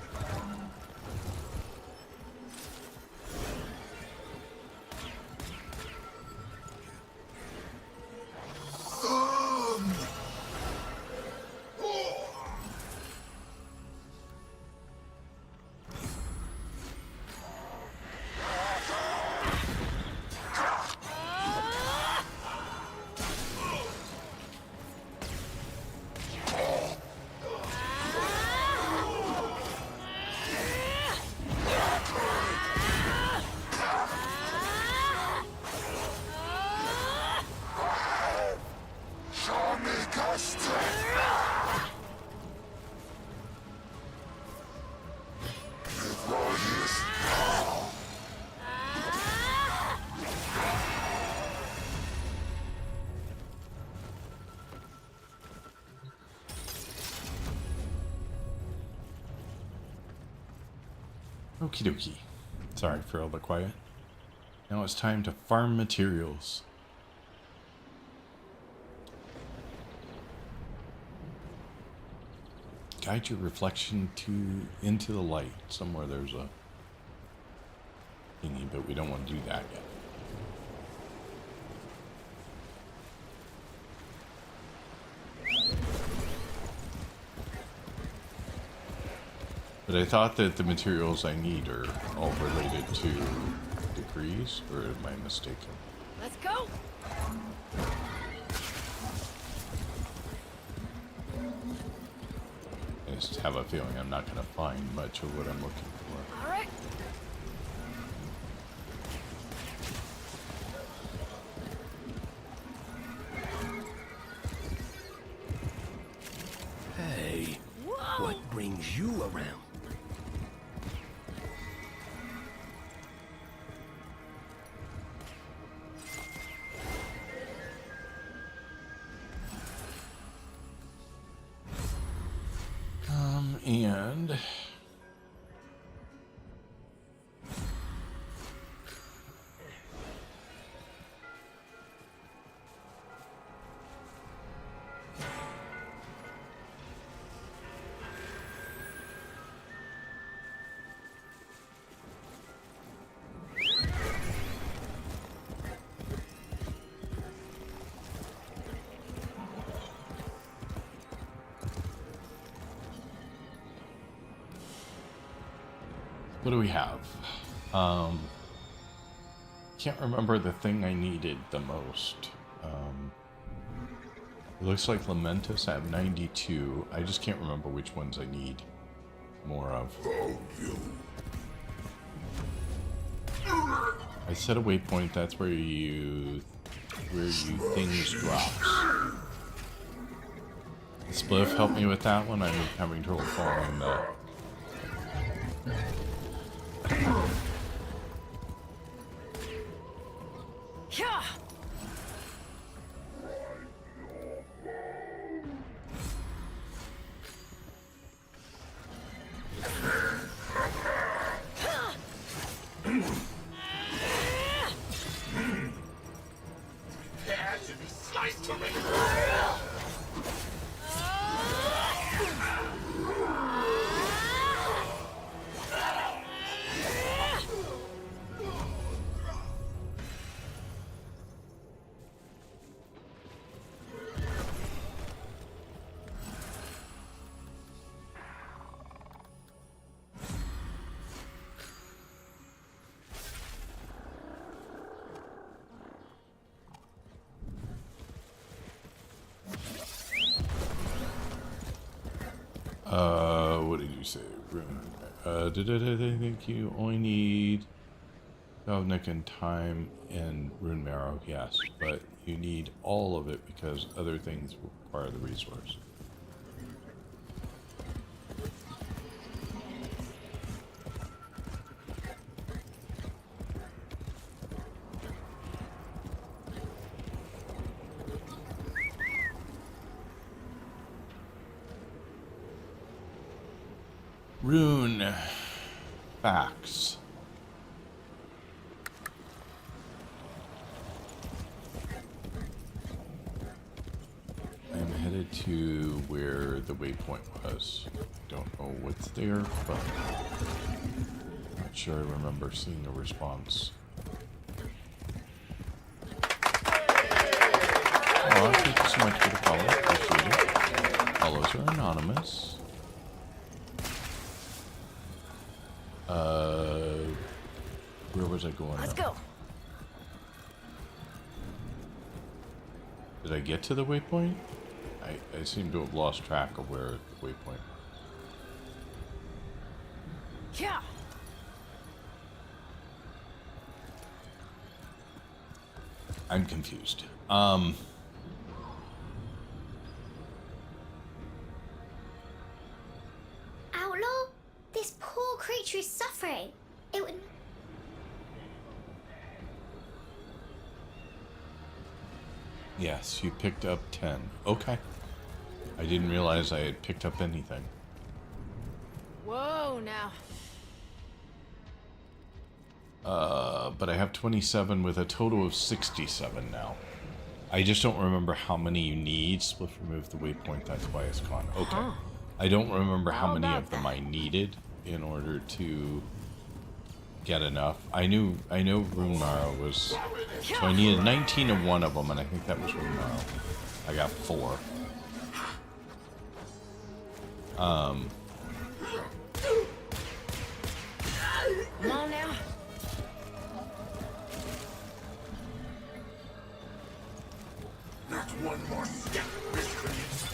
Okie dokie. Sorry for all the quiet. Now it's time to farm materials. Guide your reflection into the light. Somewhere there's a thingy, but we don't want to do that yet. But I thought that the materials I need are all related to degrees, or am I mistaken? Let's go! I just have a feeling I'm not going to find much of what I'm looking for. All right. Hey, what brings you around? And what do we have? Can't remember the thing I needed the most. It looks like Lamentus. I have 92. I just can't remember which ones I need more of. I set a waypoint. That's where you things drops. Spliff helped me with that one. I'm having trouble following the. Yeah. What did you say? I think you only need Velvnik and Time and Rune Marrow, yes, but you need all of it because other things require the resource. Rune facts. I'm headed to where the waypoint was. Don't know what's there, but not sure I remember seeing a response. Oh, thank you so much for the follow. Appreciate it. Follows are anonymous. Where was I going? Let's go. Did I get to the waypoint? I seem to have lost track of where the waypoint. Yeah. I'm confused. Outlaw? This poor creature is suffering. It would... Yes, you picked up 10. Okay. I didn't realize I had picked up anything. Whoa, now. But I have 27 with a total of 67 now. I just don't remember how many you need. Split remove the waypoint, that's why it's gone. Okay. I don't remember how many of them I needed in order to get enough. I know Rune Marrow was... So I needed 19 of one of them, and I think that was Rune Marrow. I got 4. Come on now. Not one more step, miscreants.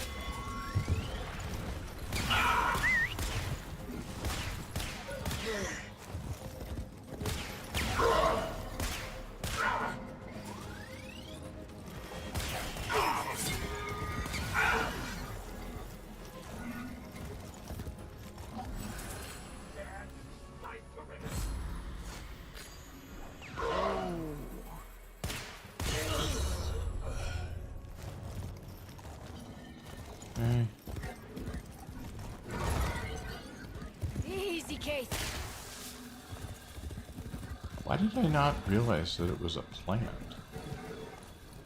Easy case. Why did I not realize that it was a plant?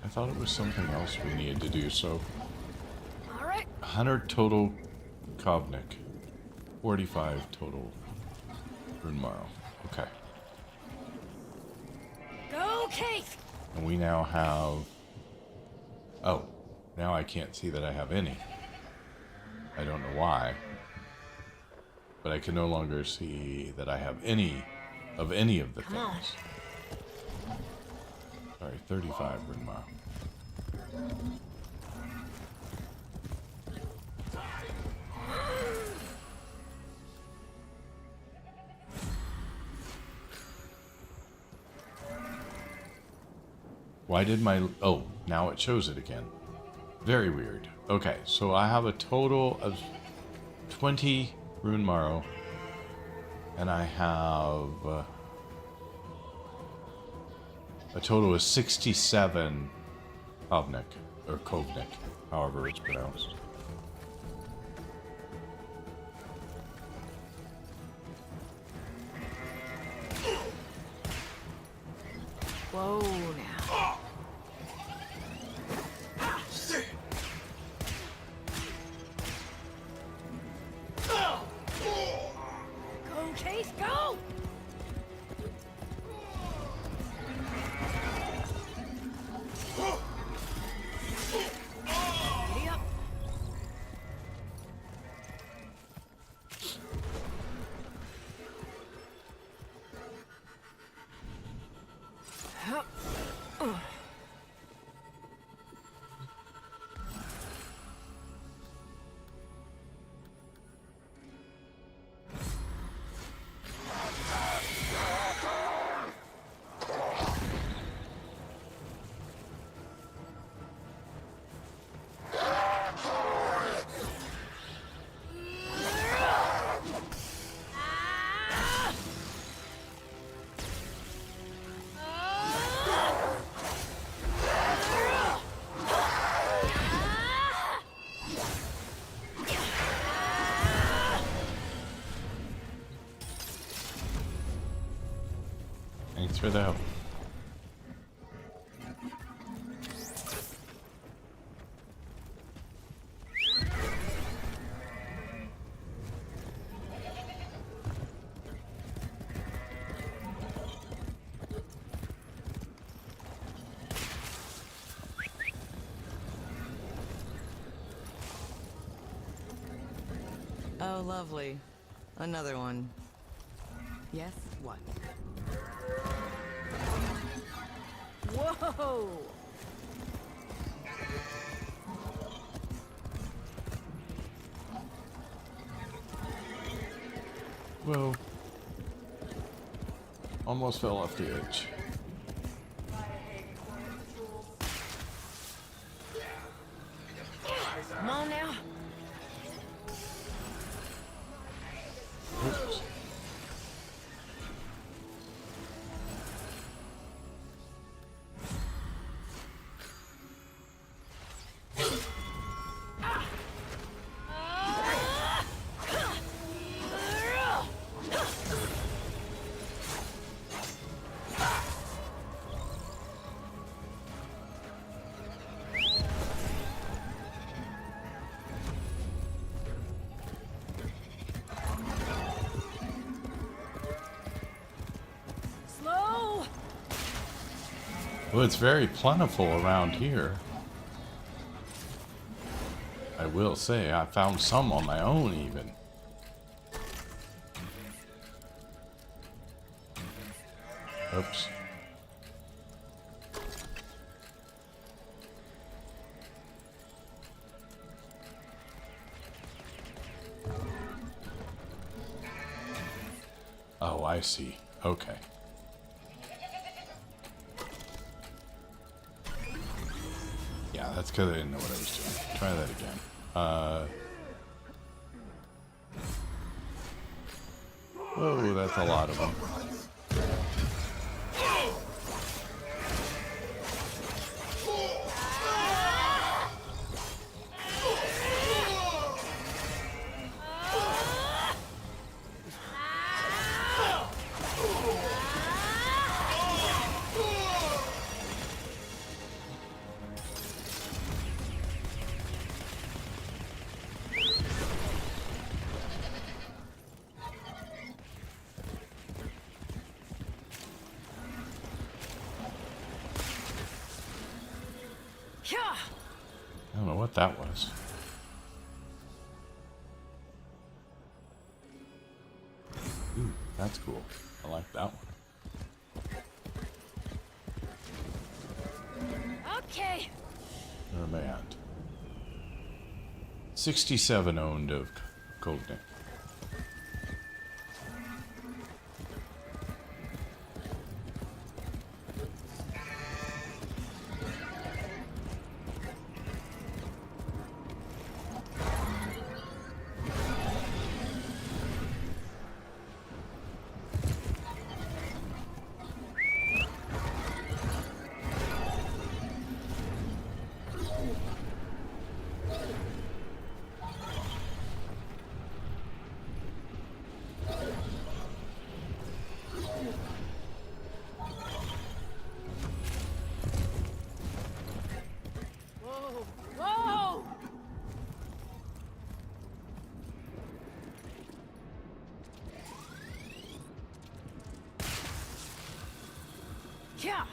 I thought it was something else we needed to do, so... All right. 100 total Kovnik. 45 total Rune Marrow. Okay. Go case. And we now have... Oh, now I can't see that I have any. I don't know why. But I can no longer see that I have any of the things. Sorry, 35 Rune Marrow. Why did my... Oh, now it shows it again. Very weird. Okay, so I have a total of 20 Rune Marrow. And I have... a total of 67 Kovnik. Or Kovnik, however it's pronounced. Whoa now. Go, Case, go! Giddy up. Hup. Thanks for the help. Oh, lovely. Another one. Yes, what? Whoa! Whoa. Almost fell off the edge. Come on now. Oops. Oh, it's very plentiful around here. I will say, I found some on my own even. Oops. Oh, I see. Okay. Yeah, that's because I didn't know what I was doing. Try that again. Whoa, that's a lot of them. I don't know what that was. Ooh, that's cool. I like that one. Okay. Remand. 67 owned of Cognic. Whoa! Whoa! Yeah.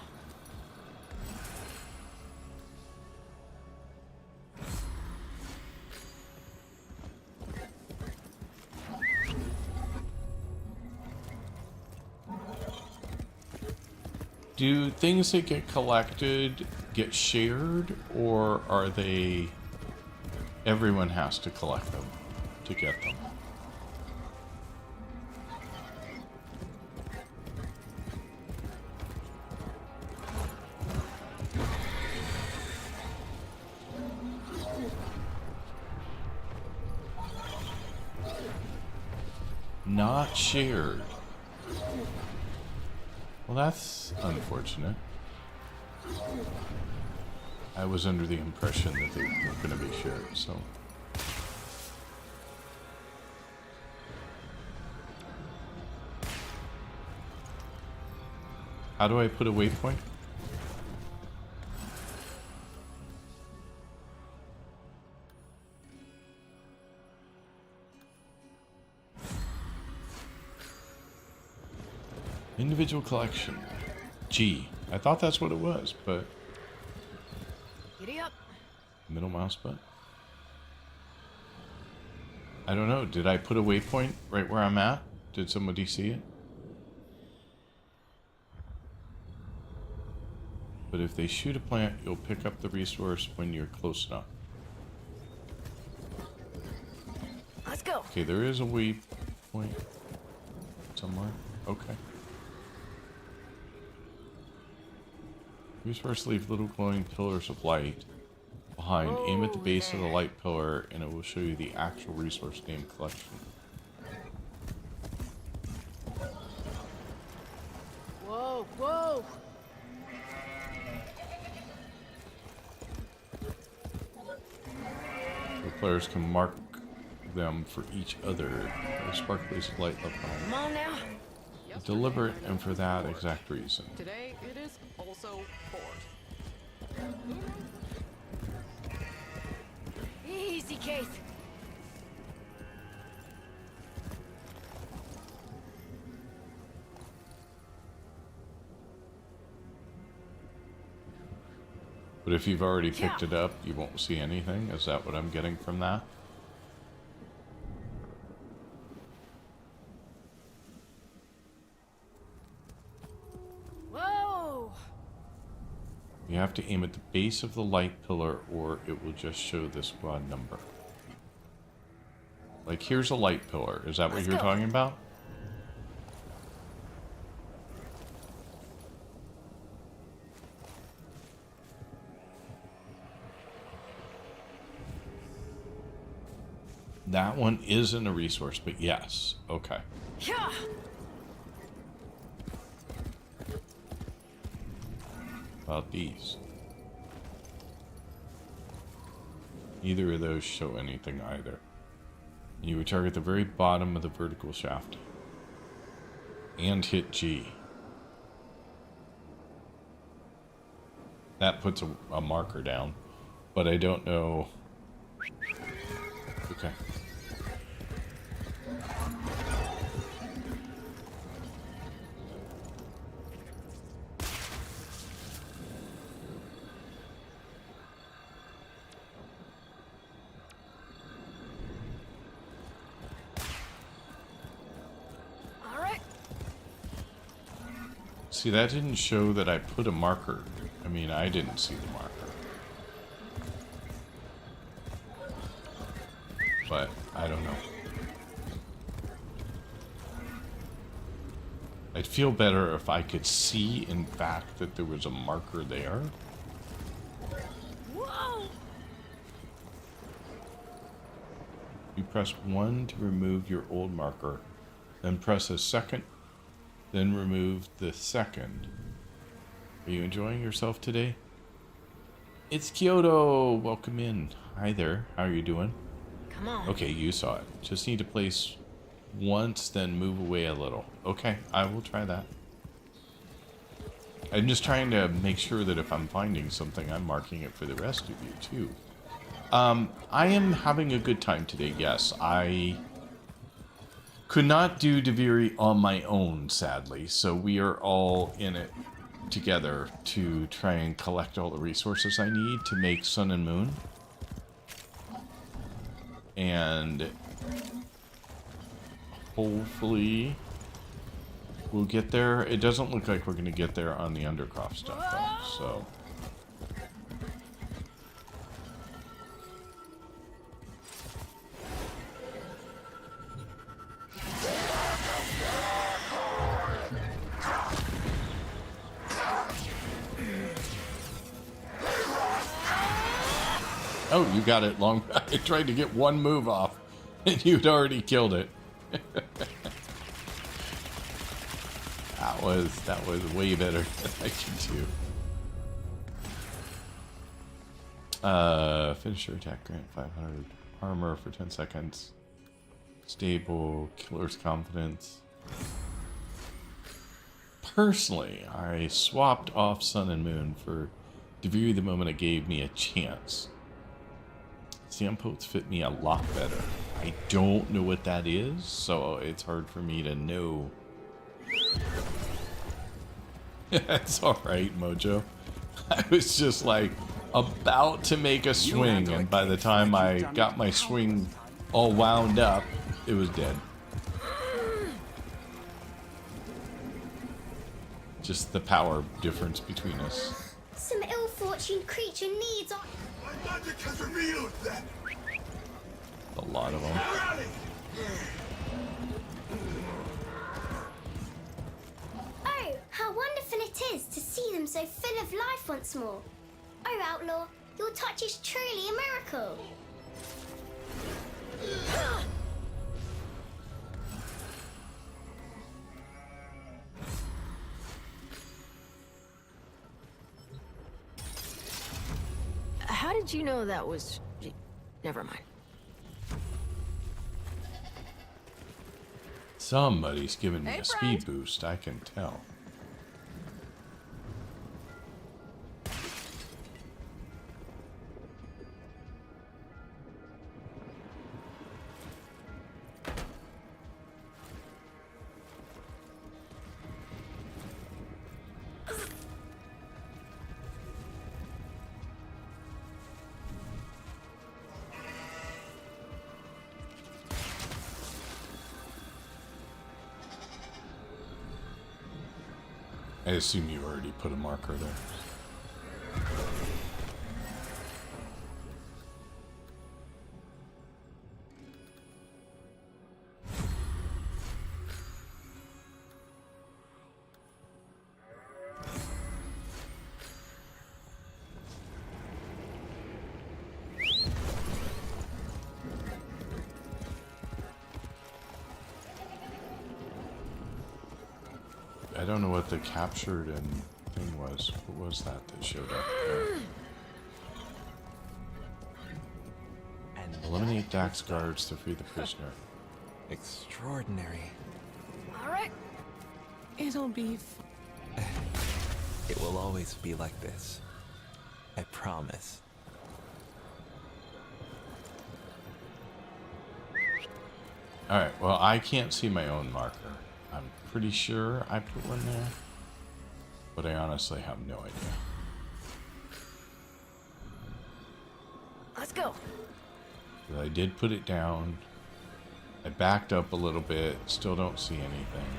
Do things that get collected get shared, or are they... everyone has to collect them to get them? Not shared. Well, that's unfortunate. I was under the impression that they were going to be shared, so... How do I put a waypoint? Individual collection. G. I thought that's what it was, but... Giddy up. Middle mouse button? I don't know. Did I put a waypoint right where I'm at? Did somebody see it? But if they shoot a plant, you'll pick up the resource when you're close enough. Let's go. Okay, there is a waypoint somewhere. Okay. Resource leave little glowing pillars of light behind. Aim at the base of the light pillar and it will show you the actual resource name collection. Whoa! Whoa! The players can mark them for each other. The sparkles of light left behind. Come on now. Deliberate and for that exact reason. Today it is also port. Easy, Keith. But if you've already picked it up, you won't see anything. Is that what I'm getting from that? Whoa! You have to aim at the base of the light pillar or it will just show the squad number. Like, here's a light pillar. Is that what you're talking about? That one isn't a resource, but yes. Okay. Yeah. About these. Neither of those show anything either. And you would target the very bottom of the vertical shaft. And hit G. That puts a marker down. But I don't know... Okay. All right. See, that didn't show that I put a marker. I mean, I didn't see the marker. But I don't know. I'd feel better if I could see, in fact, that there was a marker there. Whoa! You press 1 to remove your old marker, then press a second, then remove the second. Are you enjoying yourself today? It's Kyoto! Welcome in. Hi there. How are you doing? Come on. Okay, you saw it. Just need to place once, then move away a little. Okay, I will try that. I'm just trying to make sure that if I'm finding something, I'm marking it for the rest of you, too. I am having a good time today, yes. I could not do Deviri on my own, sadly, so we are all in it together to try and collect all the resources I need to make Sun and Moon. And hopefully we'll get there. It doesn't look like we're going to get there on the Undercroft stuff, though, so... Oh, you got it long. I tried to get one move off, and you'd already killed it. that was way better than I could do. Finisher attack grant 500 armor for 10 seconds. Stable, killer's confidence. Personally, I swapped off Sun and Moon for Deviri the moment it gave me a chance. Sandpotes fit me a lot better. I don't know what that is, so it's hard for me to know. That's alright, Mojo. I was just like about to make a swing, and by the time I got my swing all wound up, it was dead. Just the power difference between us. Some ill-fortuned creature needs our... My magic has revealed them. A lot of them. Oh, how wonderful it is to see them so full of life once more. Oh, Outlaw, your touch is truly a miracle. How did you know that was... Never mind. Somebody's giving me a speed boost, I can tell. assume you already put a marker there. I don't know what the captured and thing was. What was that showed up there? And eliminate Dax guards to free the prisoner. Extraordinary. All right. It'll be. It will always be like this. I promise. Alright, well, I can't see my own marker. I'm pretty sure I put one there, but I honestly have no idea. Let's go. But I did put it down. I backed up a little bit. Still don't see anything.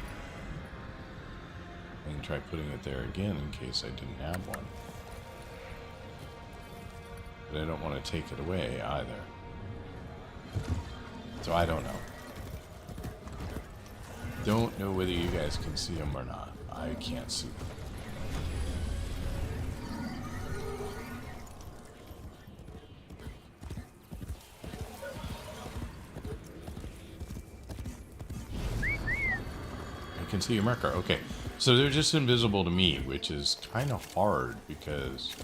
I can try putting it there again in case I didn't have one. But I don't want to take it away either. So I don't know. Don't know whether you guys can see them or not. I can't see them. I can see your marker. Okay. So they're just invisible to me, which is kind of hard because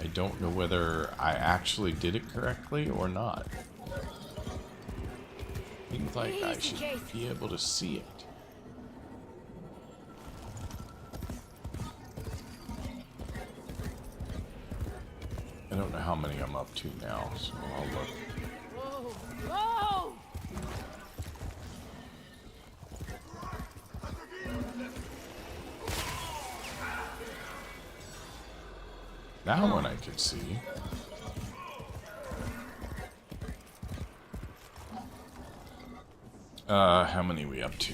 I don't know whether I actually did it correctly or not. Seems like I should be able to see it. I don't know how many I'm up to now, so I'll look. Whoa! Whoa! That one I can see. How many are we up to?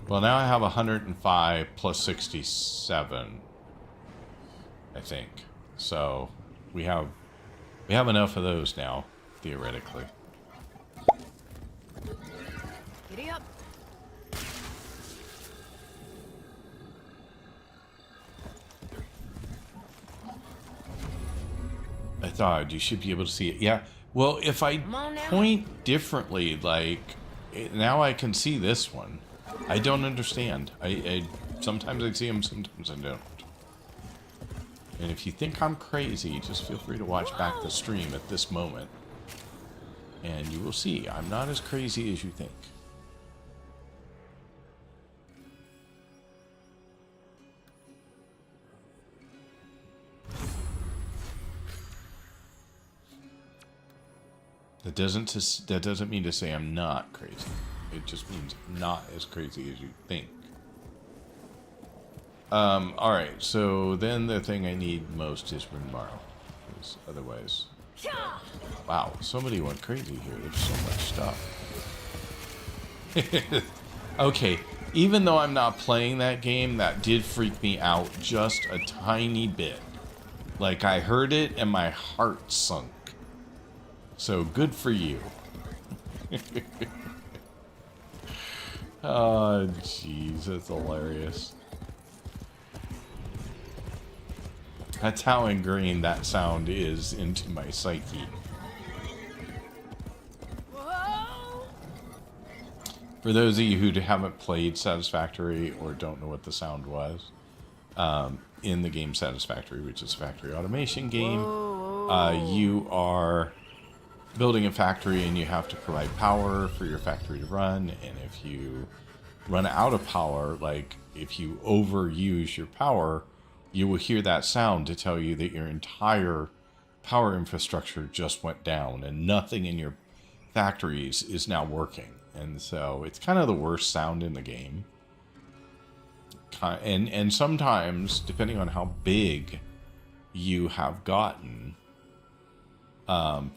Well, now I have 105 plus 67, I think. So we have enough of those now, theoretically. Giddy up. I thought you should be able to see it. Yeah. Well, if I point differently, like now I can see this one. I don't understand. I sometimes I see them, sometimes I don't. And if you think I'm crazy, just feel free to watch back the stream at this moment, and you will see I'm not as crazy as you think. That doesn't mean to say I'm not crazy. It just means not as crazy as you think. Alright, so then the thing I need most is Rune Marrow. Because otherwise... Wow, somebody went crazy here. There's so much stuff. Okay, even though I'm not playing that game, that did freak me out just a tiny bit. Like, I heard it and my heart sunk. So, good for you. Oh, jeez, that's hilarious. That's how ingrained that sound is into my psyche. For those of you who haven't played Satisfactory or don't know what the sound was, in the game Satisfactory, which is a factory automation game, you are building a factory and you have to provide power for your factory to run, and if you run out of power, like if you overuse your power, you will hear that sound to tell you that your entire power infrastructure just went down and nothing in your factories is now working. And so it's kind of the worst sound in the game. And sometimes, depending on how big you have gotten,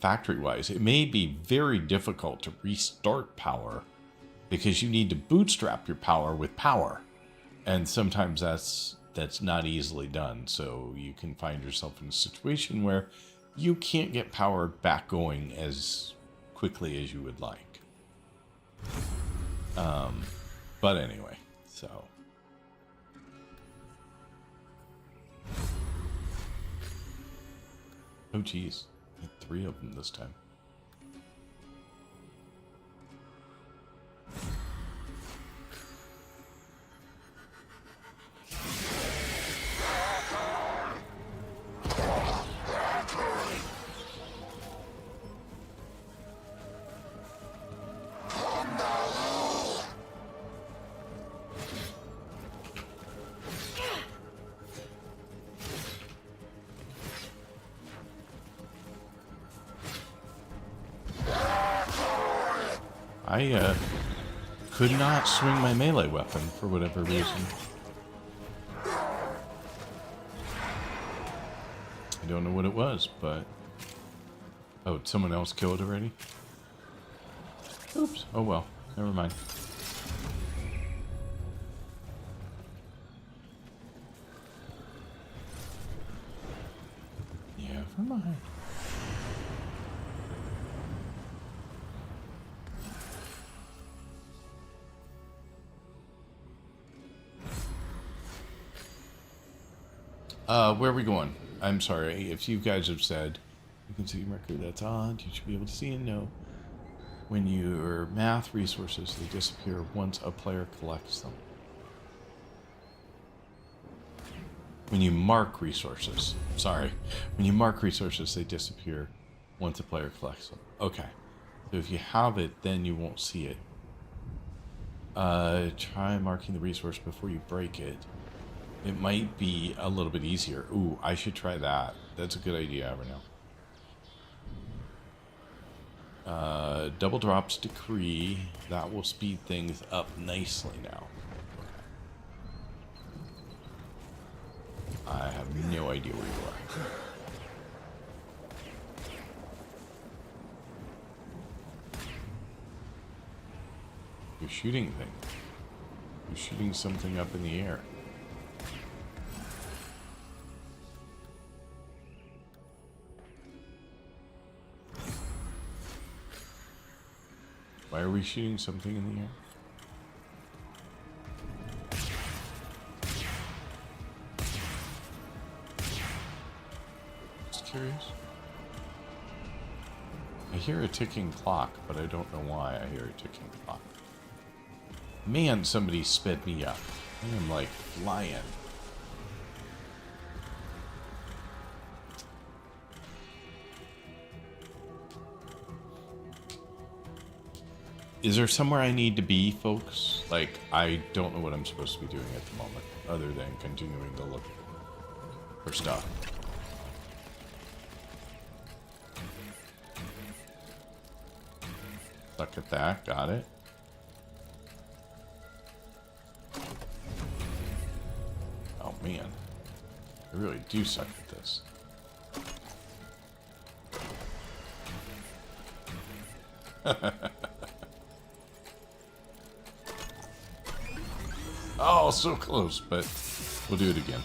factory-wise, it may be very difficult to restart power because you need to bootstrap your power with power. And sometimes that's not easily done. So you can find yourself in a situation where you can't get power back going as quickly as you would like. But anyway, so. Oh geez, I had 3 of them this time. I could not swing my melee weapon for whatever reason. I don't know what it was, but... Oh, did someone else kill it already? Oops. Oh well. Never mind. Never mind. Where are we going? I'm sorry. If you guys have said you can see your record that's odd, you should be able to see and know when your math resources, they disappear once a player collects them. When you mark resources. Sorry. When you mark resources, they disappear once a player collects them. Okay. So if you have it, then you won't see it. Try marking the resource before you break it. It might be a little bit easier. Ooh, I should try that. That's a good idea, Evernow. Double drops decree. That will speed things up nicely now. Okay. I have no idea where you are. You're shooting things. You're shooting something up in the air. Why are we shooting something in the air? Just curious. I hear a ticking clock, but I don't know why I hear a ticking clock. Man, somebody sped me up. I am like flying. Is there somewhere I need to be, folks? Like, I don't know what I'm supposed to be doing at the moment, other than continuing to look for stuff. Suck at that, got it. Oh man, I really do suck at this. Oh, so close, but we'll do it again.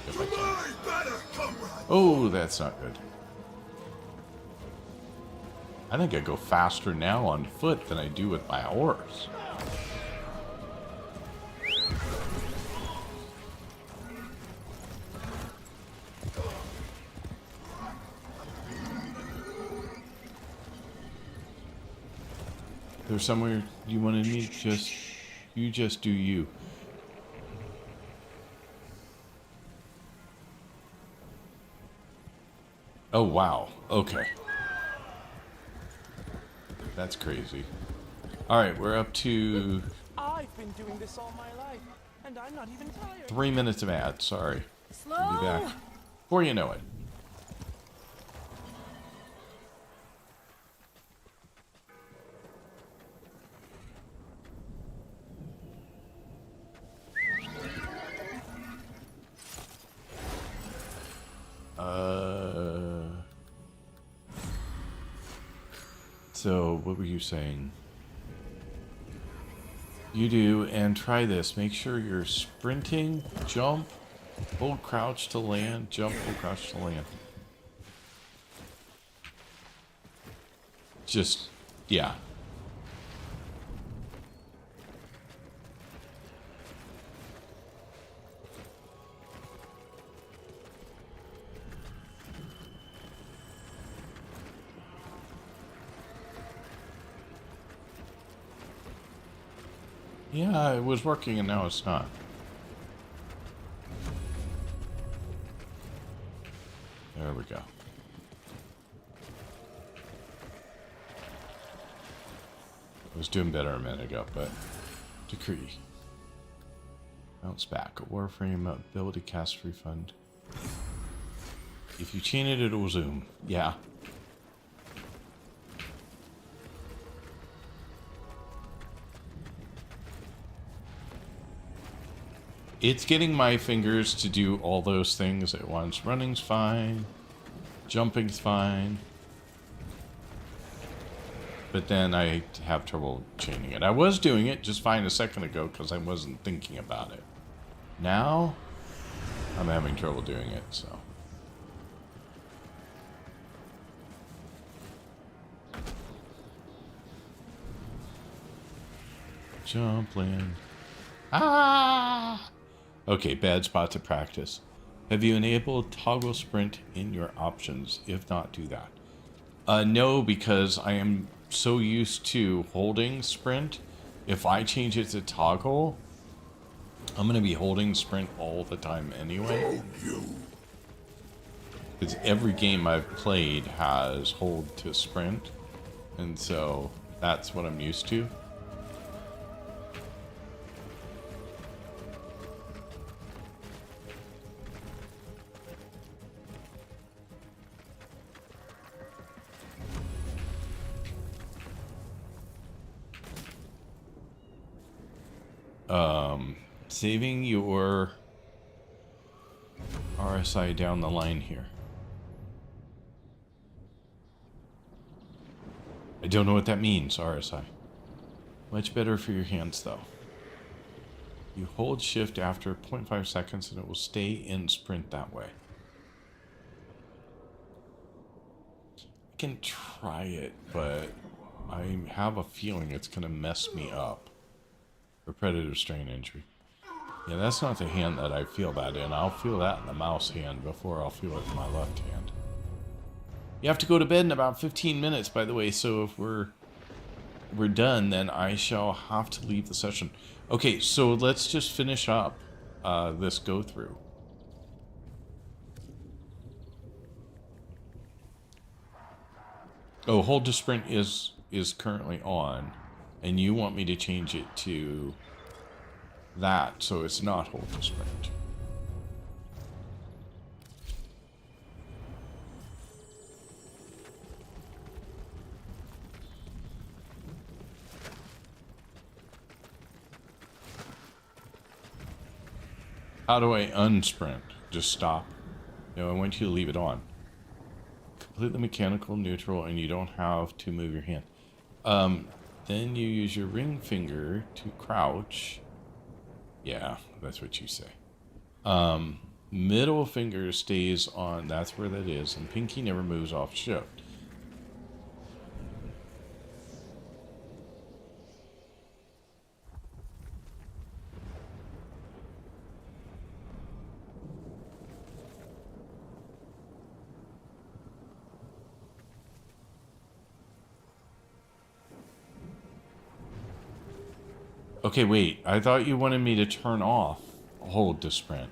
If I can. Oh, that's not good. I think I go faster now on foot than I do with my horse. There's somewhere you want to meet? You just do you. Oh, wow. Okay. That's crazy. Alright, we're up to... I've been doing this all my life, and I'm not even tired. 3 minutes of ad, sorry. Slow. We'll be back. Before you know it. So, what were you saying? You do, and try this. Make sure you're sprinting, jump, hold crouch to land, jump, hold crouch to land. Just, yeah. Yeah, it was working and now it's not. There we go. I was doing better a minute ago, but decree. Bounce back. Warframe ability cast refund. If you chain it, it'll zoom. Yeah. It's getting my fingers to do all those things at once. Running's fine. Jumping's fine. But then I have trouble chaining it. I was doing it just fine a second ago because I wasn't thinking about it. Now, I'm having trouble doing it, so. Jump, land. Ah! Okay, bad spot to practice. Have you enabled toggle sprint in your options? If not, do that. No, because I am so used to holding sprint. If I change it to toggle, I'm going to be holding sprint all the time anyway. Because every game I've played has hold to sprint. And so that's what I'm used to. Saving your RSI down the line here. I don't know what that means, RSI. Much better for your hands, though. You hold shift after 0.5 seconds and it will stay in sprint that way. I can try it, but I have a feeling it's going to mess me up. For predator strain injury. Yeah, that's not the hand that I feel that in. I'll feel that in the mouse hand before I'll feel it in my left hand. You have to go to bed in about 15 minutes, by the way, so if we're done, then I shall have to leave the session. Okay, so let's just finish up this go-through. Oh, hold to sprint is currently on, and you want me to change it to that, so it's not hold to sprint. How do I unsprint? Just stop? No, I want you to leave it on. Completely mechanical, neutral, and you don't have to move your hand. Then you use your ring finger to crouch. Yeah, that's what you say. Middle finger stays on, that's where that is, and pinky never moves off shift. Okay, wait. I thought you wanted me to turn off hold to sprint.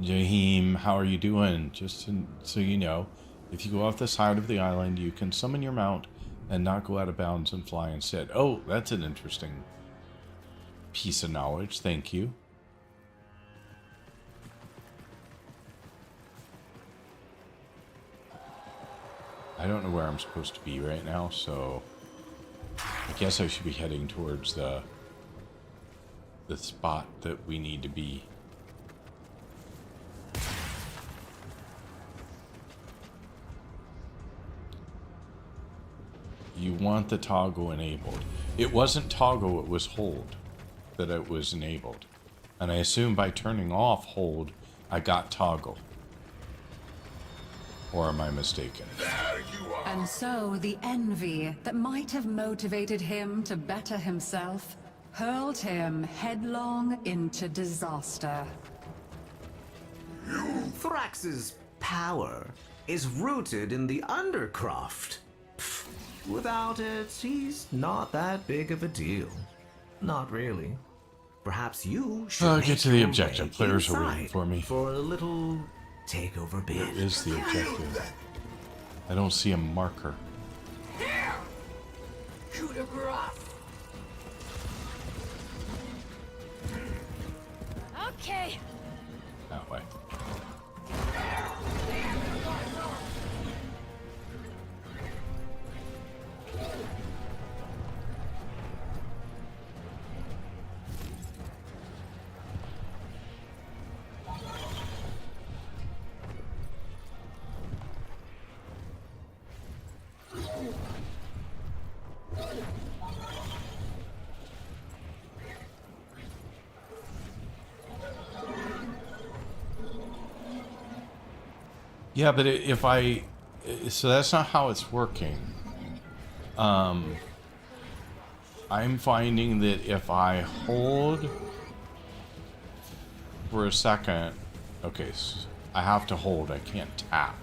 Jaheim, how are you doing? Just so you know, if you go off the side of the island, you can summon your mount and not go out of bounds and fly instead. Oh, that's an interesting piece of knowledge. Thank you. I don't know where I'm supposed to be right now, so I guess I should be heading towards the spot that we need to be. want the toggle enabled. It wasn't toggle, it was hold that it was enabled. And I assume by turning off hold, I got toggle. Or am I mistaken? And so the envy that might have motivated him to better himself hurled him headlong into disaster. Thrax's power is rooted in the Undercroft. Pfft, without it, he's not that big of a deal. Not really. Perhaps you should Get to the objective. Players are waiting for me. For a little takeover bid. Where is the objective? I don't see a marker. Coup de grace. Okay. That way. Yeah, but if I... So that's not how it's working. I'm finding that if I hold for a second... Okay, so I have to hold. I can't tap.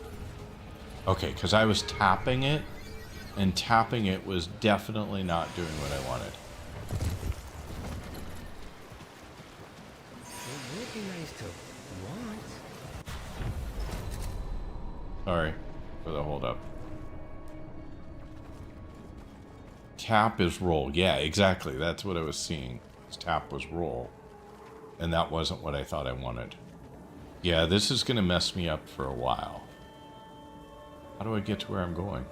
Okay, because I was tapping it, and tapping it was definitely not doing what I wanted. It would be nice to want. Sorry for the hold up. Tap is roll. Yeah, exactly. That's what I was seeing. Tap was roll. And that wasn't what I thought I wanted. Yeah, this is going to mess me up for a while. How do I get to where I'm going?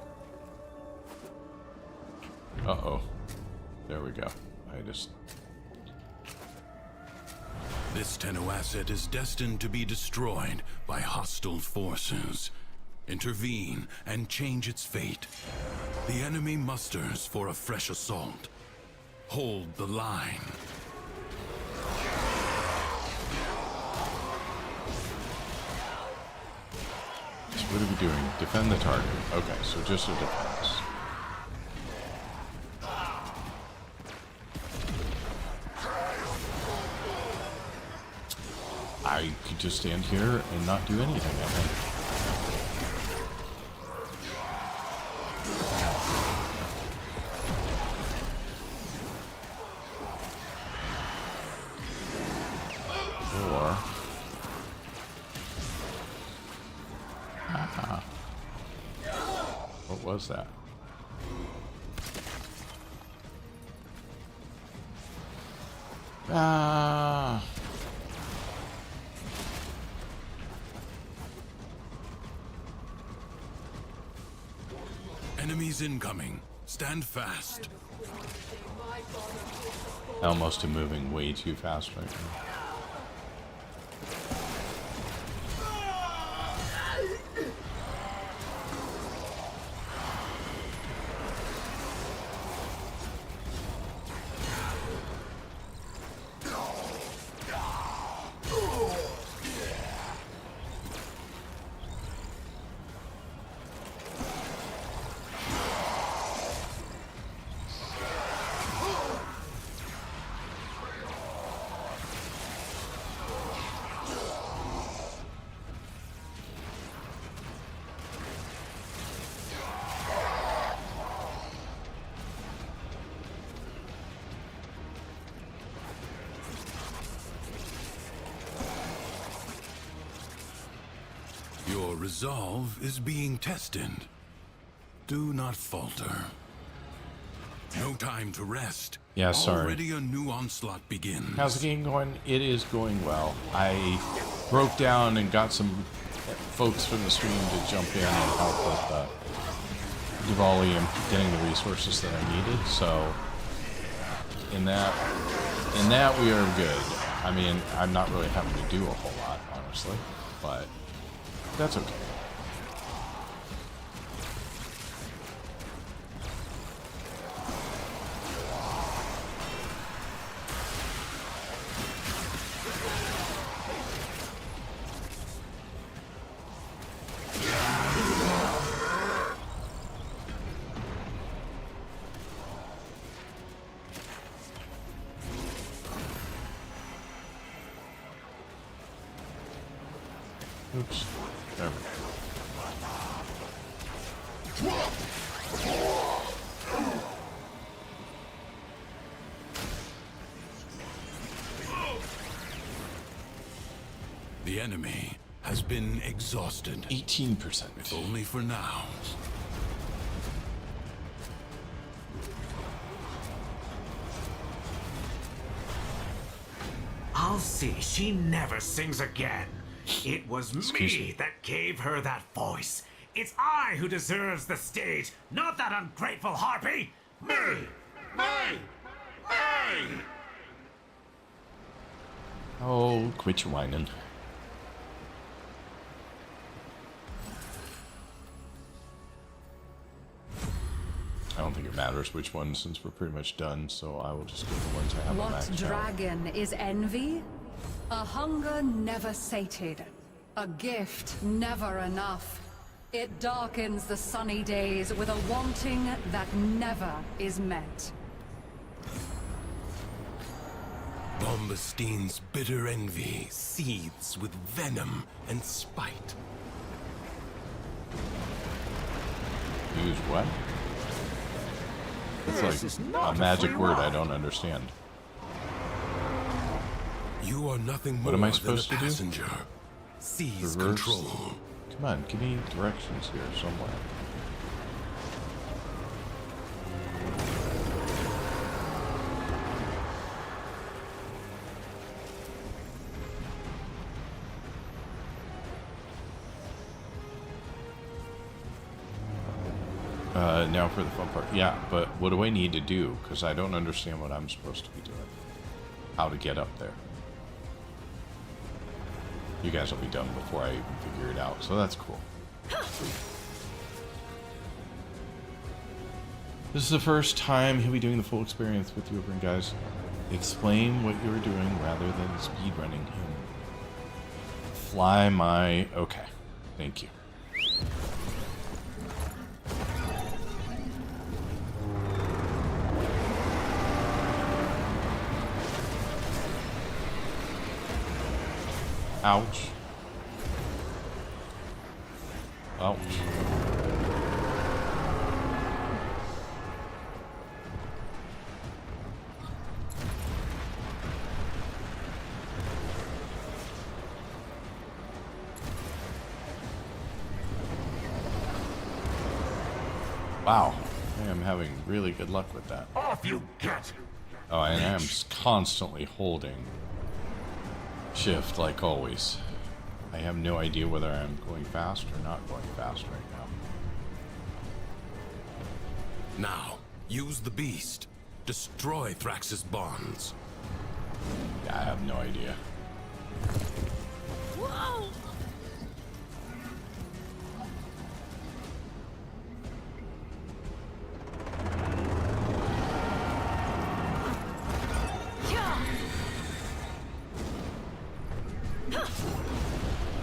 Uh-oh. There we go. I just... This Tenno asset is destined to be destroyed by hostile forces. Intervene and change its fate. The enemy musters for a fresh assault. Hold the line. So what are we doing? Defend the target. Okay, so just a defense. I could just stand here and not do anything, I think. Or... What was that? Enemies incoming. Stand fast. I almost am moving way too fast right now. Your resolve is being tested. Do not falter. No time to rest. Yeah, sorry. Already a new onslaught begins. How's the game going? It is going well. I broke down and got some folks from the stream to jump in and help with Diwali and getting the resources that I needed. So in that we are good. I mean, I'm not really having to do a whole lot, honestly, but that's okay. Oops. There we go. The enemy has been exhausted. 18%. If only for now. I'll see she never sings again. It was me that gave her that voice. It's I who deserves the stage, not that ungrateful harpy. Me! Me! Me! Oh, quit your whining. I don't think it matters which one since we're pretty much done, so I will just get the ones I have What maxed out. dragon is envy? A hunger never sated, a gift never enough. It darkens the sunny days with a wanting that never is met. Bombastein's bitter envy seethes with venom and spite. Use what? It's like a magic word I don't understand. You are nothing more What am I than supposed a to do? passenger. Seize Reverse. control. Come on, give me directions here somewhere. Now for the fun part. Yeah, but what do I need to do? Because I don't understand what I'm supposed to be doing. How to get up there. You guys will be done before I even figure it out, so that's cool. This is the first time he'll be doing the full experience with you, Oberyn, guys. Explain what you were doing rather than speedrunning him. Fly my... Okay. Thank you. Ouch. Ouch. Wow. I am having really good luck with that. Off you get! Oh, and I am constantly holding shift like always. I have no idea whether I'm going fast or not going fast right now. Now, use the beast. Destroy Thrax's bonds. Yeah, I have no idea. Whoa!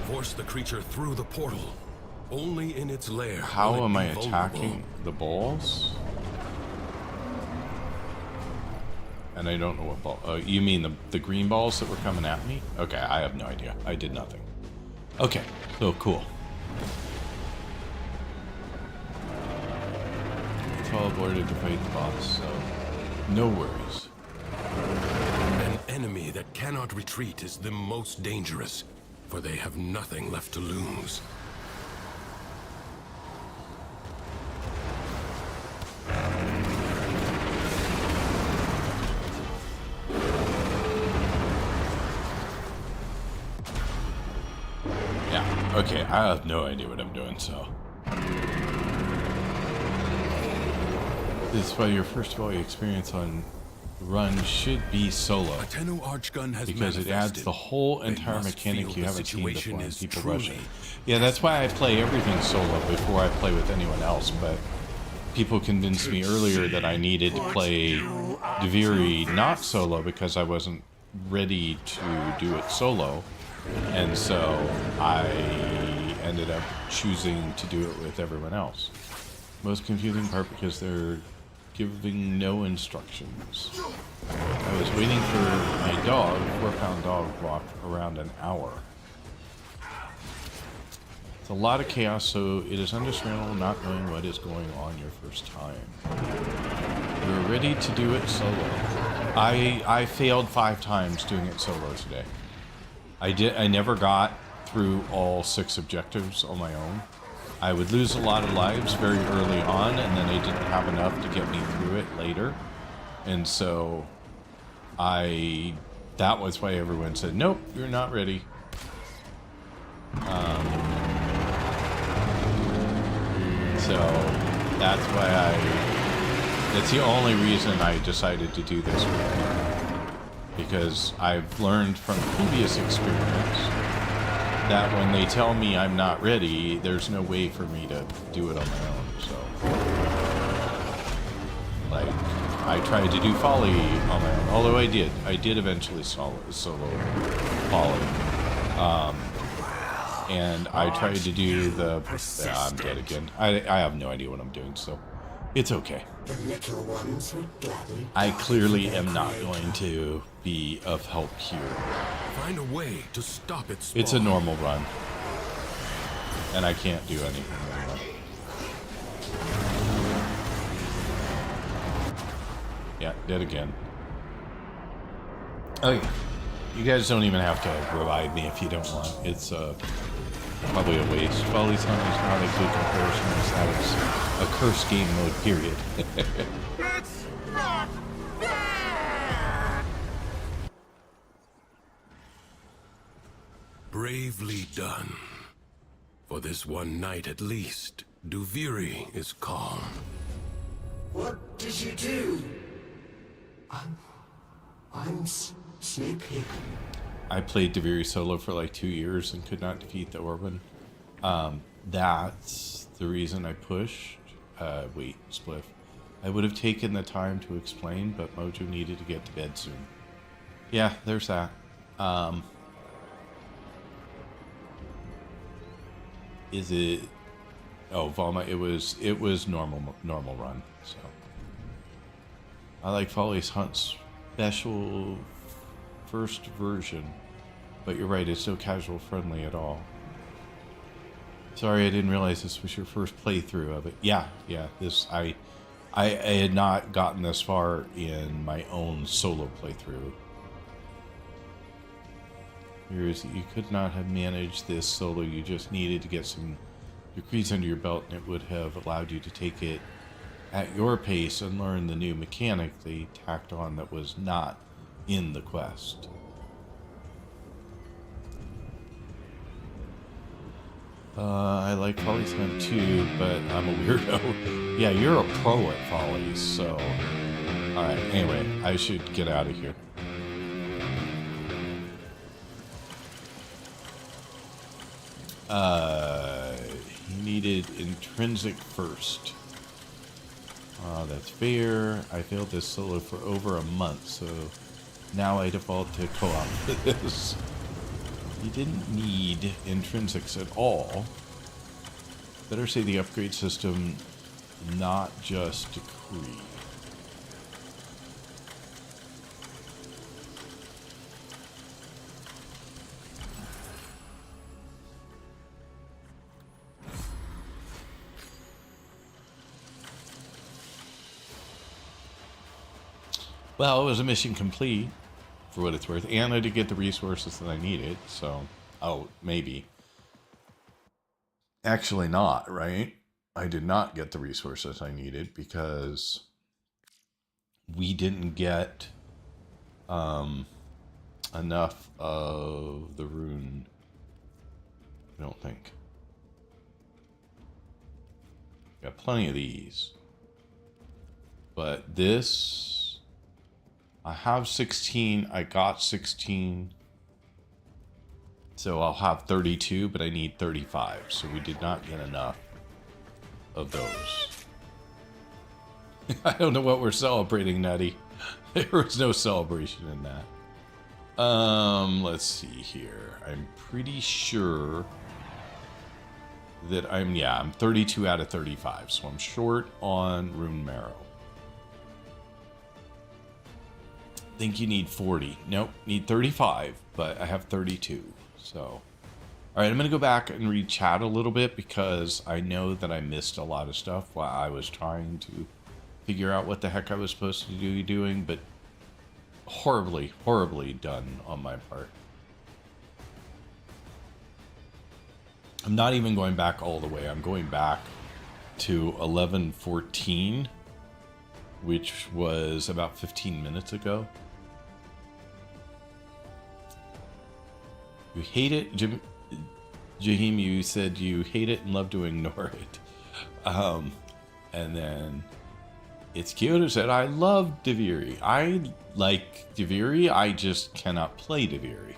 Force the creature through the portal. Only in its lair. How will it am I be vulnerable. attacking the balls? And I don't know what ball. You mean the green balls that were coming at me? Okay, I have no idea. I did nothing. Okay, so cool. It's all aborted to fight the boss, so no worries. An enemy that cannot retreat is the most dangerous, for they have nothing left to lose. Yeah, okay, I have no idea what I'm doing, so. This is why your first volley experience on run should be solo. A Tenno Archgun has because it adds the whole entire must mechanic feel you the haven't seen situation before in is people truly rushing. Yeah, that's why I play everything solo before I play with anyone else, but people convinced me earlier that I needed to play Dviri not solo because I wasn't ready to do it solo, and so I ended up choosing to do it with everyone else. Most confusing part because they're giving no instructions. I was waiting for my dog, 4-pound dog, walk around an hour. It's a lot of chaos, so it is understandable not knowing what is going on your first time. You're ready to do it solo. I failed 5 times doing it solo today. I never got through all 6 objectives on my own. I would lose a lot of lives very early on, and then I didn't have enough to get me through it later. And so that was why everyone said, nope, you're not ready. So that's why that's the only reason I decided to do this one. Because I've learned from previous experience that when they tell me I'm not ready, there's no way for me to do it on my own. So, like, I tried to do Folly on my own, although I did eventually solo Folly. And I tried to do the... I'm dead again. I have no idea what I'm doing, so it's okay. I clearly am not going to be of help here. Find a way to stop its It's a normal run. And I can't do anything anymore. Yeah, dead again. Okay. You guys don't even have to revive me if you don't want. It's probably a waste. Folly's Hunt is not a good comparison as that is a cursed game mode, period. It's not fair! Bravely done. For this one night at least, Duviri is calm. What did you do? I'm sleepy. I played Duviri solo for like 2 years and could not defeat the Orban. That's the reason I pushed. Wait, Spliff. I would have taken the time to explain, but Mojo needed to get to bed soon. Yeah, there's that. Is it... Oh, Valma, it was normal run, so... I like Folly's Hunt special first version, but you're right, it's no casual friendly at all. Sorry, I didn't realize this was your first playthrough of it. Yeah, this I had not gotten this far in my own solo playthrough. You could not have managed this solo. You just needed to get some degrees under your belt, and it would have allowed you to take it at your pace and learn the new mechanic they tacked on that was not in the quest. I like Folly's Hunt too, but I'm a weirdo. Yeah, you're a pro at Follies, so... Alright, anyway, I should get out of here. He needed intrinsic first. That's fair. I failed this solo for over a month, so now I default to co-op for this. You didn't need intrinsics at all. Better say the upgrade system, not just decree. Well, it was a mission complete, for what it's worth, and I did get the resources that I needed, so... Oh, maybe. Actually not, right? I did not get the resources I needed, because we didn't get enough of the rune, I don't think. Got plenty of these. But this... I have 16, I got 16, so I'll have 32, but I need 35, so we did not get enough of those. I don't know what we're celebrating, Nutty. There was no celebration in that. Let's see here. I'm pretty sure that I'm 32 out of 35, so I'm short on Rune Marrow. Think you need 40. Nope, need 35, but I have 32. So All right, I'm going to go back and read chat a little bit because I know that I missed a lot of stuff while I was trying to figure out what the heck I was supposed to be doing, but horribly, horribly done on my part. I'm not even going back all the way. I'm going back to 11:14, which was about 15 minutes ago. You hate it, Jaheim, you said you hate it and love to ignore it. And then it's Kyoto said, I love Deviri. I like Deviri, I just cannot play Deviri.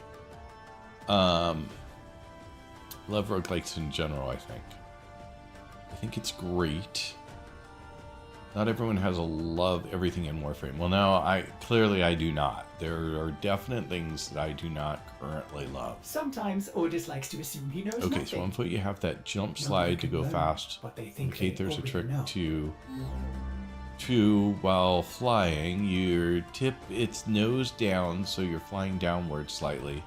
Love roguelikes in general, I think. I think it's great. Not everyone has a love everything in Warframe. Well, no, I do not. There are definite things that I do not currently love. Sometimes Otis likes to assume he knows Okay, nothing. so on foot you have that jump slide to go fast. But they think Okay, they there's a already trick know. to while flying, you tip its nose down so you're flying downward slightly,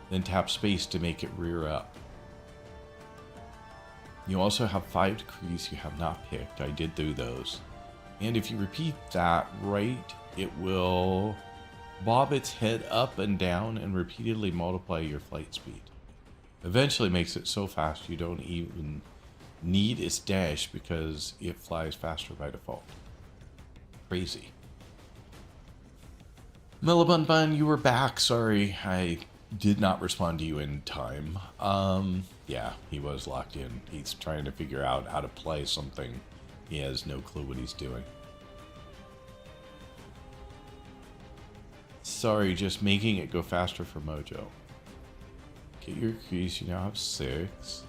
then tap space to make it rear up. You also have 5 decrees you have not picked. I did do those. And if you repeat that right, it will bob its head up and down and repeatedly multiply your flight speed. Eventually makes it so fast you don't even need its dash because it flies faster by default. Crazy. Mellabun Bun, you were back. Sorry, I did not respond to you in time. Yeah, he was locked in. He's trying to figure out how to play something. He has no clue what he's doing. Sorry, just making it go faster for Mojo. Get your keys, you now have 6.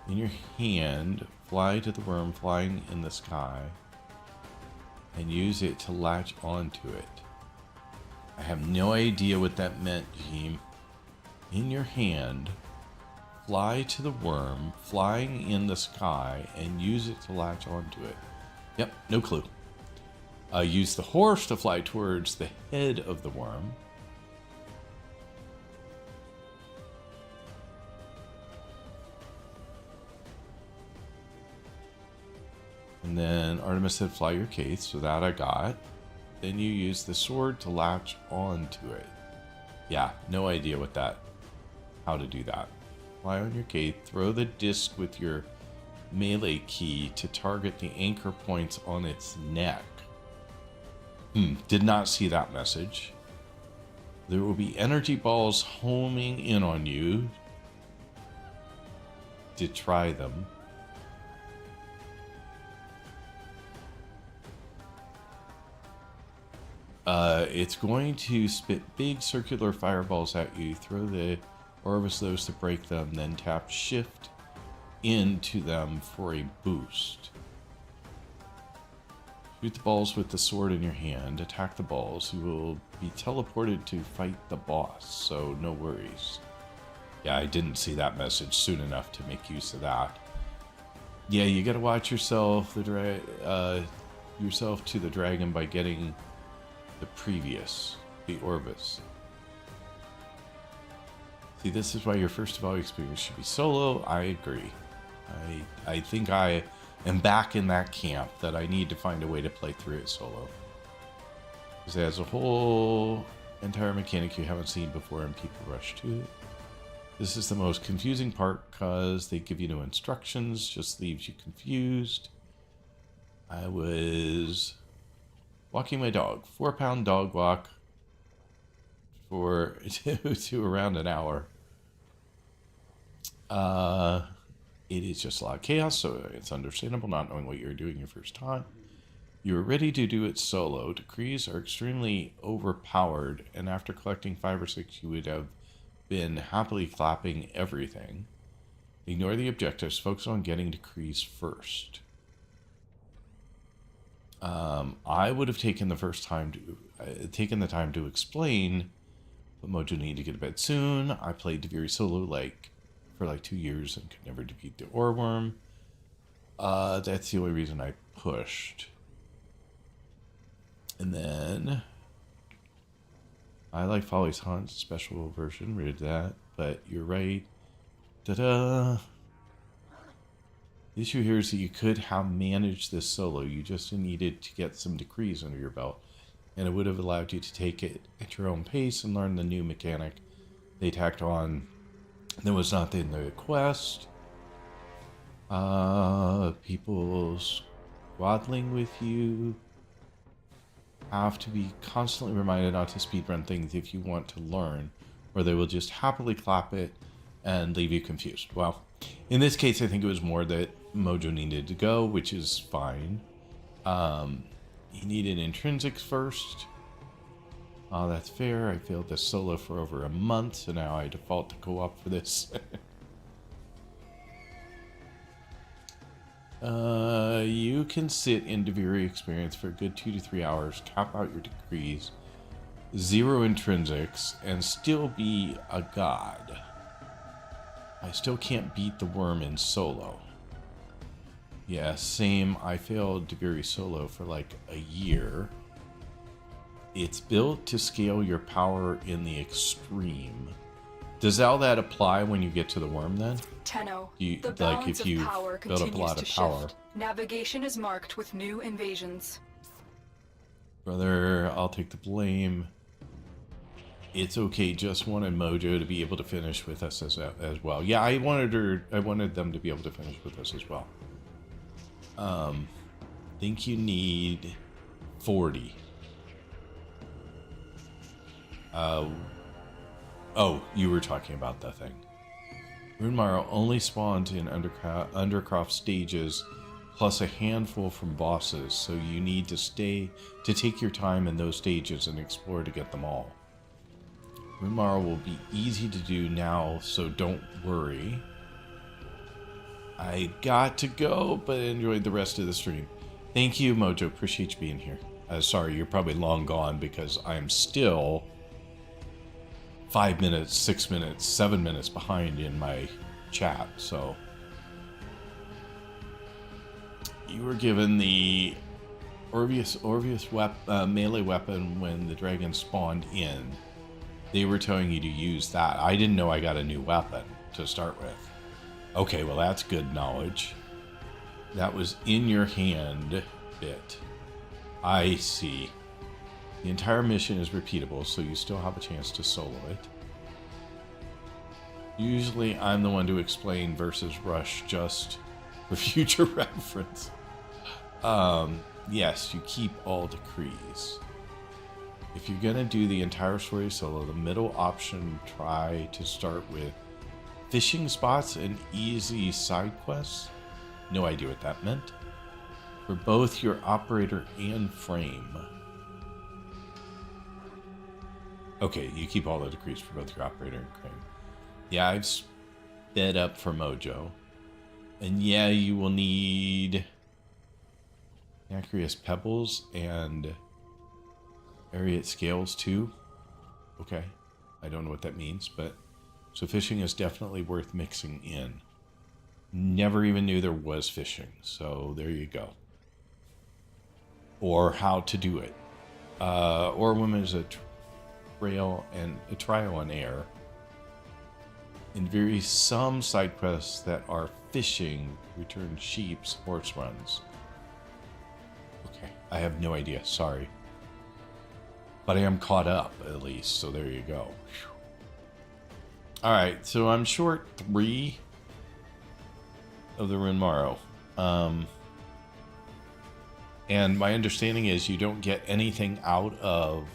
In your hand, fly to the worm flying in the sky and use it to latch onto it. I have no idea what that meant, Jeem. In your hand, fly to the worm flying in the sky and use it to latch onto it. Yep, no clue. Use the horse to fly towards the head of the worm. And then Artemis said fly your case, so that I got. Then you use the sword to latch onto it. Yeah, no idea how to do that. Fly on your case, throw the disc with your melee key to target the anchor points on its neck. Did not see that message. There will be energy balls homing in on you to try them. It's going to spit big circular fireballs at you. Throw the Orvis those to break them, then tap shift into them for a boost. Shoot the balls with the sword in your hand. Attack the balls. You will be teleported to fight the boss, so no worries. Yeah, I didn't see that message soon enough to make use of that. Yeah, you gotta watch yourself, yourself to the dragon by getting the Orvis. See, this is why your first of all experience should be solo. I agree. I think I am back in that camp that I need to find a way to play through it solo. Because it has a whole entire mechanic you haven't seen before and people rush to it. This is the most confusing part because they give you no instructions, just leaves you confused. I was walking my dog, 4-pound dog walk for to around an hour. It is just a lot of chaos, so it's understandable not knowing what you're doing your first time. You are ready to do it solo. Decrees are extremely overpowered, and after collecting 5 or 6, you would have been happily clapping everything. Ignore the objectives. Focus on getting decrees first. I would have taken the time to explain, but Mojo needed to get to bed soon. I played Deviri solo for 2 years and could never defeat the Oreworm. That's the only reason I pushed. And then I like Folly's Hunt special version. Read that, but you're right. Ta-da! The issue here is that you could have managed this solo. You just needed to get some decrees under your belt, and it would have allowed you to take it at your own pace and learn the new mechanic they tacked on that was not in the quest. People squaddling with you have to be constantly reminded not to speedrun things if you want to learn, or they will just happily clap it and leave you confused. Well, in this case, I think it was more that Mojo needed to go, which is fine. He needed intrinsics first. Oh, that's fair. I failed this solo for over a month, so now I default to co-op for this. You can sit in Deviri experience for a good 2 to 3 hours, cap out your decrees, 0 intrinsics, and still be a god. I still can't beat the worm in solo. Yeah, same. I failed Deviri solo for like a year. It's built to scale your power in the extreme. Does all that apply when you get to the worm then? Tenno, You, the like balance if you of power build up a continues lot to of power. shift. Navigation is marked with new invasions. Brother, I'll take the blame. It's okay. Just wanted Mojo to be able to finish with us as well. Yeah, I wanted them to be able to finish with us as well. Think you need 40. Oh, you were talking about that thing. Runemarrow only spawned in Undercroft stages, plus a handful from bosses, so you need to take your time in those stages and explore to get them all. Runemarrow will be easy to do now, so don't worry. I got to go, but enjoyed the rest of the stream. Thank you, Mojo. Appreciate you being here. Sorry, you're probably long gone because I am still 5 minutes, 6 minutes, 7 minutes behind in my chat, so. You were given the Orvius melee weapon when the dragon spawned in. They were telling you to use that. I didn't know I got a new weapon to start with. Okay, well that's good knowledge. That was in your hand bit. I see. The entire mission is repeatable, so you still have a chance to solo it. Usually I'm the one to explain versus rush just for future reference. Yes, you keep all decrees. If you're gonna do the entire story solo, the middle option, try to start with fishing spots and easy side quests. No idea what that meant. For both your operator and frame. Okay, you keep all the decrees for both your operator and frame. Yeah, I've sped up for Mojo. And yeah, you will need Nacreous Pebbles and Ariat Scales too. Okay, I don't know what that means, but so fishing is definitely worth mixing in. Never even knew there was fishing, so there you go. Or how to do it. Or women is a trial and error. In some side quests that are fishing, return sheep's horse runs. Okay, I have no idea, sorry. But I am caught up, at least, so there you go. Alright, so I'm short 3 of the Runemarrow. And my understanding is you don't get anything out of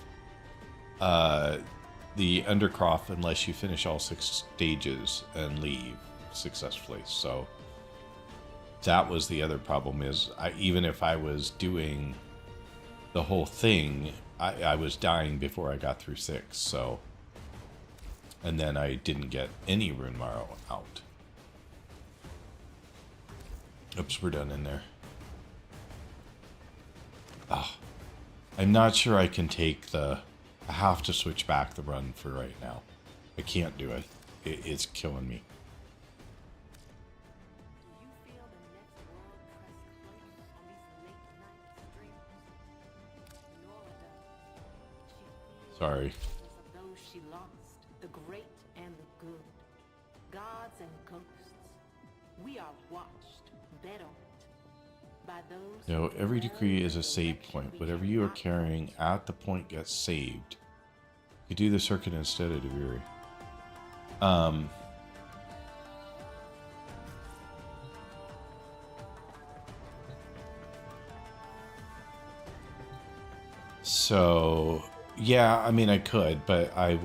the Undercroft unless you finish all 6 stages and leave successfully. So that was the other problem, is even if I was doing the whole thing, I was dying before I got through 6, so. And then I didn't get any Runemarrow out. Oops, we're done in there. Ah, I'm not sure I can take the... I have to switch back the run for right now. I can't do it. It's killing me. Sorry. gods and ghosts. We are watched, bet on it, by those. No, every decree is a save point. Whatever you are carrying at the point gets saved. You do the circuit instead of Deviri. So, yeah, I mean, I could, but I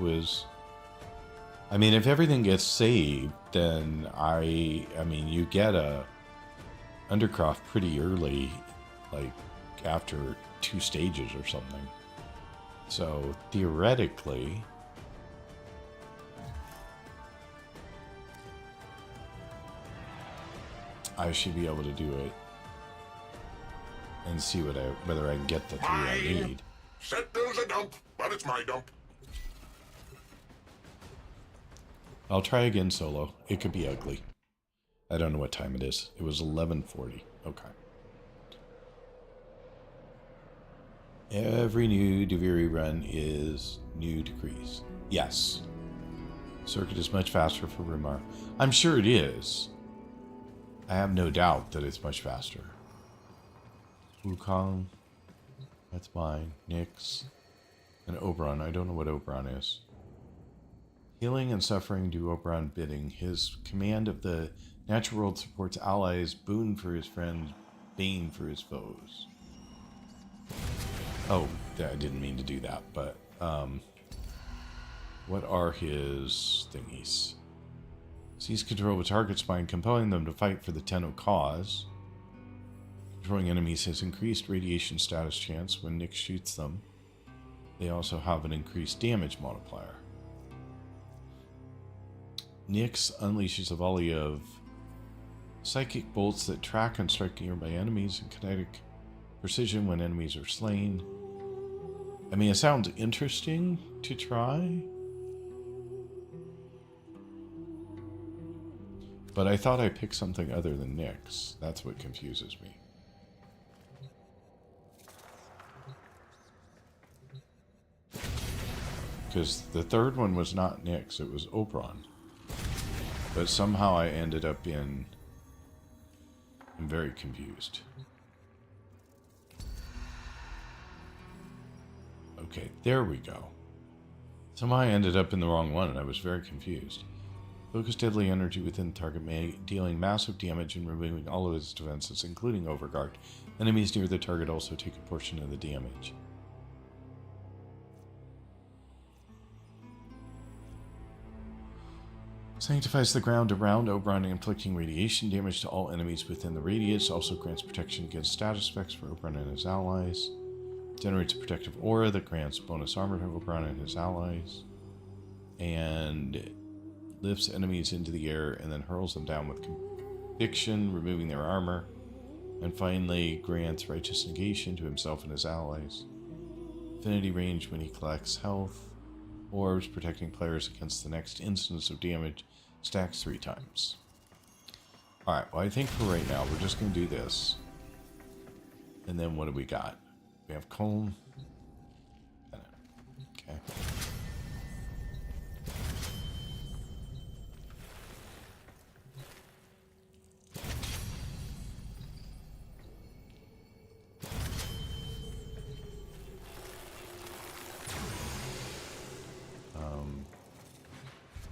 mean, if everything gets saved, then I mean, you get a Undercroft pretty early, like after 2 stages or something. So, theoretically, I should be able to do it and see whether I can get the 3 I need. Said there's a dump, but it's my dump. I'll try again solo. It could be ugly. I don't know what time it is. It was 11:40. Okay. Every new Deviri run is new decrees. Yes. Circuit is much faster for Rimar. I'm sure it is. I have no doubt that it's much faster. Wukong. That's mine. Nyx. And Oberon. I don't know what Oberon is. Healing and suffering do Oberon bidding. His command of the natural world supports allies, boon for his friends, bane for his foes. Oh, I didn't mean to do that, but what are his thingies? Seize control of targets by compelling them to fight for the Tenno cause. Controlling enemies has increased radiation status chance when Nyx shoots them. They also have an increased damage multiplier. Nyx unleashes a volley of psychic bolts that track and strike nearby enemies and kinetic precision when enemies are slain. I mean, it sounds interesting to try. But I thought I picked something other than Nyx. That's what confuses me. Because the third one was not Nyx, it was Oberon. But somehow I ended up I'm very confused. Okay, there we go. Somehow I ended up in the wrong one and I was very confused. Focus deadly energy within the target, dealing massive damage and removing all of its defenses, including Overguard. Enemies near the target also take a portion of the damage. Sanctifies the ground around Oberon, inflicting radiation damage to all enemies within the radius. Also grants protection against status effects for Oberon and his allies. Generates a protective aura that grants bonus armor to Oberon and his allies. And lifts enemies into the air and then hurls them down with conviction, removing their armor. And finally grants righteous negation to himself and his allies. Infinity range when he collects health. Orbs protecting players against the next instance of damage. Stacks 3 times. Alright, well I think for right now we're just going to do this. And then what do we got? We have Colm. Okay.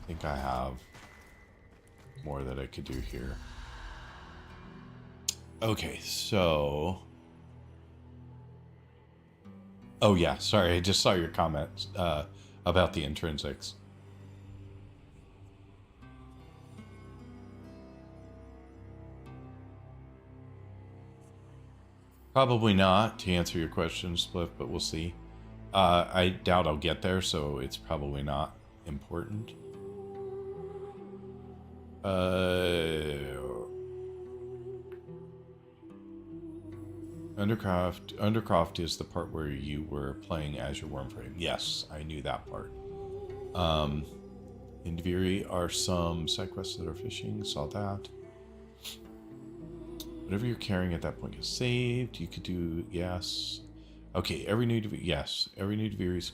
I think I have more that I could do here. Okay, so... Oh yeah, sorry, I just saw your comments about the intrinsics. Probably not, to answer your question, Spliff, but we'll see. I doubt I'll get there, so it's probably not important. Undercroft is the part where you were playing as your Warframe. Yes, I knew that part. In Deviri are some side quests that are fishing. Saw that. Whatever you're carrying at that point is saved. You could do yes. Okay, every new Deviri is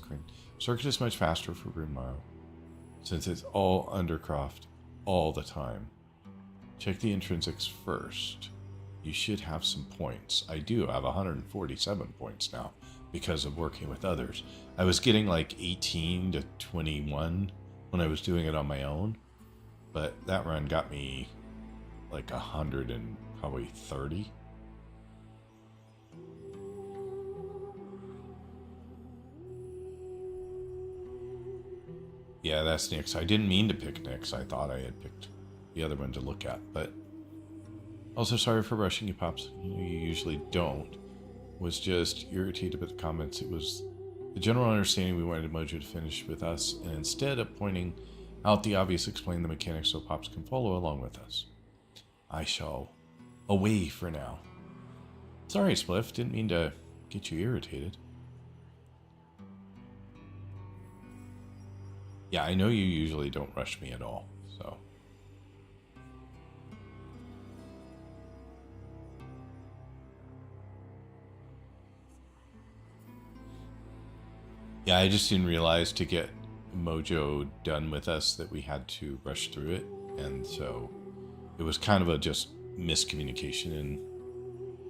circuit is much faster for Rimaro, since it's all Undercroft all the time. Check the intrinsics first. You should have some points. I do. I have 147 points now because of working with others. I was getting like 18 to 21 when I was doing it on my own, but that run got me like 100 and probably 30. Yeah, that's Nyx. I didn't mean to pick Nyx. I thought I had picked the other one to look at, but also sorry for rushing you, Pops. You usually don't. Was just irritated with the comments. It was the general understanding we wanted Mojo to finish with us, and instead of pointing out the obvious, explain the mechanics so Pops can follow along with us. I shall away for now. Sorry, Spliff. Didn't mean to get you irritated. Yeah, I know you usually don't rush me at all, so. Yeah, I just didn't realize to get Mojo done with us that we had to rush through it, and so it was kind of a just miscommunication in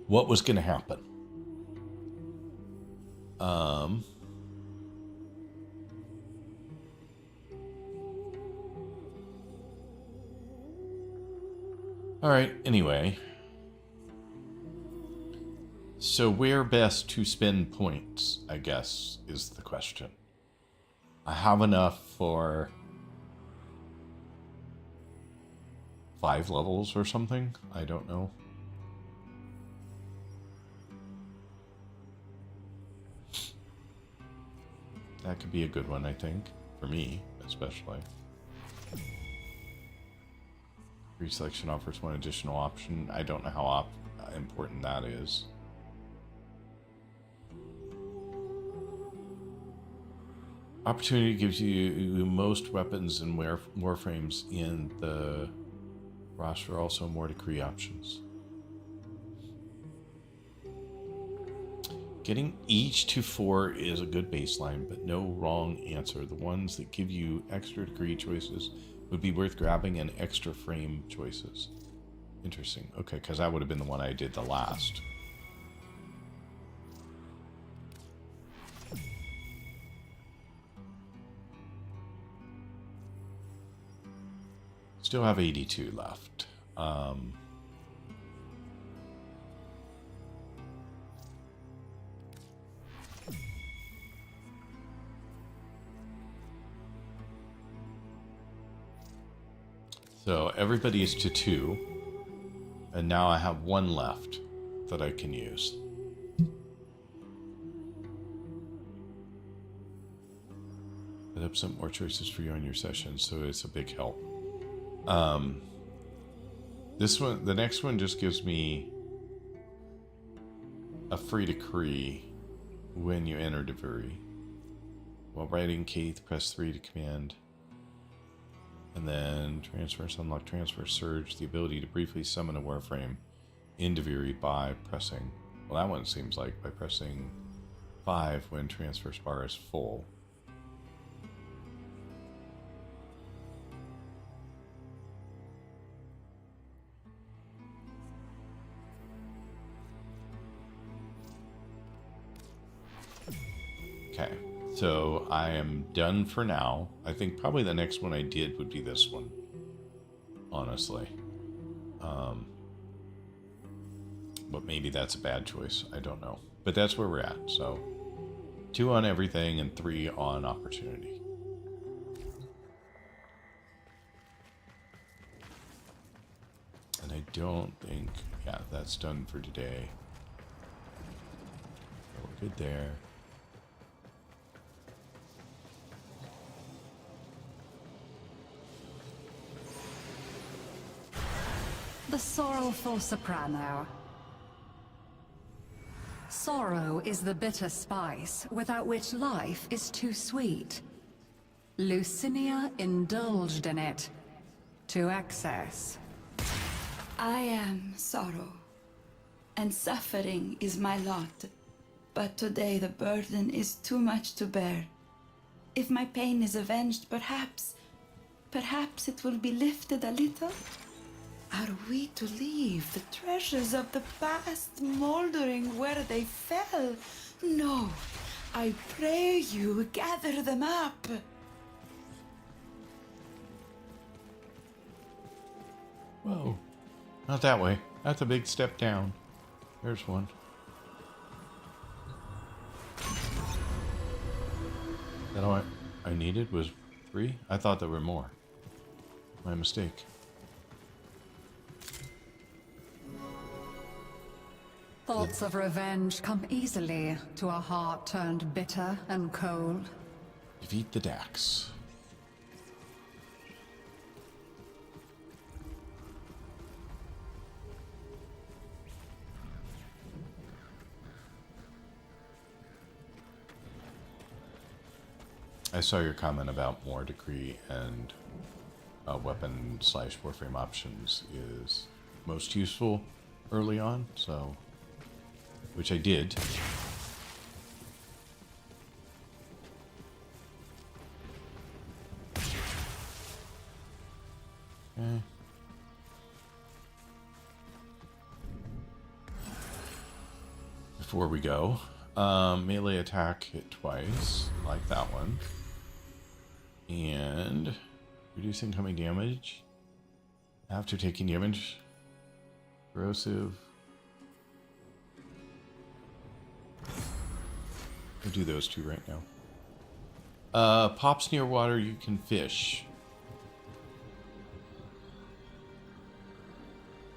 what was going to happen. Alright, anyway. So where best to spend points, I guess, is the question. I have enough for 5 levels or something? I don't know. That could be a good one, I think. For me, especially. Reselection offers one additional option. I don't know how important that is. Opportunity gives you most weapons and warframes in the roster, also more decree options. Getting each to 4 is a good baseline, but no wrong answer. The ones that give you extra decree choices would be worth grabbing, and extra frame choices. Interesting. Okay, because that would have been the one I did the last. Still have 82 left. So everybody is to 2, and now I have 1 left that I can use. Put up some more choices for you on your session, so it's a big help. This one, the next one just gives me a free decree when you enter Devuri. While writing Keith, press 3 to command. And then transfers, unlock transfer surge, the ability to briefly summon a Warframe in Devuri by pressing, well, that one seems like by pressing 5 when transfer bar is full. Okay. So I am done for now. I think probably the next one I did would be this one, honestly. But maybe that's a bad choice. I don't know. But that's where we're at. So 2 on everything and 3 on opportunity. And I don't think, yeah, that's done for today. So we're good there. The sorrowful soprano. Sorrow is the bitter spice without which life is too sweet. Lucinia indulged in it to excess. I am sorrow, and suffering is my lot. But today the burden is too much to bear. If my pain is avenged, perhaps Perhaps it will be lifted a little? Are we to leave the treasures of the past moldering where they fell? No, I pray you gather them up. Whoa. Not that way. That's a big step down. There's one. That all I needed was 3? I thought there were more. My mistake. Thoughts of revenge come easily to a heart turned bitter and cold. Defeat the Dax. I saw your comment about more decree and weapon / Warframe options is most useful early on, so which I did. Okay. Before we go, melee attack hit twice, like that one. And reduce incoming damage after taking damage. Corrosive. We'll do those 2 right now. Pops near water, you can fish.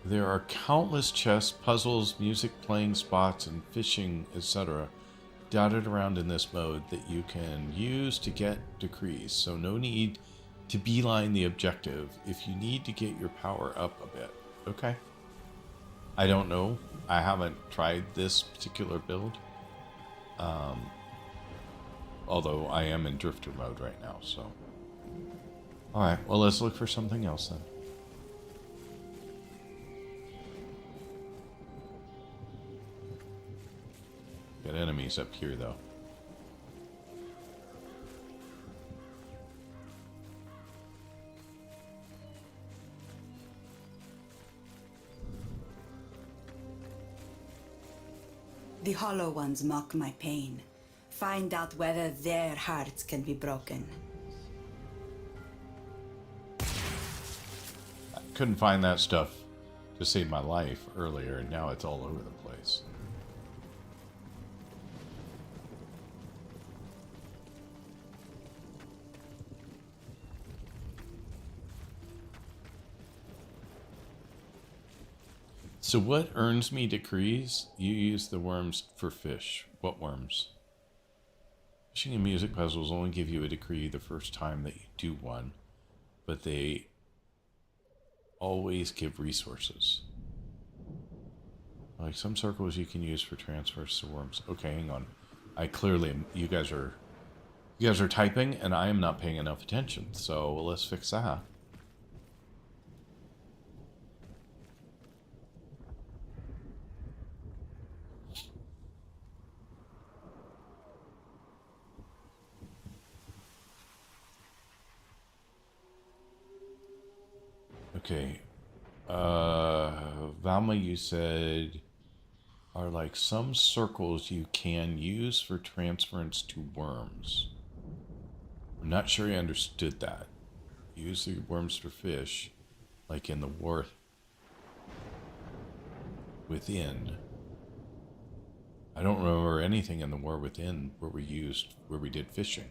There are countless chests, puzzles, music playing spots, and fishing, etc. dotted around in this mode that you can use to get decrees, so no need to beeline the objective if you need to get your power up a bit, okay? I don't know. I haven't tried this particular build. Although I am in drifter mode right now, so. Alright, well let's look for something else then. Got enemies up here though. The Hollow Ones mock my pain. Find out whether their hearts can be broken. I couldn't find that stuff to save my life earlier, and now it's all over the place. So what earns me decrees? You use the worms for fish. What worms? Fishing and music puzzles only give you a decree the first time that you do one, but they always give resources. Like some circles you can use for transfers to worms. Okay, hang on. I clearly am, you guys are typing and I am not paying enough attention. So let's fix that. Okay. Valma, you said are like some circles you can use for transference to worms. I'm not sure I understood that. Use the worms for fish, like in the war within. I don't remember anything in the war within where we did fishing.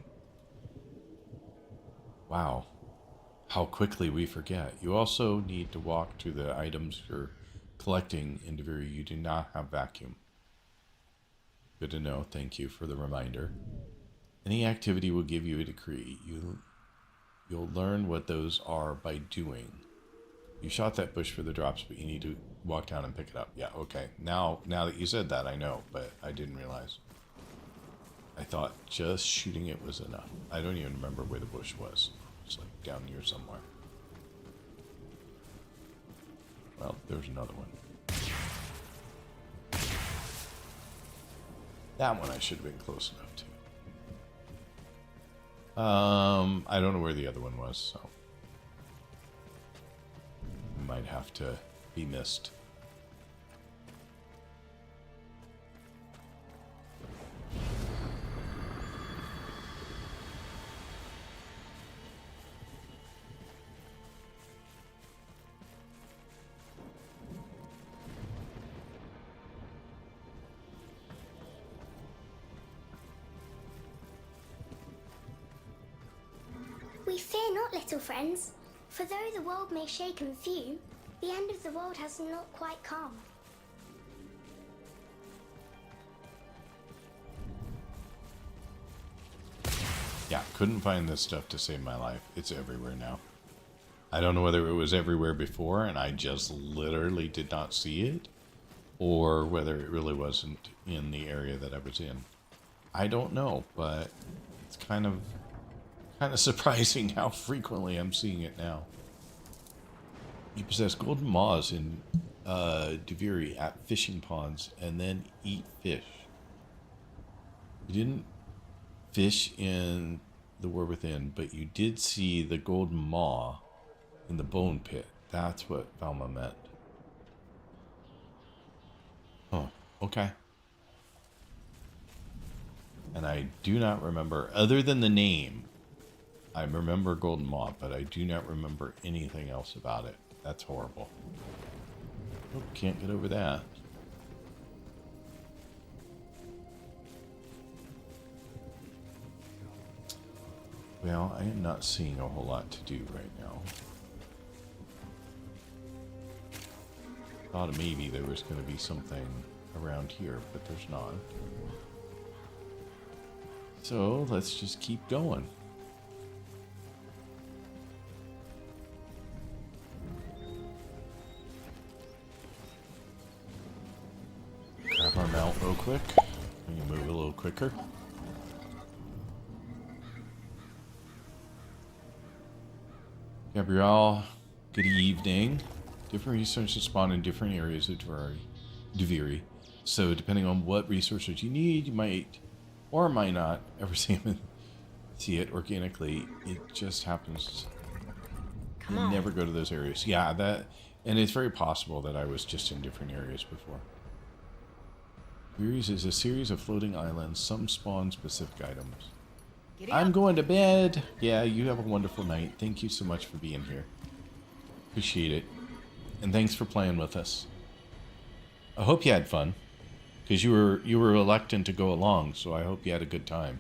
Wow. How quickly we forget. You also need to walk to the items you're collecting in Deviri. You do not have vacuum. Good to know. Thank you for the reminder. Any activity will give you a decree. You'll learn what those are by doing. You shot that bush for the drops, but you need to walk down and pick it up. Yeah, okay. Now that you said that, I know, but I didn't realize. I thought just shooting it was enough. I don't even remember where the bush was. It's like down here somewhere. Well, there's another one. That one I should have been close enough to. I don't know where the other one was, so. might have to be missed. We fear not, little friends, for though the world may shake and fume, the end of the world has not quite come. Yeah, couldn't find this stuff to save my life. It's everywhere now. I don't know whether it was everywhere before and I just literally did not see it, or whether it really wasn't in the area that I was in. I don't know, but it's kind of surprising how frequently I'm seeing it now. You possess golden maws in Deviri at fishing ponds and then eat fish. You didn't fish in the War Within, but you did see the golden maw in the bone pit. That's what Valma meant. Oh, okay. And I do not remember, other than the name, I remember Golden Maw, but I do not remember anything else about it. That's horrible. Oh, can't get over that. Well, I am not seeing a whole lot to do right now. Thought maybe there was going to be something around here, but there's not. So let's just keep going. Grab our mount real quick. We can move a little quicker. Gabrielle, good evening. Different resources spawn in different areas of Deviri. So depending on what resources you need, you might or might not ever see it organically. It just happens. You never go to those areas. Yeah, and it's very possible that I was just in different areas before. Deviri is a series of floating islands. Some spawn specific items. I'm going to bed. Yeah, you have a wonderful night. Thank you so much for being here. Appreciate it. And thanks for playing with us. I hope you had fun, because you were reluctant to go along, so I hope you had a good time.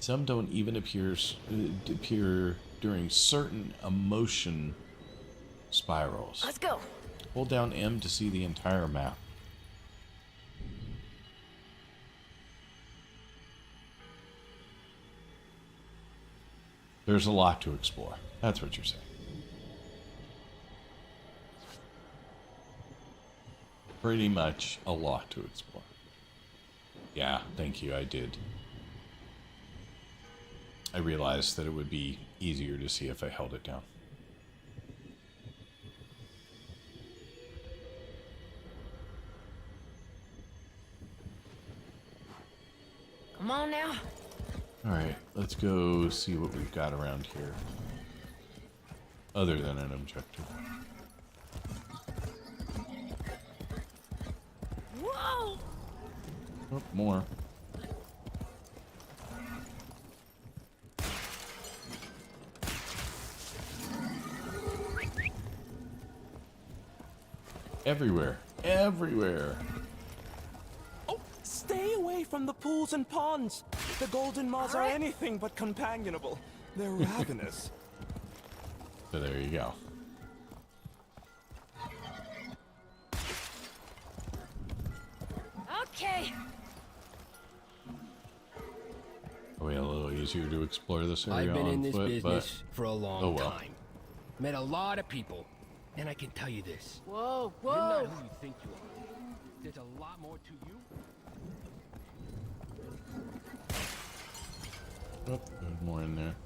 Some don't even appear during certain emotion spirals. Let's go. Hold down M to see the entire map. There's a lot to explore. That's what you're saying. Pretty much a lot to explore. Yeah, thank you, I did. I realized that it would be easier to see if I held it down. Come on now. Alright, let's go see what we've got around here. Other than an objective. Whoa! Oh, more. Everywhere. Everywhere. Oh, stay away from the pools and ponds. The golden maws are anything but companionable. They're ravenous. So there you go. Okay. Probably a little easier to explore this area I've been on in this foot, business for a long oh well. time. Met a lot of people, and I can tell you this. Whoa, You're whoa. not who you think you are. There's a lot more to you. Oh, there's more in there.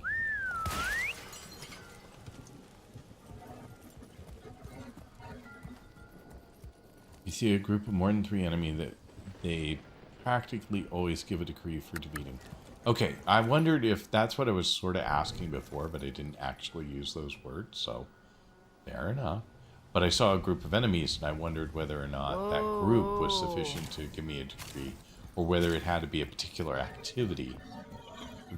You see a group of more than 3 enemy that they practically always give a decree for defeating. Okay, I wondered if that's what I was sort of asking before, but I didn't actually use those words, so fair enough. But I saw a group of enemies, and I wondered whether or not that group was sufficient to give me a decree, or whether it had to be a particular activity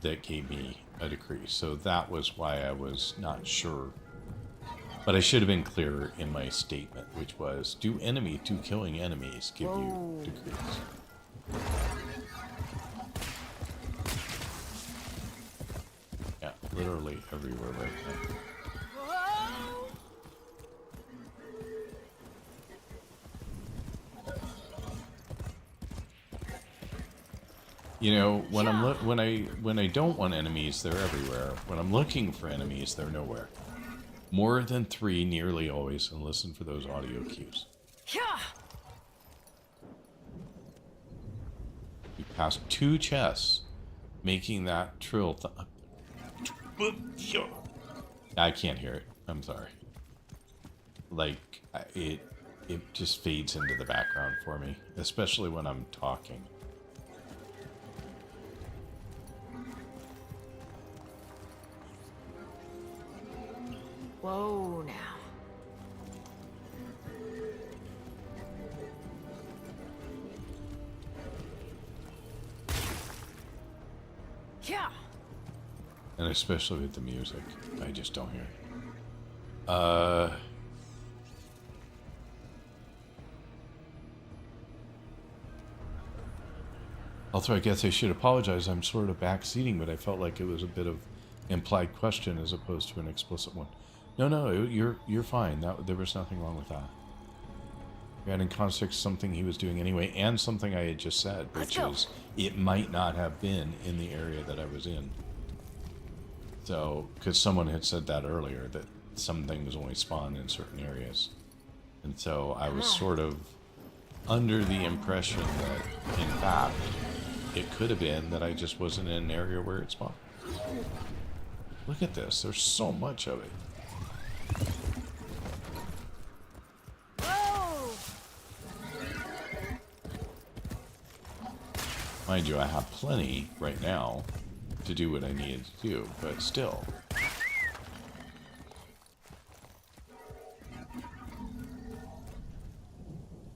that gave me a decree. So that was why I was not sure. But I should have been clearer in my statement, which was, do killing enemies give you decrees? Yeah, literally everywhere right now. You know, when when I don't want enemies, they're everywhere. When I'm looking for enemies, they're nowhere. More than 3 nearly always, and listen for those audio cues. You passed 2 chests, making that trill. I can't hear it. I'm sorry. Like it just fades into the background for me, especially when I'm talking. Whoa, now. Yeah. And especially with the music, I just don't hear it. Also, I guess I should apologize. I'm sort of backseating, but I felt like it was a bit of implied question as opposed to an explicit one. No, you're fine. There was nothing wrong with that. We had in context something he was doing anyway, and something I had just said, which is it might not have been in the area that I was in. So, because someone had said that earlier, that some things only spawn in certain areas. And so I was sort of under the impression that, in fact, it could have been that I just wasn't in an area where it spawned. Look at this. There's so much of it. Mind you, I have plenty right now to do what I needed to do, but still.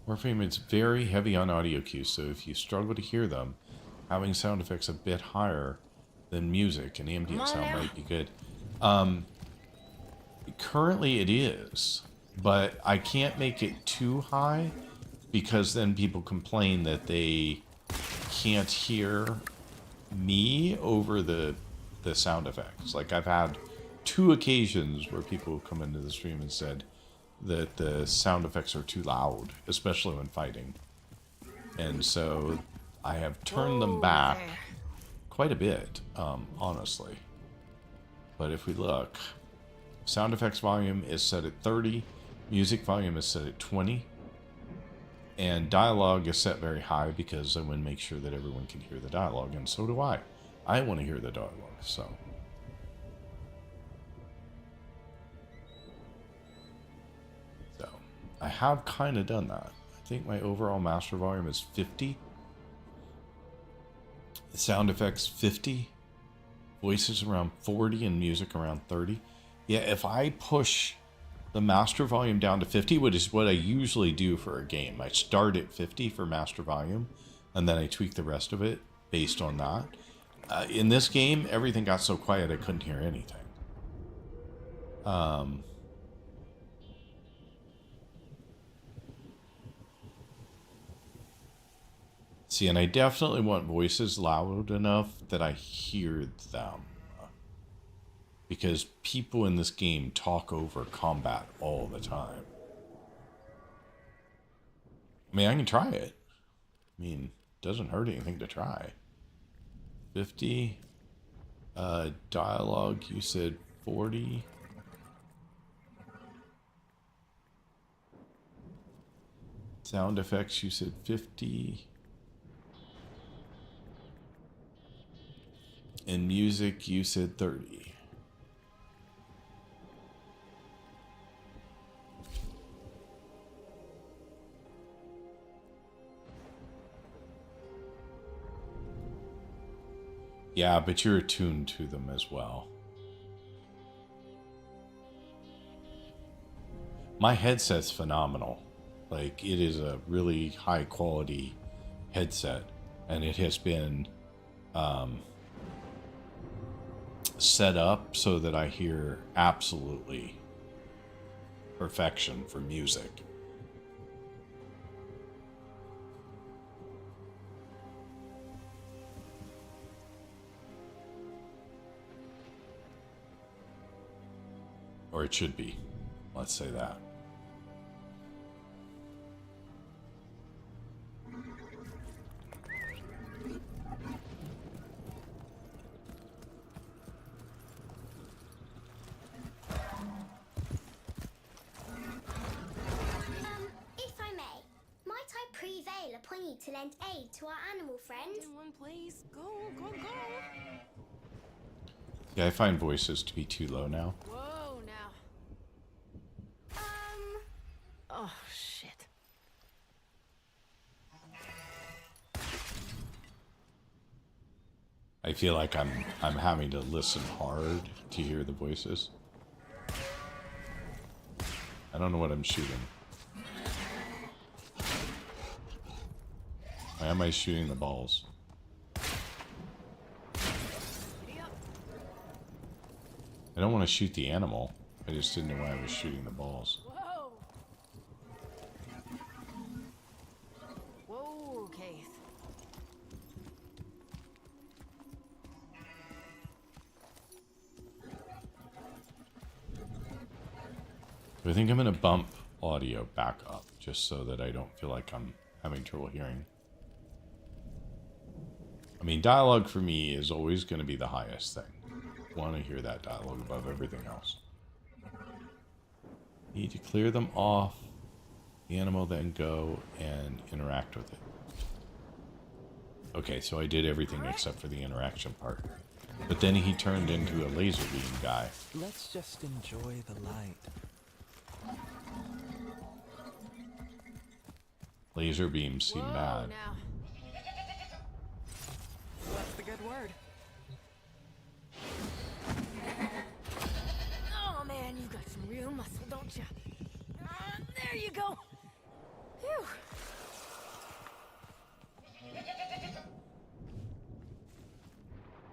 Warframe is very heavy on audio cues, so if you struggle to hear them, having sound effects a bit higher than music and ambient sound might be good. Currently it is, but I can't make it too high because then people complain that they can't hear me over the sound effects. Like I've had 2 occasions where people come into the stream and said that the sound effects are too loud, especially when fighting. And so I have turned them back quite a bit, honestly. But if we look, sound effects volume is set at 30, music volume is set at 20, and dialogue is set very high because I want to make sure that everyone can hear the dialogue, and so do I. I want to hear the dialogue, so. So, I have kind of done that. I think my overall master volume is 50. Sound effects 50. Voices around 40 and music around 30. Yeah, if I push the master volume down to 50, which is what I usually do for a game. I start at 50 for master volume, and then I tweak the rest of it based on that. In this game, everything got so quiet I couldn't hear anything. See, and I definitely want voices loud enough that I hear them. Because people in this game talk over combat all the time. I mean, I can try it. I mean, it doesn't hurt anything to try. 50. Dialogue, you said 40. Sound effects, you said 50. And music, you said 30. Yeah, but you're attuned to them as well. My headset's phenomenal. Like, it is a really high quality headset, and it has been set up so that I hear absolutely perfection for music. Or it should be. Let's say that. If I may, might I prevail upon you to lend aid to our animal friend? In one place. Go, go, go. Yeah, I find voices to be too low now. Whoa, now. Oh, shit. I feel like I'm having to listen hard to hear the voices. I don't know what I'm shooting. Why am I shooting the balls? I don't want to shoot the animal. I just didn't know why I was shooting the balls. Whoa. Whoa, Keith. I think I'm going to bump audio back up just so that I don't feel like I'm having trouble hearing. I mean, dialogue for me is always going to be the highest thing. I want to hear that dialogue above everything else. Need to clear them off. The animal then go and interact with it. Okay, so I did everything except for the interaction part. But then he turned into a laser beam guy. Let's just enjoy the light. Laser beams seem bad. Now. What's the good word? Oh man, you got some real muscle, don't you? There you go. Phew.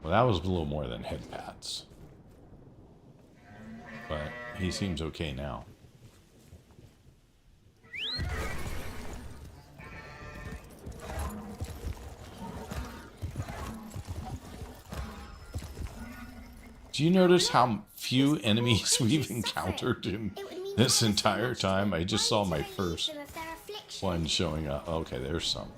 Well, that was a little more than head pats. But he seems okay now. Do you notice how few enemies we've encountered in this entire time? I just saw my first one showing up. Okay, there's some.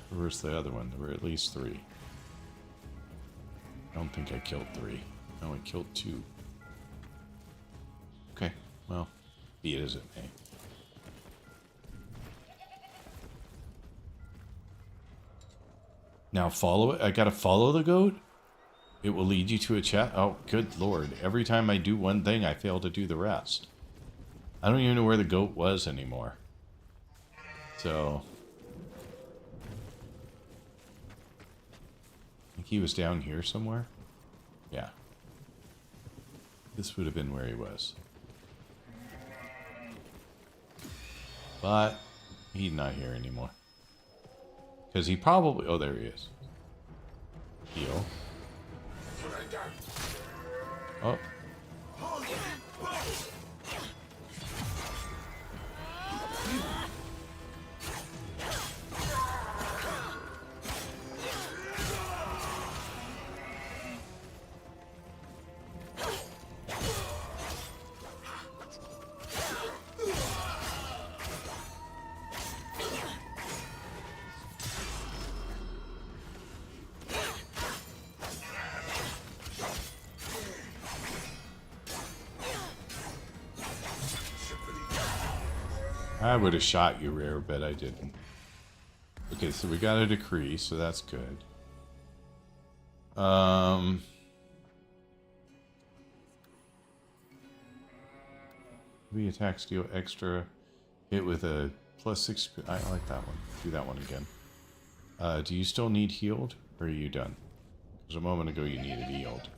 Where's the other one? There were at least 3. I don't think I killed 3. No, I killed 2. Okay, well, be it as it may. Now follow it. I gotta follow the goat? It will lead you to a chat? Oh, good lord. Every time I do one thing, I fail to do the rest. I don't even know where the goat was anymore. So... I think he was down here somewhere. Yeah. This would have been where he was. But he's not here anymore. Because he probably... Oh, there he is. Heal. Oh. I would have shot you, Rare, but I didn't. Okay, so we got a decree, so that's good. Heavy attacks deal extra hit with a +6. I like that one. Do that one again. Do you still need healed, or are you done? Because a moment ago you needed healed.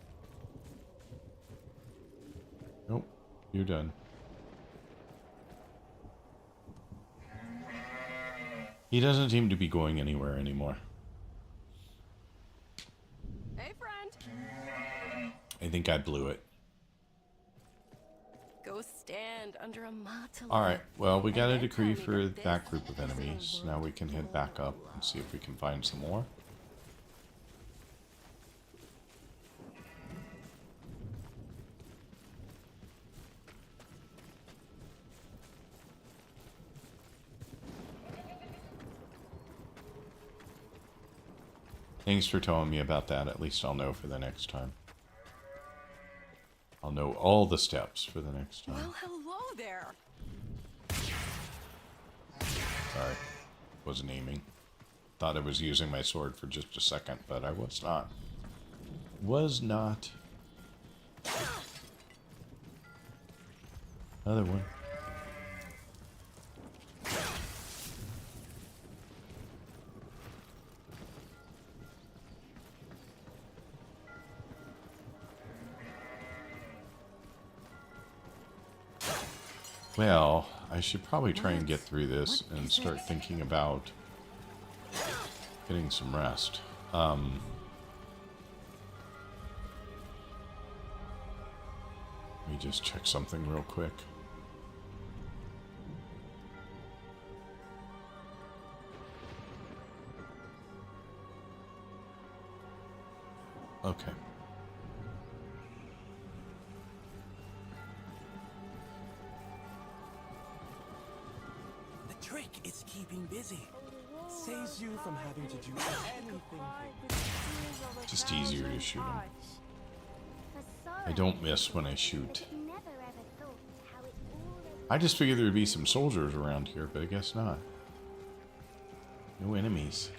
Nope, you're done. He doesn't seem to be going anywhere anymore. Hey, friend. I think I blew it. Go stand under a mata. Alright, well, we got a decree for that group of enemies. Now we can head back up and see if we can find some more. Thanks for telling me about that. At least I'll know for the next time. I'll know all the steps for the next time. Well, hello there. Sorry. Wasn't aiming. Thought I was using my sword for just a second, but I was not. Was not. Another one. Well, I should probably try and get through this and start thinking about getting some rest. Let me just check something real quick. Okay. The trick is keeping busy. Saves you from having to do anything. Just easier to shoot him. I don't miss when I shoot. I just figured there'd be some soldiers around here, but I guess not. No enemies.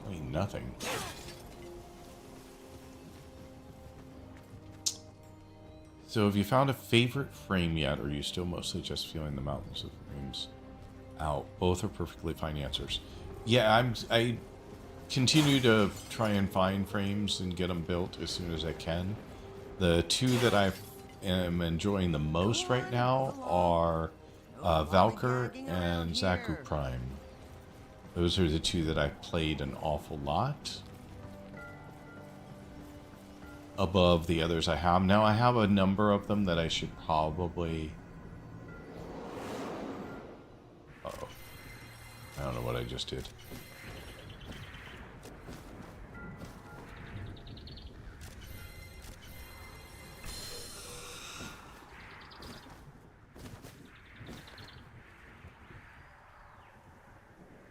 Ain't nothing. So have you found a favorite frame yet, or are you still mostly just feeling the mountains of frames out? Both are perfectly fine answers. Yeah, I continue to try and find frames and get them built as soon as I can. The two that I am enjoying the most right now are Valkyr and Zaku Prime. Those are the two that I've played an awful lot above the others I have. Now I have a number of them that I should probably... Uh-oh. I don't know what I just did.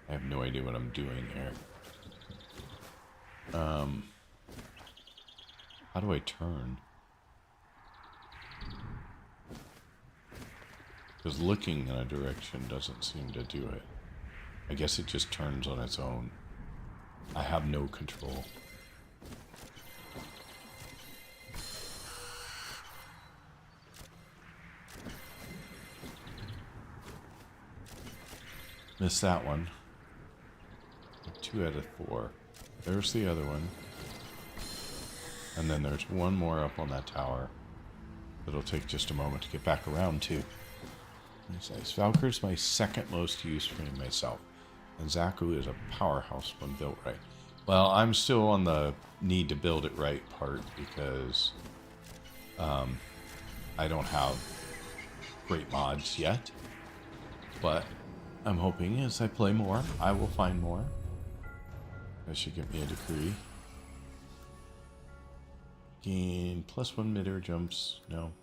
I have no idea what I'm doing here. How do I turn? Because looking in a direction doesn't seem to do it. I guess it just turns on its own. I have no control. Missed that one. 2 out of 4. There's the other one. And then there's one more up on that tower. It'll take just a moment to get back around to. Nice. Valkyr's my second most used frame myself. And Zaku is a powerhouse when built right. Well, I'm still on the need to build it right part because I don't have great mods yet. But I'm hoping as I play more, I will find more. That should give me a decree. Gain +1 mid-air jumps. No.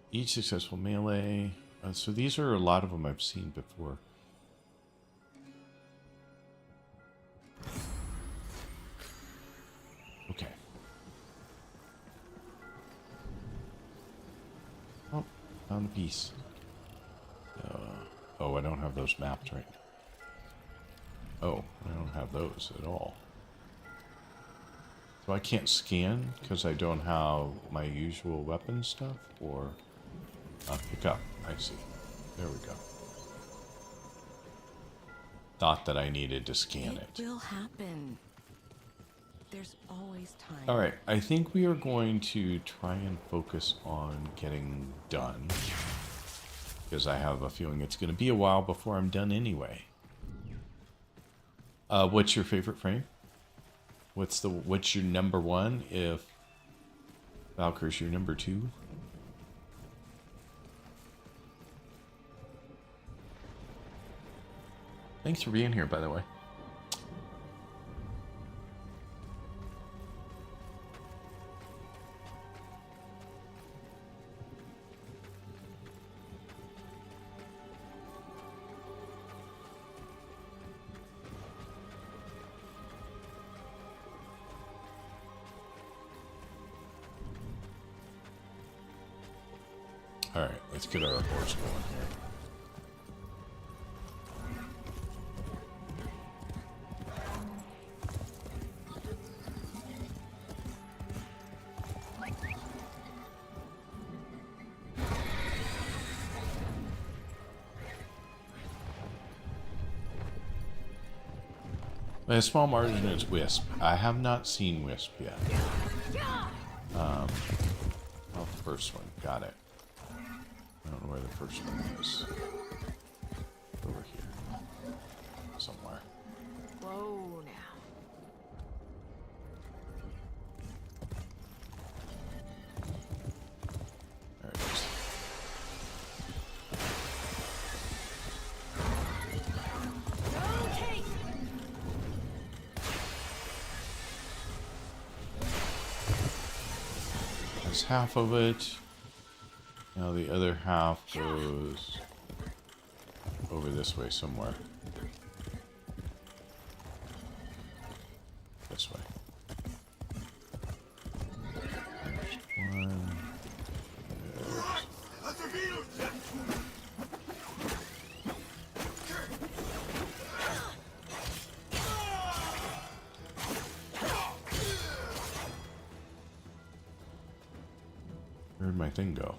Each successful melee. So these are a lot of them I've seen before. Okay. Oh, found a piece. Oh, I don't have those mapped right now. Oh, I don't have those at all. So I can't scan because I don't have my usual weapon stuff, or Pick up. I see. There we go. Thought that I needed to scan it. It will happen. There's always time. Alright, I think we are going to try and focus on getting done. Because I have a feeling it's going to be a while before I'm done anyway. What's your favorite frame? What's your number one if Valkyrie's your number two? Thanks for being here, by the way. All right, let's get our horse going here. By a small margin is Wisp. I have not seen Wisp yet. Oh, the first one. Got it. I don't know where the first one is. Over here. Somewhere. Whoa now. There it is. Okay. That's half of it. Now the other half goes over this way somewhere. This way. There's one. Where'd my thing go?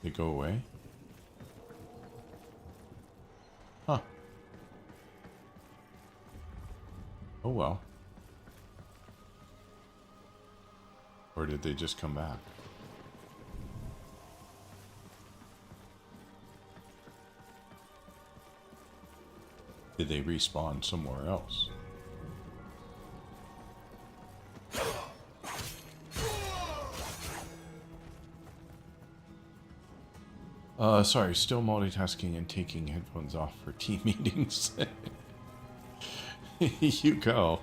They go away? Huh. Oh well. Or did they just come back? Did they respawn somewhere else? Sorry, still multitasking and taking headphones off for team meetings. You go.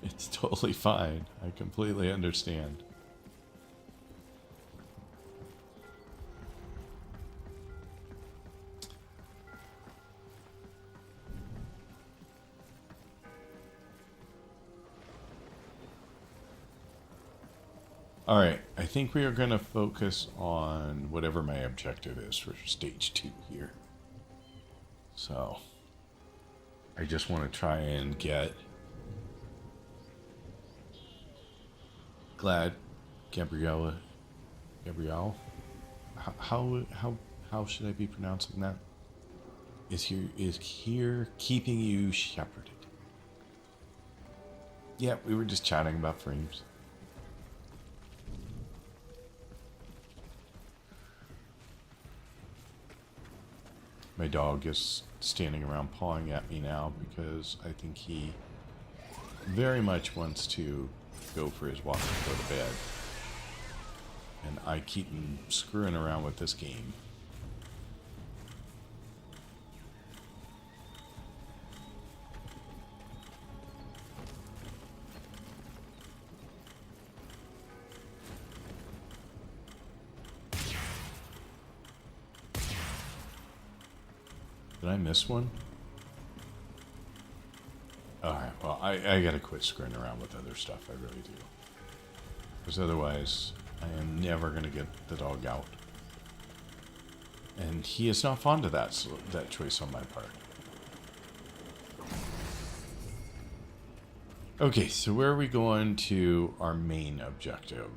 It's totally fine. I completely understand. Alright, I think we are going to focus on whatever my objective is for stage 2 here. So, I just want to try and get Gabrielle, how should I be pronouncing that? Is here keeping you shepherded. Yeah, we were just chatting about frames. My dog is standing around pawing at me now because I think he very much wants to go for his walk and go to bed. And I keep him screwing around with this game. Did I miss one? Alright, well, I gotta quit screwing around with other stuff, I really do. Because otherwise, I am never gonna get the dog out. And he is not fond of that, so that choice on my part. Okay, so where are we going to our main objective?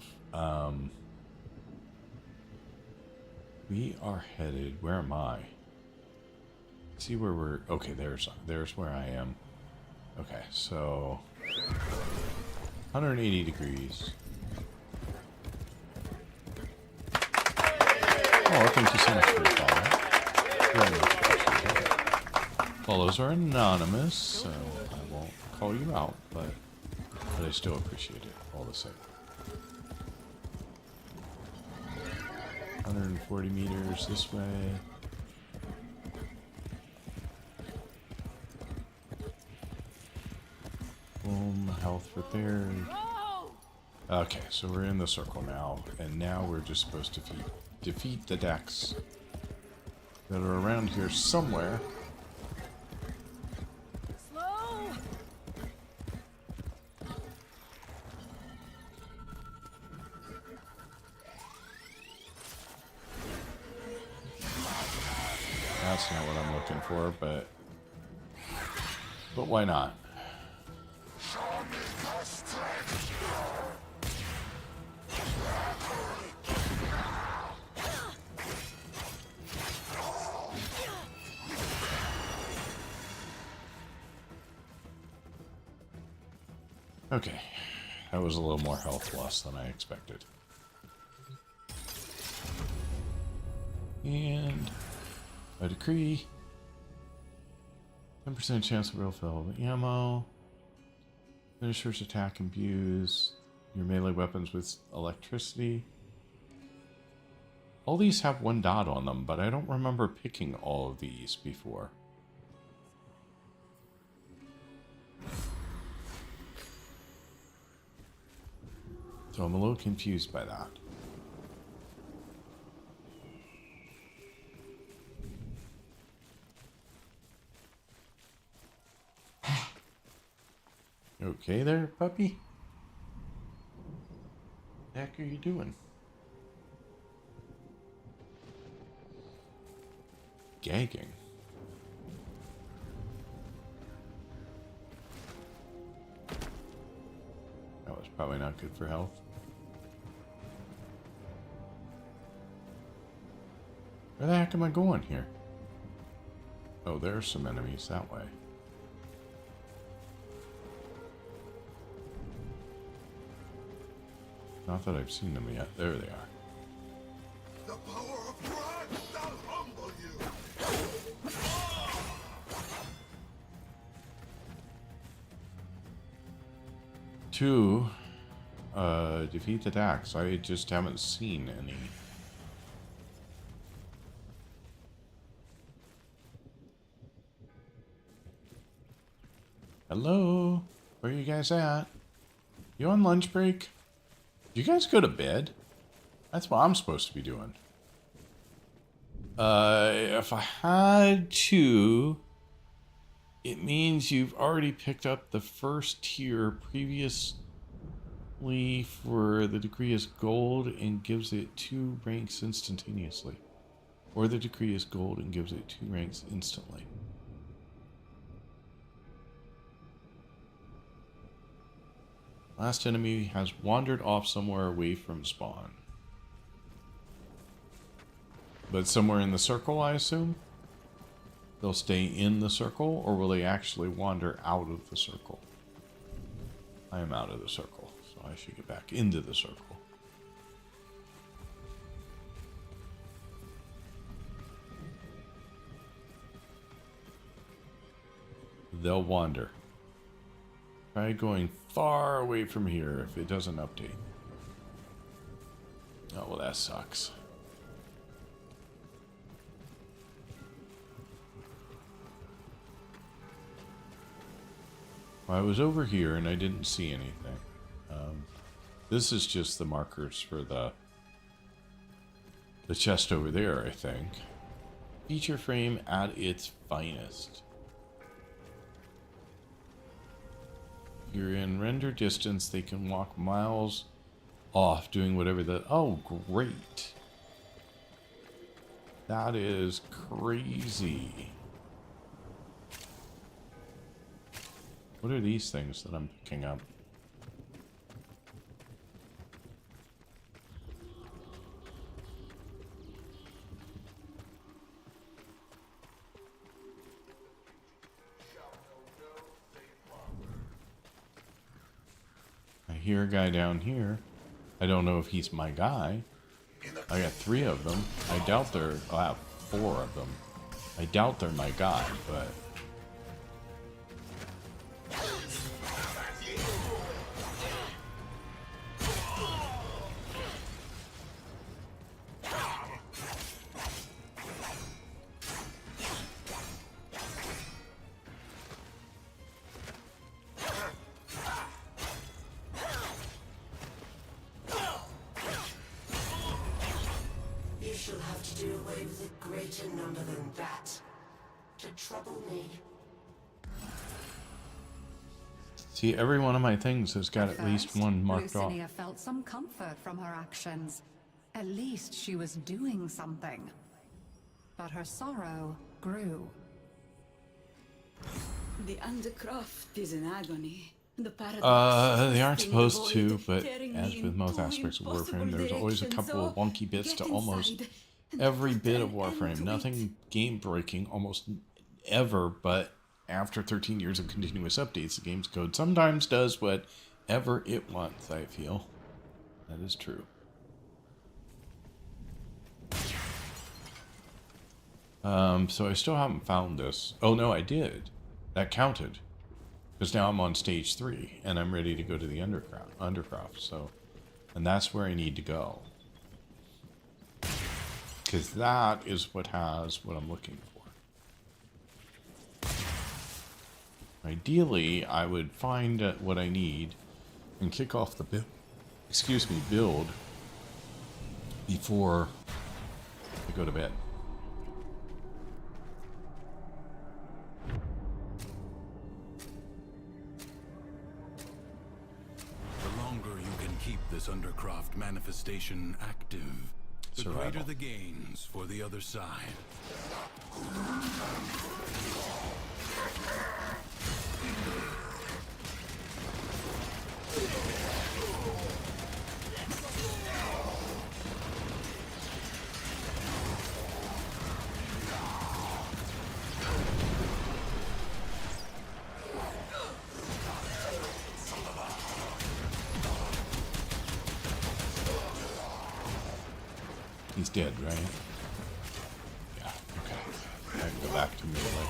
We are headed... Where am I? See where we're... Okay, there's where I am. Okay, so... 180 degrees. Oh, thank you so much for the follow. Very much appreciated. Follows are anonymous, so I won't call you out, but I still appreciate it all the same. 140 meters this way. Boom, health repaired. Okay, so we're in the circle now, and now we're just supposed to defeat the decks that are around here somewhere. Slow. That's not what I'm looking for, but why not? Okay, that was a little more health loss than I expected. And a decree. 10% chance of real fill of ammo. Finishers attack imbues your melee weapons with electricity. All these have 1 dot on them, but I don't remember picking all of these before. So I'm a little confused by that. Okay there, puppy? What the heck are you doing? Gagging. That was probably not good for health. Where the heck am I going here? Oh, there's some enemies that way. Not that I've seen them yet. There they are. The power of pride shall humble you. 2, defeat the attacks. I just haven't seen any. Hello? Where are you guys at? You on lunch break? You guys go to bed? That's what I'm supposed to be doing. If I had to, it means you've already picked up the first tier previously for the degree is gold and gives it 2 ranks instantaneously. Or the degree is gold and gives it 2 ranks instantly. Last enemy has wandered off somewhere away from spawn. But somewhere in the circle, I assume? They'll stay in the circle, or will they actually wander out of the circle? I am out of the circle, so I should get back into the circle. They'll wander. Try going far away from here if it doesn't update. Oh, well, that sucks. Well, I was over here and I didn't see anything. This is just the markers for the chest over there, I think. Feature frame at its finest. If you're in render distance, they can walk miles off doing whatever the... Oh, great. That is crazy. What are these things that I'm picking up? I hear a guy down here. I don't know if he's my guy. I got 3 of them. I doubt they're... I have 4 of them. I doubt they're my guy, but... You shall have to do away with a greater number than that. To trouble me. See, every one of my things has got at least one marked off. Lucinia felt some comfort from her actions. At least she was doing something. But her sorrow grew. The Undercroft is in agony. The paradox They aren't in the supposed to, void, but tearing as me with most in aspects of impossible Warframe, there's always a directions. couple of Oh, wonky bits get to almost inside and every put bit an of end Warframe. to Nothing game-breaking, almost ever, but after 13 years of continuous updates, the game's code sometimes does whatever it wants, I feel. That is true. So I still haven't found this. Oh no, I did. That counted. Because now I'm on stage 3, and I'm ready to go to the Undercroft, so... And that's where I need to go. Because that is what has what I'm looking for. Ideally, I would find what I need and kick off the build before I go to bed. The longer you can keep this Undercroft manifestation active, the greater the gains for the other side. He's dead, right? Yeah, okay. I can go back to melee.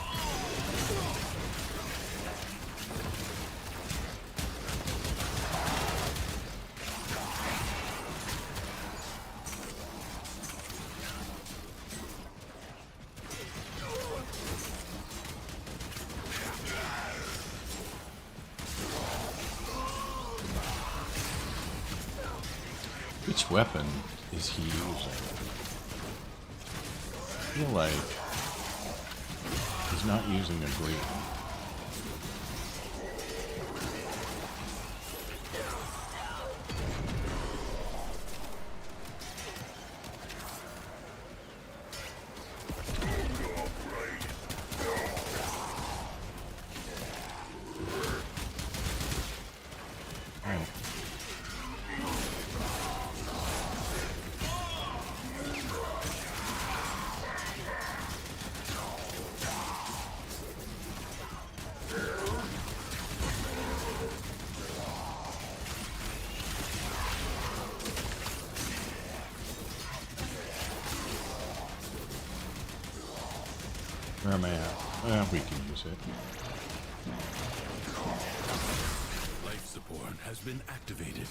Which weapon is he using? I feel like he's not using a great one. Where am I at? We can use it. Life support has been activated.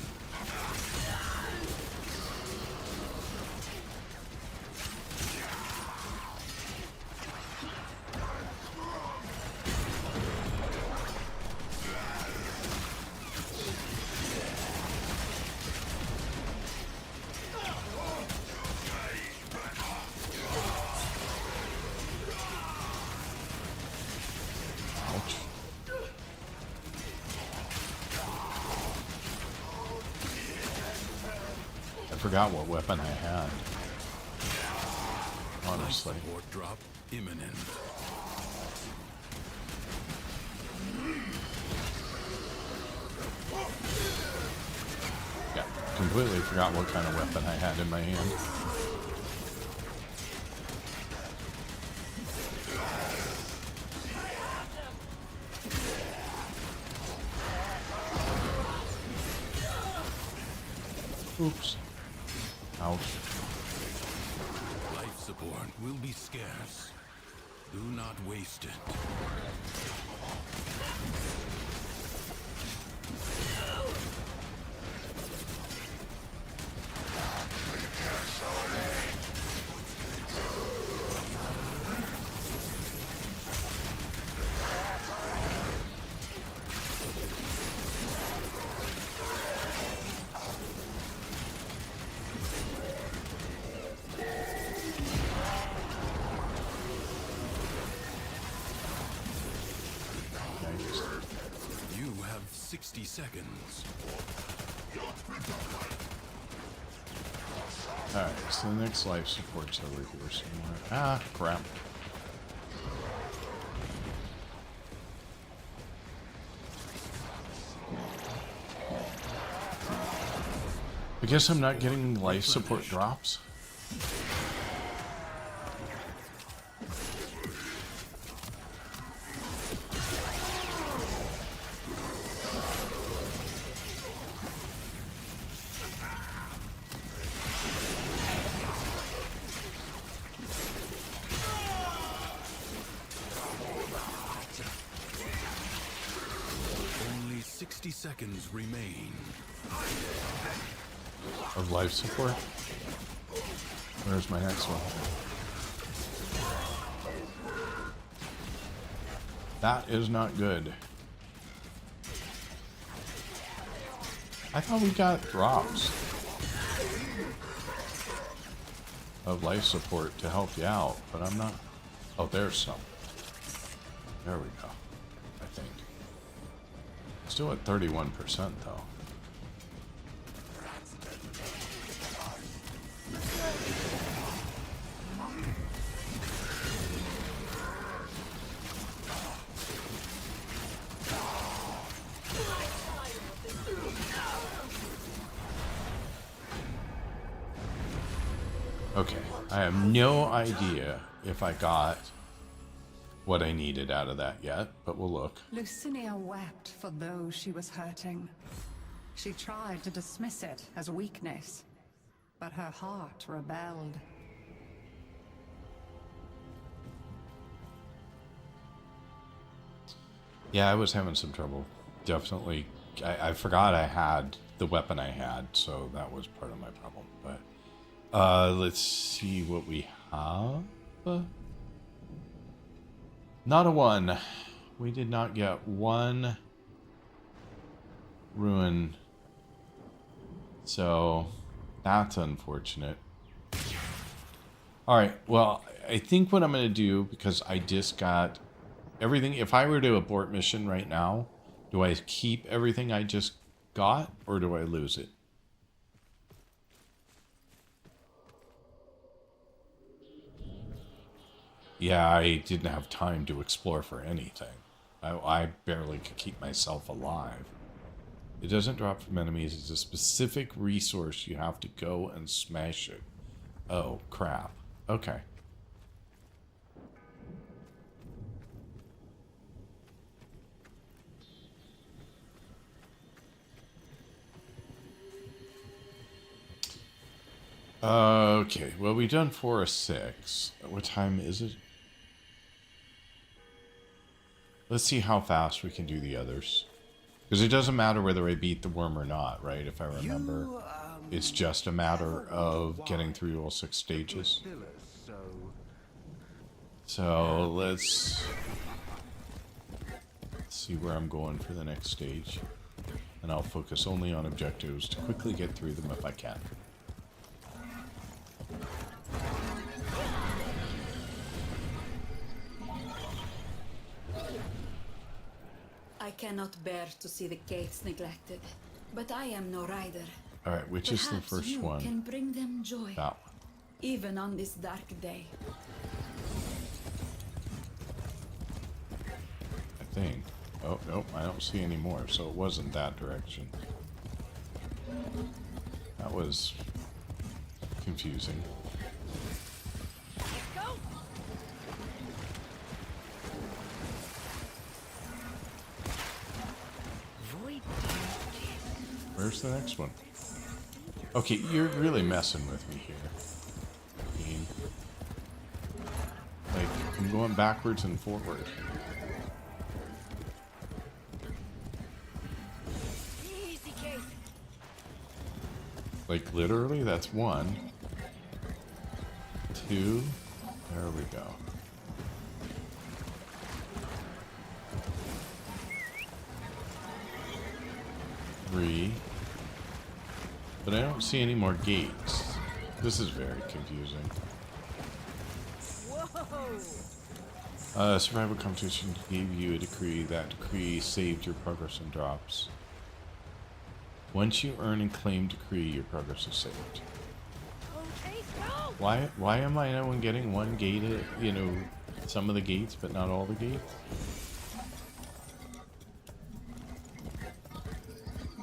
I forgot what weapon I had. Honestly. Support drop imminent. completely forgot what kind of weapon I had in my hand. Oops. Ouch. Life support will be scarce. Do not waste it. You have 60 seconds. Alright, so the next life support's over here somewhere. Ah, crap. I guess I'm not getting life support drops. Only 60 seconds remain. Of life support? Where's my next one? That is not good. I thought we got drops of life support to help you out, but I'm not. Oh, there's some. There we go. I think. Still at 31% though. Okay, I have no idea if I got what I needed out of that yet, but we'll look. Lucinia wept for those she was hurting. She tried to dismiss it as weakness, but her heart rebelled. Yeah, I was having some trouble. Definitely. I forgot I had the weapon I had, so that was part of my problem. But let's see what we have. Not a 1. We did not get 1 ruin. So that's unfortunate. Alright, well, I think what I'm going to do, because I just got everything. If I were to abort mission right now, do I keep everything I just got, or do I lose it? Yeah, I didn't have time to explore for anything. I barely could keep myself alive. It doesn't drop from enemies. It's a specific resource. You have to go and smash it. Oh, crap. Okay. Okay, well, we've done 4 or 6. What time is it? Let's see how fast we can do the others. Because it doesn't matter whether I beat the worm or not, right? If I remember. It's just a matter of getting through all 6 stages. So, let's see where I'm going for the next stage. And I'll focus only on objectives to quickly get through them if I can. I cannot bear to see the gates neglected, but I am no rider. Alright, which is the first one? Perhaps you can bring them joy, that one. even on this dark day. I think. Oh, nope, I don't see any more, so it wasn't that direction. That That was confusing. Where's the next one? Okay, you're really messing with me here. Game. Like, I'm going backwards and forward. Like, literally, that's 1, 2, there we go. 3. But I don't see any more gates. This is very confusing. Survival competition gave you a decree. That decree saved your progress and drops. Once you earn and claim decree, your progress is saved. Why am I no one getting one gate? You know, some of the gates, but not all the gates.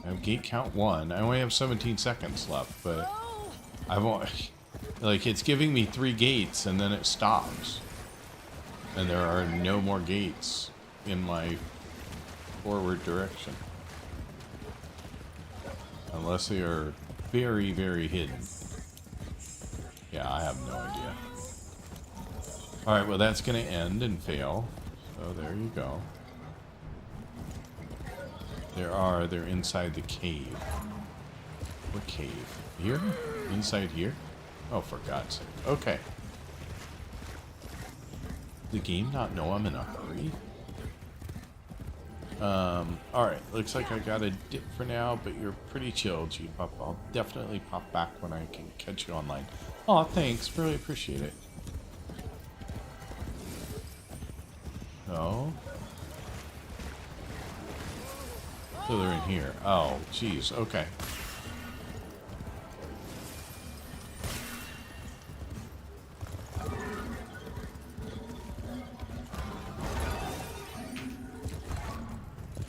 I have gate count 1. I only have 17 seconds left, but I won't. Like, it's giving me 3 gates and then it stops, and there are no more gates in my forward direction. Unless they are very, very hidden. Yeah, I have no idea. Alright, well that's going to end and fail. So there you go. They're inside the cave. What cave? Here? Inside here? Oh, for God's sake. Okay. The game not know I'm in a hurry? Alright, looks like I got a dip for now, but you're pretty chill, G-Pop. I'll definitely pop back when I can catch you online. Aw, thanks. Really appreciate it. Oh. So they're in here. Oh, jeez. Okay.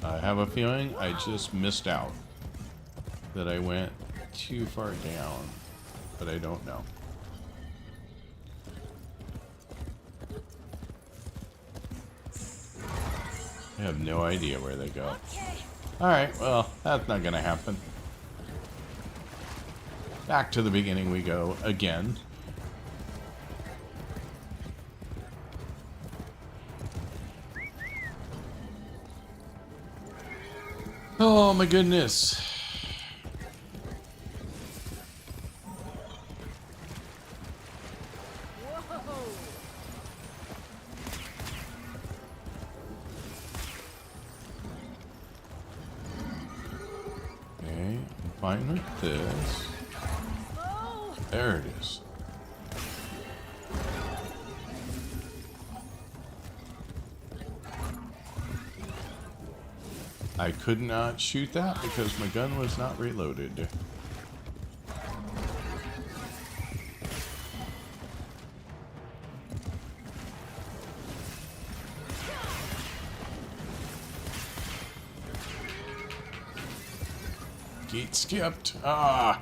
I have a feeling I just missed out. That I went too far down. But I don't know. I have no idea where they go. Alright, well, that's not gonna happen. Back to the beginning we go again. Oh my goodness. Okay, I'm fine with this. There it is. I could not shoot that because my gun was not reloaded. Gate skipped. Ah!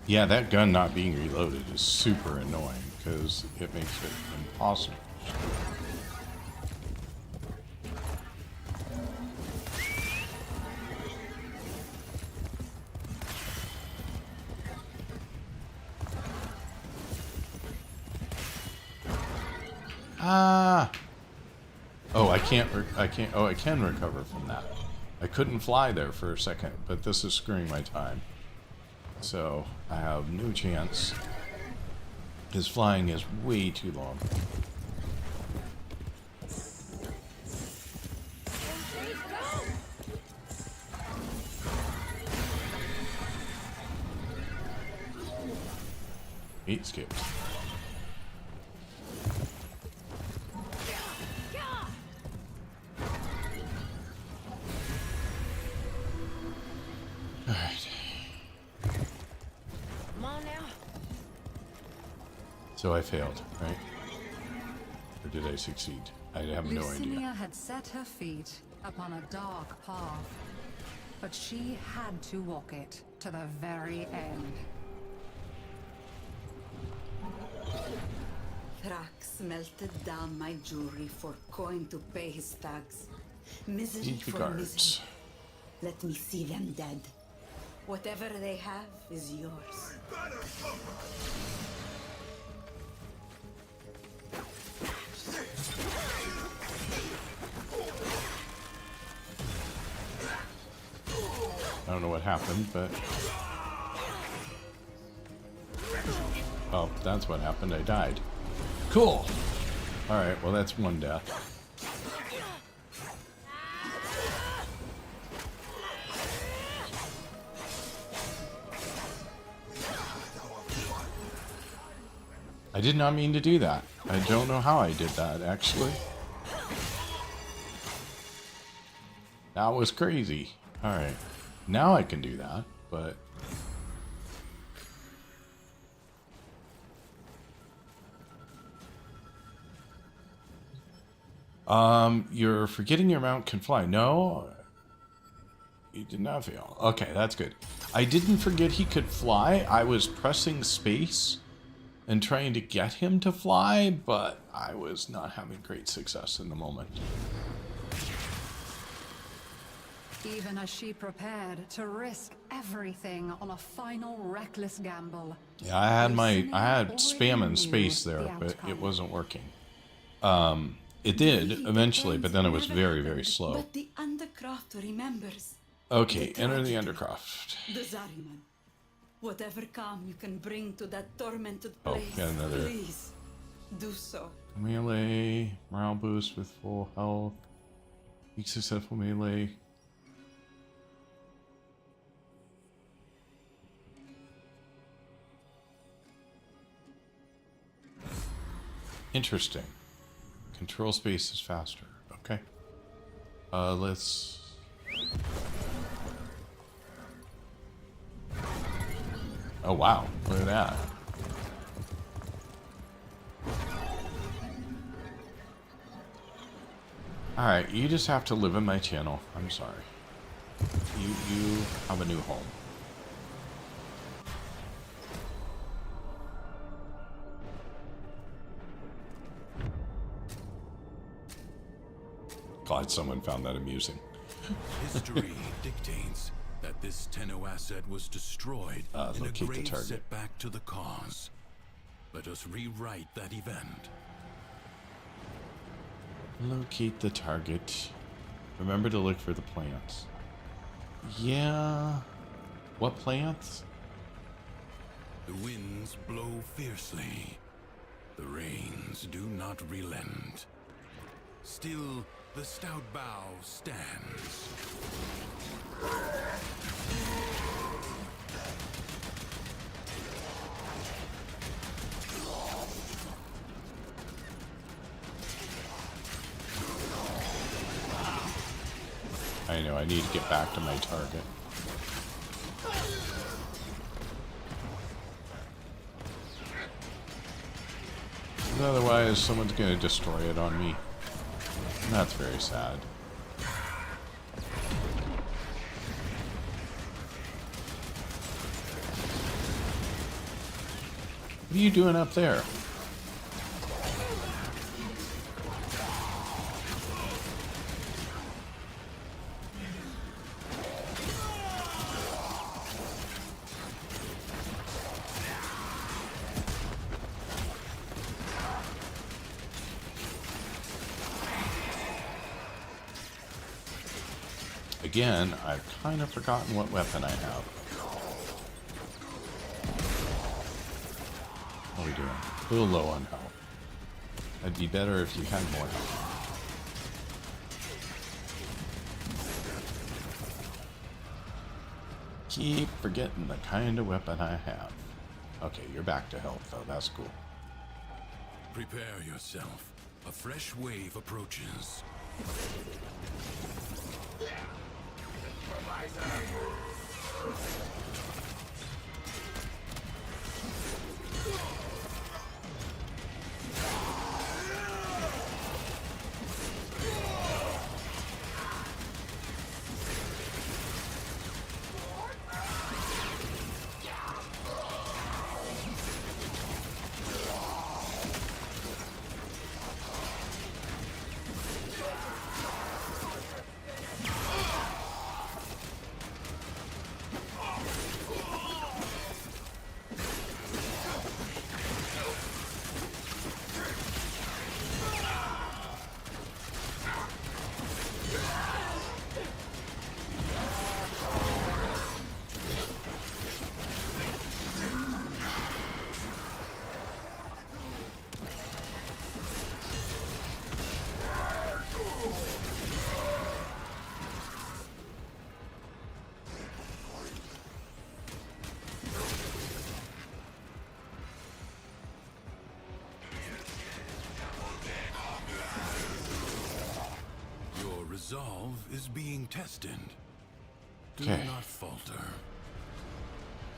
Yeah, that gun not being reloaded is super annoying because it makes it impossible. Ah! Oh, I can't. Oh, I can recover from that. I couldn't fly there for a second, but this is screwing my time. So I have no chance. His flying is way too long. Eight skips. Alright. Come on now. So I failed, right? Or did I succeed? I have no idea. Lucinia had set her feet upon a dark path, but she had to walk it to the very end. Thrax melted down my jewelry for coin to pay his thugs. Misery Need the for guards. misery. Let me see them dead. Whatever they have is yours. I don't know what happened, but... Oh, that's what happened. I died. Cool! Alright, well that's one death. I did not mean to do that. I don't know how I did that, actually. That was crazy. Alright. Now I can do that, but... You're forgetting your mount can fly. No, you did not fail. Okay, that's good. I didn't forget he could fly. I was pressing space and trying to get him to fly, but I was not having great success in the moment. Even as she prepared to risk everything on a final reckless gamble. Yeah, I had spam and space there, but it wasn't working. It did eventually, but then it was very, very slow. But the Undercroft remembers. Okay, enter the Undercroft. The Zariman. Whatever calm you can bring to that tormented Oh, place, got another please do so. melee, morale boost with full health, each successful melee. Interesting. Control space is faster. Okay. Let's... Oh, wow. Look at that. Alright, you just have to live in my channel. I'm sorry. You have a new home. Glad someone found that amusing. History dictates that this Tenno asset was destroyed in a locate the grave target. setback to the cause. Let us rewrite that event. Locate the target. Remember to look for the plants. Yeah. What plants? The winds blow fiercely. The rains do not relent. Still, the stout bough stands. I know, I need to get back to my target. Otherwise, someone's gonna destroy it on me. And that's very sad. What are you doing up there? Again, I've kind of forgotten what weapon I have. How are we doing? A little low on health. It'd be better if you had more health. Keep forgetting the kind of weapon I have. Okay, you're back to health though, that's cool. Prepare yourself. A fresh wave approaches. is being tested. Do Okay. not falter.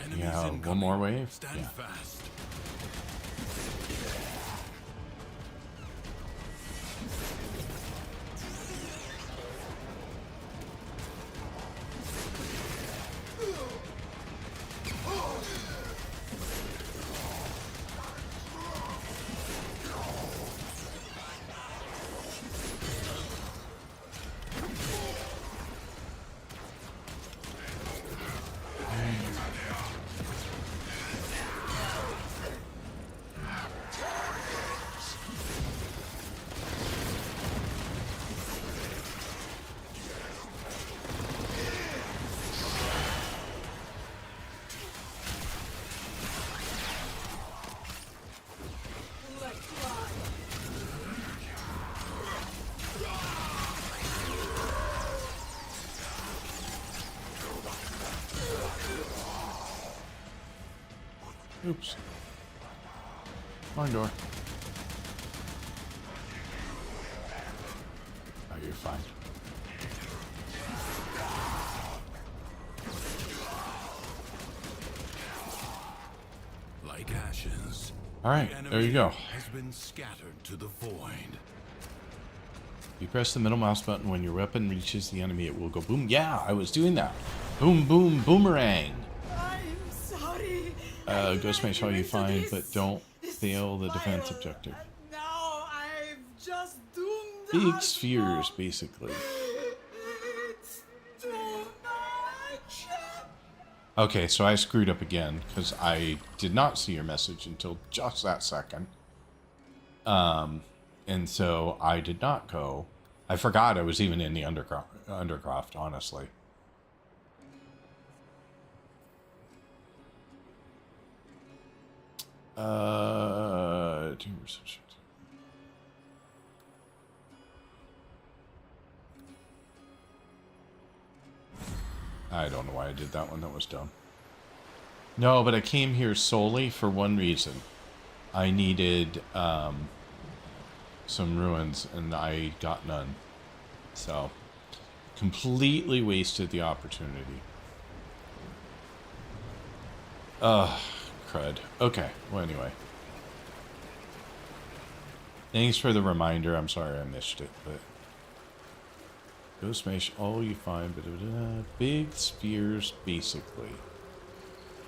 Enemies Yeah, one incoming. more wave. Stand Yeah. fast. Oops. Wrong door. Oh, you're fine. Like ashes. All right, the there you go. Has been scattered to the void. You press the middle mouse button when your weapon reaches the enemy, it will go boom. Yeah, I was doing that. Boom, boom, boomerang. I'm sorry. Go smash all you find, but don't fail the defense objective. Now I've just doomed Big us spheres, basically. It's too much. Okay, so I screwed up again because I did not see your message until just that second. And so I did not go. I forgot I was even in the Undercroft, honestly. I don't know why I did that one. That was dumb. No, but I came here solely for one reason. I needed some ruins, and I got none. So, completely wasted the opportunity. Crud. Okay, well, anyway. Thanks for the reminder. I'm sorry I missed it, but... Go smash all you find, but big spheres, basically.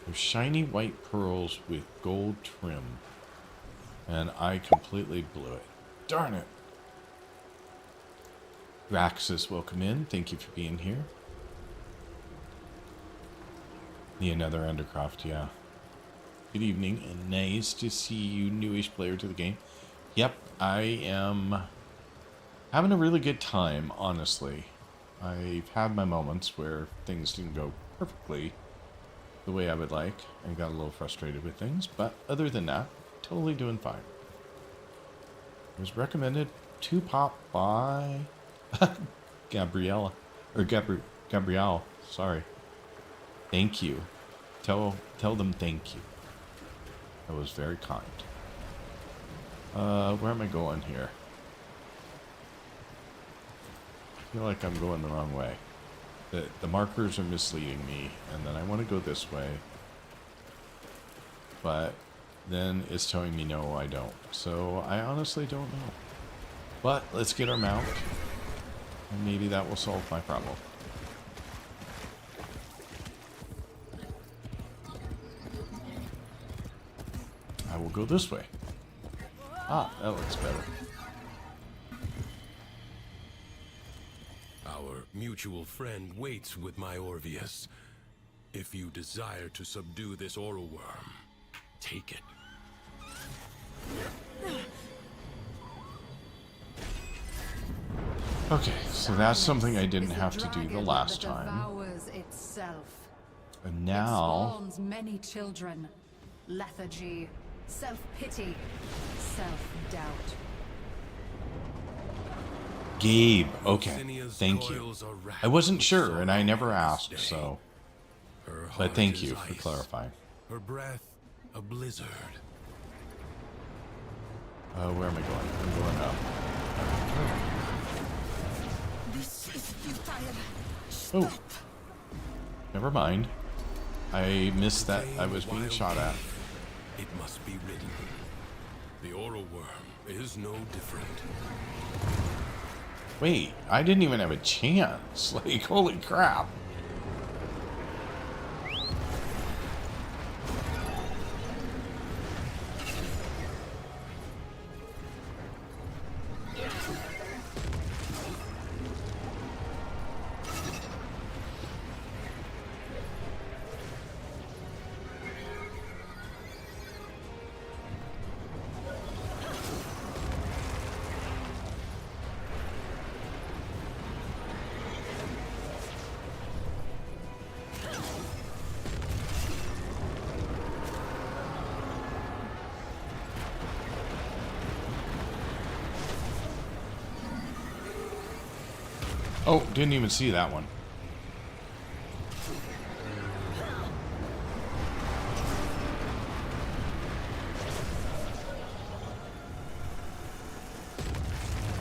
They're shiny white pearls with gold trim. And I completely blew it. Darn it. Raxus, welcome in. Thank you for being here. Yeah, another Undercroft, yeah. Good evening, and nice to see you, newish player to the game. Yep, I am having a really good time, honestly. I've had my moments where things didn't go perfectly the way I would like. I got a little frustrated with things, but other than that, totally doing fine. It was recommended to pop by Gabrielle, or Gabrielle, sorry. Thank you. Tell them thank you. That was very kind. Where am I going here? I feel like I'm going the wrong way. The markers are misleading me, and then I want to go this way. But then it's telling me no, I don't. So I honestly don't know. But let's get our mount, and maybe that will solve my problem. I will go this way. Ah, that looks better. Our mutual friend waits with my Orvius. If you desire to subdue this oral worm, take it. Okay, so that's something I didn't have to do the last that time. devours itself. And It now... spawns many children. Lethargy, self-pity, self-doubt. Gabe, okay, thank you. I wasn't sure, and I never asked, so... But thank you for clarifying. Her breath, a blizzard. Where am I going? I'm going up. This is futile. Oh. Never mind. I missed that I was being shot at. It must be ridden. The oral worm is no different. Wait, I didn't even have a chance. Like, holy crap. Oh, didn't even see that one.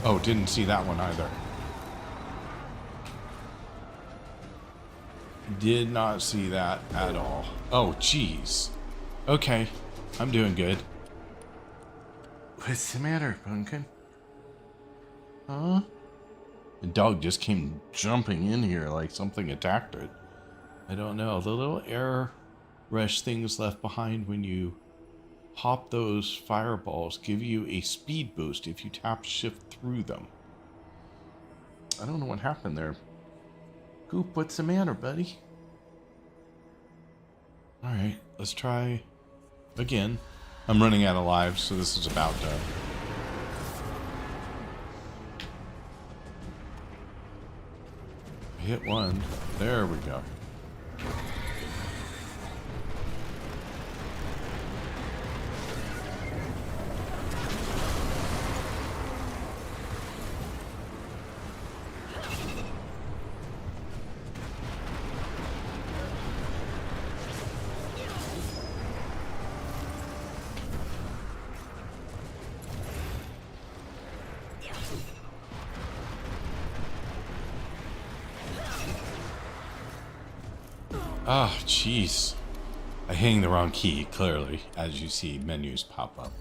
Oh, didn't see that one either. Did not see that at all. Oh, jeez. Okay, I'm doing good. What's the matter, Pumpkin? Huh? The dog just came jumping in here like something attacked it. I don't know. The little air rush things left behind when you pop those fireballs give you a speed boost if you tap shift through them. I don't know what happened there. Goop, what's the matter, buddy? Alright, let's try again. I'm running out of lives, so this is about done. Hit one. There we go. Oh, jeez. I hang the wrong key, clearly, as you see menus pop up.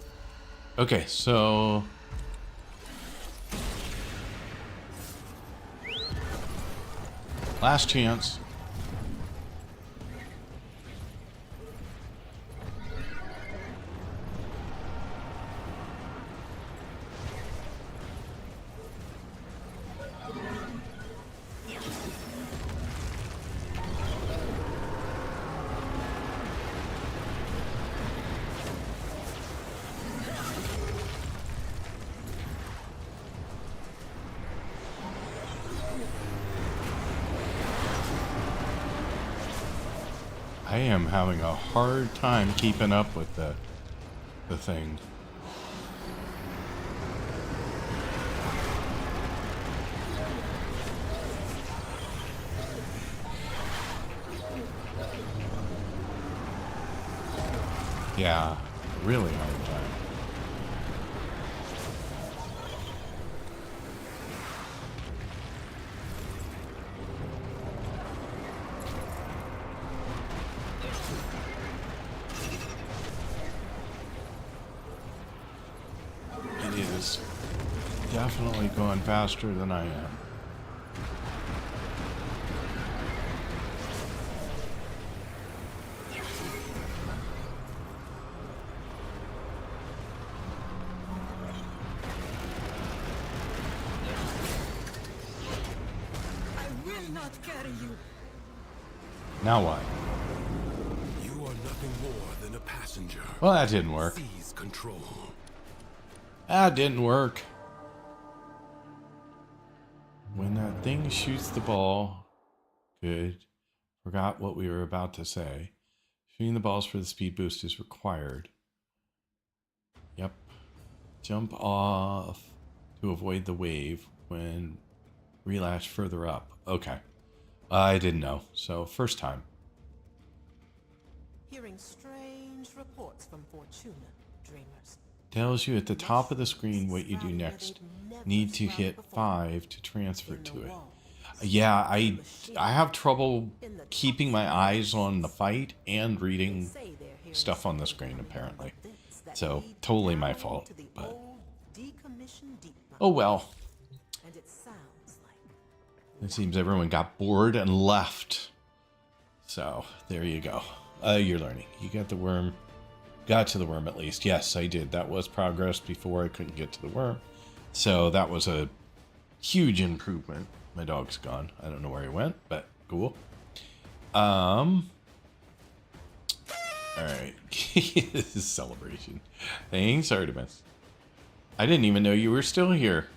Okay, so... last chance. I am having a hard time keeping up with the thing. Yeah, really hard time. It is definitely going faster than I am. Now what? You are nothing more than a passenger. Well, that didn't work. Seize control. That didn't work. When that thing shoots the ball... Good. Forgot what we were about to say. Shooting the balls for the speed boost is required. Yep. Jump off to avoid the wave when relash further up. Okay. I didn't know. So, first time. Hearing strange reports from Fortuna, dreamers. Tells you at the top of the screen what you do next. Need to hit 5 to transfer to it. Yeah, I have trouble keeping my eyes on the fight and reading stuff on the screen, apparently. So, totally my fault, but... Oh well. It seems everyone got bored and left. So, there you go. You're learning. You got the worm. Got to the worm at least. Yes, I did. That was progress before I couldn't get to the worm. So, that was a huge improvement. My dog's gone. I don't know where he went, but cool. Alright. This is celebration. Thanks, Artemis. I didn't even know you were still here.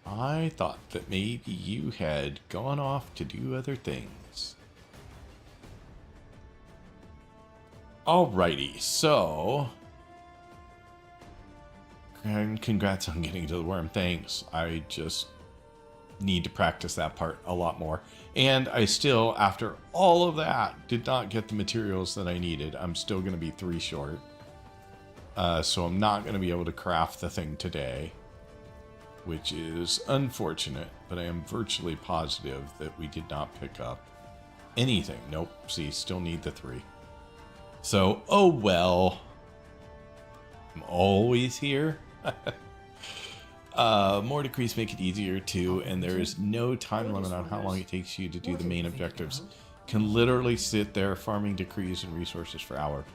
I thought that maybe you had gone off to do other things. Alrighty, so... And congrats on getting to the worm. Thanks. I just need to practice that part a lot more. And I still, after all of that, did not get the materials that I needed. I'm still going to be 3 short. So I'm not going to be able to craft the thing today, which is unfortunate, but I am virtually positive that we did not pick up anything. Nope. See, still need the 3. So, oh well. I'm always here. More decrees make it easier too, and there is no time limit on how long it takes you to do the main objectives. Can literally sit there farming decrees and resources for hours.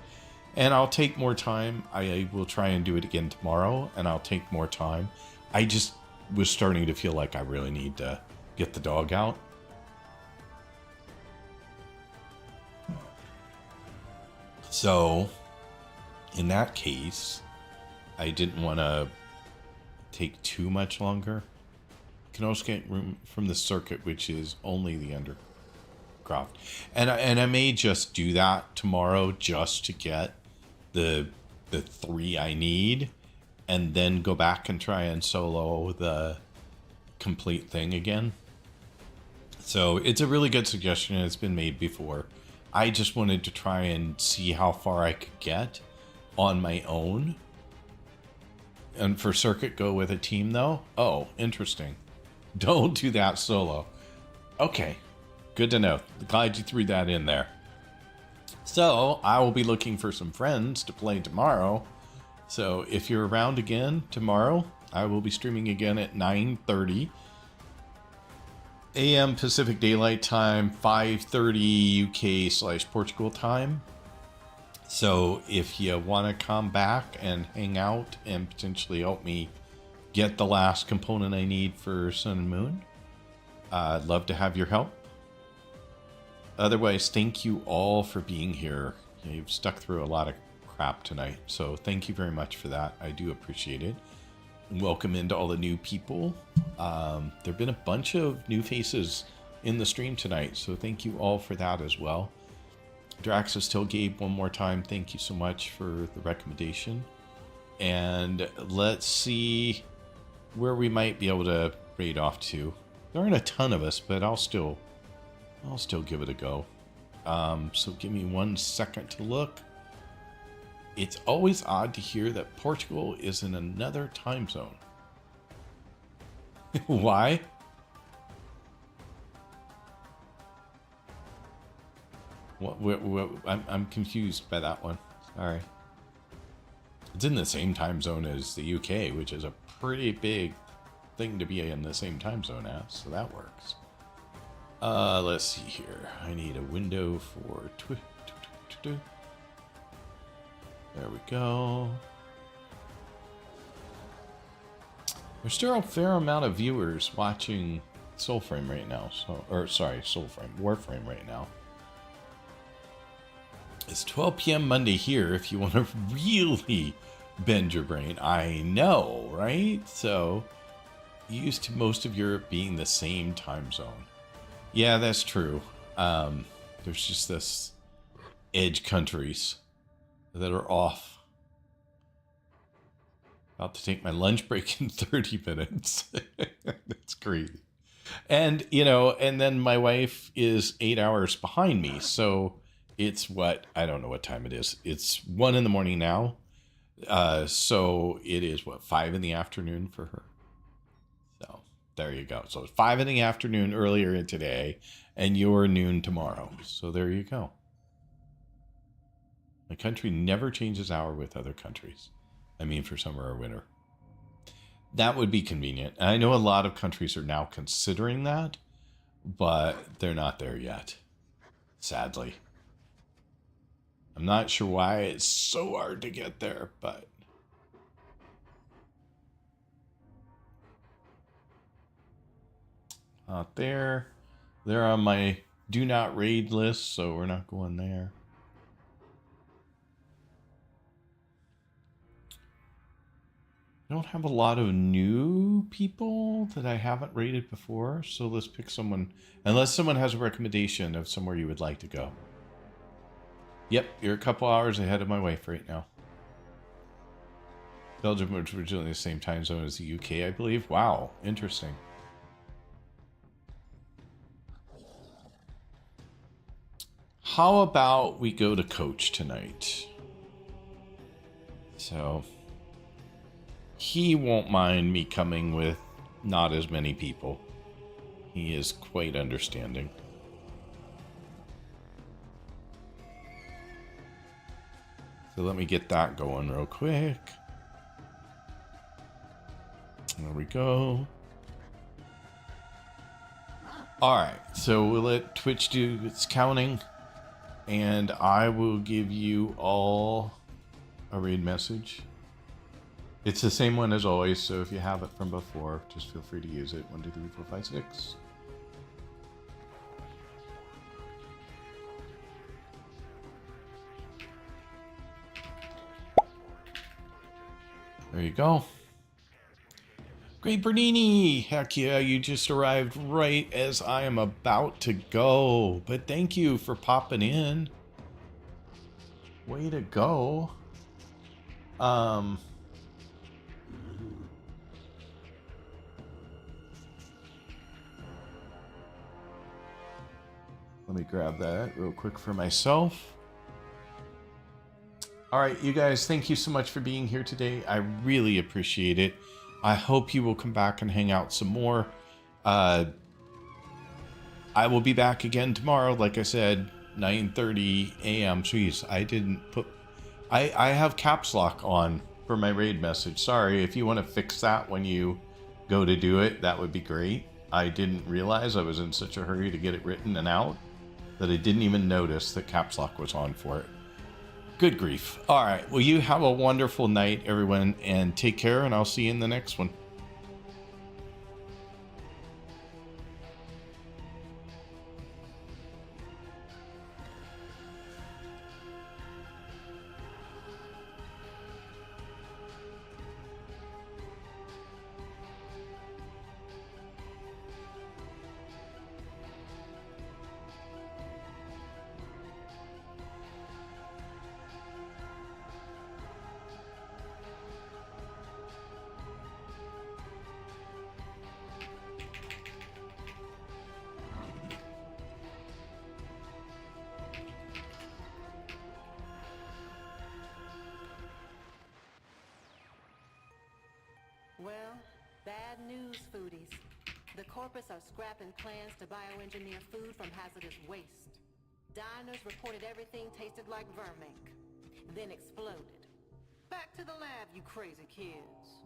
And I'll take more time. I will try and do it again tomorrow, and I'll take more time. I just was starting to feel like I really need to get the dog out. So, in that case, I didn't want to take too much longer. I can also get room from the circuit, which is only the undercroft. And I may just do that tomorrow just to get the 3 I need, and then go back and try and solo the complete thing again. So it's a really good suggestion, and it's been made before. I just wanted to try and see how far I could get on my own. And for circuit, go with a team though. Oh, interesting. Don't do that solo. Okay, good to know. Glad you threw that in there. So I will be looking for some friends to play tomorrow. So if you're around again tomorrow, I will be streaming again at 9:30 a.m. Pacific Daylight Time, 5:30 UK/Portugal time. So if you want to come back and hang out and potentially help me get the last component I need for Sun and Moon, I'd love to have your help. Otherwise, thank you all for being here. You've stuck through a lot of crap tonight, so thank you very much for that. I do appreciate it. Welcome into all the new people. There have been a bunch of new faces in the stream tonight, so thank you all for that as well. Draxus Till Gabe, one more time, thank you so much for the recommendation. And let's see where we might be able to raid off to. There aren't a ton of us, but I'll still give it a go. So give me 1 second to look. It's always odd to hear that Portugal is in another time zone. Why? I'm confused by that one. Sorry. It's in the same time zone as the UK, which is a pretty big thing to be in the same time zone as, so that works. Let's see here. I need a window for there we go. There's still a fair amount of viewers watching Soulframe right now. Warframe right now. It's 12 p.m. Monday here if you want to really bend your brain. I know, right? So, used to most of Europe being the same time zone. Yeah, that's true. There's just this edge countries that are off. About to take my lunch break in 30 minutes. That's crazy. And, you know, and then my wife is 8 hours behind me. So it's what, I don't know what time it is. It's 1 in the morning now. So it is what, 5 in the afternoon for her. So there you go. So it's 5 in the afternoon earlier today, and you're noon tomorrow. So there you go. My country never changes hour with other countries. I mean, for summer or winter. That would be convenient. And I know a lot of countries are now considering that, but they're not there yet, sadly. I'm not sure why it's so hard to get there, but... Not there. They're on my do not raid list, so we're not going there. I don't have a lot of new people that I haven't raided before, so let's pick someone. Unless someone has a recommendation of somewhere you would like to go. Yep, you're a couple hours ahead of my wife right now. Belgium was originally the same time zone as the UK, I believe. Wow, interesting. How about we go to Coach tonight? So, he won't mind me coming with not as many people. He is quite understanding. So let me get that going real quick. There we go. Alright, so we'll let Twitch do its counting. And I will give you all a raid message. It's the same one as always, so if you have it from before, just feel free to use it. 1, 2, 3, 4, 5, 6. There you go. Great Bernini! Heck yeah, you just arrived right as I am about to go. But thank you for popping in. Way to go. Let me grab that real quick for myself. All right, you guys, thank you so much for being here today. I really appreciate it. I hope you will come back and hang out some more. I will be back again tomorrow, like I said, 9:30 a.m. Jeez, I didn't put... I have caps lock on for my raid message. Sorry, if you want to fix that when you go to do it, that would be great. I didn't realize I was in such a hurry to get it written and out that I didn't even notice that caps lock was on for it. Good grief. All right. Well, you have a wonderful night, everyone, and take care, and I'll see you in the next one. Well, bad news, foodies. The Corpus are scrapping plans to bioengineer food from hazardous waste. Diners reported everything tasted like vermink, then exploded. Back to the lab, you crazy kids.